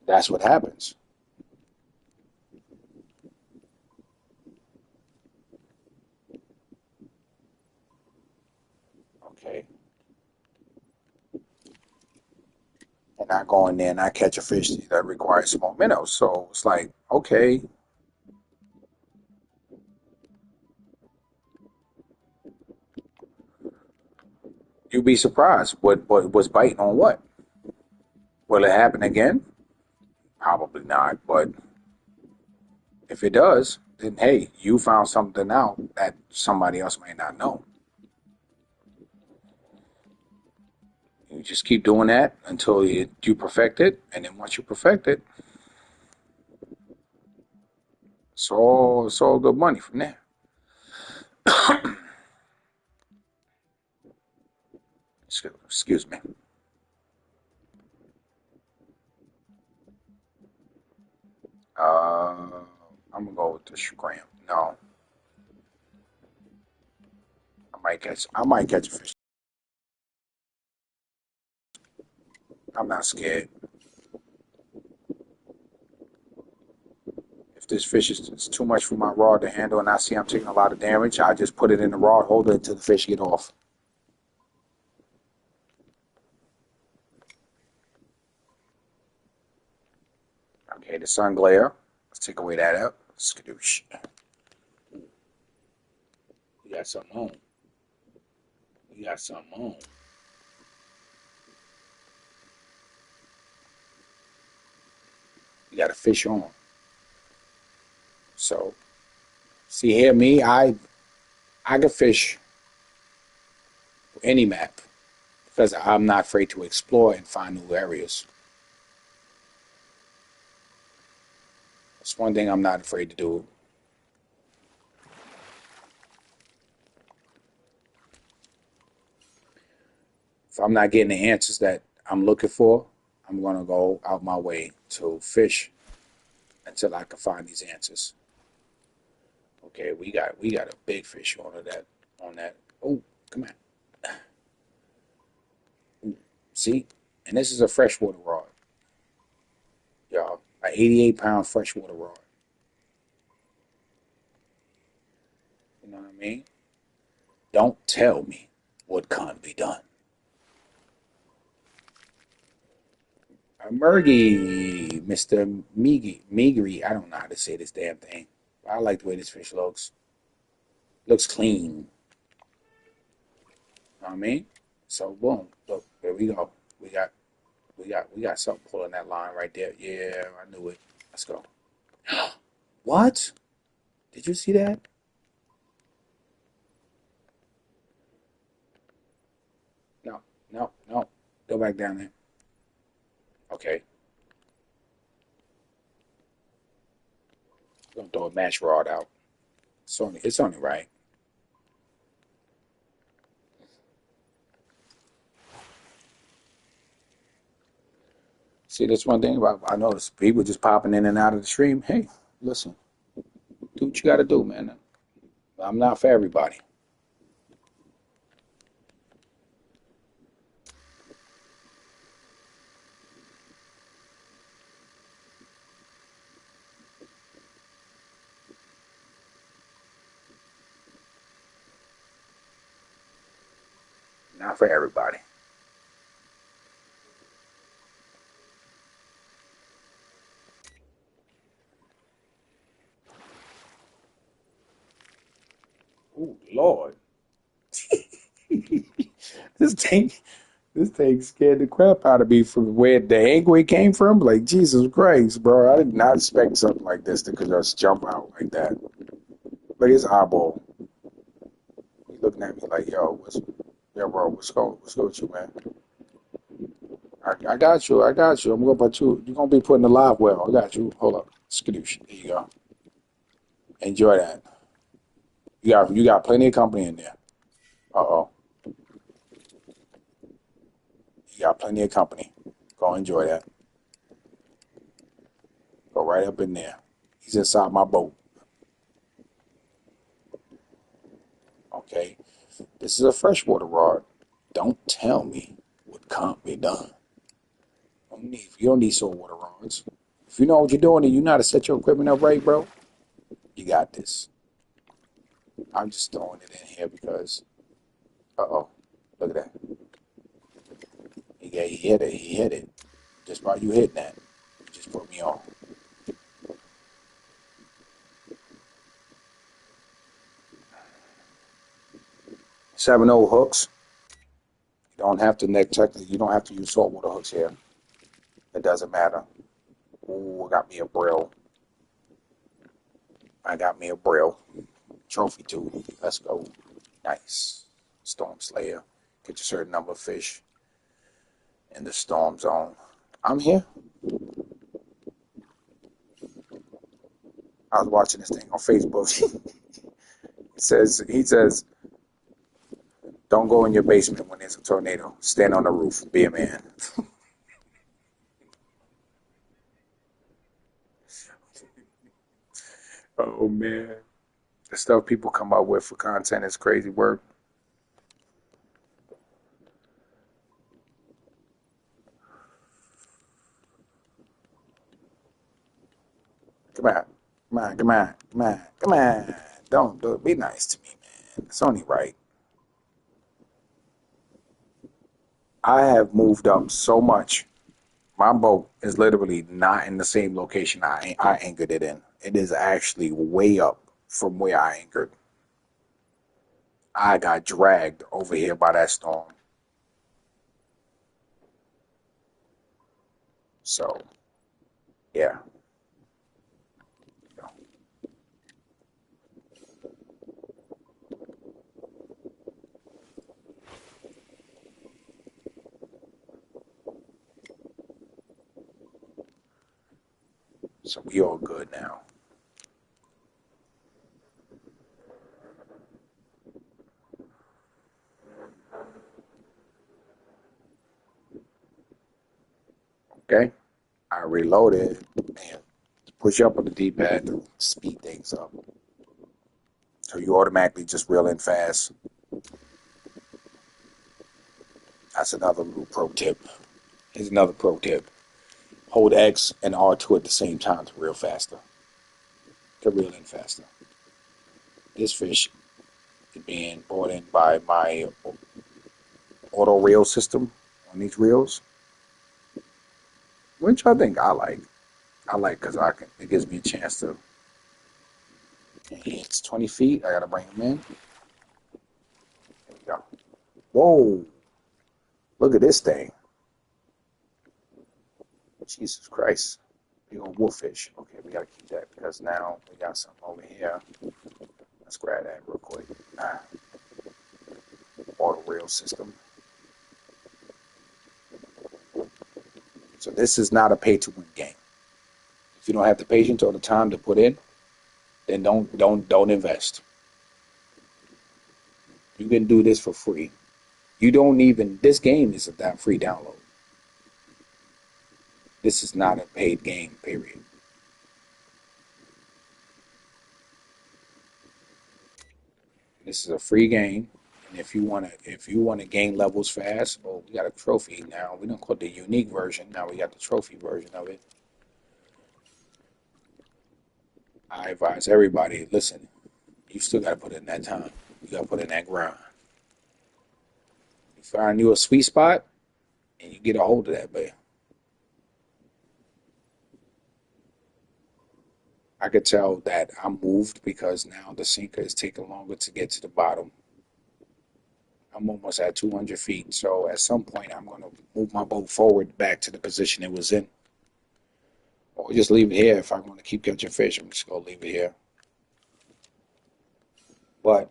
That's what happens. Okay. And I go in there and I catch a fish that requires small minnows. So it's like, okay. You'd be surprised what was biting on what. Will it happen again? Probably not. But if it does, then hey, you found something out that somebody else may not know. You just keep doing that until you perfect it, and then once you perfect it, it's all good money from there. Excuse me. I'm gonna go with the scram. No, I might catch a fish. I'm not scared. If this fish is it's too much for my rod to handle, and I see I'm taking a lot of damage, I just put it in the rod holder until the fish get off. Okay, the sun glare. Let's take away that up. Skadoosh. We got something on. We got something on. We got a fish on. So, see here, me, I can fish any map because I'm not afraid to explore and find new areas. That's one thing I'm not afraid to do. If I'm not getting the answers that I'm looking for, I'm gonna go out my way to fish until I can find these answers. Okay, we got a big fish on that. Oh, come on. See? And this is a freshwater rod, y'all. An 88-pound freshwater rod. You know what I mean? Don't tell me what can't be done. A Murgy, Mr. Meagri. I don't know how to say this damn thing. I like the way this fish looks. Looks clean. You know what I mean? So boom, look, there we go. We got we got something pulling that line right there. Yeah, I knew it. Let's go. What? Did you see that? No, no, no. Go back down there. Okay. Gonna throw a match rod out. It's only right. See, that's one thing about I notice people just popping in and out of the stream. Hey, listen, do what you gotta do, man. I'm not for everybody. Not for everybody. Oh Lord. This thing this thing scared the crap out of me from where the angle it came from. Like Jesus Christ, bro. I did not expect something like this to could just jump out like that. Look at his eyeball. He looking at me like, bro, what's going with you, man? I got you. I got you. I'm gonna put you. You're gonna be putting the live well. I got you. Hold up. Skadoosh. There you go. Enjoy that. You got plenty of company in there. Uh-oh. You got plenty of company. Go enjoy that. Go right up in there. He's inside my boat. Okay. This is a freshwater rod. Don't tell me what can't be done. You don't need saltwater rods. If you know what you're doing and you know how to set your equipment up right, bro, you got this. I'm just throwing it in here because, uh-oh, look at that. Yeah, he hit it. He hit it. Just by you hitting that, it just put me on. 7-0 hooks. don't have to neck technically. You don't have to use saltwater hooks here. It doesn't matter. Ooh, I got me a brill. I got me a brill. Trophy too. Let's go. Nice. Storm Slayer. Get your certain number of fish in the storm zone. I'm here. I was watching this thing on Facebook. He says, don't go in your basement when there's a tornado. Stand on the roof. Be a man. Oh man. The stuff people come up with for content is crazy work. Come on. Come on, come on, come on, come on. Don't do it. Be nice to me, man. It's only right. I have moved up so much. My boat is literally not in the same location I anchored it in. It is actually way up from where I anchored. I got dragged over here by that storm. So, yeah. So we all good now. Okay. I reloaded and push up on the D-pad to speed things up. So you automatically just reel in fast. That's another little pro tip. Here's another pro tip. Hold X and R2 at the same time to reel faster. To reel in faster. This fish is being brought in by my auto reel system on these reels, which I think I like. I like because it gives me a chance to. It's 20 feet. I gotta bring them in. There we go. Whoa! Look at this thing. Jesus Christ. Big old wolfish. Okay, we gotta keep that because now we got something over here. Let's grab that real quick. Auto reel system. So this is not a pay to win game. If you don't have the patience or the time to put in, then don't invest. You can do this for free. You don't even this game is a free download. This is not a paid game, period. This is a free game. And if you wanna gain levels fast, oh we got a trophy now. We don't call it the unique version. Now we got the trophy version of it. I advise everybody, listen, you still gotta put in that time. You gotta put in that grind. You find you a sweet spot and you get a hold of that, but I could tell that I'm moved because now the sinker is taking longer to get to the bottom. I'm almost at 200 feet, so at some point I'm going to move my boat forward back to the position it was in. Or just leave it here. If I want to keep catching fish, I'm just going to leave it here. But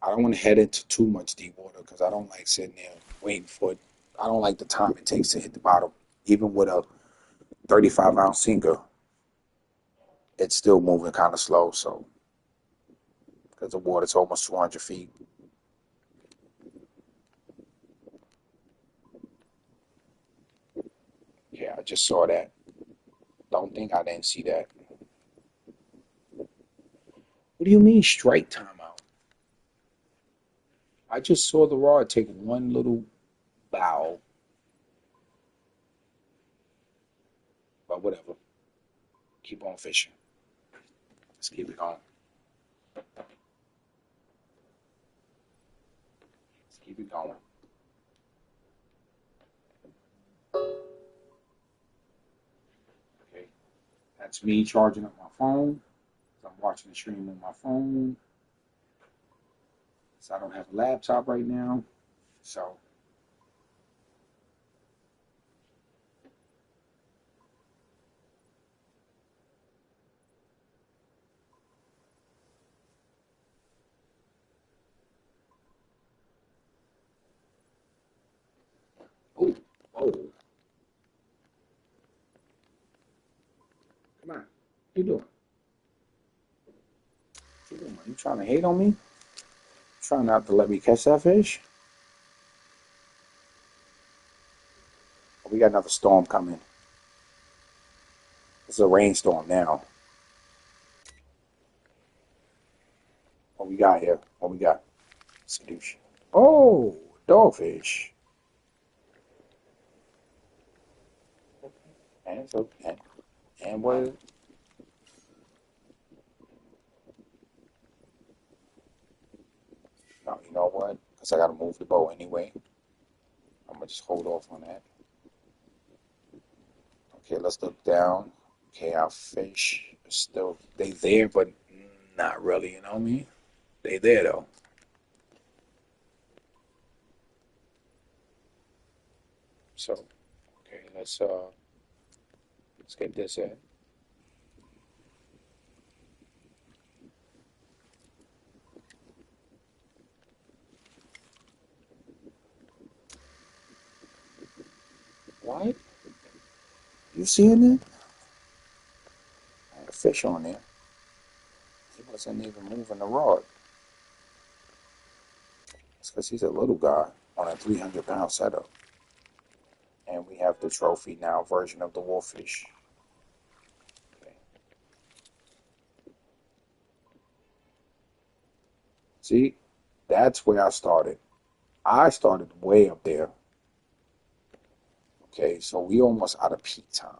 I don't want to head into too much deep water because I don't like sitting there waiting for it. I don't like the time it takes to hit the bottom. Even with a 35-ounce sinker, it's still moving kind of slow. So, because the water's almost 200 feet. Yeah, I just saw that. Don't think I didn't see that. What do you mean strike timeout? I just saw the rod take one little bow, but whatever. Keep on fishing. Let's keep it going. Let's keep it going. Okay, that's me charging up my phone. I'm watching the stream on my phone. So I don't have a laptop right now. So, oh, oh, come on. What you doing? What you doing? You trying to hate on me? Trying not to let me catch that fish? We got another storm coming. It's a rainstorm now. What we got here? What we got? Seduce. Oh, dogfish. And so, and what? No, you know what? Because I got to move the boat anyway. I'm going to just hold off on that. Okay, let's look down. Okay, our fish are still, they there, but not really, you know what I mean? They there though. So, okay, let's get this in. What? You seeing it? I had a fish on there. He wasn't even moving the rod. It's because he's a little guy on a 300-pound setup. And we have the trophy now version of the wolffish. Okay. See, that's where I started. I started way up there. Okay, so we almost out of peak time.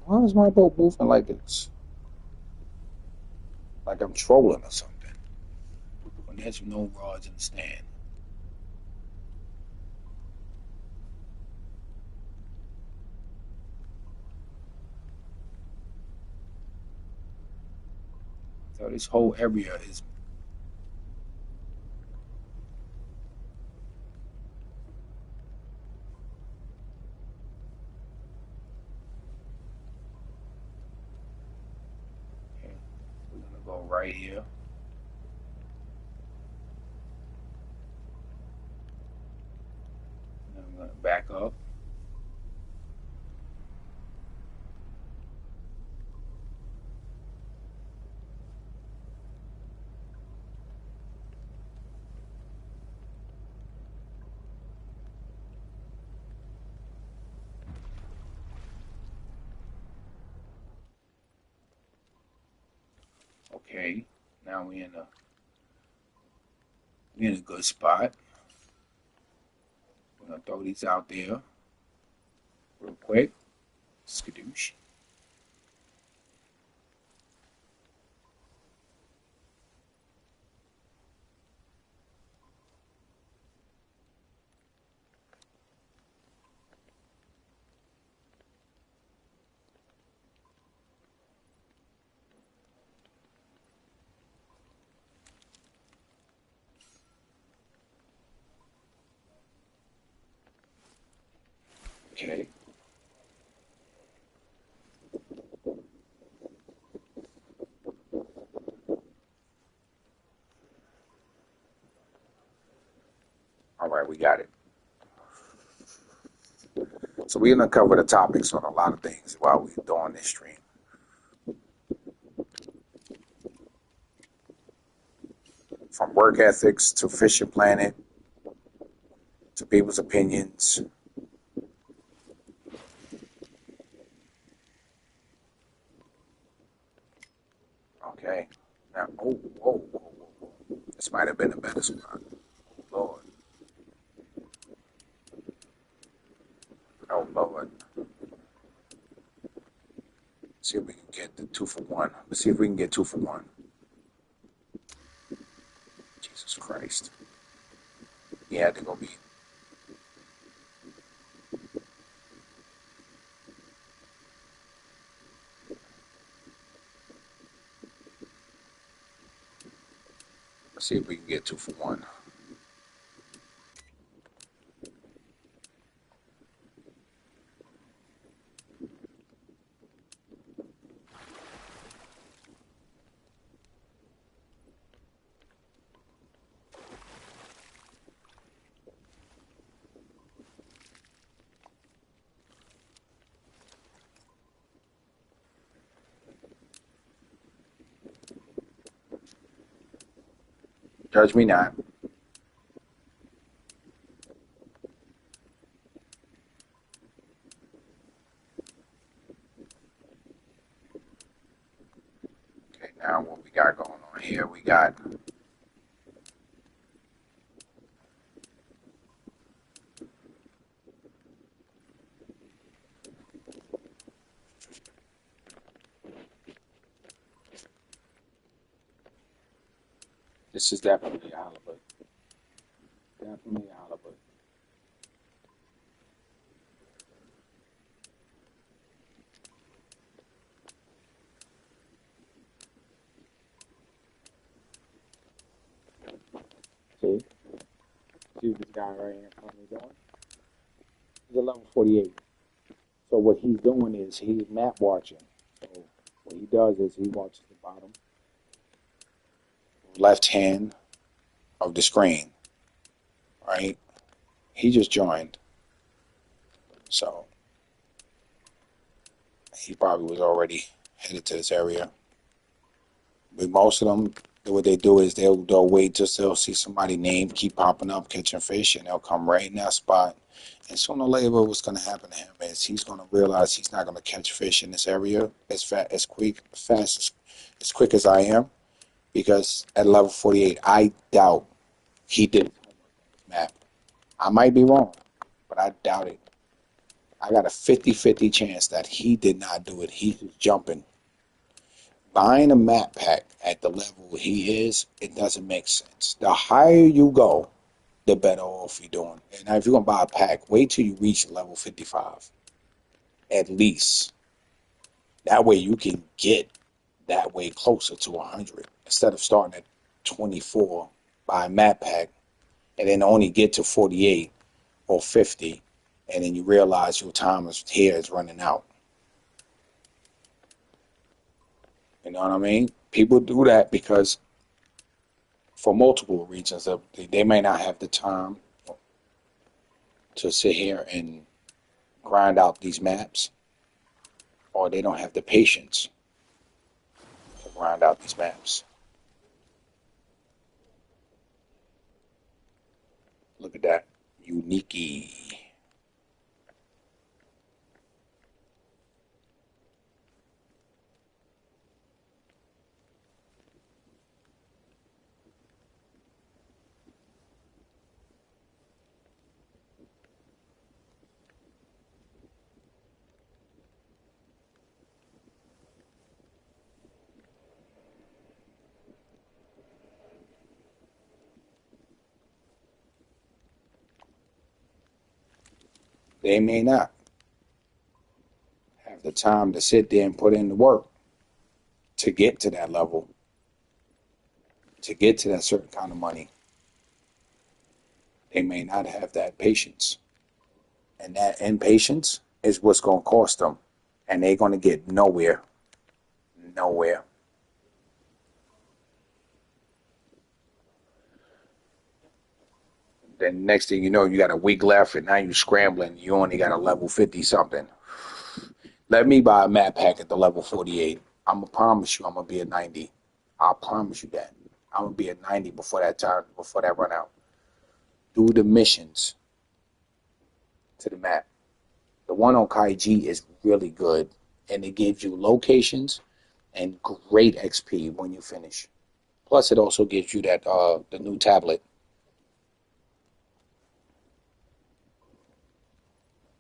Why is my boat moving like it's like I'm trolling or something? When there's no rods in the stand. So this whole area is okay. We're gonna go right here. And I'm gonna back up. Okay. Now we in a good spot. We're gonna throw these out there real quick. Skadoosh. Okay. All right, we got it. So we're gonna cover the topics on a lot of things while we're doing this stream. From work ethics to Fishing Planet to people's opinions. Okay. Now, oh. This might have been a better spot. Lord. Oh, Lord. See if we can get the 2 for 1. Let's see if we can get 2 for 1. Jesus Christ. He had to go be. see if we can get 2 for 1. Judge me not. Okay, now what we got going on here? We got this is definitely a halibut. Definitely a halibut. See? See what this guy right here in front of me doing? He's a level 48. So what he's doing is he's map watching. So what he does is he watches the bottom left hand of the screen, right? He just joined. So he probably was already headed to this area. But most of them, what they do is they'll wait just they'll see somebody name keep popping up catching fish, and they'll come right in that spot. And sooner or later, what's going to happen to him is he's going to realize he's not going to catch fish in this area as quick as I am, because at level 48, I doubt he did map. I might be wrong, but I doubt it. I got a 50-50 chance that he did not do it. He's just jumping. Buying a map pack at the level he is, it doesn't make sense. The higher you go, the better off you're doing. And if you're going to buy a pack, wait till you reach level 55. At least. That way you can get that way closer to 100. Instead of starting at 24, buy a map pack, and then only get to 48 or 50, and then you realize your time is running out. You know what I mean? People do that because for multiple reasons. They may not have the time to sit here and grind out these maps, or they don't have the patience to grind out these maps. Look at that. Unique. They may not have the time to sit there and put in the work to get to that level, to get to that certain kind of money. They may not have that patience. And that impatience is what's going to cost them. And they're going to get nowhere. Nowhere. Then next thing you know, you got a week left, and now you're scrambling. You only got a level 50 something. Let me buy a map pack at the level 48. I'm going to promise you I'm going to be at 90. I'll promise you that. I'm going to be at 90 before that time, before that run out. Do the missions to the map. The one on Kaiji is really good, and it gives you locations and great XP when you finish. Plus, it also gives you that the new tablet.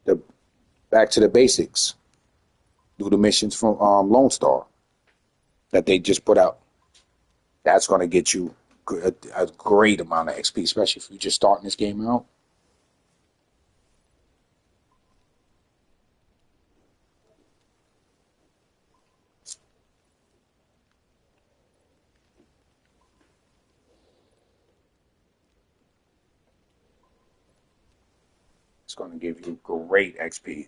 The back to the basics. Do the missions from Lone Star that they just put out. That's going to get you a great amount of XP, especially if you're just starting this game out. It's going to give you great XP.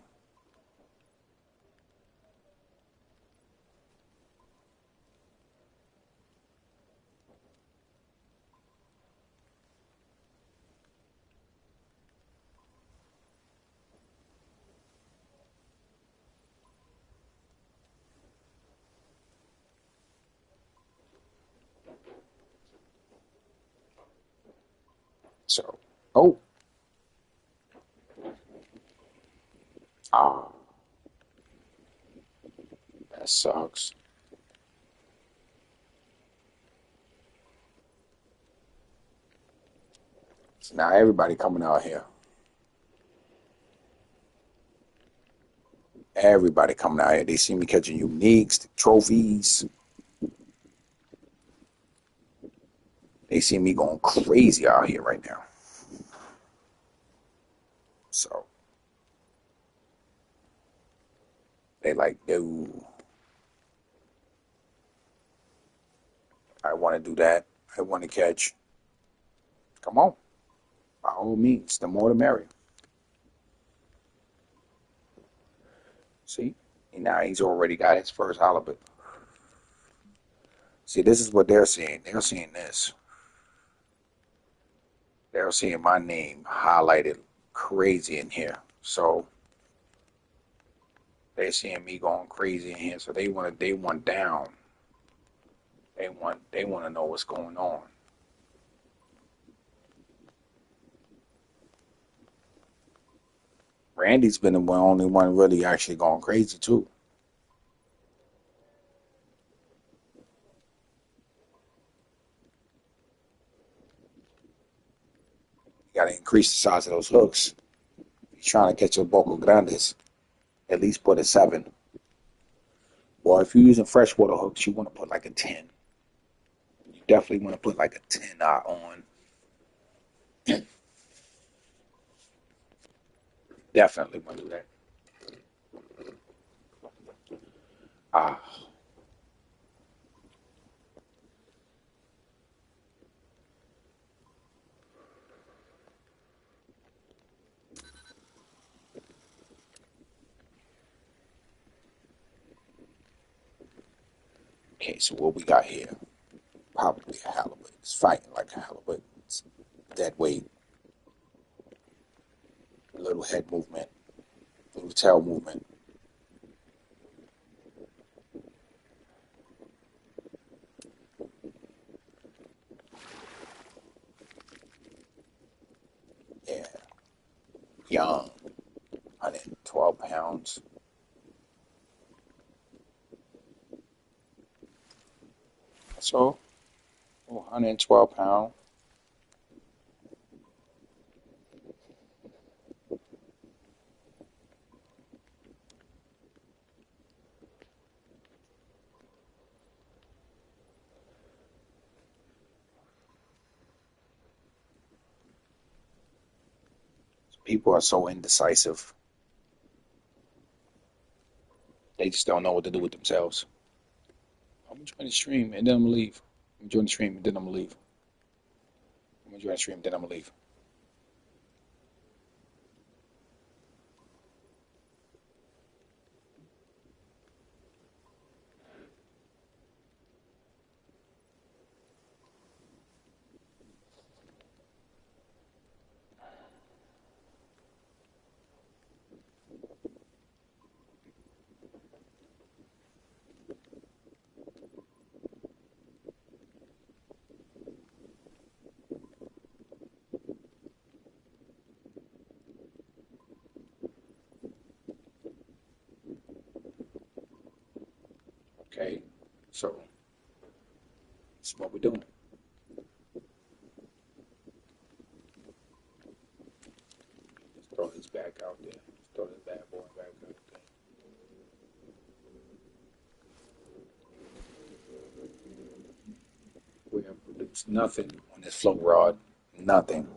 So, oh, ah, that sucks. So now everybody coming out here. Everybody coming out here. They see me catching uniques, trophies. They see me going crazy out here right now. So they like, no, I want to do that. I want to catch. Come on. By all means, the more the merrier. See? And now he's already got his first halibut. See, this is what they're seeing. They're seeing this. They're seeing my name highlighted crazy in here. So they're seeing me going crazy in here. So they want down. They want to know what's going on. Randy's been the only one really actually going crazy too. You got to increase the size of those hooks. If you're trying to catch a Boco Grandes, at least put a 7. Or if you're using freshwater hooks, you want to put like a 10. You definitely want to put like a 10 on. Definitely want to do that. Ah, okay, so what we got here? Probably a halibut. It's fighting like a halibut. It's dead weight, a little head movement, a little tail movement. Yeah, young, 112 pounds. So, 112 pounds. People are so indecisive. They just don't know what to do with themselves. I'm gonna join the stream and then I'm gonna leave. I'm gonna join the stream and then I'm gonna leave. I'm gonna join the stream and then I'm gonna leave. Okay, so that's what we're doing. Just throw this back out there. Just throw this bad boy back out there. We have produced nothing on this float rod. Nothing.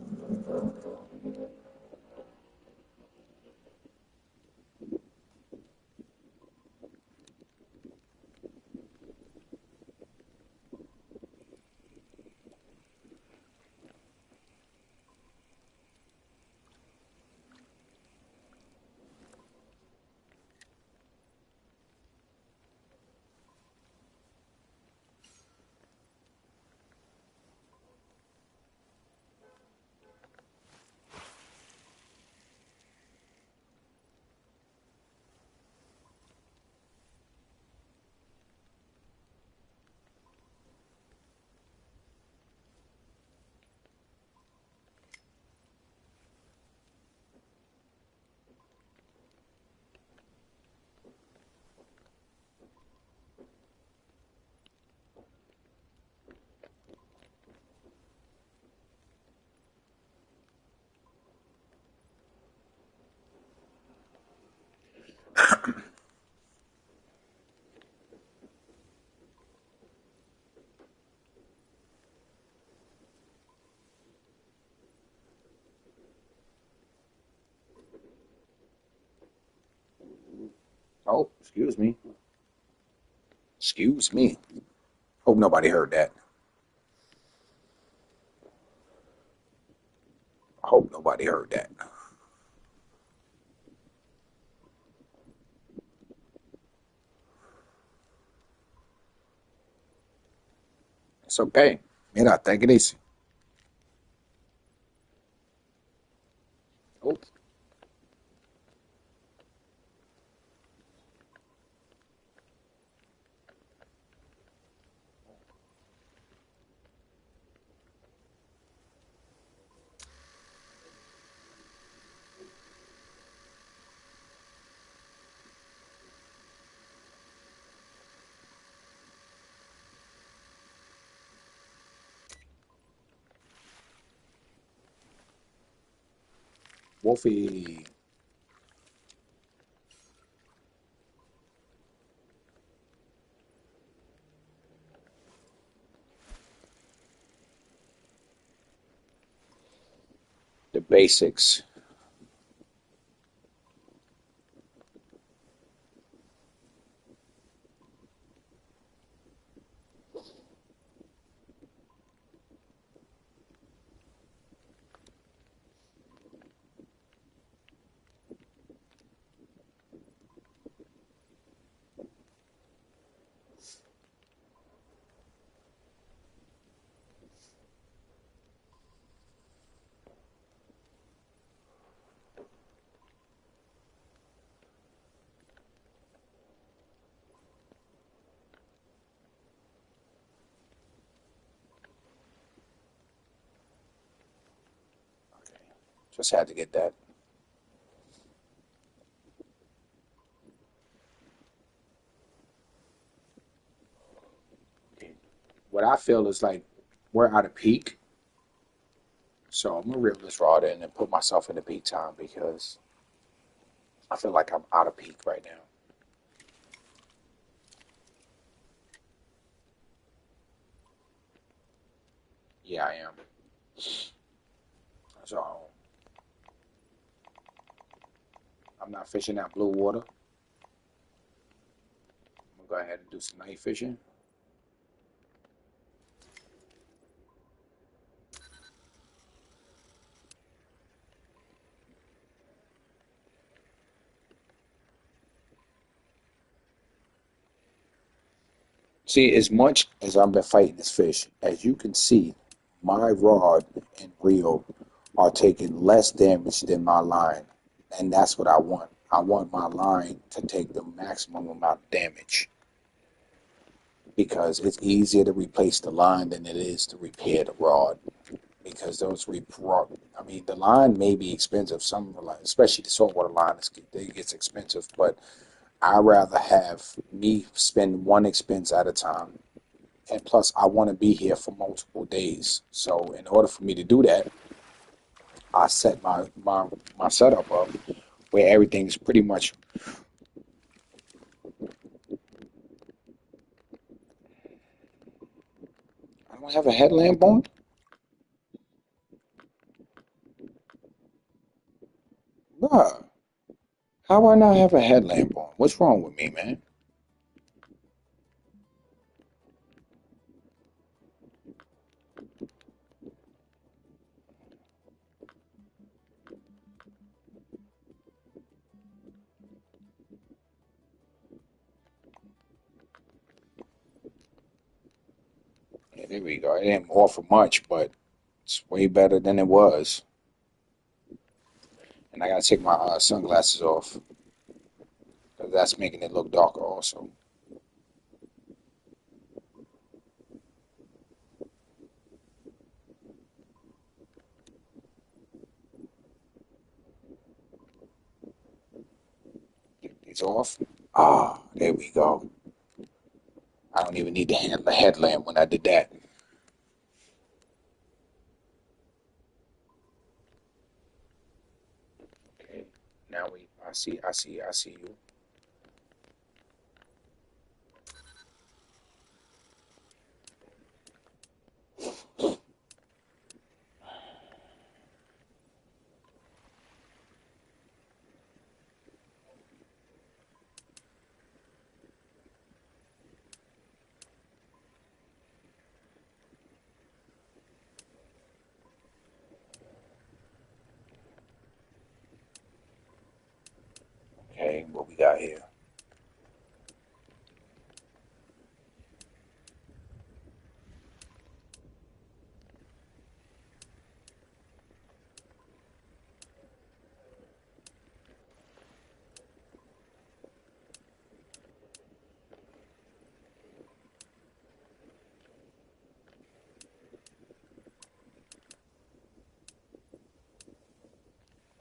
Oh, excuse me. Excuse me. Hope nobody heard that. Hope nobody heard that. It's okay. Mira, take it easy. Oh, Wolfie. The basics. Okay. Just had to get that. What I feel is like we're at a peak. So I'm gonna reel this rod in and put myself in the peak time because I feel like I'm out of peak right now. Yeah, I am. So I'm not fishing that blue water. I'm gonna go ahead and do some night fishing. See, as much as I've been fighting this fish, as you can see, my rod and reel are taking less damage than my line. And that's what I want. I want my line to take the maximum amount of damage because it's easier to replace the line than it is to repair the rod. Because I mean, the line may be expensive. Some, especially the saltwater line, it gets expensive. But I rather have me spend one expense at a time, and plus, I want to be here for multiple days. So, in order for me to do that, I set my setup up where everything's pretty much. I don't have a headlamp on. Bruh, how I not have a headlamp on? What's wrong with me, man? Yeah, there we go. It didn't offer much, but it's way better than it was. And I gotta take my sunglasses off. 'Cause that's making it look darker also. Take these off. Ah, there we go. I don't even need to handle the headlamp when I did that. Okay. Now I see you. game. What we got here?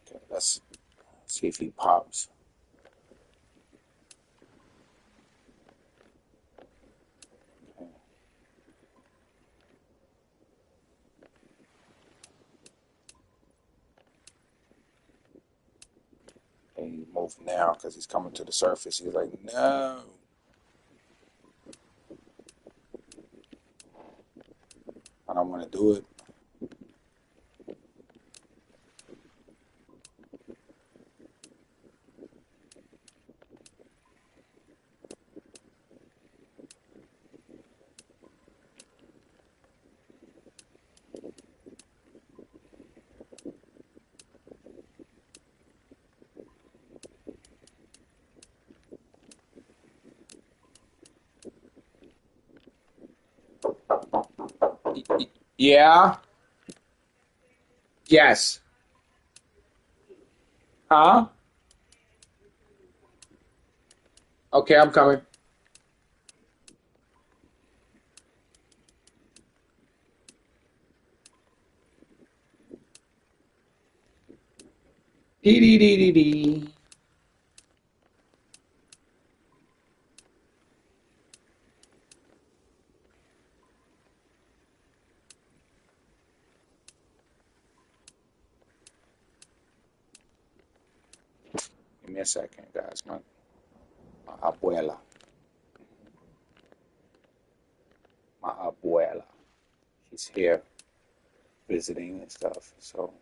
Okay, let's see if he pops. Okay, he moved now because he's coming to the surface. He's like, no. I don't want to do it. Yeah. Yes. Huh? Okay, I'm coming. Dee dee dee dee dee. Give me a second, guys. My abuela. My abuela. She's here visiting and stuff. So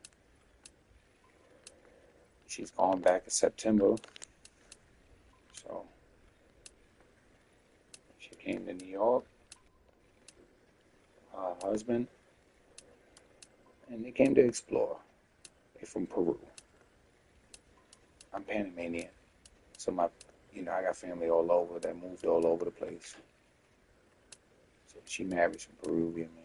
she's going back in September. So she came to New York, her husband, and they came to explore. They're from Peru. I'm Panamanian. So I got family all over that moved all over the place. So she married some Peruvian man.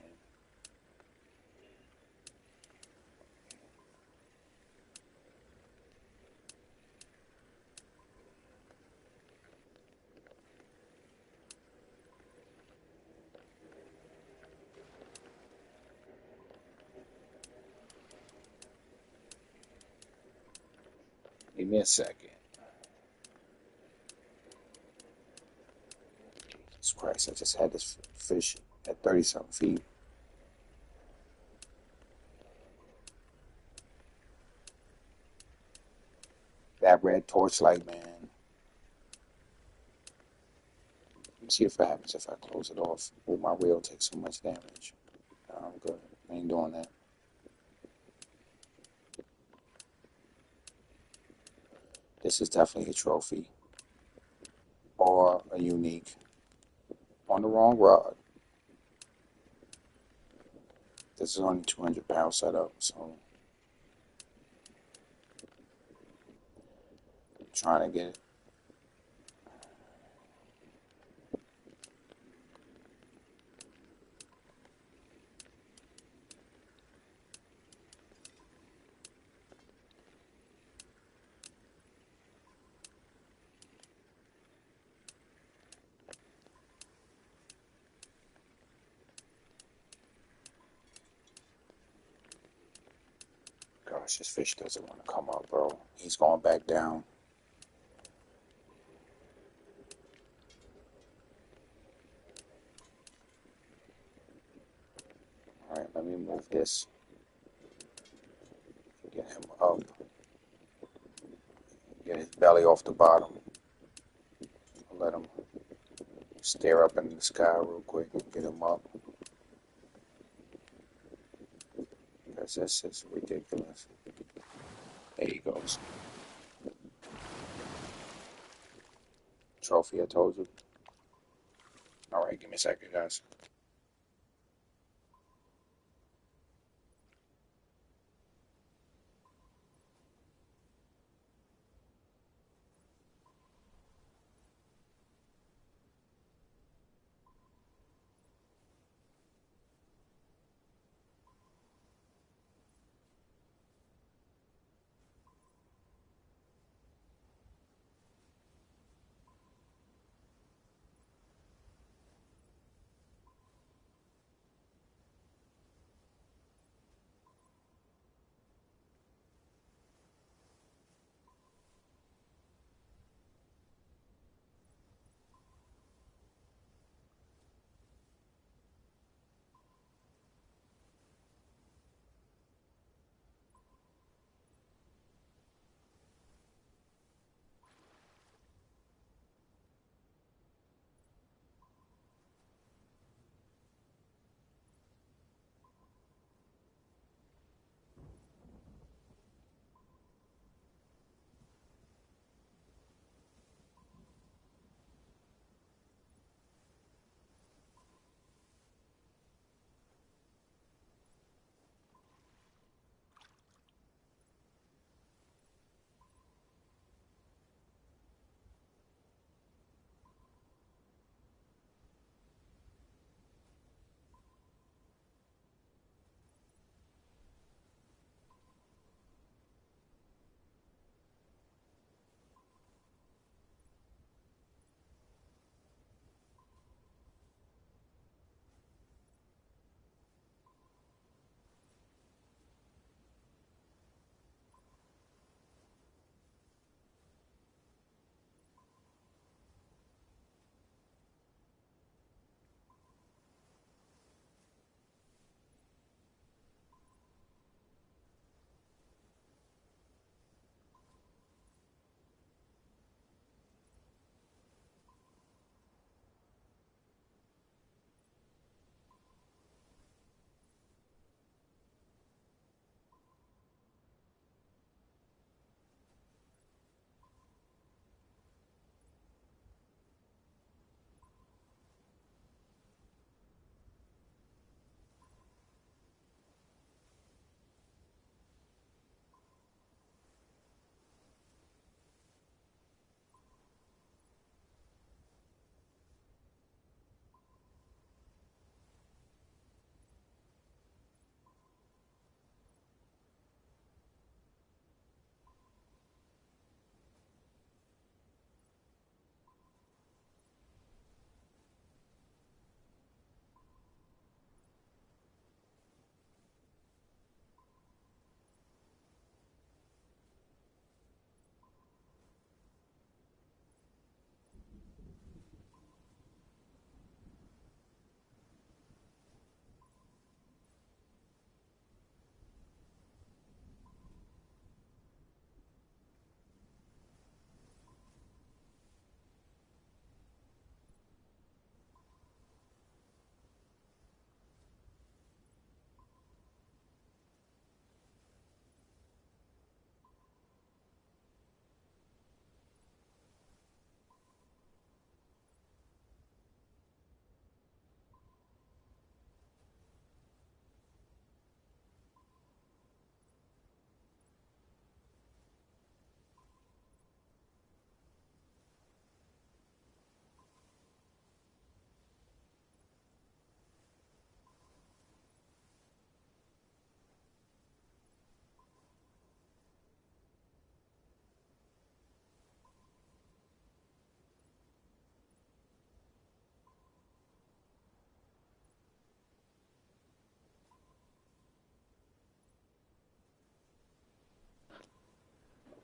Give me a second. Jesus Christ, I just had this fish at 30 something feet. That red torchlight, man. Let me see if it happens if I close it off. Will my reel take so much damage? No, I'm good. I ain't doing that. This is definitely a trophy or a unique on the wrong rod. This is only 200 pound setup, so I'm trying to get it. Gosh, this fish doesn't want to come up, bro. He's going back down. All right, let me move this. Get him up. Get his belly off the bottom. Let him stare up in the sky real quick and get him up. Because that's just ridiculous. There he goes. Trophy, I told you. All right, give me a second, guys.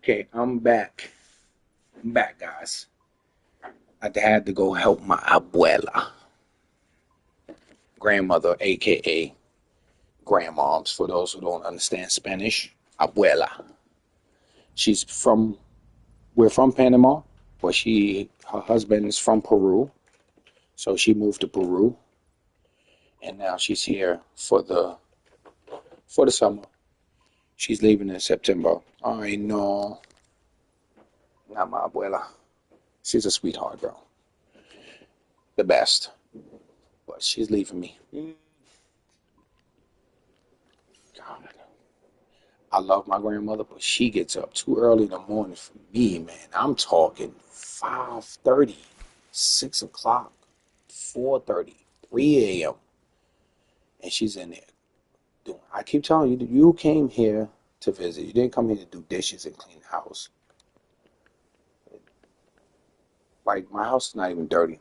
Okay, I'm back. I'm back, guys. I had to go help my abuela, grandmother, aka grandmoms, for those who don't understand Spanish. Abuela. She's from, we're from Panama, but her husband is from Peru. So she moved to Peru, and now she's here for the summer. She's leaving in September. I know, not my abuela. She's a sweetheart, bro. The best. But she's leaving me. God, I love my grandmother, but she gets up too early in the morning for me, man. I'm talking 5:30, 6 o'clock, 4:30, 3 a.m. And she's in there doing. I keep telling you, you came here to visit. You didn't come here to do dishes and clean the house. Like, my house is not even dirty.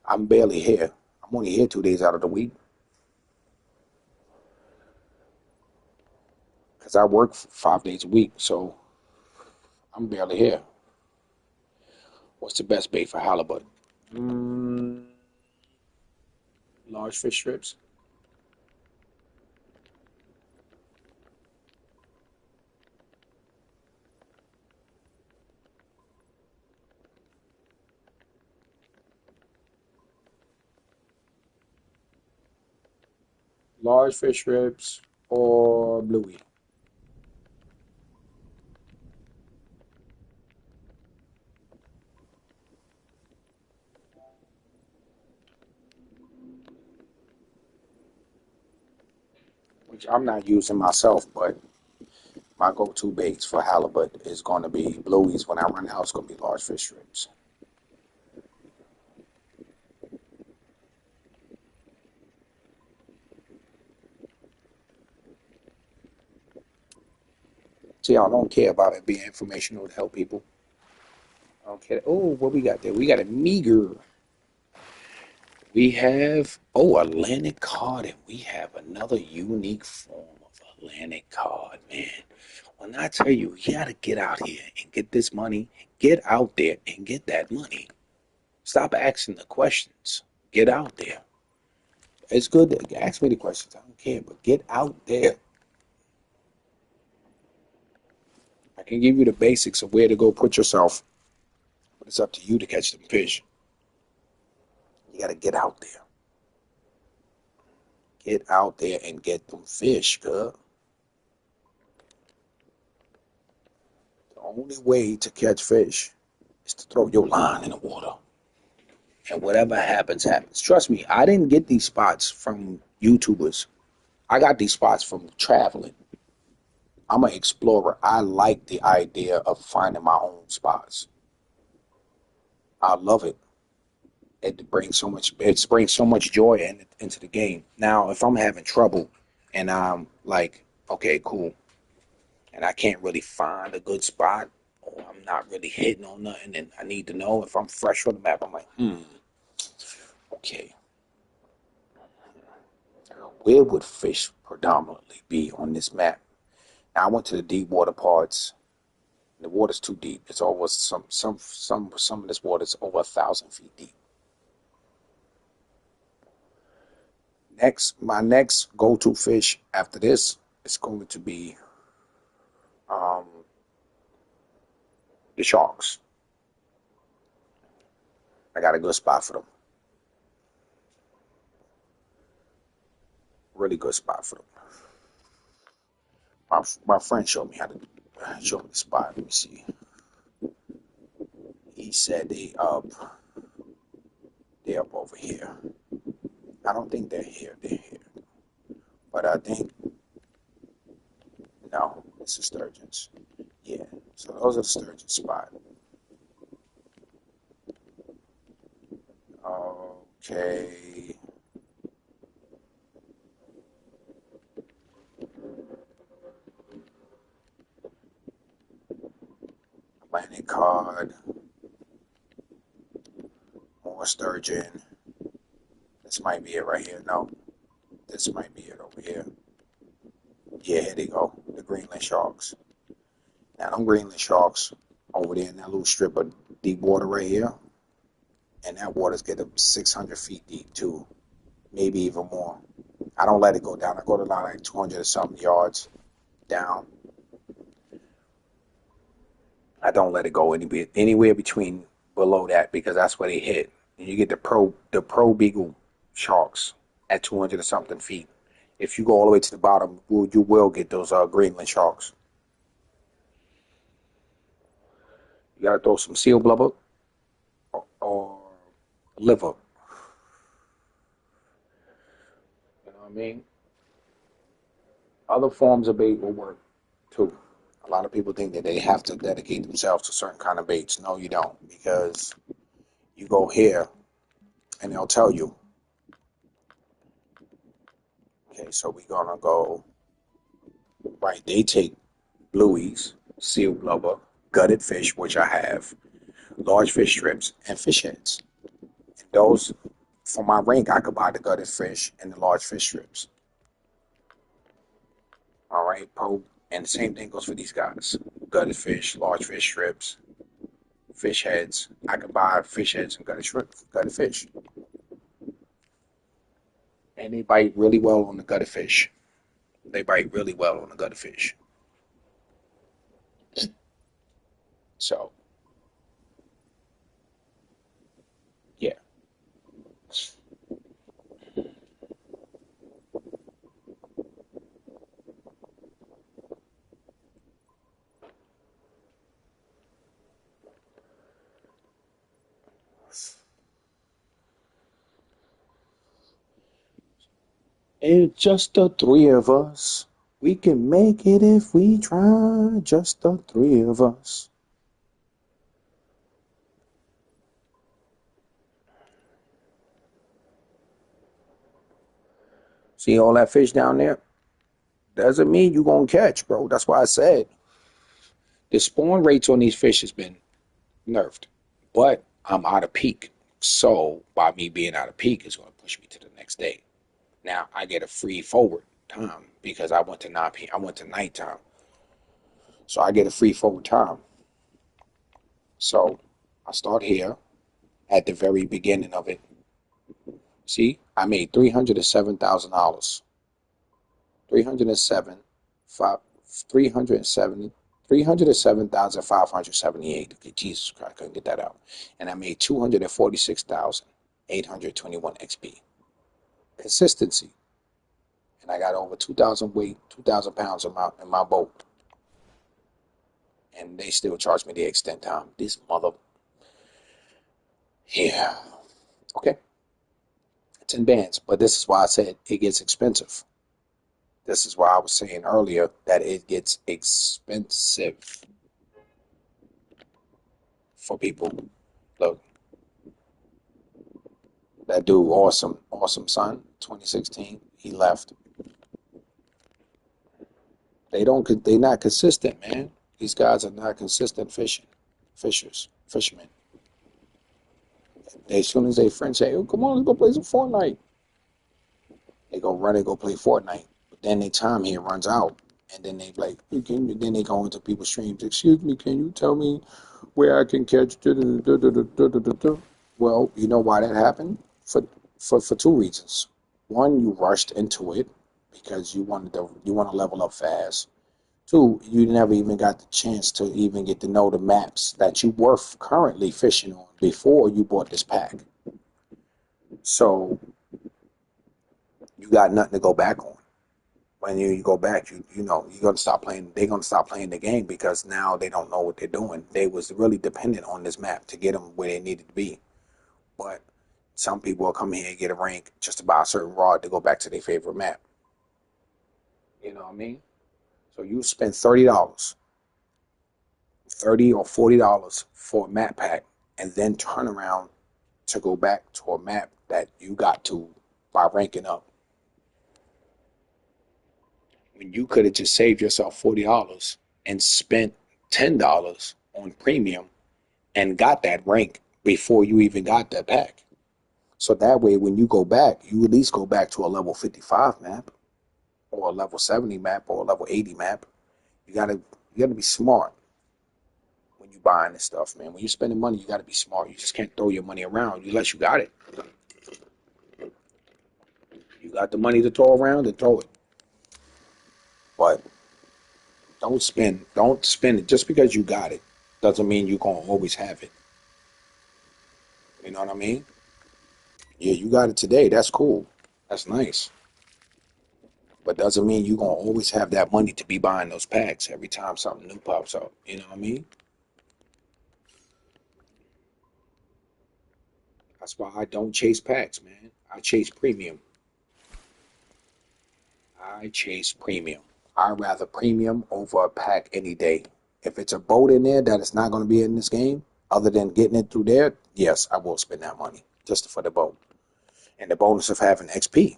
I'm barely here. I'm only here 2 days out of the week because I work 5 days a week, so I'm barely here. What's the best bait for halibut? Mm, large fish strips. Large fish strips or bluey. Which I'm not using myself, but my go-to baits for halibut is going to be blueies. When I run out, it's going to be large fish strips. See, I don't care about it being informational to help people. I don't care. Oh, what we got there? We got a meager. We have, Atlantic cod, and we have another unique form of Atlantic cod, man. When I tell you, you gotta get out here and get this money, get out there and get that money. Stop asking the questions. Get out there. It's good to ask me the questions. I don't care, but get out there. I can give you the basics of where to go put yourself, but it's up to you to catch them fish. You gotta get out there. Get out there and get them fish, girl. The only way to catch fish is to throw your line in the water. And whatever happens, happens. Trust me, I didn't get these spots from YouTubers. I got these spots from traveling. I'm an explorer. I like the idea of finding my own spots. I love it. It brings so much joy into the game. Now, if I'm having trouble and I'm like, okay, cool, and I can't really find a good spot, or I'm not really hitting on nothing, and I need to know if I'm fresh on the map, I'm like, okay, where would fish predominantly be on this map? Now, I went to the deep water parts. The water's too deep. It's over some of this water is over 1,000 feet deep. My next go-to fish after this is going to be um, the sharks. I got a good spot for them. Really good spot for them. My friend showed me how to show me the spot. Let me see. He said they up over here. I don't think they're here. They're here, but I think no. It's the sturgeons. Yeah. So those are the sturgeon spot. Okay. Atlantic cod, more sturgeon. This might be it right here. No, this might be it over here. Yeah, here they go. The Greenland sharks. Now, them Greenland sharks over there in that little strip of deep water right here, and that water's getting 600 feet deep too, maybe even more. I don't let it go down. I go to like 200 or something yards down. I don't let it go anywhere between below that because that's where they hit. And you get the pro beagle sharks at 200 or something feet. If you go all the way to the bottom, you will get those Greenland sharks. You gotta throw some seal blubber or liver. You know what I mean? Other forms of bait will work too. A lot of people think that they have to dedicate themselves to certain kind of baits. No, you don't, because you go here and they'll tell you. Okay, so we're gonna go right. They take blueies, seal blubber, gutted fish, which I have, large fish strips, and fish heads. And those, for my rank, I could buy the gutted fish and the large fish strips. All right, and the same thing goes for these guys: gutted fish, large fish strips, fish heads. I could buy fish heads and gutted fish, and they bite really well on the gutted fish. They bite really well on the gutted fish. So, yeah. It's just the three of us. We can make it if we try. Just the three of us. See all that fish down there? Doesn't mean you're going to catch, bro. That's why I said the spawn rates on these fish has been nerfed. But I'm out of peak. So by me being out of peak, it's going to push me to the next day. Now I get a free forward time because I went to 9 p.m. I went to nighttime. So I get a free forward time. So I start here at the very beginning of it. See, I made $307,000. 307, 307, 307,578. Okay, Jesus Christ, I couldn't get that out. And I made 246,821 XP. Consistency. And I got over 2,000 weight, 2,000 pounds in my boat. And they still charge me the extent time. This mother. Yeah. Okay. It's in bands. But this is why I said it gets expensive. This is why I was saying earlier that it gets expensive for people. Look, that dude, awesome son, 2016, he left. They're not consistent, man. These guys are not consistent fishermen. As soon as their friends say, "Oh, come on, let's go play some Fortnite," they go run and go play Fortnite. But then their time here runs out, and then they like, then they go into people's streams. Excuse me, can you tell me where I can catch? Well, you know why that happened? For two reasons. One, you rushed into it because you want to level up fast. Two, you never even got the chance to even get to know the maps that you were currently fishing on before you bought this pack. So you got nothing to go back on. When you go back, you know you're gonna stop playing. They're gonna stop playing the game because now they don't know what they're doing. They was really dependent on this map to get them where they needed to be. But some people will come here and get a rank just to buy a certain rod to go back to their favorite map. You know what I mean? So you spend $30, $30 or $40 for a map pack, and then turn around to go back to a map that you got to by ranking up. When you could have just saved yourself $40 and spent $10 on premium and got that rank before you even got that pack. So that way, when you go back, you at least go back to a level 55 map, or a level 70 map, or a level 80 map. You gotta be smart. when you buying this stuff, man. When you're spending money, you got to be smart. You just can't throw your money around unless you got it. You got the money to throw around, then throw it. But don't spend it just because you got it. Doesn't mean you're gonna always have it. You know what I mean? Yeah, you got it today. That's cool. That's nice. But doesn't mean you're gonna always have that money to be buying those packs every time something new pops up. You know what I mean? That's why I don't chase packs, man. I chase premium. I chase premium. I rather premium over a pack any day. If it's a boat in there that is not going to be in this game, other than getting it through there, yes, I will spend that money just for the boat. And the bonus of having XP.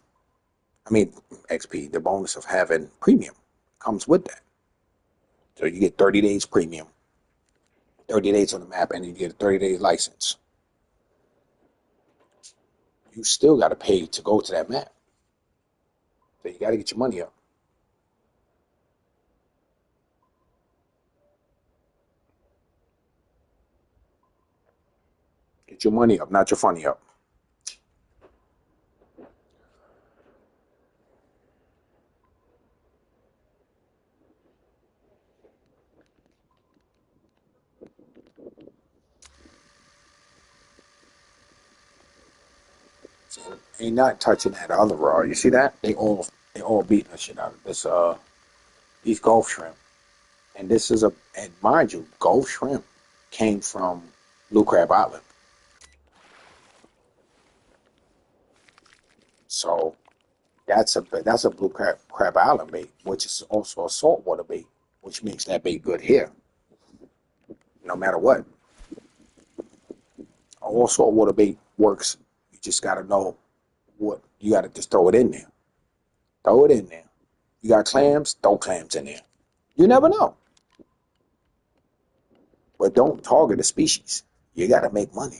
I mean, XP, the bonus of having premium comes with that. So you get 30 days premium, 30 days on the map, and you get a 30-day license. You still got to pay to go to that map. So you got to get your money up. Get your money up, not your funny up. So ain't not touching that other raw. You see that? They all beating the shit out of this these Gulf shrimp. And this is a and mind you, Gulf shrimp came from Blue Crab Island. So that's a Crab Island bait, which is also a saltwater bait, which makes that bait good here, no matter what. All saltwater bait works. You just gotta know what you gotta just throw it in there. Throw it in there. You got clams, throw clams in there. You never know. But don't target a species. You gotta make money.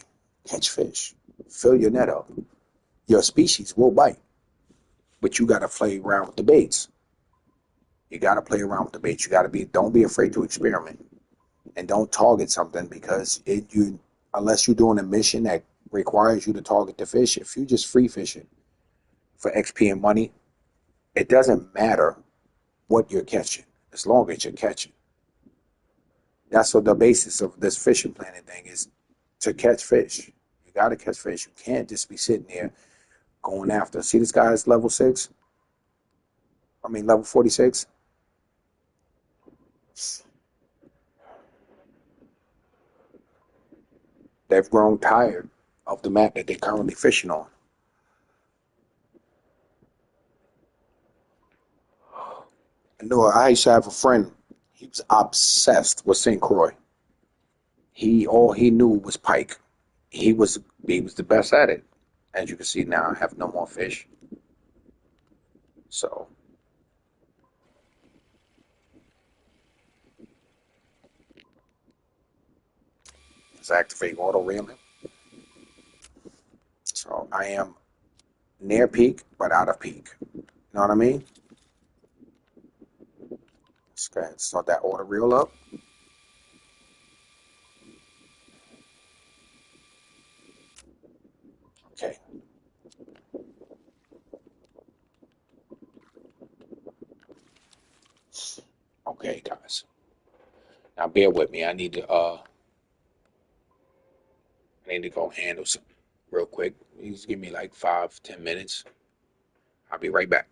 Catch fish. Fill your net up. Your species will bite. But you gotta play around with the baits. You gotta play around with the baits. You gotta be don't be afraid to experiment. And don't target something because it you unless you're doing a mission that requires you to target the fish, if you just free fishing for XP and money, it doesn't matter what you're catching, as long as you're catching. That's what the basis of this fishing planet thing is to catch fish. You gotta catch fish. You can't just be sitting there going after. See this guy's level 6? I mean level 46? They've grown tired of the map that they're currently fishing on. I used to have a friend. He was obsessed with St. Croix. He all he knew was pike. He was the best at it. As you can see now, I have no more fish. So let's activate auto reeling. So I am near peak, but out of peak. You know what I mean? Let's go ahead and start that auto reel up. Okay. Okay, guys. Now bear with me. I need to go handle something real quick. Just give me like 5, 10 minutes. I'll be right back.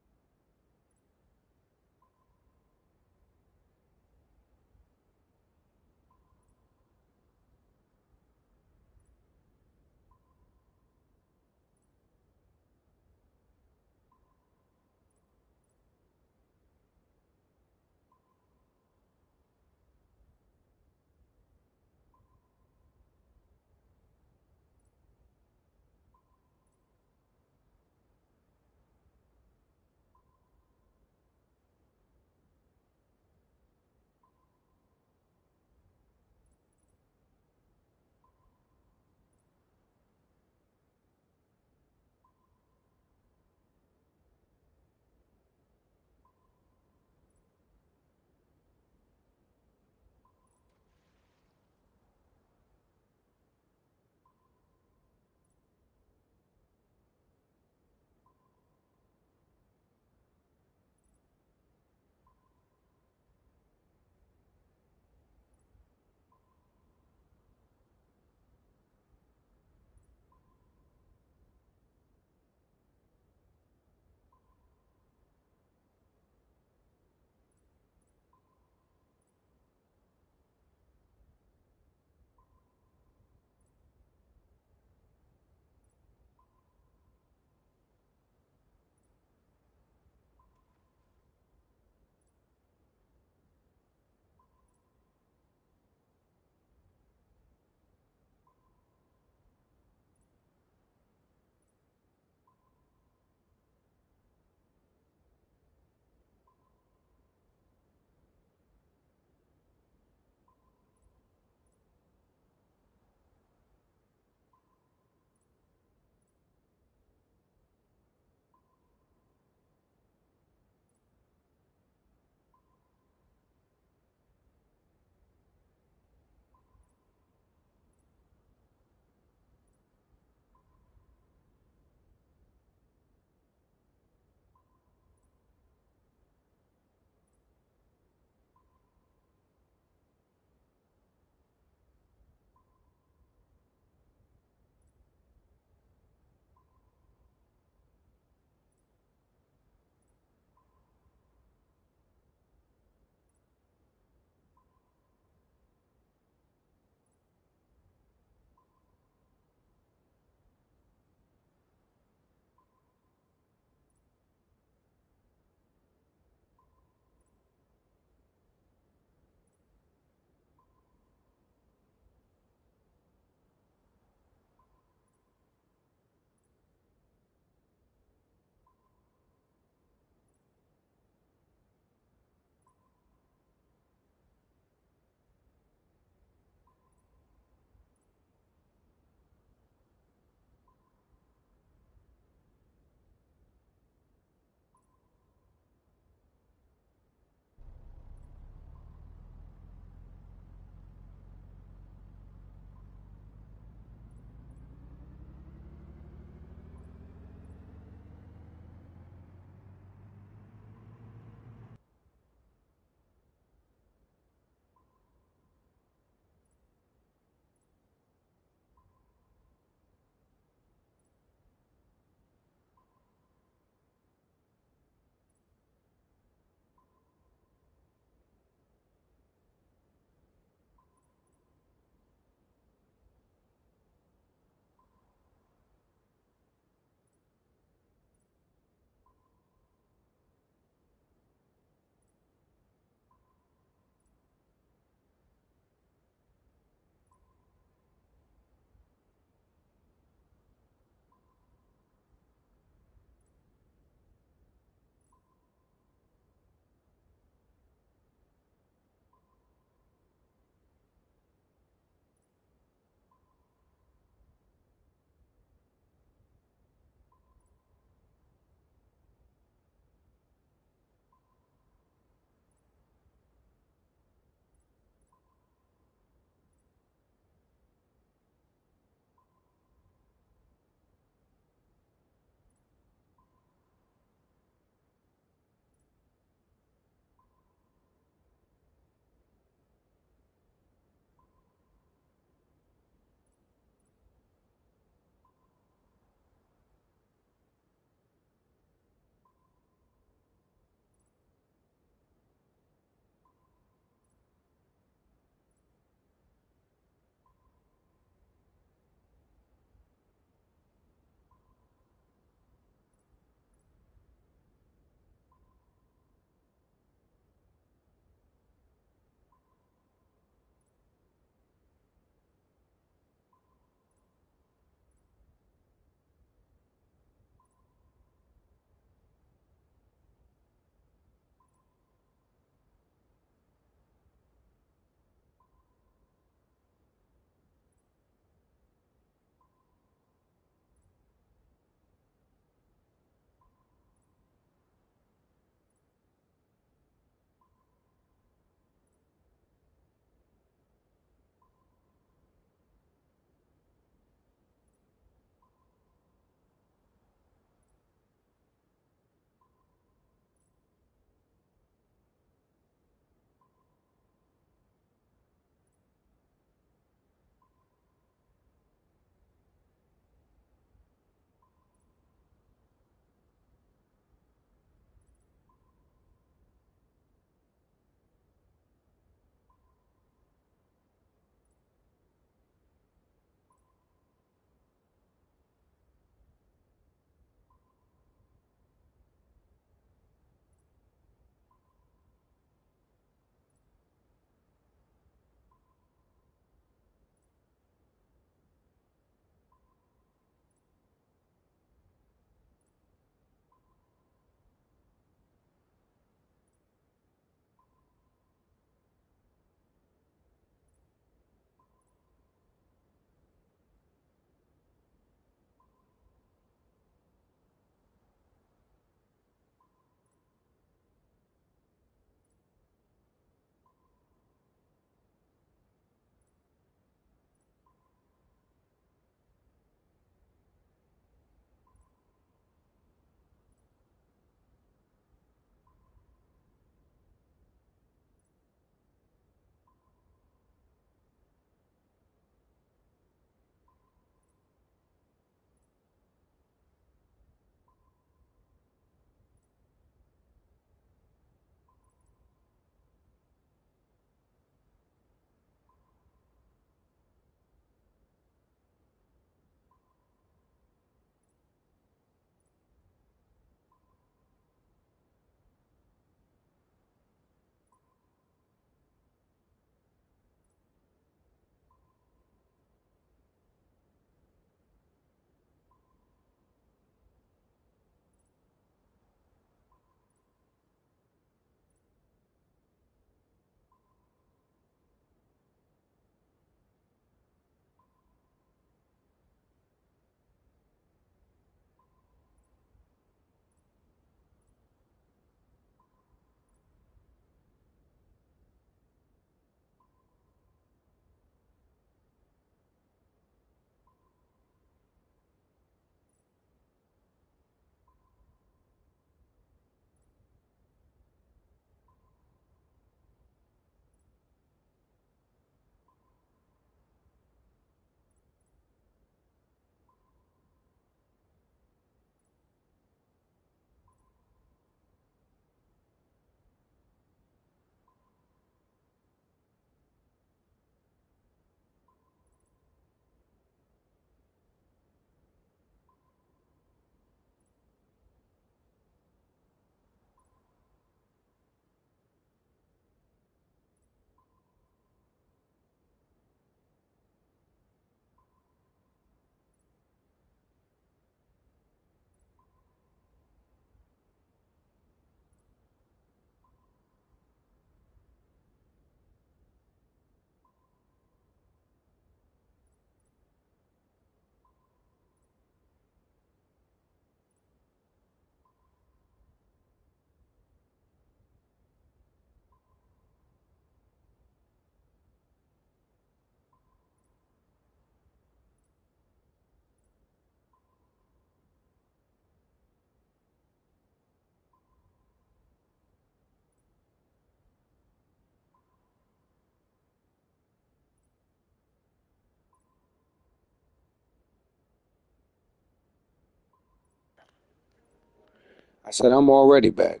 I said I'm already back.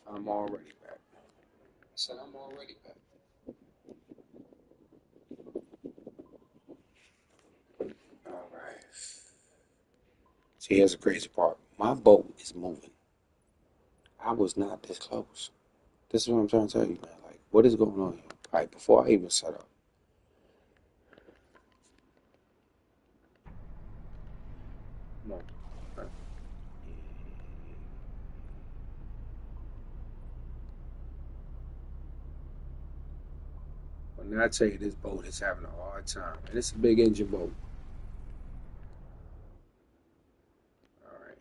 I'm already back. I said I'm already back. All right. See, here's the crazy part. My boat is moving. I was not this close. This is what I'm trying to tell you, man. Like, what is going on here? Like, before I even set up. Come on. Right. When I tell you this boat is having a hard time, and it's a big engine boat. All right.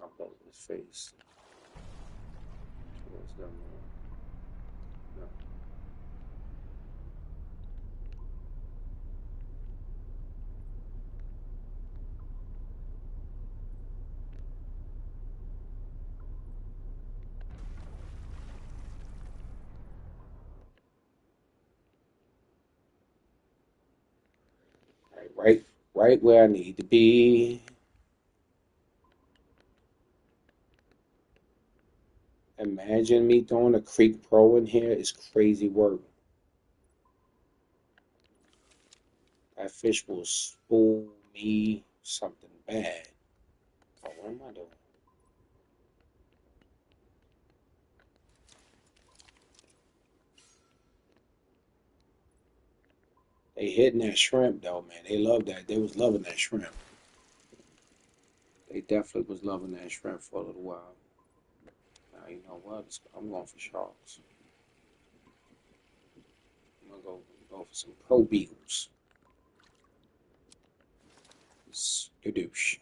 My boat is faced towards them. No. Right where I need to be. Imagine me throwing a Creek Pro in here is crazy work. That fish will spool me something bad. Oh, what am I doing? They hitting that shrimp though, man. They love that. They was loving that shrimp. They definitely was loving that shrimp for a little while. Now you know what? I'm going for sharks. I'm gonna go for some Pro Beagles. Skadoosh.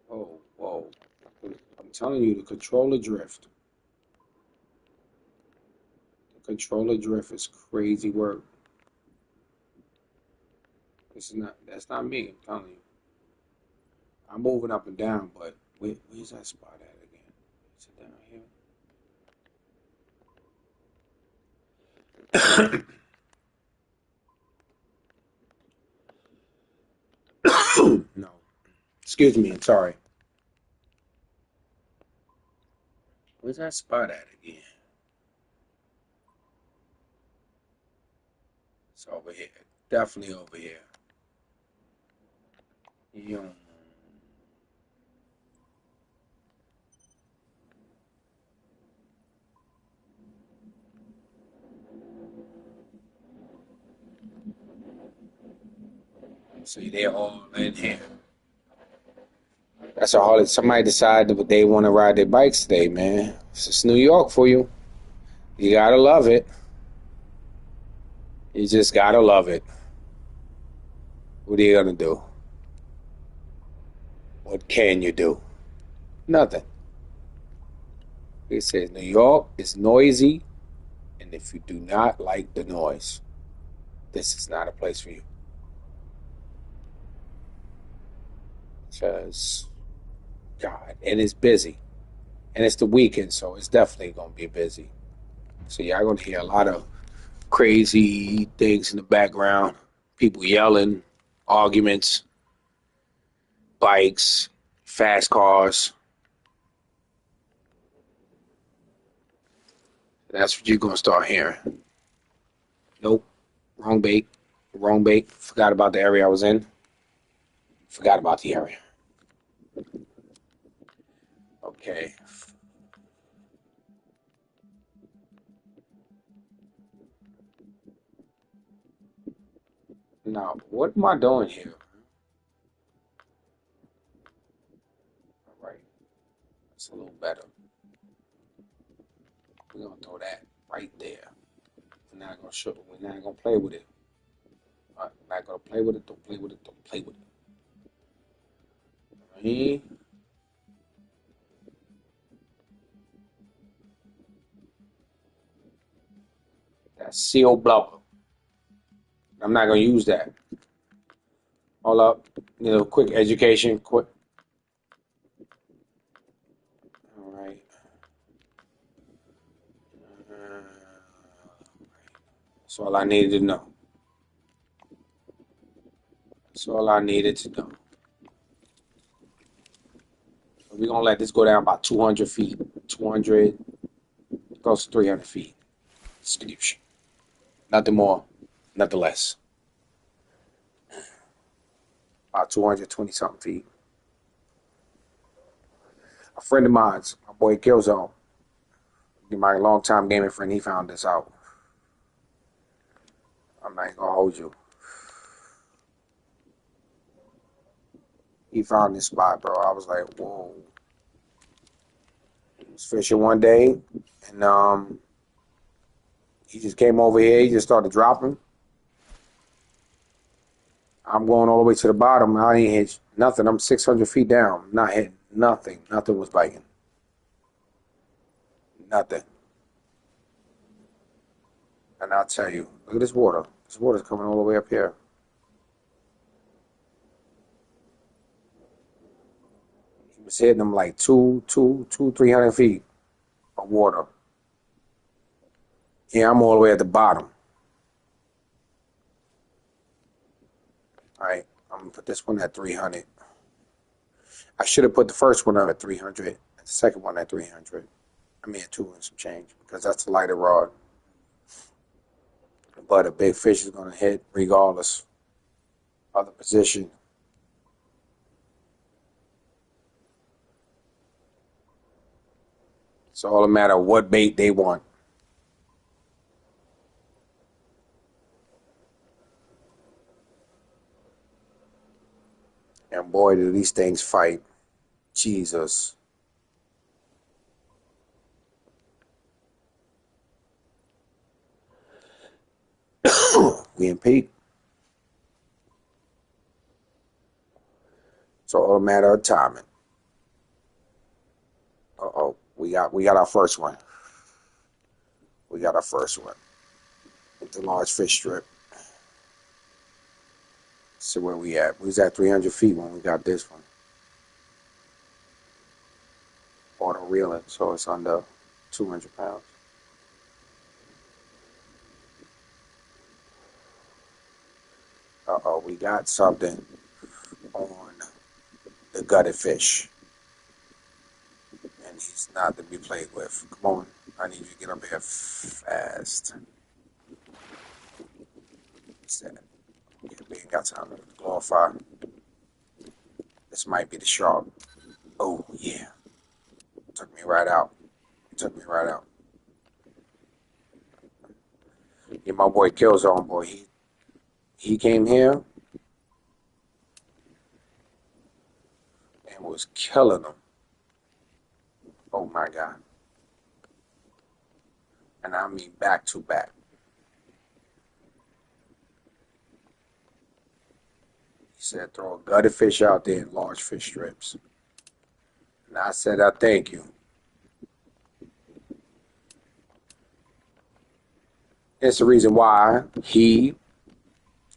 Oh, whoa. I'm telling you, the controller drift. The controller drift is crazy work. That's not me, I'm telling you. I'm moving up and down, but where's that spot at again? Is it down here? No. Excuse me, I'm sorry. Where's that spot at again? It's over here. Definitely over here. Yum. See, they're all in here. That's all. Somebody decided that they want to ride their bikes today, man. It's just New York for you. You gotta love it. You just gotta love it. What are you gonna do? What can you do? Nothing. It says New York is noisy, and if you do not like the noise, this is not a place for you. Because, God, and it's busy. And it's the weekend, so it's definitely gonna be busy. So y'all gonna hear a lot of crazy things in the background. People yelling, arguments, bikes, fast cars. That's what you're gonna start hearing. Nope, wrong bait, wrong bait. Forgot about the area I was in. Forgot about the area. Okay. Now, what am I doing here? All right, that's a little better. We're gonna throw that right there. We're not gonna show. We're not gonna play with it. All right, we're not gonna play with it. Don't play with it. Don't play with it. Right? That's sealed blubber. I'm not gonna use that. Hold up. Quick education. Quick. All right. That's all I needed to know. That's all I needed to know. We're gonna let this go down about 200 feet, 200, close to 300 feet. Skadoosh. Nothing more, nothing less. About 220 something feet. A friend of mine's, my boy Killzone, my longtime gaming friend, he found this out. I'm not gonna hold you. He found this spot, bro. I was like, whoa. He was fishing one day, and he just came over here. He just started dropping. I'm going all the way to the bottom. I ain't hit nothing. I'm 600 feet down. Not hitting nothing. Nothing was biting. Nothing. And I'll tell you, look at this water. This water's coming all the way up here. He was hitting them like 300 feet of water. Yeah, I'm all the way at the bottom. All right, I'm gonna put this one at 300. I should have put the first one up at 300, and the second one at 300. I mean, at 2 and some change, because that's a lighter rod. But a big fish is gonna hit regardless of the position. It's all a matter of what bait they want. And boy, do these things fight. Jesus. We in peak. It's all a matter of timing. Uh-oh. We got our first one. We got our first one. With the large fish strip. So where we at? We was at 300 feet when we got this one. Auto reeling, so it's under 200 pounds. Uh-oh, we got something on the gutted fish. And he's not to be played with. Come on, I need you to get up here fast. What's that? Yeah, we ain't got time to glorify. This might be the shark. Oh, yeah. Took me right out. Took me right out. Yeah, my boy Killzone, boy. He came here and was killing them. Oh, my God. And I mean back to back. He said, throw a gutted fish out there in large fish strips. And I said, I thank you. It's the reason why he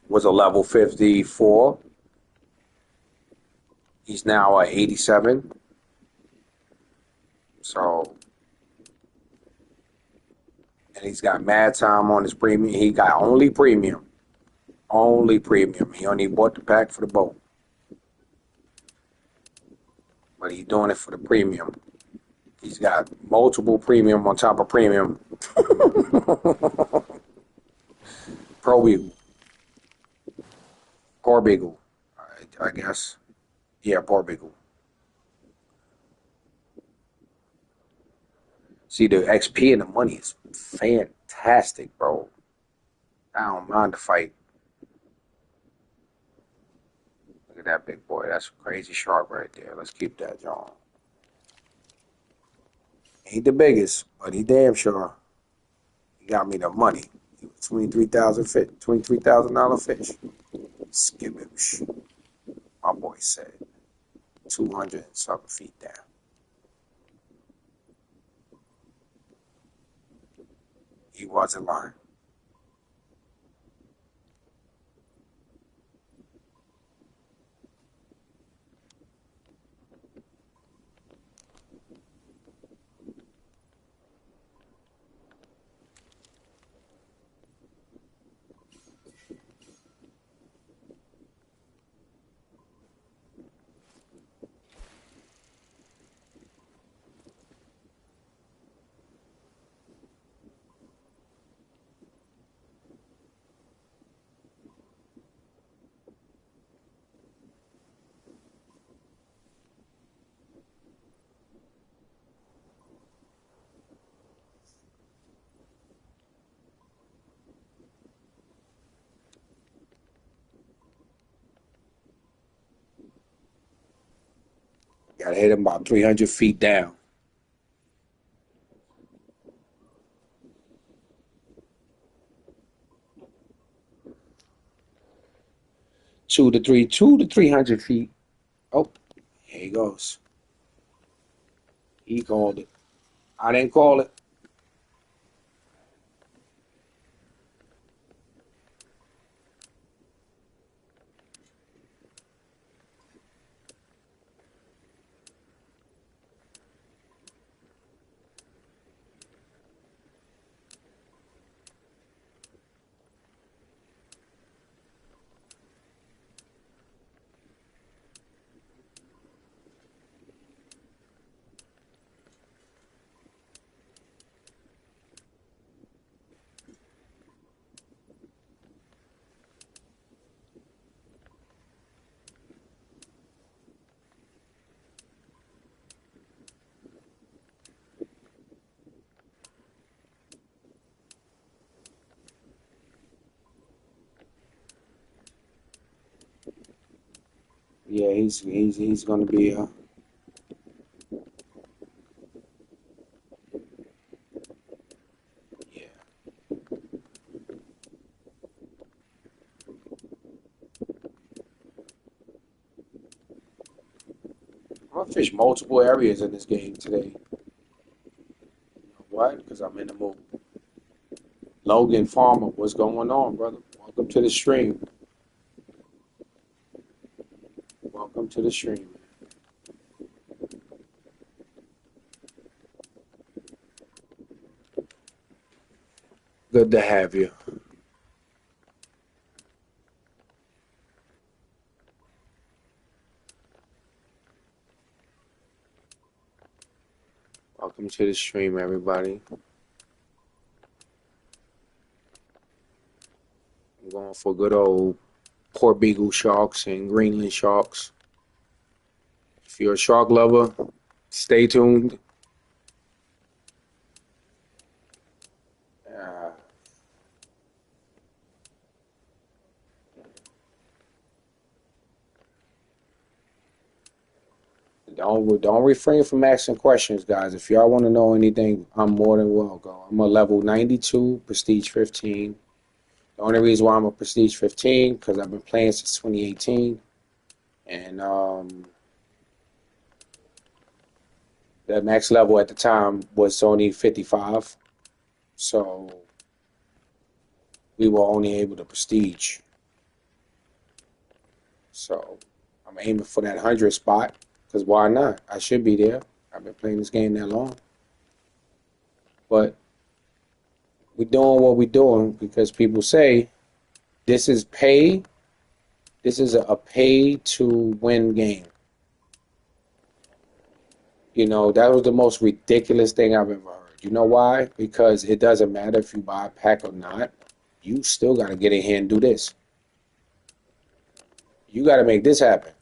was a level 54. He's now at 87. So, and he's got mad time on his premium. He got only premium. Only premium. He only bought the pack for the boat. But he's doing it for the premium. He's got multiple premium on top of premium. Pro Beagle. Poor Beagle. I guess. Yeah, Poor Beagle. See, the XP and the money is fantastic, bro. I don't mind the fight. Look at that big boy. That's a crazy shark right there. Let's keep that, John. Ain't the biggest, but he damn sure. He got me the money. $23,000 fish. Skiboosh. My boy said 200 and something feet down. He wasn't lying. Gotta hit him about 300 feet down. Two to 300 feet. Oh, here he goes. He called it. I didn't call it. Yeah, he's gonna be yeah. I'm gonna fish multiple areas in this game today. What? Because I'm in the mood. Logan Farmer, what's going on, brother? Welcome to the stream. Welcome to the stream. Good to have you. Welcome to the stream, everybody. I'm going for good old Port Beagle sharks and Greenland sharks. If you're a shark lover, stay tuned. Uh, don't refrain from asking questions, guys. If y'all want to know anything, I'm more than welcome. I'm a level 92, Prestige 15. The only reason why I'm a Prestige 15 because I've been playing since 2018, and the max level at the time was only 55, so we were only able to Prestige. So I'm aiming for that 100 spot because why not? I should be there. I've been playing this game that long, but we're doing what we're doing because people say this is pay. This is a pay to win game. You know, that was the most ridiculous thing I've ever heard. You know why? Because it doesn't matter if you buy a pack or not. You still got to get in here and do this. You got to make this happen.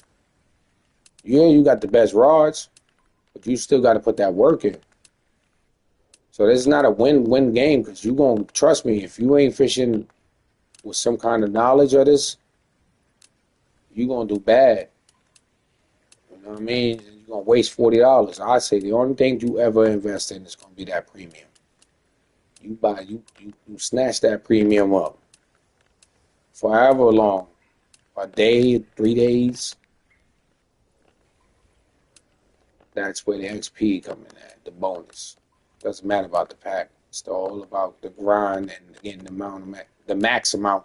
Yeah, you got the best rods, but you still got to put that work in. So this is not a win-win game because you going to trust me. If you ain't fishing with some kind of knowledge of this, you going to do bad. You know what I mean? You're going to waste $40. I say the only thing you ever invest in is going to be that premium. You snatch that premium up for however long, a day, 3 days. That's where the XP come in at, the bonus. Doesn't matter about the pack. It's all about the grind and getting the max amount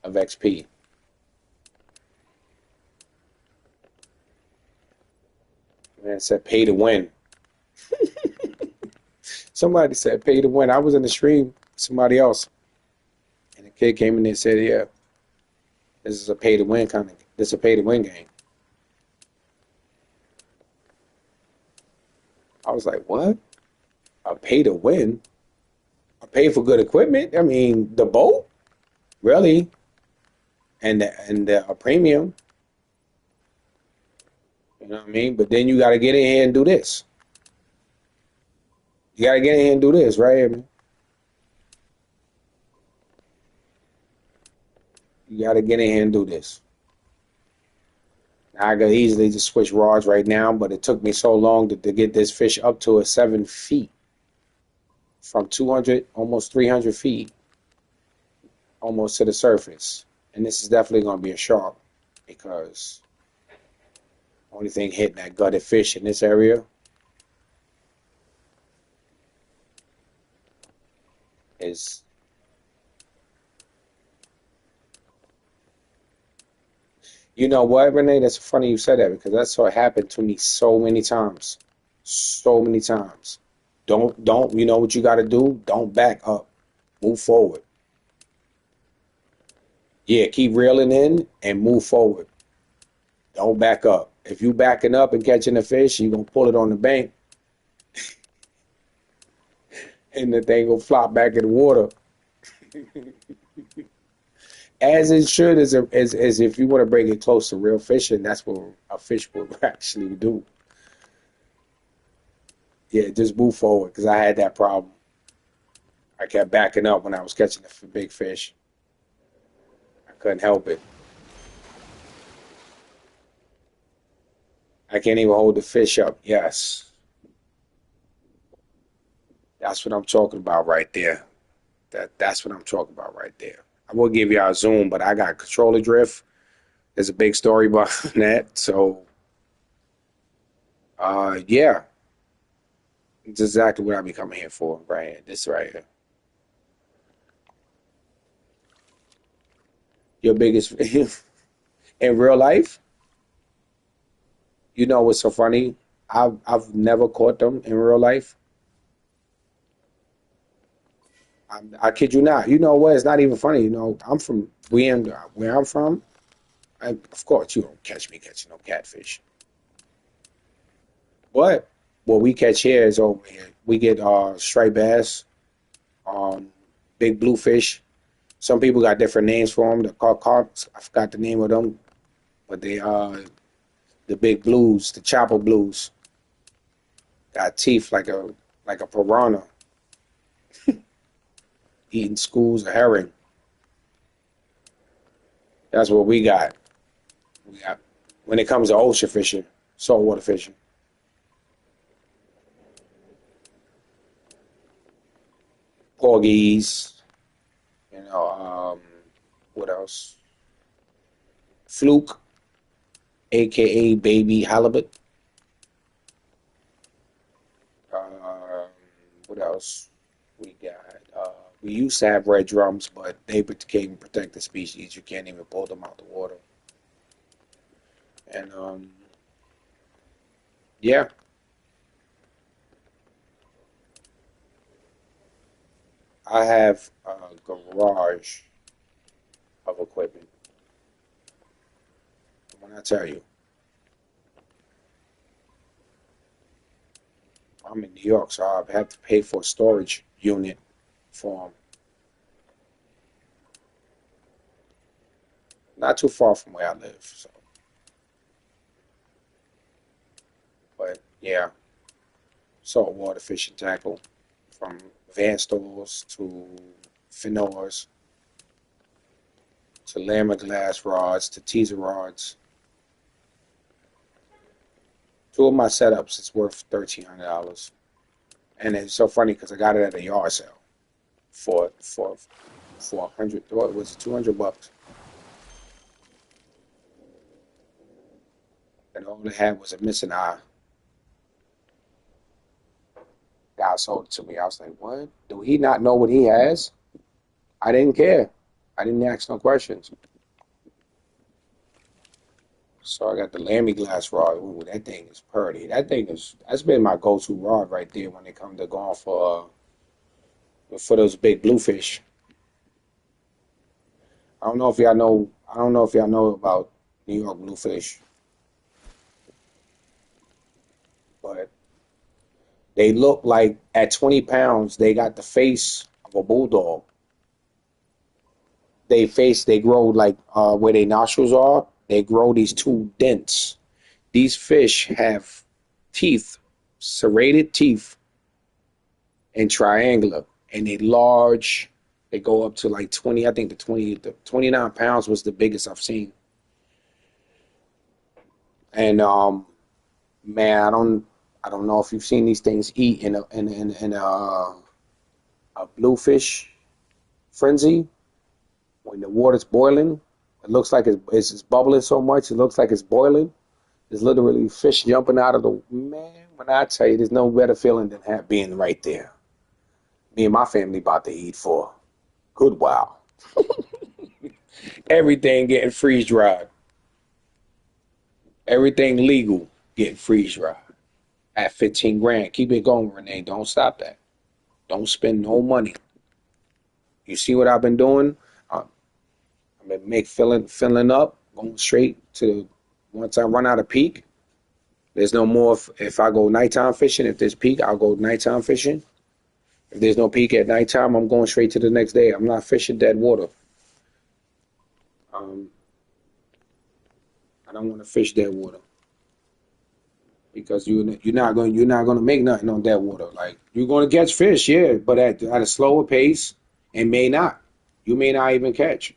of XP. Man said pay to win. Somebody said pay to win. I was in the stream, somebody else, and the kid came in there and said, "Yeah, this is a pay to win kind of. This is a pay to win game." I was like, "What? A pay to win? I pay for good equipment? I mean, the boat, really, and a premium. You know what I mean? But then you got to get in here and do this. You got to get in here and do this, right? I mean, you got to get in here and do this. I could easily just switch rods right now, but it took me so long to get this fish up to a 7 feet from 200, almost 300 feet, almost to the surface. And this is definitely going to be a shark because only thing hitting that gutted fish in this area is, you know what, Renee? That's funny you said that because that's what happened to me so many times. So many times. Don't, you know what you got to do? Don't back up. Move forward. Yeah, keep reeling in and move forward. Don't back up. If you backing up and catching a fish, you're gonna pull it on the bank and the thing will flop back in the water. As it should, as if you want to bring it close to real fishing, that's what a fish will actually do. Yeah, just move forward because I had that problem. I kept backing up when I was catching the big fish. I couldn't help it. I can't even hold the fish up. Yes, that's what I'm talking about right there. That's what I'm talking about right there. I will give you a zoom, but I got controller drift. There's a big story behind that. So, yeah, it's exactly what I be coming here for, right here. This right here. Your biggest in real life. You know what's so funny? I've never caught them in real life. I kid you not. You know what? It's not even funny. You know, I'm from where I'm from. Of course, you don't catch me catching no catfish. But what we catch here is over here. We get striped bass, um, big bluefish. Some people got different names for them. They're called carps. I forgot the name of them, but they are the big blues, the chopper blues. Got teeth like a piranha eating schools of herring. That's what we got. We got when it comes to ocean fishing, saltwater fishing. Porgies, you know, what else? Fluke, aka baby halibut. Um, what else we got? We used to have red drums, but they became protected species. You can't even pull them out the water. And yeah, I have a garage of equipment. When I tell you, I'm in New York, so I have to pay for a storage unit for 'em. Not too far from where I live. So, but yeah, saltwater fishing tackle from Van Stores to Finors to Lama glass rods to teaser rods. Two of my setups is worth $1,300, and it's so funny because I got it at a yard sale for for 100. What was it? $200, and all it had was a missing eye. Guy sold it to me. I was like, what? Do he not know what he has? I didn't care. I didn't ask no questions. So I got the Lamy glass rod. Ooh, that thing is pretty. That's been my go-to rod right there when it comes to going for those big bluefish. I don't know if y'all know. I don't know if y'all know about New York bluefish, but they look like at 20 pounds they got the face of a bulldog. They grow like where their nostrils are. They grow these two dents. These fish have teeth, serrated teeth, and triangular, and they large. They go up to like 20. I think the 29 pounds was the biggest I've seen. And man, I don't know if you've seen these things eat in a bluefish frenzy when the water's boiling. It looks like it's bubbling so much. It looks like it's boiling. There's literally fish jumping out of the man. When I tell you, there's no better feeling than being right there. Me and my family about to eat for a good while. Everything getting freeze dried. Everything legal getting freeze dried at 15 grand. Keep it going, Renee. Don't stop that. Don't spend no money. You see what I've been doing? I've been filling up, going straight to once I run out of peak. There's no more. If I go nighttime fishing, if there's peak, I'll go nighttime fishing. If there's no peak at nighttime, I'm going straight to the next day. I'm not fishing dead water. Um, I don't want to fish dead water because you're not gonna make nothing on dead water. Like you're gonna catch fish, yeah, but at a slower pace, and may not. You may not even catch.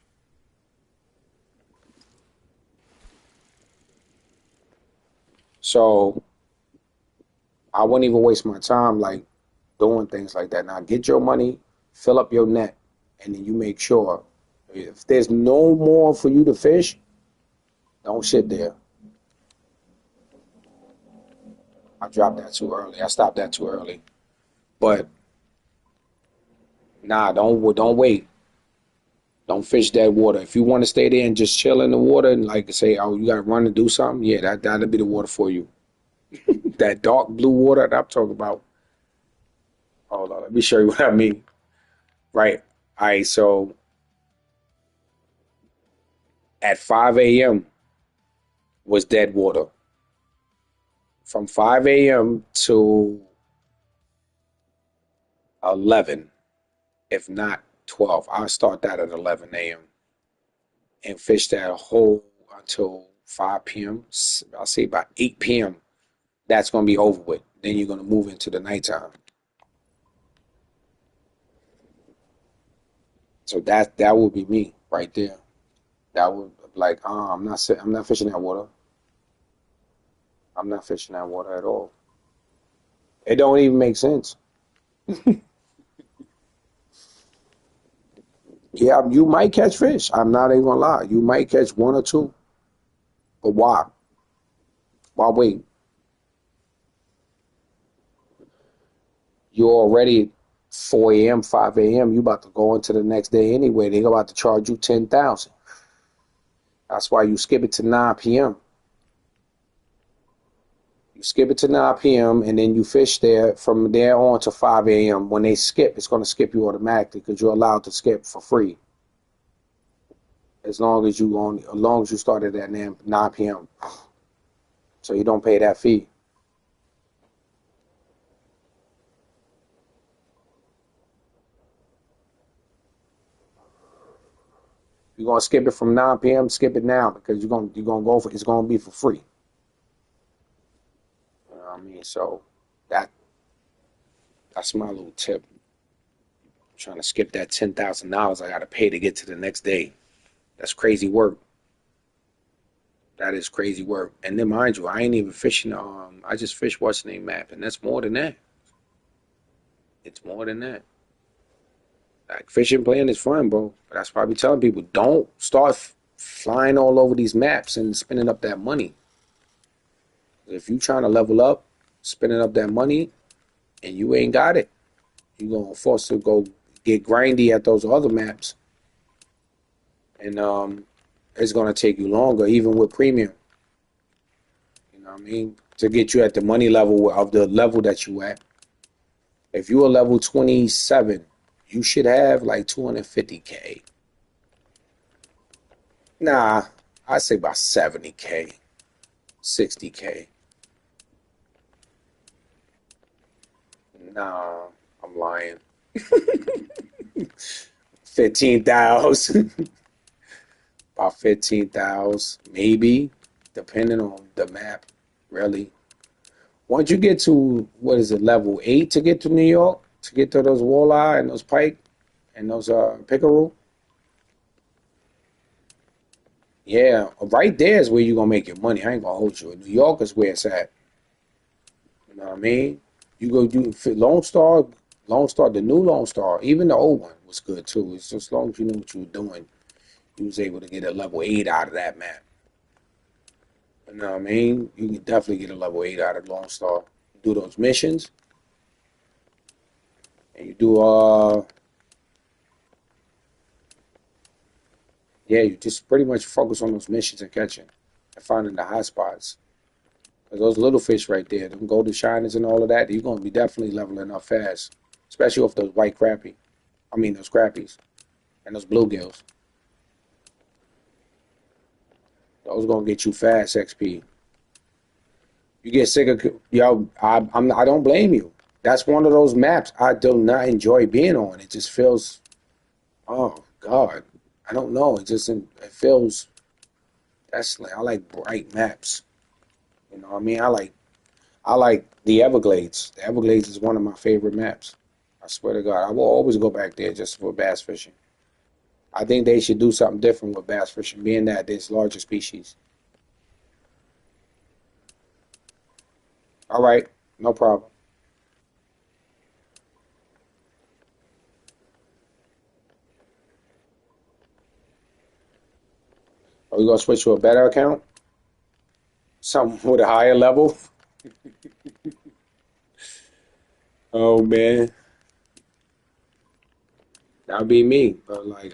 So I wouldn't even waste my time like doing things like that. Now get your money, fill up your net, and then you make sure if there's no more for you to fish, don't sit there. I dropped that too early. I stopped that too early. But nah, don't wait. Don't fish that water. If you want to stay there and just chill in the water and like say, oh, you got to run to do something, yeah, that'll be the water for you. That dark blue water that I'm talking about. Hold on, let me show you what I mean. Right. All right. So at 5 a.m. was dead water. From 5 a.m. to 11, if not 12. I'll start that at 11 a.m. and fish that whole until 5 p.m. I'll say about 8 p.m. That's going to be over with. Then you're going to move into the nighttime. So that would be me right there. That would like I'm not fishing that water. I'm not fishing that water at all. It don't even make sense. Yeah, you might catch fish. I'm not even gonna lie. You might catch one or two. But why? Why wait? You're already 4 a.m., 5 a.m. You about to go into the next day anyway. They're about to charge you 10,000. That's why you skip it to 9 p.m. You skip it to 9 p.m. and then you fish there from there on to 5 a.m. When they skip, it's going to skip you automatically because you're allowed to skip for free as long as you started at 9 p.m. So you don't pay that fee. You're gonna skip it from 9 p.m. Skip it now because you're gonna go for it's gonna be for free. You know what I mean? So that that's my little tip. I'm trying to skip that $10,000 I gotta pay to get to the next day. That's crazy work. That is crazy work. And then mind you, I ain't even fishing. I just fish what's the name map, and that's more than that. It's more than that. Like fishing playing is fun, bro. But that's why I be telling people don't start flying all over these maps and spending up that money. If you trying to level up, spending up that money, and you ain't got it, you gonna force to go get grindy at those other maps, and it's gonna take you longer, even with premium. You know what I mean? To get you at the money level of the level that you at. If you are level 27, you should have like 250K. Nah, I say about 70K, 60K. Nah, I'm lying. 15,000. About 15,000, maybe, depending on the map, really. Once you get to, what is it, level 8 to get to New York, to get to those walleye and those pike and those pickerel, Yeah, right there is where you're gonna make your money. I ain't gonna hold you. New York is where it's at. You know what I mean? You go do Lone Star, Lone Star, the new Lone Star, even the old one was good too. It's just as long as you knew what you were doing, you was able to get a level 8 out of that map. You know what I mean? You can definitely get a level 8 out of Lone Star. Do those missions, and you do yeah, you just pretty much focus on those missions and catching and finding the hot spots. Cause those little fish right there, them golden shiners and all of that, you're gonna be definitely leveling up fast. Especially with those white crappie. I mean those crappies and those bluegills. Those gonna get you fast XP. You get sick of yo. I don't blame you. That's one of those maps I do not enjoy being on. It just feels oh God. I don't know. It feels that's like I like bright maps. You know what I mean? I like the Everglades. The Everglades is one of my favorite maps. I swear to God, I will always go back there just for bass fishing. I think they should do something different with bass fishing, being that it's larger species. All right, no problem. Are we gonna switch to a better account? Something with a higher level? Oh man, that'd be me. But like,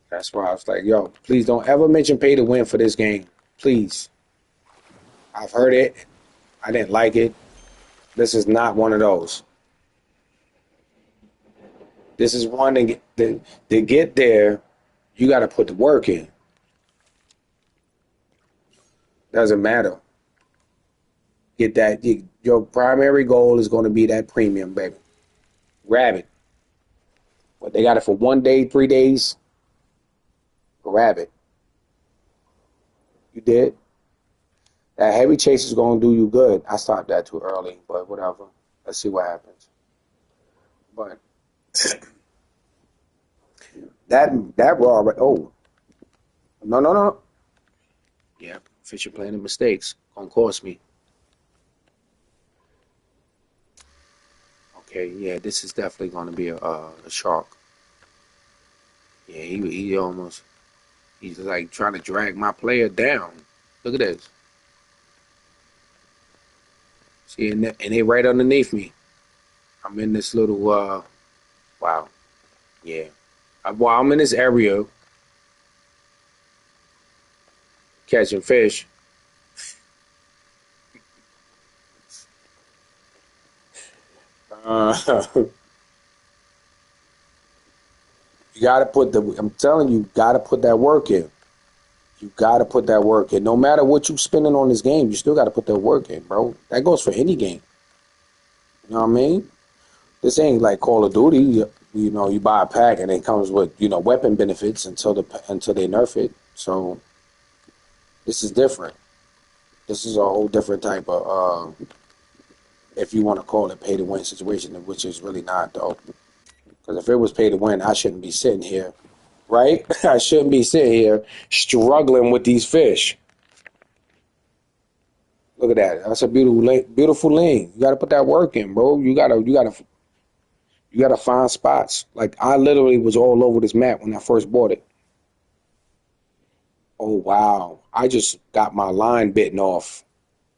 that's why I was like, yo, please don't ever mention pay to win for this game, please. I've heard it. I didn't like it. This is not one of those. This is one to get there. You got to put the work in. Doesn't matter. Get that. Your primary goal is going to be that premium, baby. Grab it. But they got it for 1 day, 3 days. Grab it. You did. That heavy chase is going to do you good. I stopped that too early, but whatever. Let's see what happens. But that raw. Oh no no no. Yeah, Fisher planning mistakes gonna cost me. Okay, yeah, this is definitely gonna be a shark. Yeah, he almost he's like trying to drag my player down. Look at this. See, and they right underneath me. I'm in this little wow, yeah. While I'm in this area catching fish, you gotta put the. I'm telling you, gotta put that work in. You gotta put that work in. No matter what you spending on this game, you still gotta put that work in, bro. That goes for any game. You know what I mean? This ain't like Call of Duty. You know, you buy a pack and it comes with weapon benefits until they nerf it. So this is different. This is a whole different type of if you want to call it pay to win situation, which is really not though. Because if it was pay to win, I shouldn't be sitting here, right? I shouldn't be sitting here struggling with these fish. Look at that. That's a beautiful lane. You got to put that work in, bro. You gotta find spots. Like I literally was all over this map when I first bought it. Oh wow. I just got my line bitten off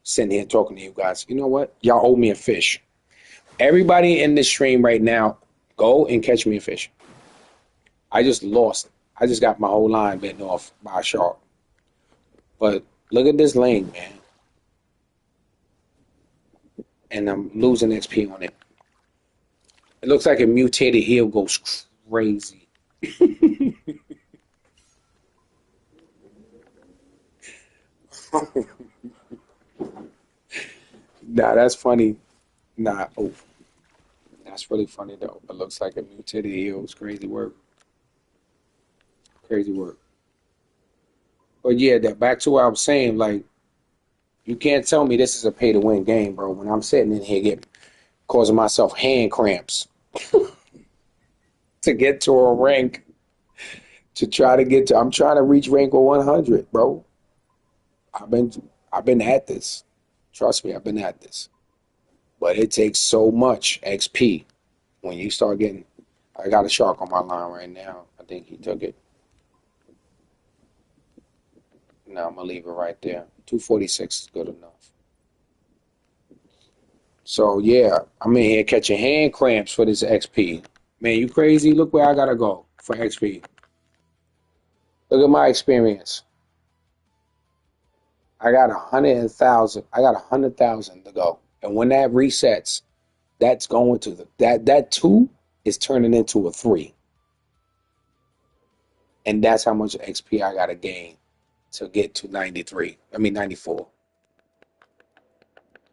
sitting here talking to you guys. You know what? Y'all owe me a fish. Everybody in this stream right now, go and catch me a fish. I just lost. I just got my whole line bitten off by a shark. But look at this lane, man. And I'm losing XP on it. It looks like a mutated eel goes crazy. Nah, that's funny. Nah, oh, that's really funny though. It looks like a mutated eel. It's crazy work. Crazy work. But yeah, that back to what I was saying, like you can't tell me this is a pay to win game, bro. When I'm sitting in here causing myself hand cramps. to get to a rank to try to get to. I'm trying to reach rank 100, bro. I've been I've been at this. Trust me, I've been at this. But it takes so much XP when you start getting. I got a shark on my line right now. I think he took it. No, I'm gonna leave it right there. 246 is good enough. So yeah, I'm in here catching hand cramps for this XP. Man, you crazy? Look where I gotta go for XP. Look at my experience. I got 100,000. I got 100,000 to go. And when that resets, that's going to that two is turning into a three. And that's how much XP I gotta gain to get to 93. I mean 94.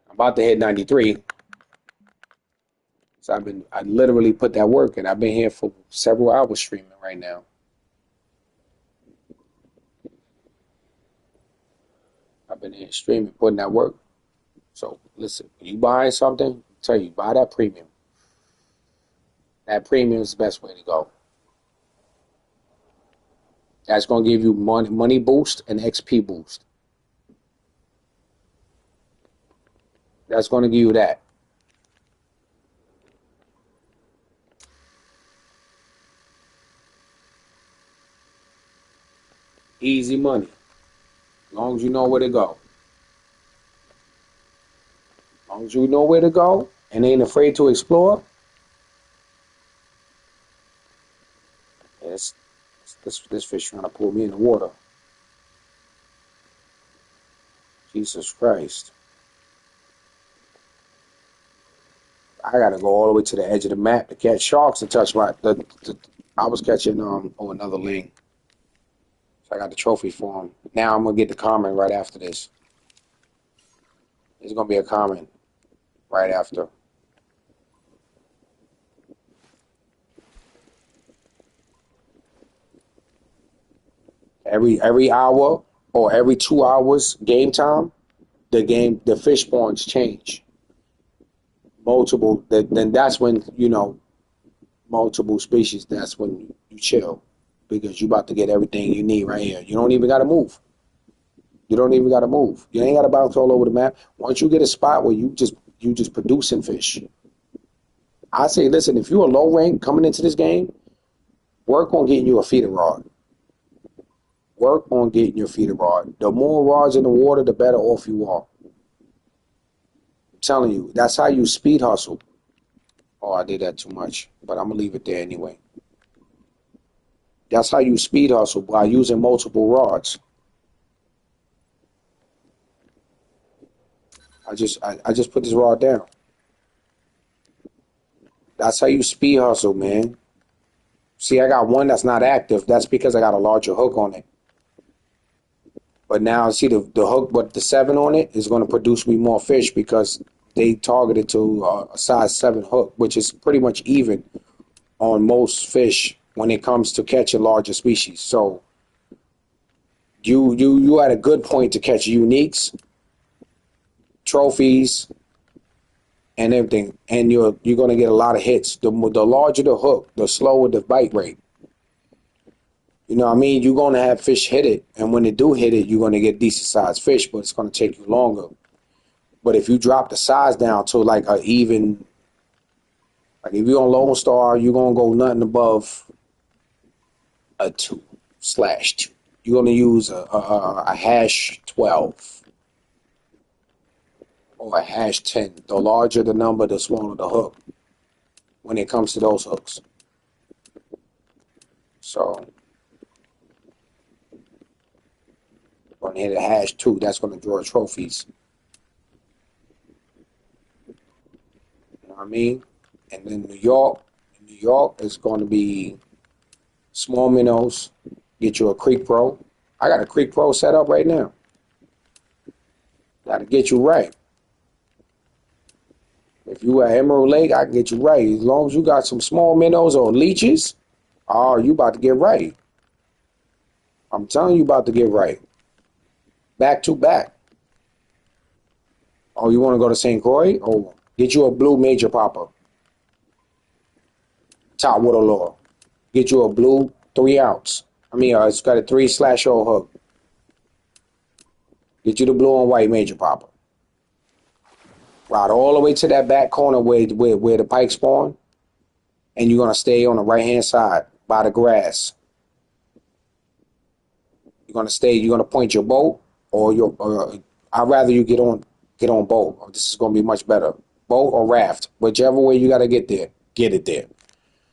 I'm about to hit 93. So I literally put that work in. I've been here for several hours streaming right now. I've been here streaming, putting that work. So listen, when you buying something, I tell you, buy that premium. That premium is the best way to go. That's gonna give you money boost and XP boost. That's gonna give you that. Easy money. As long as you know where to go. As long as you know where to go and ain't afraid to explore. Yes, this fish trying to pull me in the water. Jesus Christ. I gotta go all the way to the edge of the map to catch sharks and touch I was catching on another link. So I got the trophy for him. Now I'm gonna get the comment right after this. There's gonna be a comment right after. Every hour or every 2 hours game time, the fish spawns change. Then that's when, multiple species, that's when you chill. Because you about to get everything you need right here. You don't even gotta move. You don't even gotta move. You ain't gotta bounce all over the map. Once you get a spot where you just producing fish. I say, listen, if you're a low rank coming into this game, work on getting you a feeder rod. Work on getting your feeder rod. The more rods in the water, the better off you are. I'm telling you, that's how you speed hustle. Oh, I did that too much, but I'm gonna leave it there anyway. That's how you speed hustle, by using multiple rods. I just put this rod down. That's how you speed hustle, man. See, I got one that's not active. That's because I got a larger hook on it. But now, see, the hook, but the 7 on it is going to produce me more fish because they targeted to a size 7 hook, which is pretty much even on most fish when it comes to catching larger species. So you at a good point to catch uniques, trophies, and everything, and you're going to get a lot of hits. The larger the hook, the slower the bite rate. You know what I mean? You're going to have fish hit it, and when they do hit it, you're going to get decent sized fish, but it's going to take you longer. But if you drop the size down to like a even, like if you're on Lone Star, you're going to go nothing above a 2/2. You're going to use a hash 12 or a hash 10. The larger the number, the smaller the hook when it comes to those hooks. So going to hit a hash 2, that's going to draw trophies. You know what I mean? And then New York is going to be small minnows. Get you a Creek Pro. I got a Creek Pro set up right now. Got to get you right. If you at Emerald Lake, I can get you right. As long as you got some small minnows or leeches, oh, you about to get right. I'm telling you about to get right. Back to back. Oh, you want to go to St. Croix? Oh, get you a blue major popper. Top water lure. Get you a blue 3 ounce. It's got a 3/0 hook. Get you the blue and white major popper. Ride all the way to that back corner where the pike spawn, and you're gonna stay on the right hand side by the grass. You're gonna point your boat or I'd rather you get on boat. This is gonna be much better. Boat or raft, whichever way you gotta get there, get it there.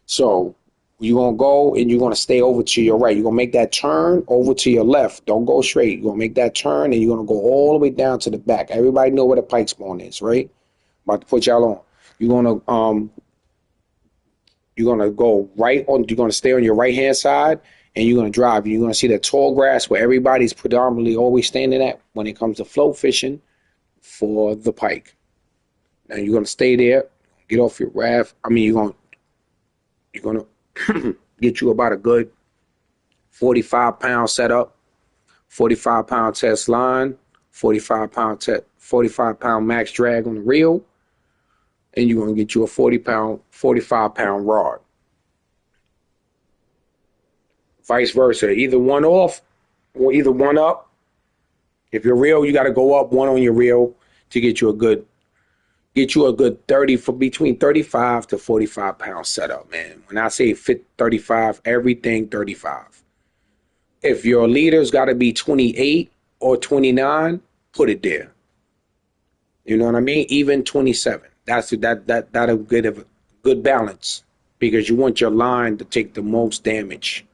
So you're gonna go and you're gonna stay over to your right. You're gonna make that turn over to your left. Don't go straight. You're gonna make that turn and you're gonna go all the way down to the back. Everybody know where the pike spawn is, right? I'm about to put y'all on. You're gonna go right on. You're gonna stay on your right hand side, and you're gonna drive. You're gonna see that tall grass where everybody's predominantly always standing at when it comes to float fishing for the pike. Now you're gonna stay there. Get off your raft. You're gonna get you about a good 45-pound setup, 45-pound test line, 45-pound max drag on the reel, and you're gonna get you a 45-pound rod. Vice versa, either one off or either one up. If you're reel, you got to go up one on your reel to get you a good 30 for between 35 to 45 pound setup, man. When I say fit 35, everything 35. If your leader's got to be 28 or 29, put it there. You know what I mean? Even 27. That'll get a good balance because you want your line to take the most damage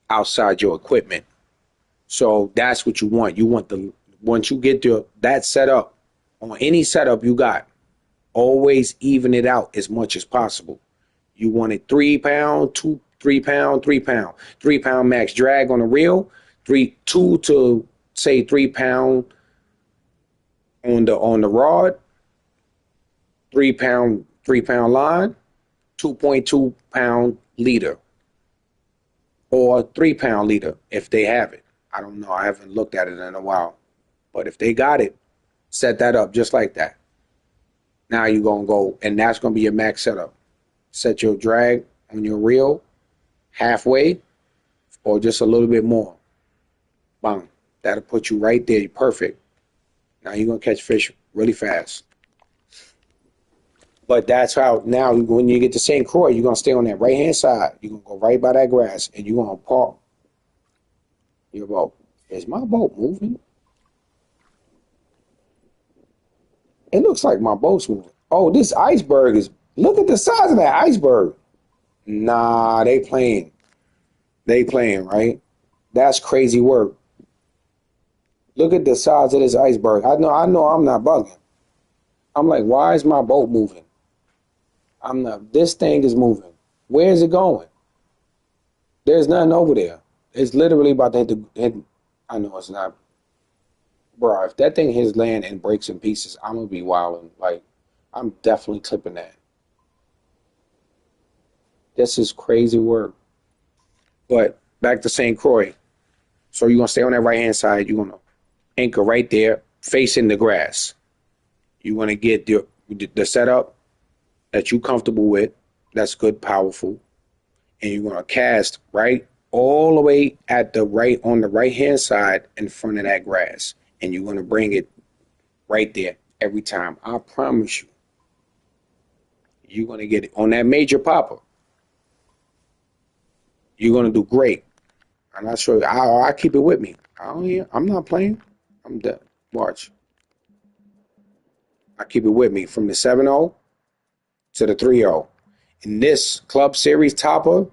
outside your equipment. So that's what you want. Once you get that setup on any setup you got, always even it out as much as possible. You want it 3 pound, 3 pound max drag on the reel, 2 to say 3 pound on the rod, 3 pound line, 2.2 pound leader, or 3 pound leader if they have it. I don't know. I haven't looked at it in a while. But if they got it, set that up just like that. Now you're going to go, and that's going to be your max setup. Set your drag on your reel halfway or just a little bit more. Bang. That'll put you right there. You're perfect. Now you're going to catch fish really fast. But that's how, now when you get to St. Croix, you're going to stay on that right-hand side. You're going to go right by that grass, and you're going to park your boat. Is my boat moving? It looks like my boat's moving. Oh, this iceberg is, look at the size of that iceberg. Nah, they playing. They playing, right? That's crazy work. Look at the size of this iceberg. I know I'm not bugging. I'm like, why is my boat moving? This thing is moving. Where is it going? There's nothing over there. It's literally about to hit I know it's not. Bro, if that thing hits land and breaks in pieces, I'm going to be wilding. Like, I'm definitely clipping that. This is crazy work. But back to St. Croix. So you're going to stay on that right-hand side. You're going to anchor right there, facing the grass. You want to get the setup that you're comfortable with. That's good, powerful. And you're going to cast right all the way on the right-hand side in front of that grass. And you're going to bring it right there every time. I promise you. You're going to get it on that major popper. You're going to do great. I'm not sure. I keep it with me. I'm not playing. I'm done. Watch. I keep it with me from the 7-0 to the 3-0. In this Club Series topper,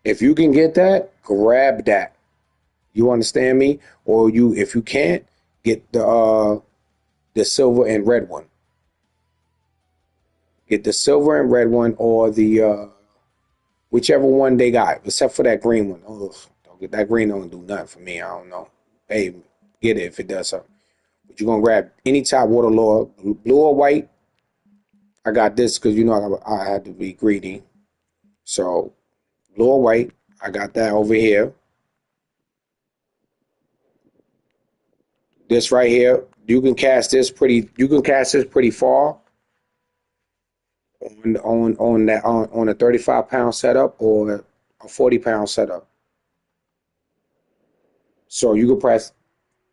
if you can get that, grab that. You understand me? Or if you can't, get the silver and red one. Get the silver and red one or the whichever one they got, except for that green one. Ugh, don't get that green. Don't do nothing for me. I don't know. Hey, get it if it does something. But you're gonna grab any top water lure, blue or white. I got this because I had to be greedy. So blue or white, I got that over here. This right here, you can cast this pretty far on a 35-pound setup or a 40-pound setup. So you can press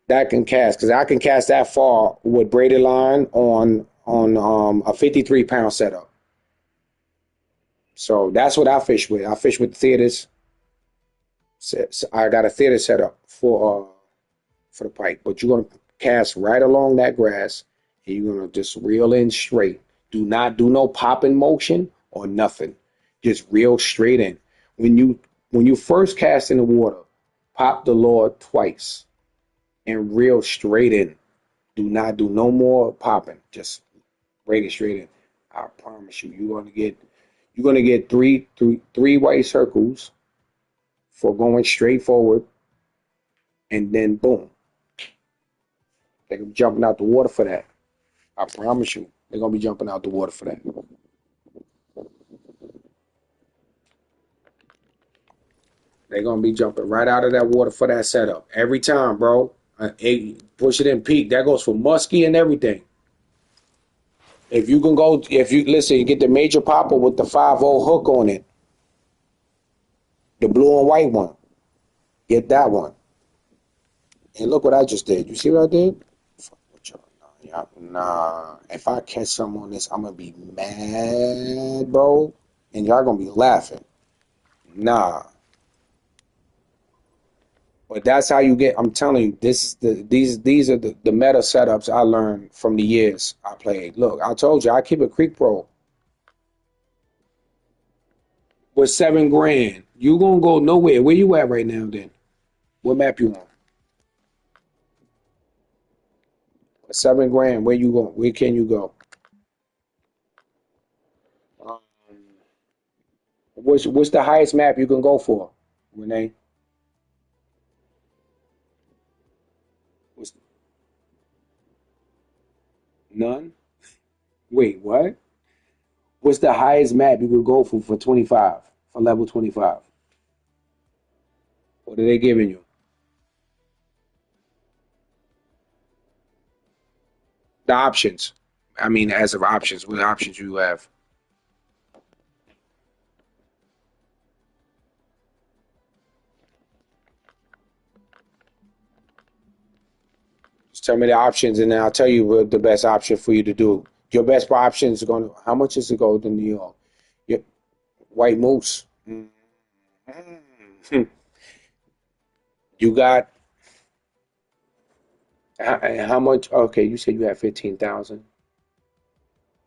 that can cast because I can cast that far with braided line on a 53-pound setup. So that's what I fish with. I fish with theaters. So I got a theater set up for the pike, but you're gonna cast right along that grass, and you're gonna just reel in straight. Do not do no popping motion or nothing. Just reel straight in. When you first cast in the water, pop the lure twice and reel straight in. Do not do no more popping. Just break it straight in. I promise you, you're gonna get three white circles for going straight forward, and then boom, they're jumping out the water for that. I promise you, they're gonna be jumping out the water for that. They're gonna be jumping right out of that water for that setup every time, bro. Push it in peak. That goes for muskie and everything. If you can go, if you listen, you get the major popper with the 5-0 hook on it, the blue and white one. Get that one. And look what I just did. You see what I did? Fuck with y'all. Nah. If I catch something on this, I'm gonna be mad, bro. And y'all gonna be laughing. Nah. But that's how you get. I'm telling you, these are the meta setups I learned from the years I played. Look, I told you I keep a Creek Pro with 7 grand. You gonna go nowhere. Where you at right now? Then what map you on? With 7 grand. Where you go? Where can you go? Um, what's the highest map you can go for, Renee? What's none? Wait, what? What's the highest map you can go for 25 for level 25? What are they giving you? The options. I mean, as of options, what options you have? Just tell me the options, and then I'll tell you what the best option for you to do. Your best option is going to, how much is it go to New York? Your White Moose. Mhm. You got, how much? Okay, you said you have 15,000.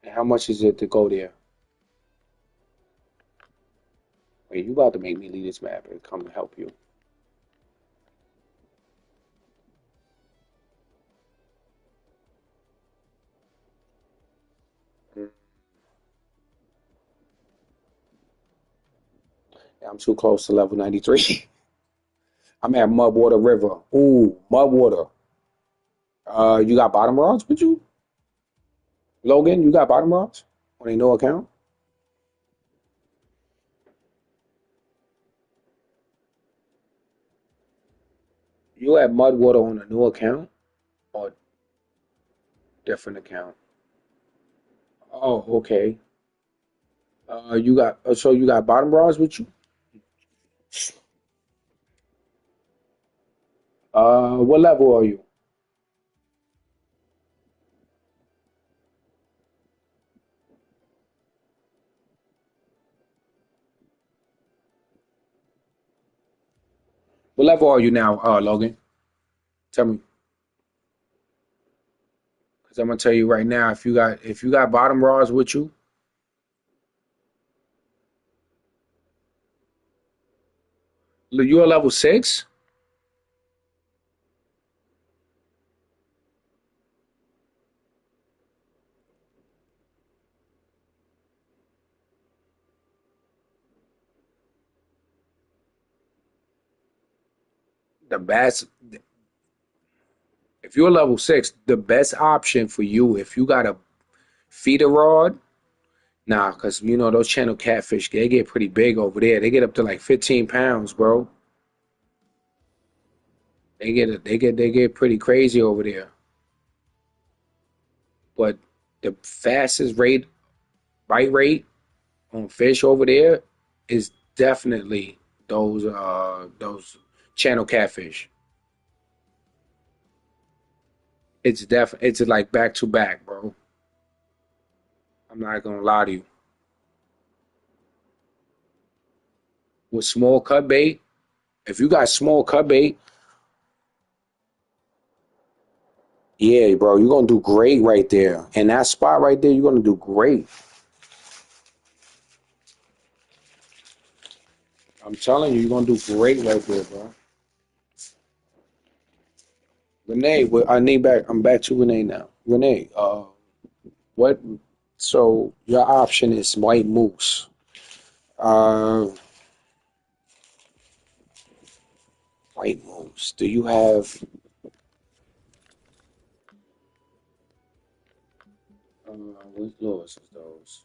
How much is it to go there? Wait, you about to make me leave this map and come help you. Mm. Yeah, I'm too close to level 93. I'm at Mudwater River. Ooh, Mudwater. You got bottom rods with you? Logan, you got bottom rods on a no account? You at Mudwater on a new account or different account? Oh, okay. So you got bottom rods with you? What level are you? What level are you now, Logan? Tell me, because I'm gonna tell you right now. If you got bottom rods with you, you're level 6. The best, if you're level 6, the best option for you, if you got a feeder rod, nah, because you know those channel catfish, they get pretty big over there. They get up to like 15 pounds, bro. They get pretty crazy over there. But the fastest bite rate on fish over there is definitely those channel catfish. It's like back to back, bro. I'm not gonna lie to you. With small cut bait, if you got small cut bait, yeah, bro, you're gonna do great right there. And that spot right there, you're gonna do great. I'm telling you, you're gonna do great right there, bro. Renee, I need back. I'm back to Renee now. Renee, what? So your option is white moose. Uh, white moose. Do you have? What lures is those?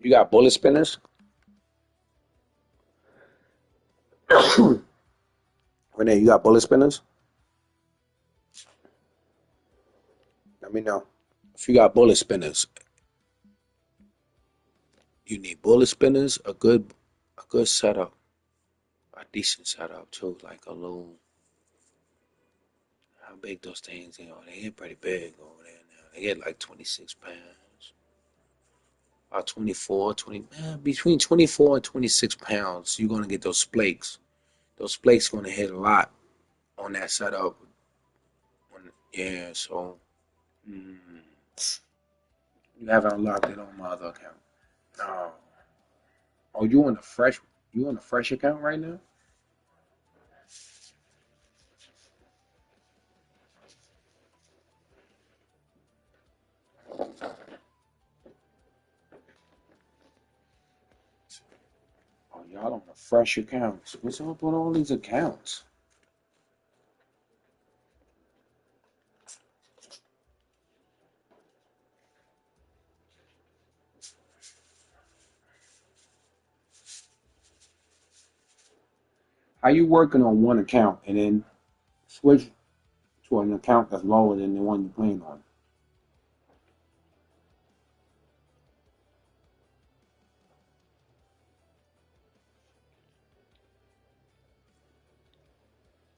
You got bullet spinners? Renee, you got bullet spinners? Let me know. If you got bullet spinners, you need bullet spinners, a good setup, a decent setup too, like a little. How big those things? You know, they get pretty big over there now. They get like 26 pounds, about 24, 20, between 24 and 26 pounds. You're gonna get those flakes. Those flakes gonna hit a lot on that setup. Yeah, so mm, you haven't unlocked it on my other account. No. Oh, you on the fresh? You on the fresh account right now? Oh, y'all on the fresh accounts. What's up with all these accounts? How you working on one account and then switch to an account that's lower than the one you're playing on?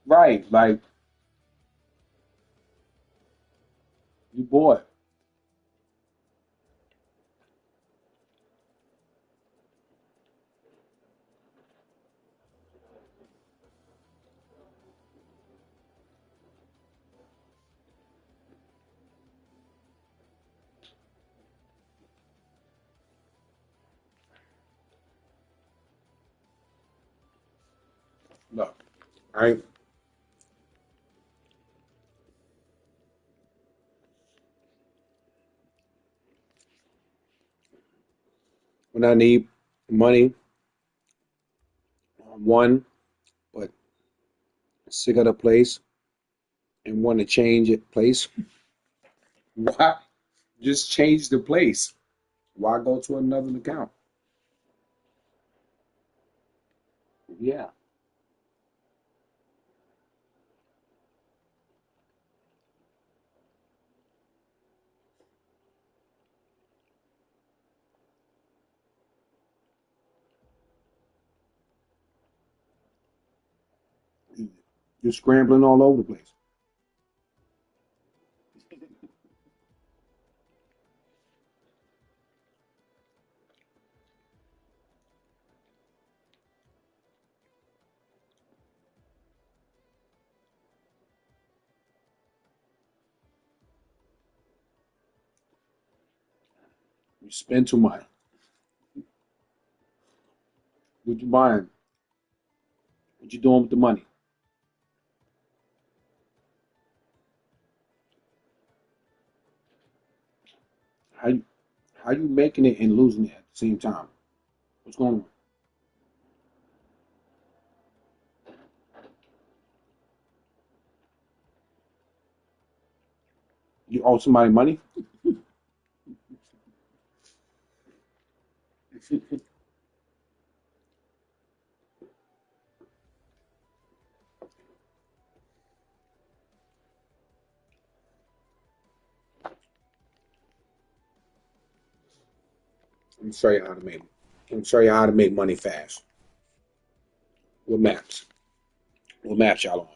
Right, like you bought. Look, right? When I need money, one, but sick of the place and want to change it place. Why? Just change the place. Why go to another account? Yeah, you're scrambling all over the place. You spend too much. What you buying? What you doing with the money? How you, how you making it and losing it at the same time? What's going on? You owe somebody money? Let me show you how to make. Let me show you how to make money fast with maps. What maps y'all on?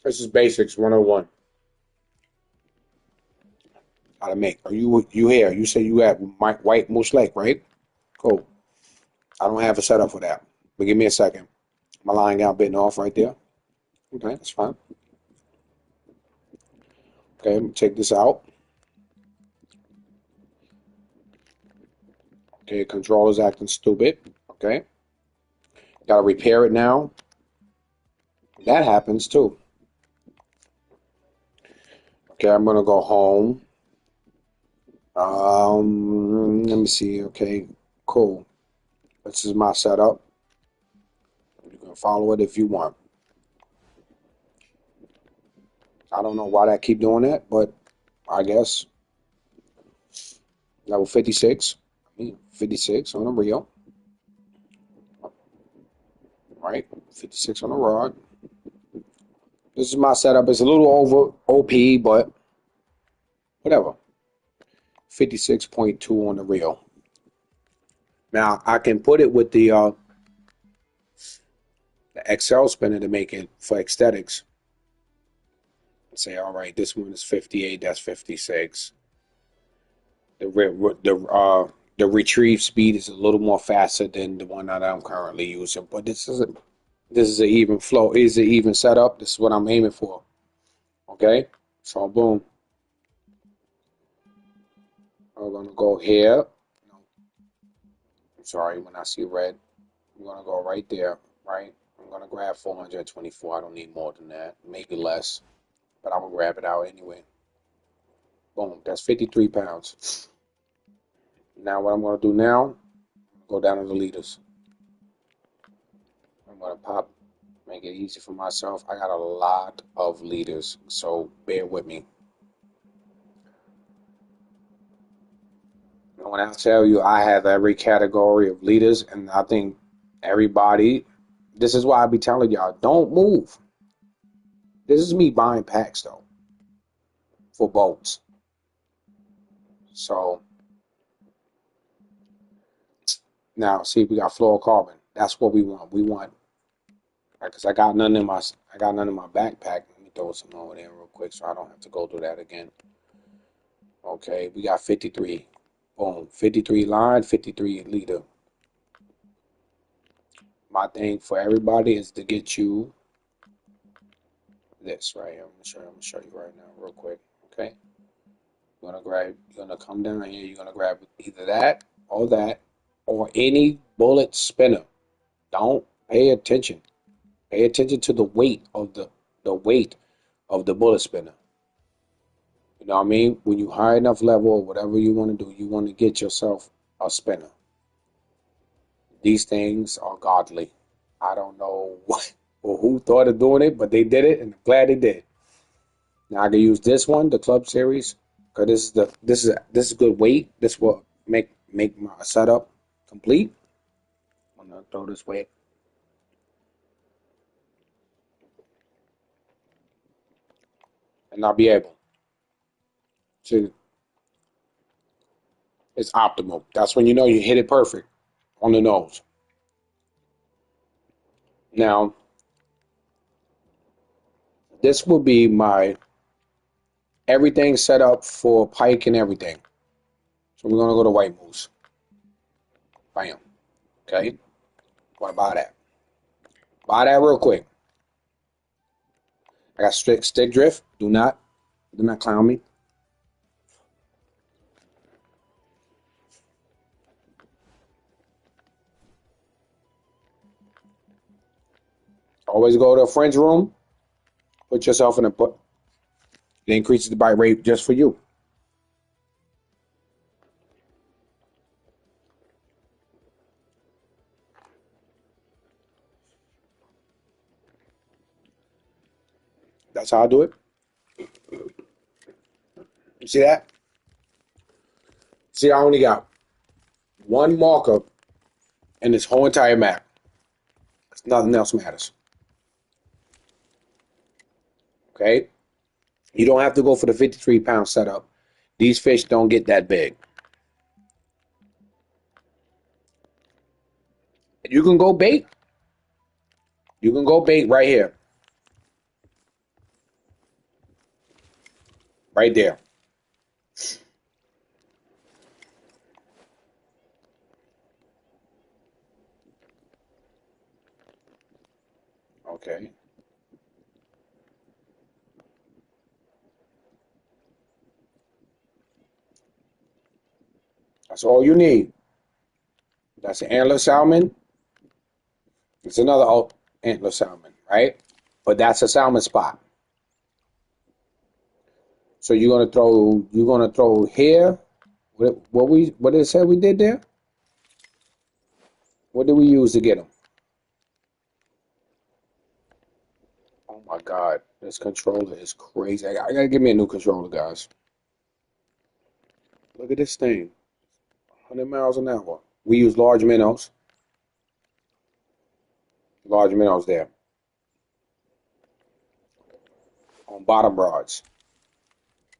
This is basics 101. How to make. Are you here? You say you at White Moose Lake, right? Cool. I don't have a setup for that. But give me a second. My line got bitten off right there. Okay, that's fine. Okay, let me take this out. Okay, controller's acting stupid. Okay, gotta repair it now. That happens too. Okay, I'm gonna go home. Let me see. Okay, cool. This is my setup. You can follow it if you want. I don't know why I keep doing that, but I guess level 56. I mean, 56 on a reel, right? 56 on a rod. This is my setup. It's a little over OP, but whatever. 56.2 on the reel. Now I can put it with the XL spinner to make it for aesthetics. Say, all right, this one is 58. That's 56. The retrieve speed is a little more faster than the one that I'm currently using, but this is an even flow. Is an even setup. This is what I'm aiming for. Okay, so boom. I'm gonna go here. Sorry, when I see red, I'm gonna go right there. Right, I'm gonna grab 424. I don't need more than that, maybe less, but I'm gonna grab it out anyway. Boom, that's 53 pounds. Now what I'm gonna do now, go down to the liters. I'm gonna make it easy for myself. I got a lot of liters, so bear with me. And when I tell you I have every category of liters, and I think everybody, this is why I be telling y'all, don't move. This is me buying packs though for boats. So now see we got fluorocarbon. That's what we want. We want because I got none in my backpack. Let me throw some over there real quick so I don't have to go through that again. Okay, we got 53. Boom. 53 line, 53 liter. My thing for everybody is to get you this right here. I'm gonna show you right now, real quick. Okay. You're gonna come down here, you're gonna grab either that, or any bullet spinner. Don't pay attention. Pay attention to the weight of the bullet spinner. You know what I mean? When you high enough level or whatever you want to do, you want to get yourself a spinner. These things are godly. I don't know what or who thought of doing it, but they did it, and I'm glad they did. Now I can use this one, the Club Series, because this is good weight. This will make my setup complete. I'm gonna throw this weight, and I'll be able to. It's optimal. That's when you know you hit it perfect on the nose. Now this will be my everything set up for pike and everything. So we're gonna go to White Moose. Bam. Okay. Want to buy that? Buy that real quick. I got stick drift. Do not clown me. Always go to a friend's room. Put yourself in a put. It increases the bite rate just for you. That's how I do it. You see that? See, I only got one marker in this whole entire map. Nothing else matters. Okay? You don't have to go for the 53-pound setup. These fish don't get that big. You can go bait. You can go bait right here. Right there. Okay. That's all you need. That's an antler salmon. It's another antler salmon, right? But that's a salmon spot. So you're gonna throw here. What did it say we did there? What did we use to get them? Oh my God, this controller is crazy. I gotta give me a new controller, guys. Look at this thing. 100 miles an hour. We use large minnows. Large minnows there. On bottom rods.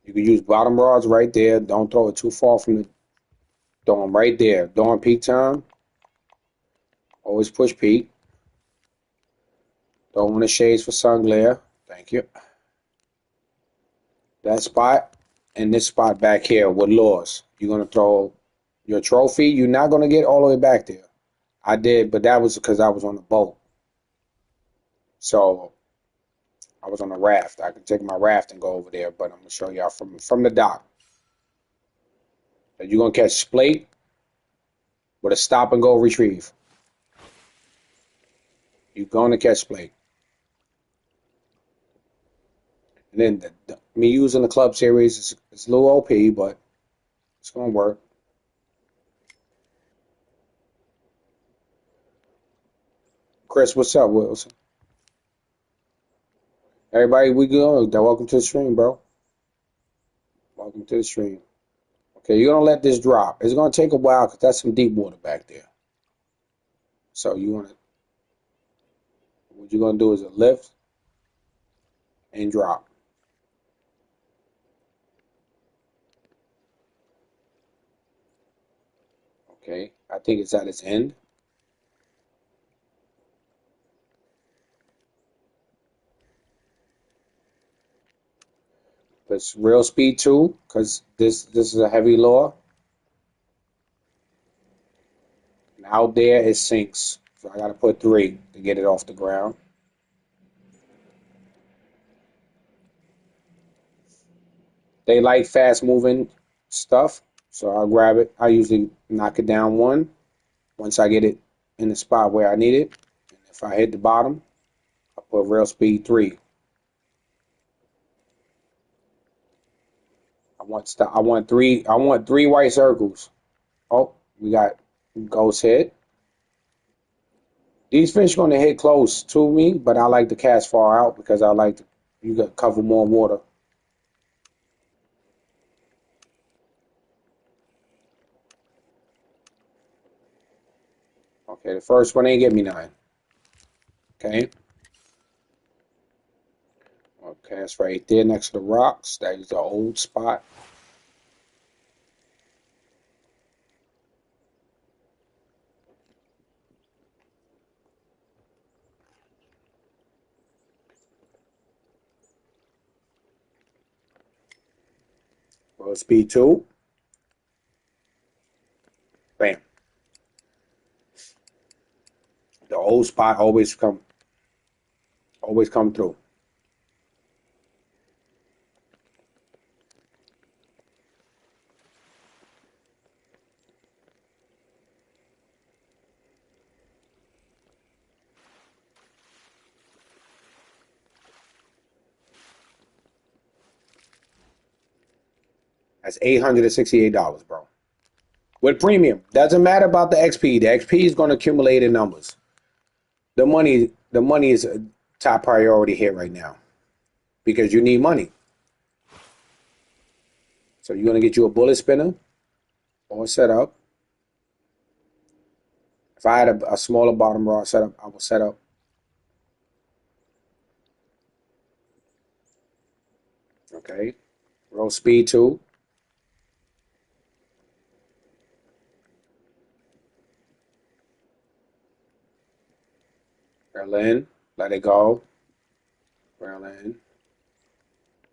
You can use bottom rods right there. Don't throw it too far from the throw them right there. During peak time. Always push peak. Throw them in the shades for sun glare. Thank you. That spot and this spot back here with lures. You're gonna throw your trophy. You're not gonna get all the way back there. I did, but that was because I was on the boat. So I was on a raft. I could take my raft and go over there, but I'm gonna show y'all from the dock. You're gonna catch splake with a stop and go retrieve. You're gonna catch splake. And then me using the club series is a little OP, but it's gonna work. Chris, what's up, Wilson? Everybody, we good? Welcome to the stream, bro. Welcome to the stream. Okay, you're gonna let this drop. It's gonna take a while because that's some deep water back there. So what you're gonna do is a lift and drop. Okay, I think it's at its end. It's real speed too, because this is a heavy lure. And out there it sinks. So I gotta put 3 to get it off the ground. They like fast moving stuff, so I'll grab it. I usually knock it down 1 once I get it in the spot where I need it. And if I hit the bottom, I put real speed 3. I want 3. I want 3 white circles. Oh, we got ghost hit. These fish gonna hit close to me, but I like to cast far out because I like you got cover more water. Okay, the first one ain't get me 9. Okay. Okay, it's right there next to the rocks. That is the old spot. Well, speed 2. Bam. The old spot always come through. That's $868, bro. With premium. Doesn't matter about the XP. The XP is going to accumulate in numbers. The money is a top priority here right now because you need money. So you're going to get you a bullet spinner or a setup. If I had a smaller bottom bar setup, I would set up. Okay. Roll speed 2. Rail in. Let it go. Rail in.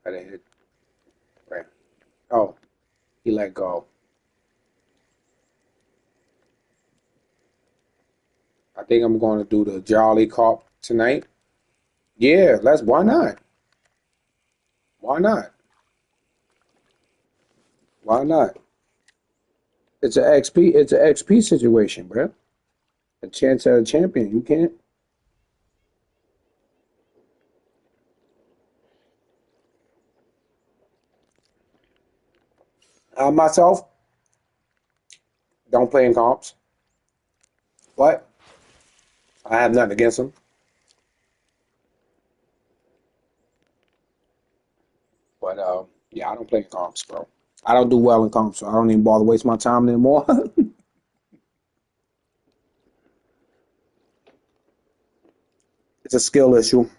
Let it hit. Right. Oh, he let go. I think I'm going to do the Jolly Carp tonight. Yeah, let's. Why not? Why not? Why not? It's an XP. It's an XP situation, bro. A chance at a champion. You can't. I myself don't play in comps, but I have nothing against them. But yeah, I don't play in comps, bro. I don't do well in comps, so I don't even bother waste my time anymore. It's a skill issue.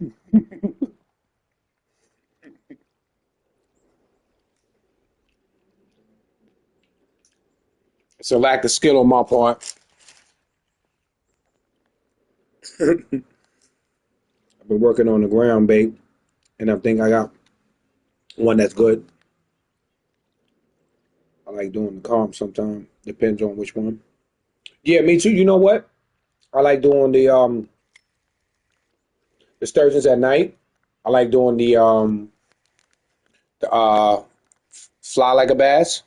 It's a lack of skill on my part. I've been working on the ground bait, and I think I got one that's good. I like doing the comp sometimes. Depends on which one. Yeah, me too. You know what? I like doing the sturgeons at night. I like doing the fly like a bass.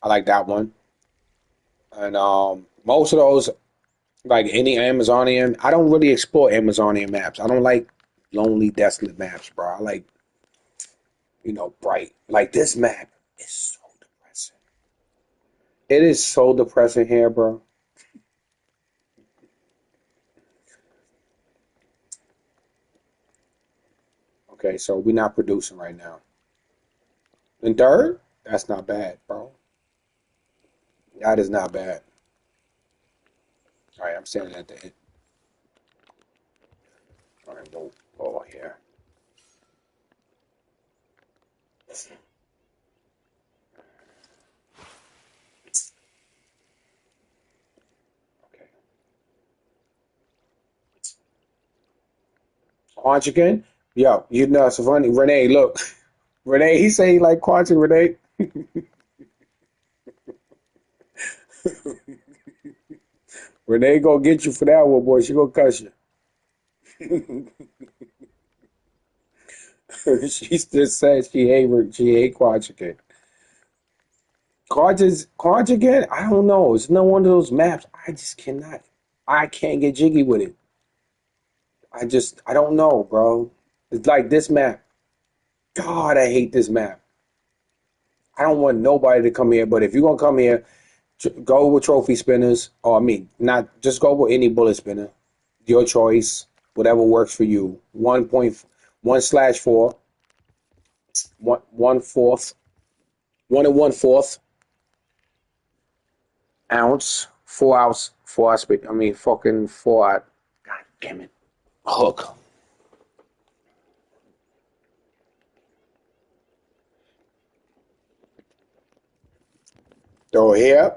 I like that one. And most of those, like any Amazonian, I don't really explore Amazonian maps. I don't like lonely, desolate maps, bro. I like, bright. Like this map is so depressing. It is so depressing here, bro. Okay, so we're not producing right now. And third, that's not bad, bro. That is not bad. All right, I'm standing at the end. All right, go over here. Okay. Quanch again? Yo, you know it's funny. Renee, look. Renee, he say he like Quanch, Renee. Renee gonna get you for that one, boy. She gonna cuss you. She just said she hate Quanch again. Quanch again? I don't know. It's not one of those maps. I just cannot. I can't get jiggy with it. I don't know, bro. It's like this map. God, I hate this map. I don't want nobody to come here, but if you're gonna come here, go with trophy spinners, or I mean, not just go with any bullet spinner. Your choice, whatever works for you. 1.1/4, one fourth, 1 and 1/4 ounce, 4 ounce, 4 ounce. I mean, fucking 4 out. God damn it, hook. So here,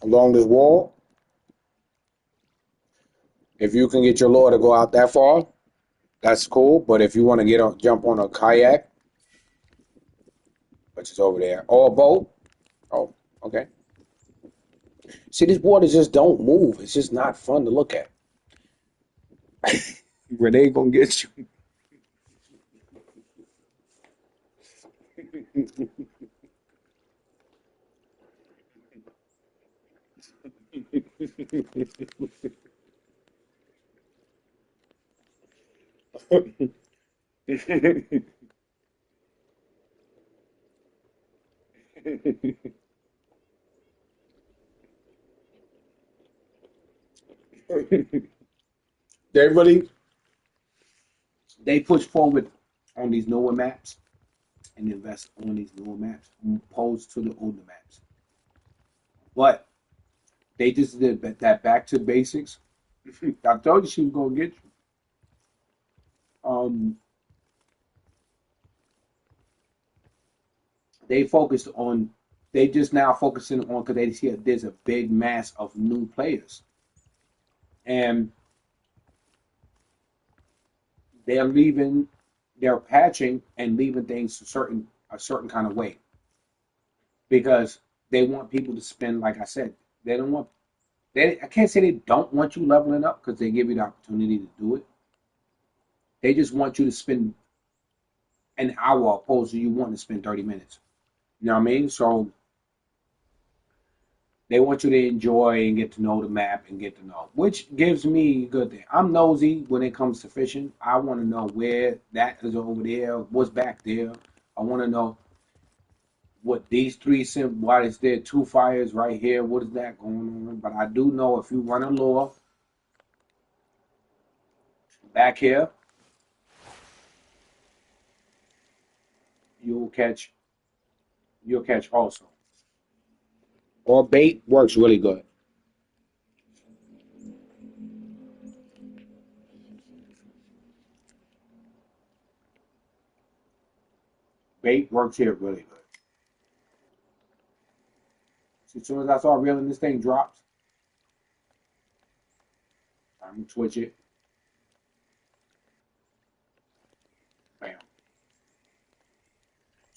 along this wall, if you can get your lure to go out that far, that's cool. But if you want to jump on a kayak, which is over there, or a boat, oh, okay. See, these waters just don't move. It's just not fun to look at. Renee gonna get you. They really they push forward on these newer maps and invest on these newer maps opposed to the older maps. But They just did that back to basics. I told you she was gonna get you. Um, they focused on. They just now focusing on because they see there's a big mass of new players, and they're leaving, they're patching and leaving things a certain kind of way because they want people to spend. Like I said, they don't want. I can't say they don't want you leveling up because they give you the opportunity to do it. They just want you to spend an hour opposed to you wanting to spend 30 minutes. You know what I mean? So they want you to enjoy and get to know the map and get to know, which gives me a good thing. I'm nosy when it comes to fishing. I want to know where that is over there, what's back there. I want to know what these why is there two fires right here? What is that going on? But I do know if you run a lure back here, you'll catch you'll catch also. Or bait works really good. Bait works here really good. So as soon as I saw reeling, this thing drops. I'm gonna twitch it. Bam. As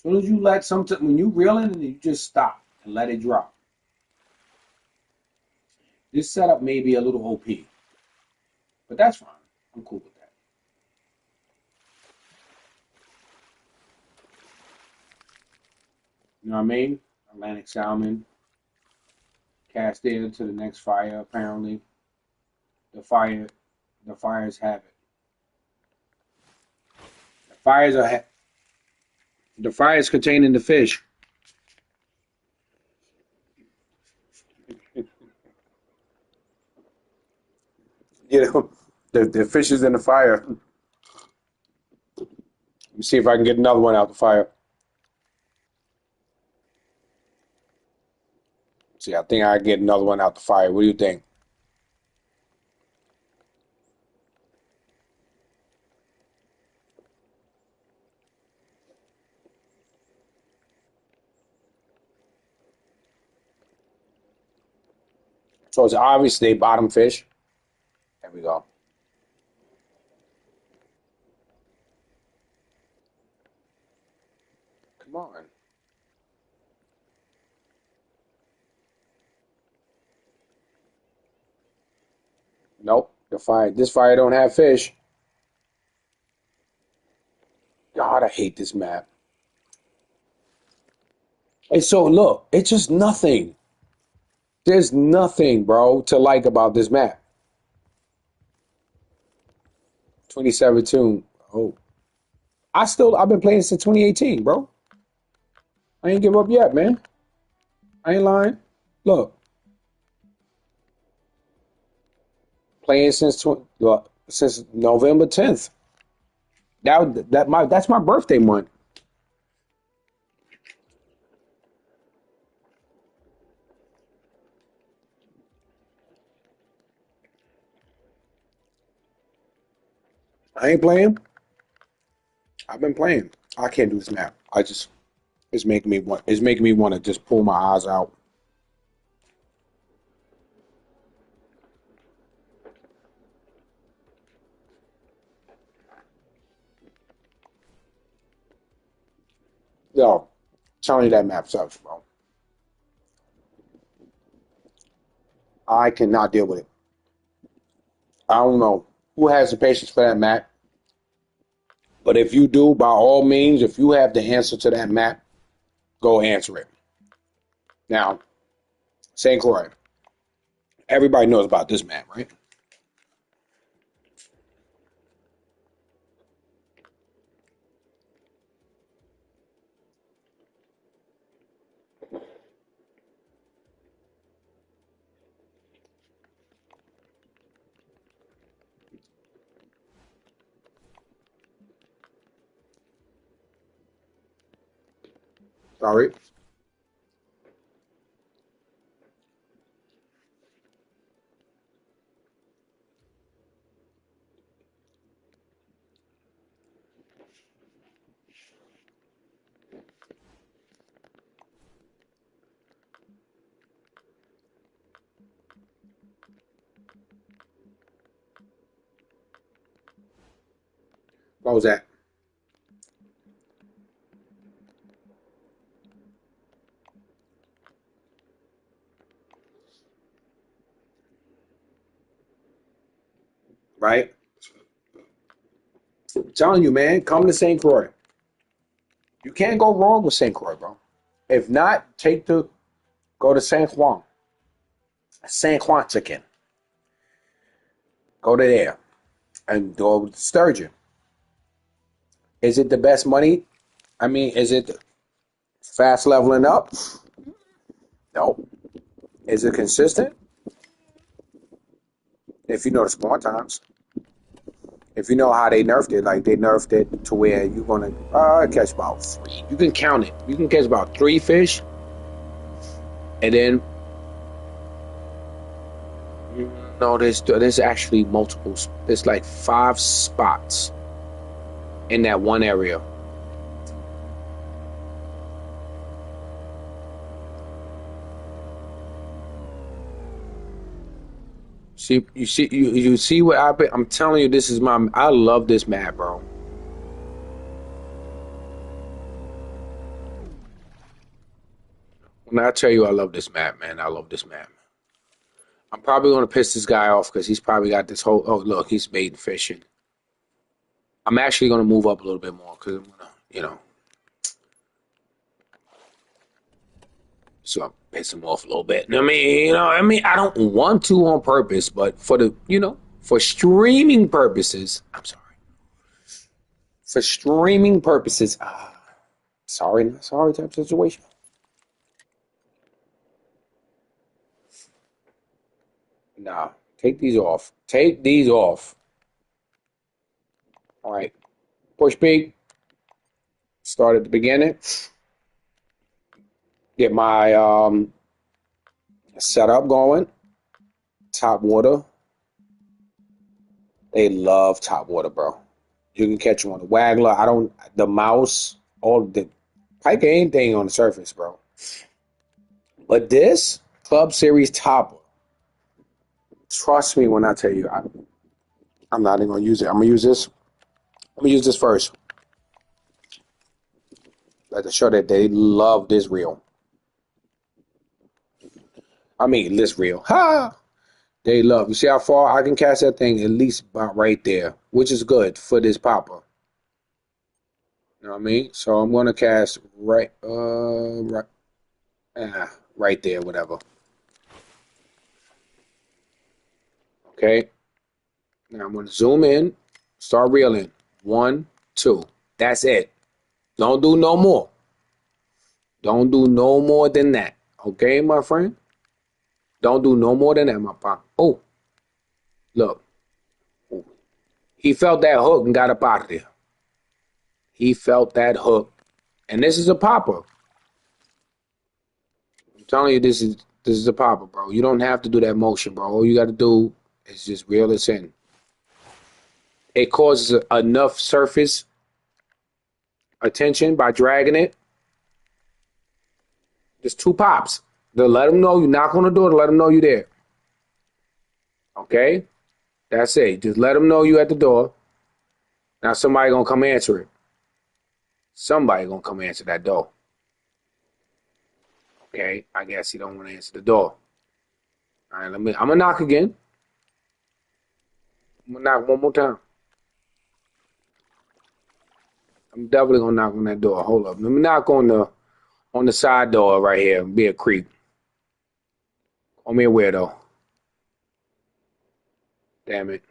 soon as you let something, when you reeling, and you just stop and let it drop. This setup may be a little OP, but that's fine. I'm cool with that. You know what I mean? Atlantic salmon cast into the next fire. Apparently, the fire, the fires have it. The fires are the fires containing the fish. You know, the fish is in the fire. Let me see if I can get another one out the fire. See, I think I get another one out the fire. What do you think? So it's obviously bottom fish. There we go. Come on. Nope. The fire. This fire don't have fish. God, I hate this map. And so look, it's just nothing. There's nothing, bro, to like about this map. 2017. Oh, I've been playing since 2018, bro. I ain't give up yet, man. I ain't lying. Look, playing since November 10th. That's my birthday month. I ain't playing. I've been playing. I can't do this map. It's making me want to just pull my eyes out. Yo, telling you that map sucks, bro. I cannot deal with it. I don't know who has the patience for that map, but if you do, by all means, if you have the answer to that map, go answer it. Now, St. Croix, everybody knows about this map, right? Sorry. What was that? Right? I'm telling you, man, come to St. Croix. You can't go wrong with St. Croix, bro. If not, go to San Juan. San Juan chicken. Go to there and go with sturgeon. Is it the best money? I mean, is it fast leveling up? No. Is it consistent? If you know the spawn times. If you know how they nerfed it, like they nerfed it to where you're gonna catch about 3. You can count it. You can catch about 3 fish, and then no, there's actually multiple. There's like 5 spots in that one area. You see what I'm telling you. This is I love this map, bro. When I tell you I love this map, man, I love this map. I'm probably gonna piss this guy off because he's probably got this whole. Oh, look, he's baiting fishing. I'm actually gonna move up a little bit more because I'm gonna, so I piss him off a little bit. I don't want to on purpose, but for streaming purposes, I'm sorry. For streaming purposes, sorry, not sorry type situation. Nah, take these off. Take these off. All right, push peak. Start at the beginning. Get my setup going. Top water. They love top water, bro. You can catch them on the waggler. The mouse, all the pike anything on the surface, bro. But this Club Series topper, trust me when I tell you, I'm not even gonna use it. I'm gonna use this. I'm gonna use this first. Like to show that they love this reel. I mean, this reel. Ha! They love. You see how far I can cast that thing? At least about right there, which is good for this popper. You know what I mean? So I'm gonna cast right there, whatever. Okay. Now I'm gonna zoom in, start reeling. 1, 2. That's it. Don't do no more. Don't do no more than that. Okay, my friend? Don't do no more than that, my pop. Oh, look. Ooh. He felt that hook and got up out of there. He felt that hook. And this is a popper. I'm telling you, this is a popper, bro. You don't have to do that motion, bro. All you got to do is just reel this in. It causes enough surface attention by dragging it. Just 2 pops. To let them know you knock on the door to let them know you're there. Okay? That's it. Just let them know you at the door. Now somebody gonna come answer it. Somebody gonna come answer that door. Okay? I guess he don't want to answer the door. All right, I'm gonna knock again. I'm gonna knock one more time. I'm definitely gonna knock on that door. Hold up. Let me knock on the side door right here. Be a creep. Call me a weirdo. Damn it.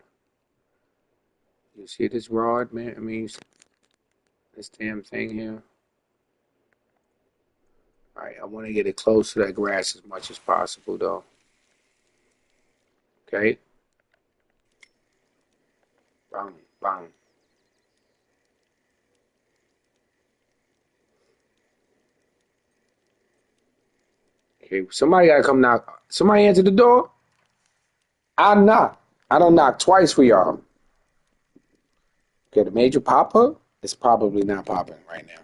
You see this rod, man? I mean, this damn thing here. All right, I want to get it close to that grass as much as possible, though. Okay. Bang, bang. Okay, somebody gotta come knock. Somebody answer the door. I knock. I don't knock twice for y'all. Okay, the major popper is probably not popping right now.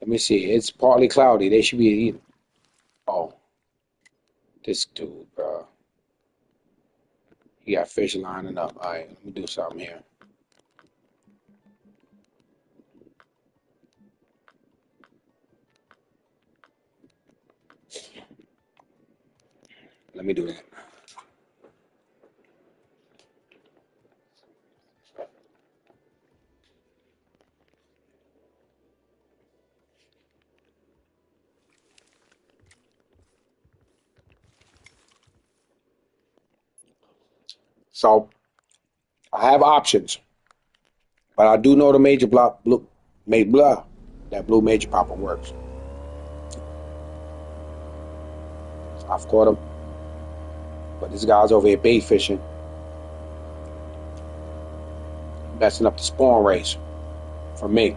Let me see. It's partly cloudy. They should be eating. Oh, this dude, bro. He got fish lining up. All right, let me do something here. Let me do that. So I have options, but I do know the major block blue, blah, that blue major popper works. So I've caught him, but this guy's over here bait fishing, messing up the spawn race for me.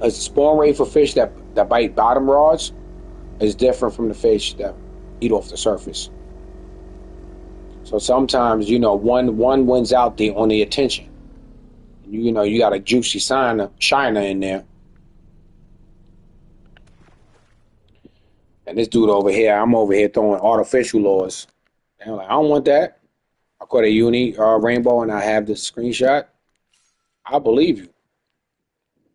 A spawn rate for fish that bite bottom rods is different from the fish that eat off the surface. So sometimes, one wins out on the attention. You got a juicy shiner in there. And this dude over here, I'm over here throwing artificial lures. And I'm like, I don't want that. I caught a uni rainbow and I have the screenshot. I believe you.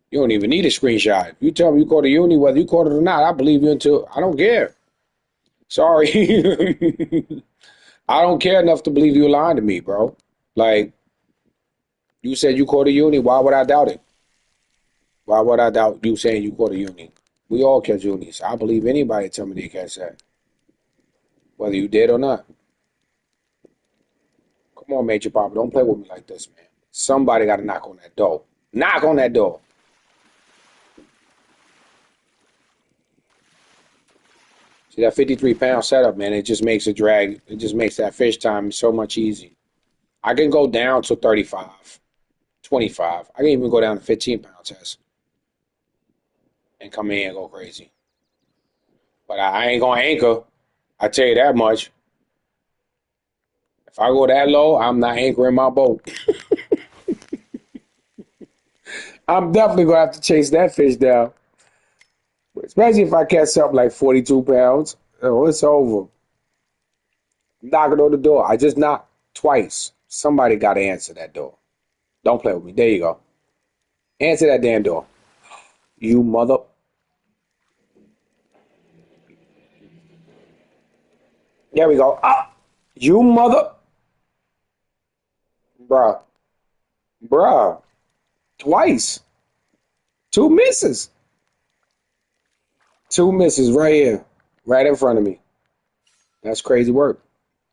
You don't even need a screenshot. You tell me you caught a uni, whether you caught it or not, I believe you until I don't care. Sorry. I don't care enough to believe you're lying to me, bro. Like, you said you caught a uni. Why would I doubt it? Why would I doubt you saying you caught a uni? We all catch unis. I believe anybody tell me they catch that. Whether you did or not. Come on, Major Papa. Don't play with me like this, man. Somebody got to knock on that door. Knock on that door. See, that 53-pound setup, man, it just makes a drag. It just makes that fish time so much easier. I can go down to 35, 25. I can even go down to 15-pound test and come in and go crazy. But I ain't going to anchor. I tell you that much. If I go that low, I'm not anchoring my boat. I'm definitely going to have to chase that fish down. Especially if I catch something like 42 pounds. Oh, it's over. Knocking on the door. I just knocked twice. Somebody got to answer that door. Don't play with me. There you go. Answer that damn door. You mother. There we go. Ah, you mother. Bruh. Bruh. Twice. Two misses. Two misses right here. Right in front of me. That's crazy work.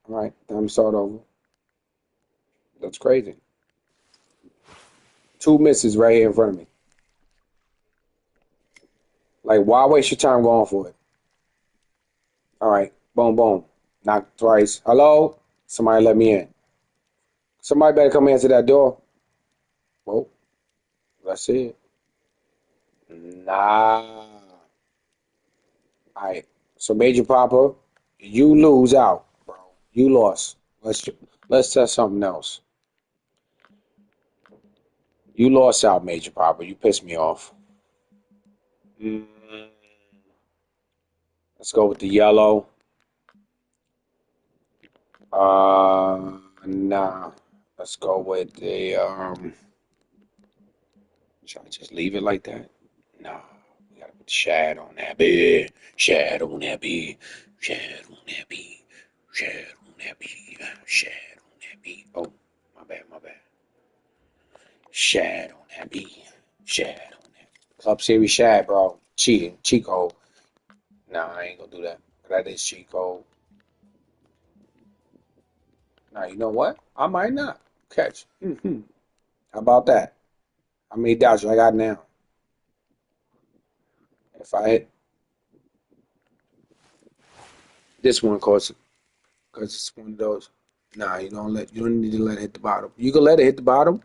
All right. Time to start over. That's crazy. Two misses right here in front of me. Like, why waste your time going for it? All right. Boom, boom. Knock twice. Hello? Somebody let me in. Somebody better come answer that door. Well, that's it. Nah. All right. So, Major Papa, you lose out, bro. You lost. Let's test something else. You lost out, Major Papa. You pissed me off. Mm, let's go with the yellow. Nah. Let's go with the should I just leave it like that? No. We gotta put shad on that bit. Shad on that bit. Shad on that bit. Shad on that bit. Shad on that bit. Oh, my bad, my bad. Shad on that bit. Shad on that. Club Series Shad, bro. Cheating. Cheat code. Nah, I ain't gonna do that. That is cheat code. Now, you know what? I might not catch. How about that? How many doubts I got now? If I hit this one, cause it's one of those. Nah, you don't need to let it hit the bottom. You can let it hit the bottom.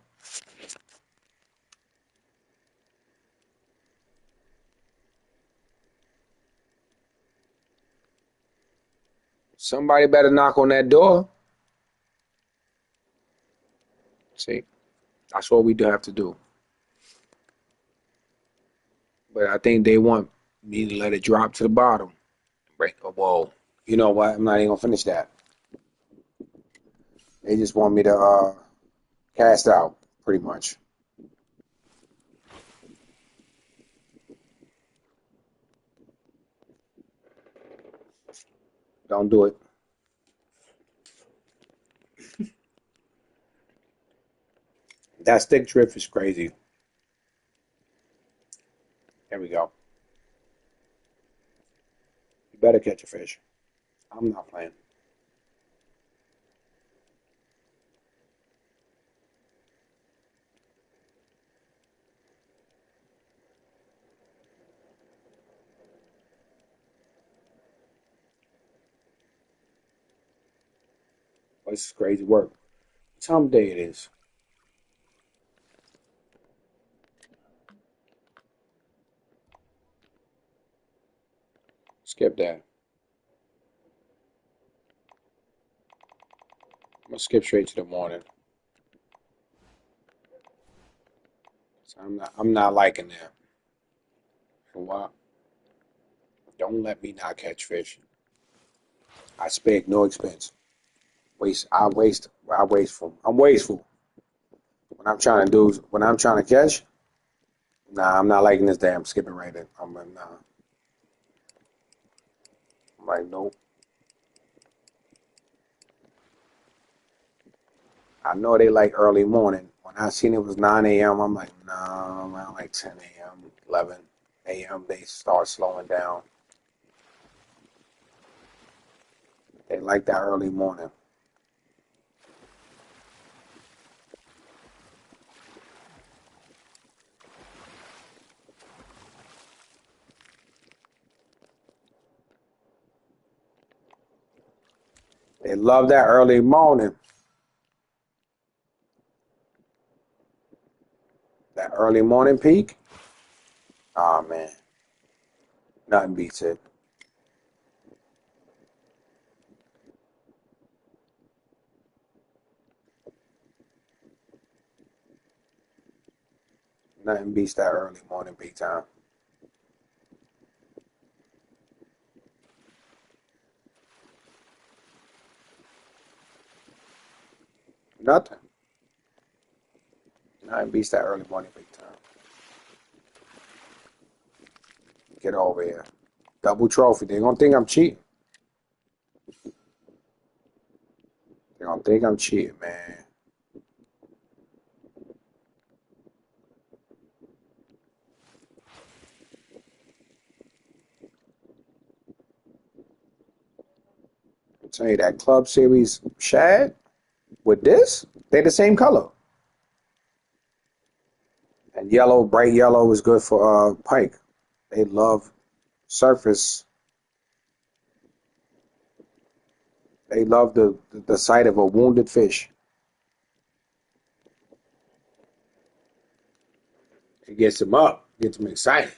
Somebody better knock on that door. See, that's what we do have to do. But I think they want me to let it drop to the bottom. Break a whoa. You know what? I'm not even gonna finish that. They just want me to cast out, pretty much. Don't do it. That stick drift is crazy. There we go. You better catch a fish. I'm not playing. This is crazy work. What time of day it is? Skip that. I'm gonna skip straight to the morning. So I'm not liking that. And why? Don't let me not catch fish. I spare no expense. I wasteful. I'm wasteful. When I'm trying to catch, nah, I'm not liking this damn skipping right there. Nah. I'm like, nope. I know they like early morning. When I seen it was 9 a.m., I'm like, nah, around like 10 a.m., 11 a.m., they start slowing down. They like that early morning. They love that early morning. That early morning peak. Oh, man. Nothing beats it. Nothing beats that early morning peak time. Nothing. Nothing beats that early morning peak time. Get over here. Double trophy. They're going to think I'm cheating. They're going to think I'm cheating, man. I'm telling you, that Club Series shad with this, they're the same color. And yellow, bright yellow is good for pike. They love surface. They love the sight of a wounded fish. It gets them up, gets them excited.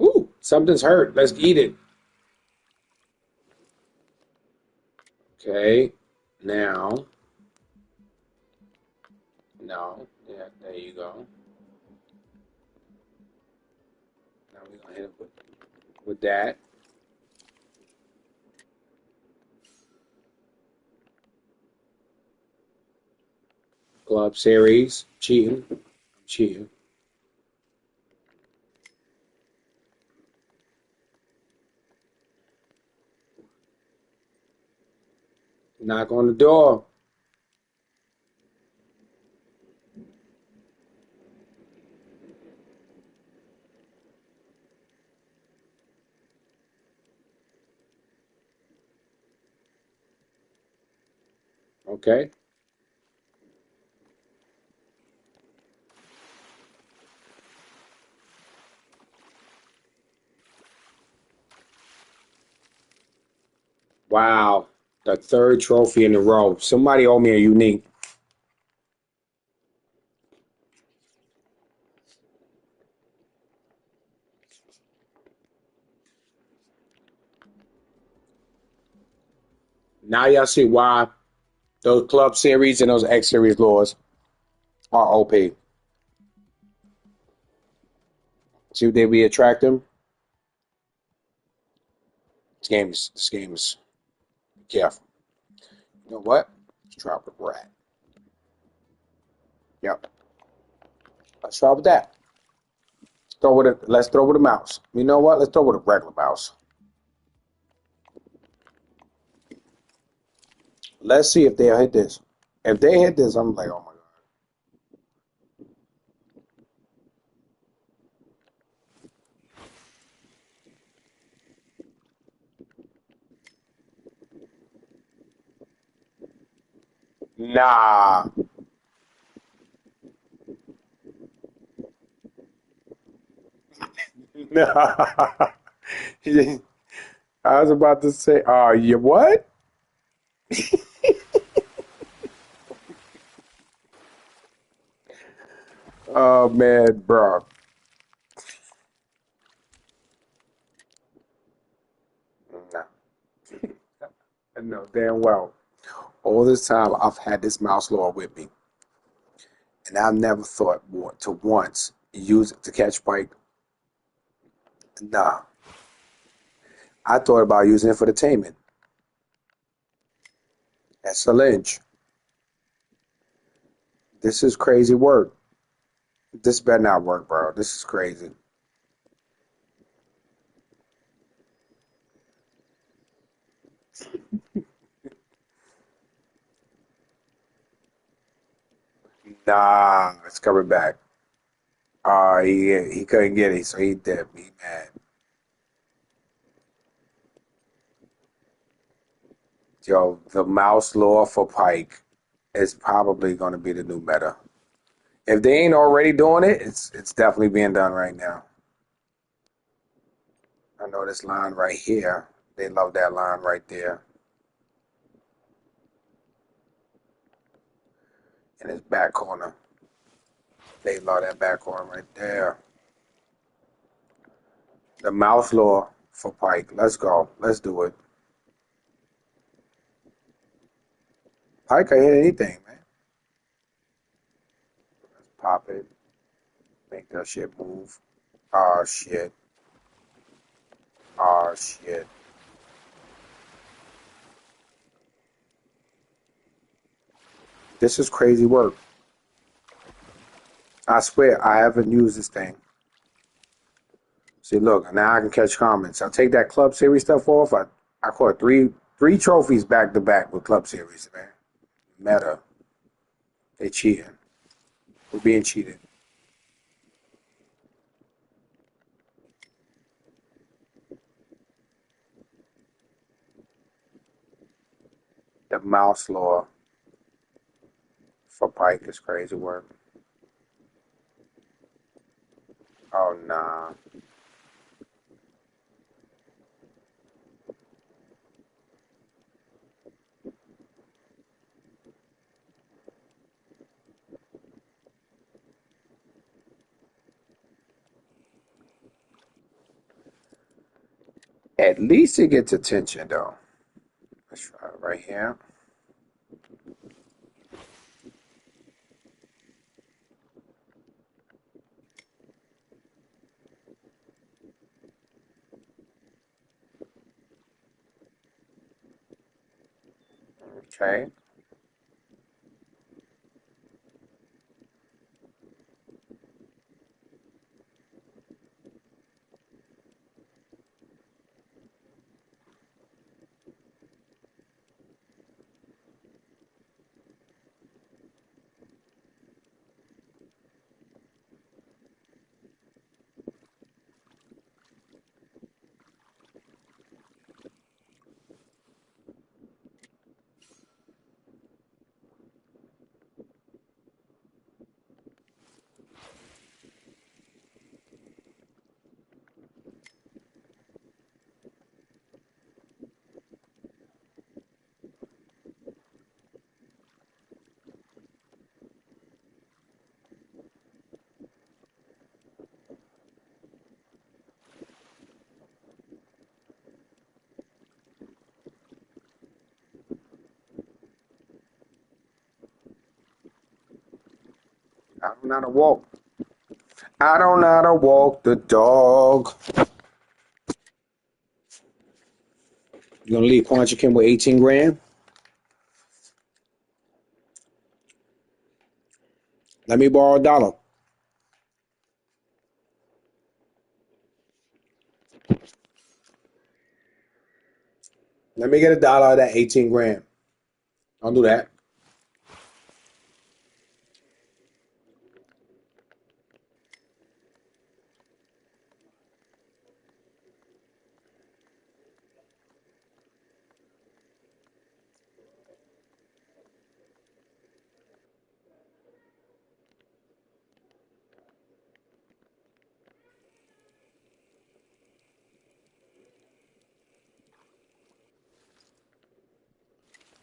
Ooh, something's hurt. Let's eat it. Okay, now, no, yeah, there you go. Now we're gonna hit it with that. Club Series, cheating. I'm cheating. Knock on the door. Okay. Wow. The third trophy in a row. Somebody owe me a unique. Now y'all see why those Club Series and those X Series lures are OP. See what they be attracting? This game is be careful. You know what? Let's try with rat. Yep. Let's try with that. Let's throw with a mouse. You know what? Let's throw with a regular mouse. Let's see if they'll hit this. If they hit this, I'm like, oh my god. Nah. Nah. I was about to say, you what? Oh man, bro. Nah. I know damn well. All this time I've had this mouse lure with me, and I've never thought to once use it to catch pike. Nah. I thought about using it for the taming. That's a lynch. This is crazy work. This better not work, bro. This is crazy. Nah, it's coming back. He couldn't get it, so he did. He mad. Yo, the mouse lure for pike is probably going to be the new meta. If they ain't already doing it, it's definitely being done right now. I know this line right here. They love that line right there in his back corner. They love that back corner right there. The mouse lure for pike. Let's go. Let's do it. Pike can hit anything, man. Pop it. Make that shit move. Oh shit. Oh shit. This is crazy work. I swear I haven't used this thing. See, look, now I can catch comments. I'll take that Club Series stuff off. I caught three trophies back to back with Club Series, man. Meta. They cheating. We're being cheated. The mouse law for Pike is crazy work. Oh nah. At least it gets attention though. Let's try it right here. Okay. I don't know how to walk. I don't know how to walk the dog. You gonna leave Quanchikin with 18 grand? Let me borrow $1. Let me get $1 of that 18 grand. Don't do that.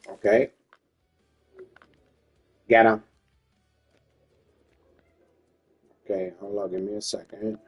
Okay. Got him. Okay, hold on. Give me a second.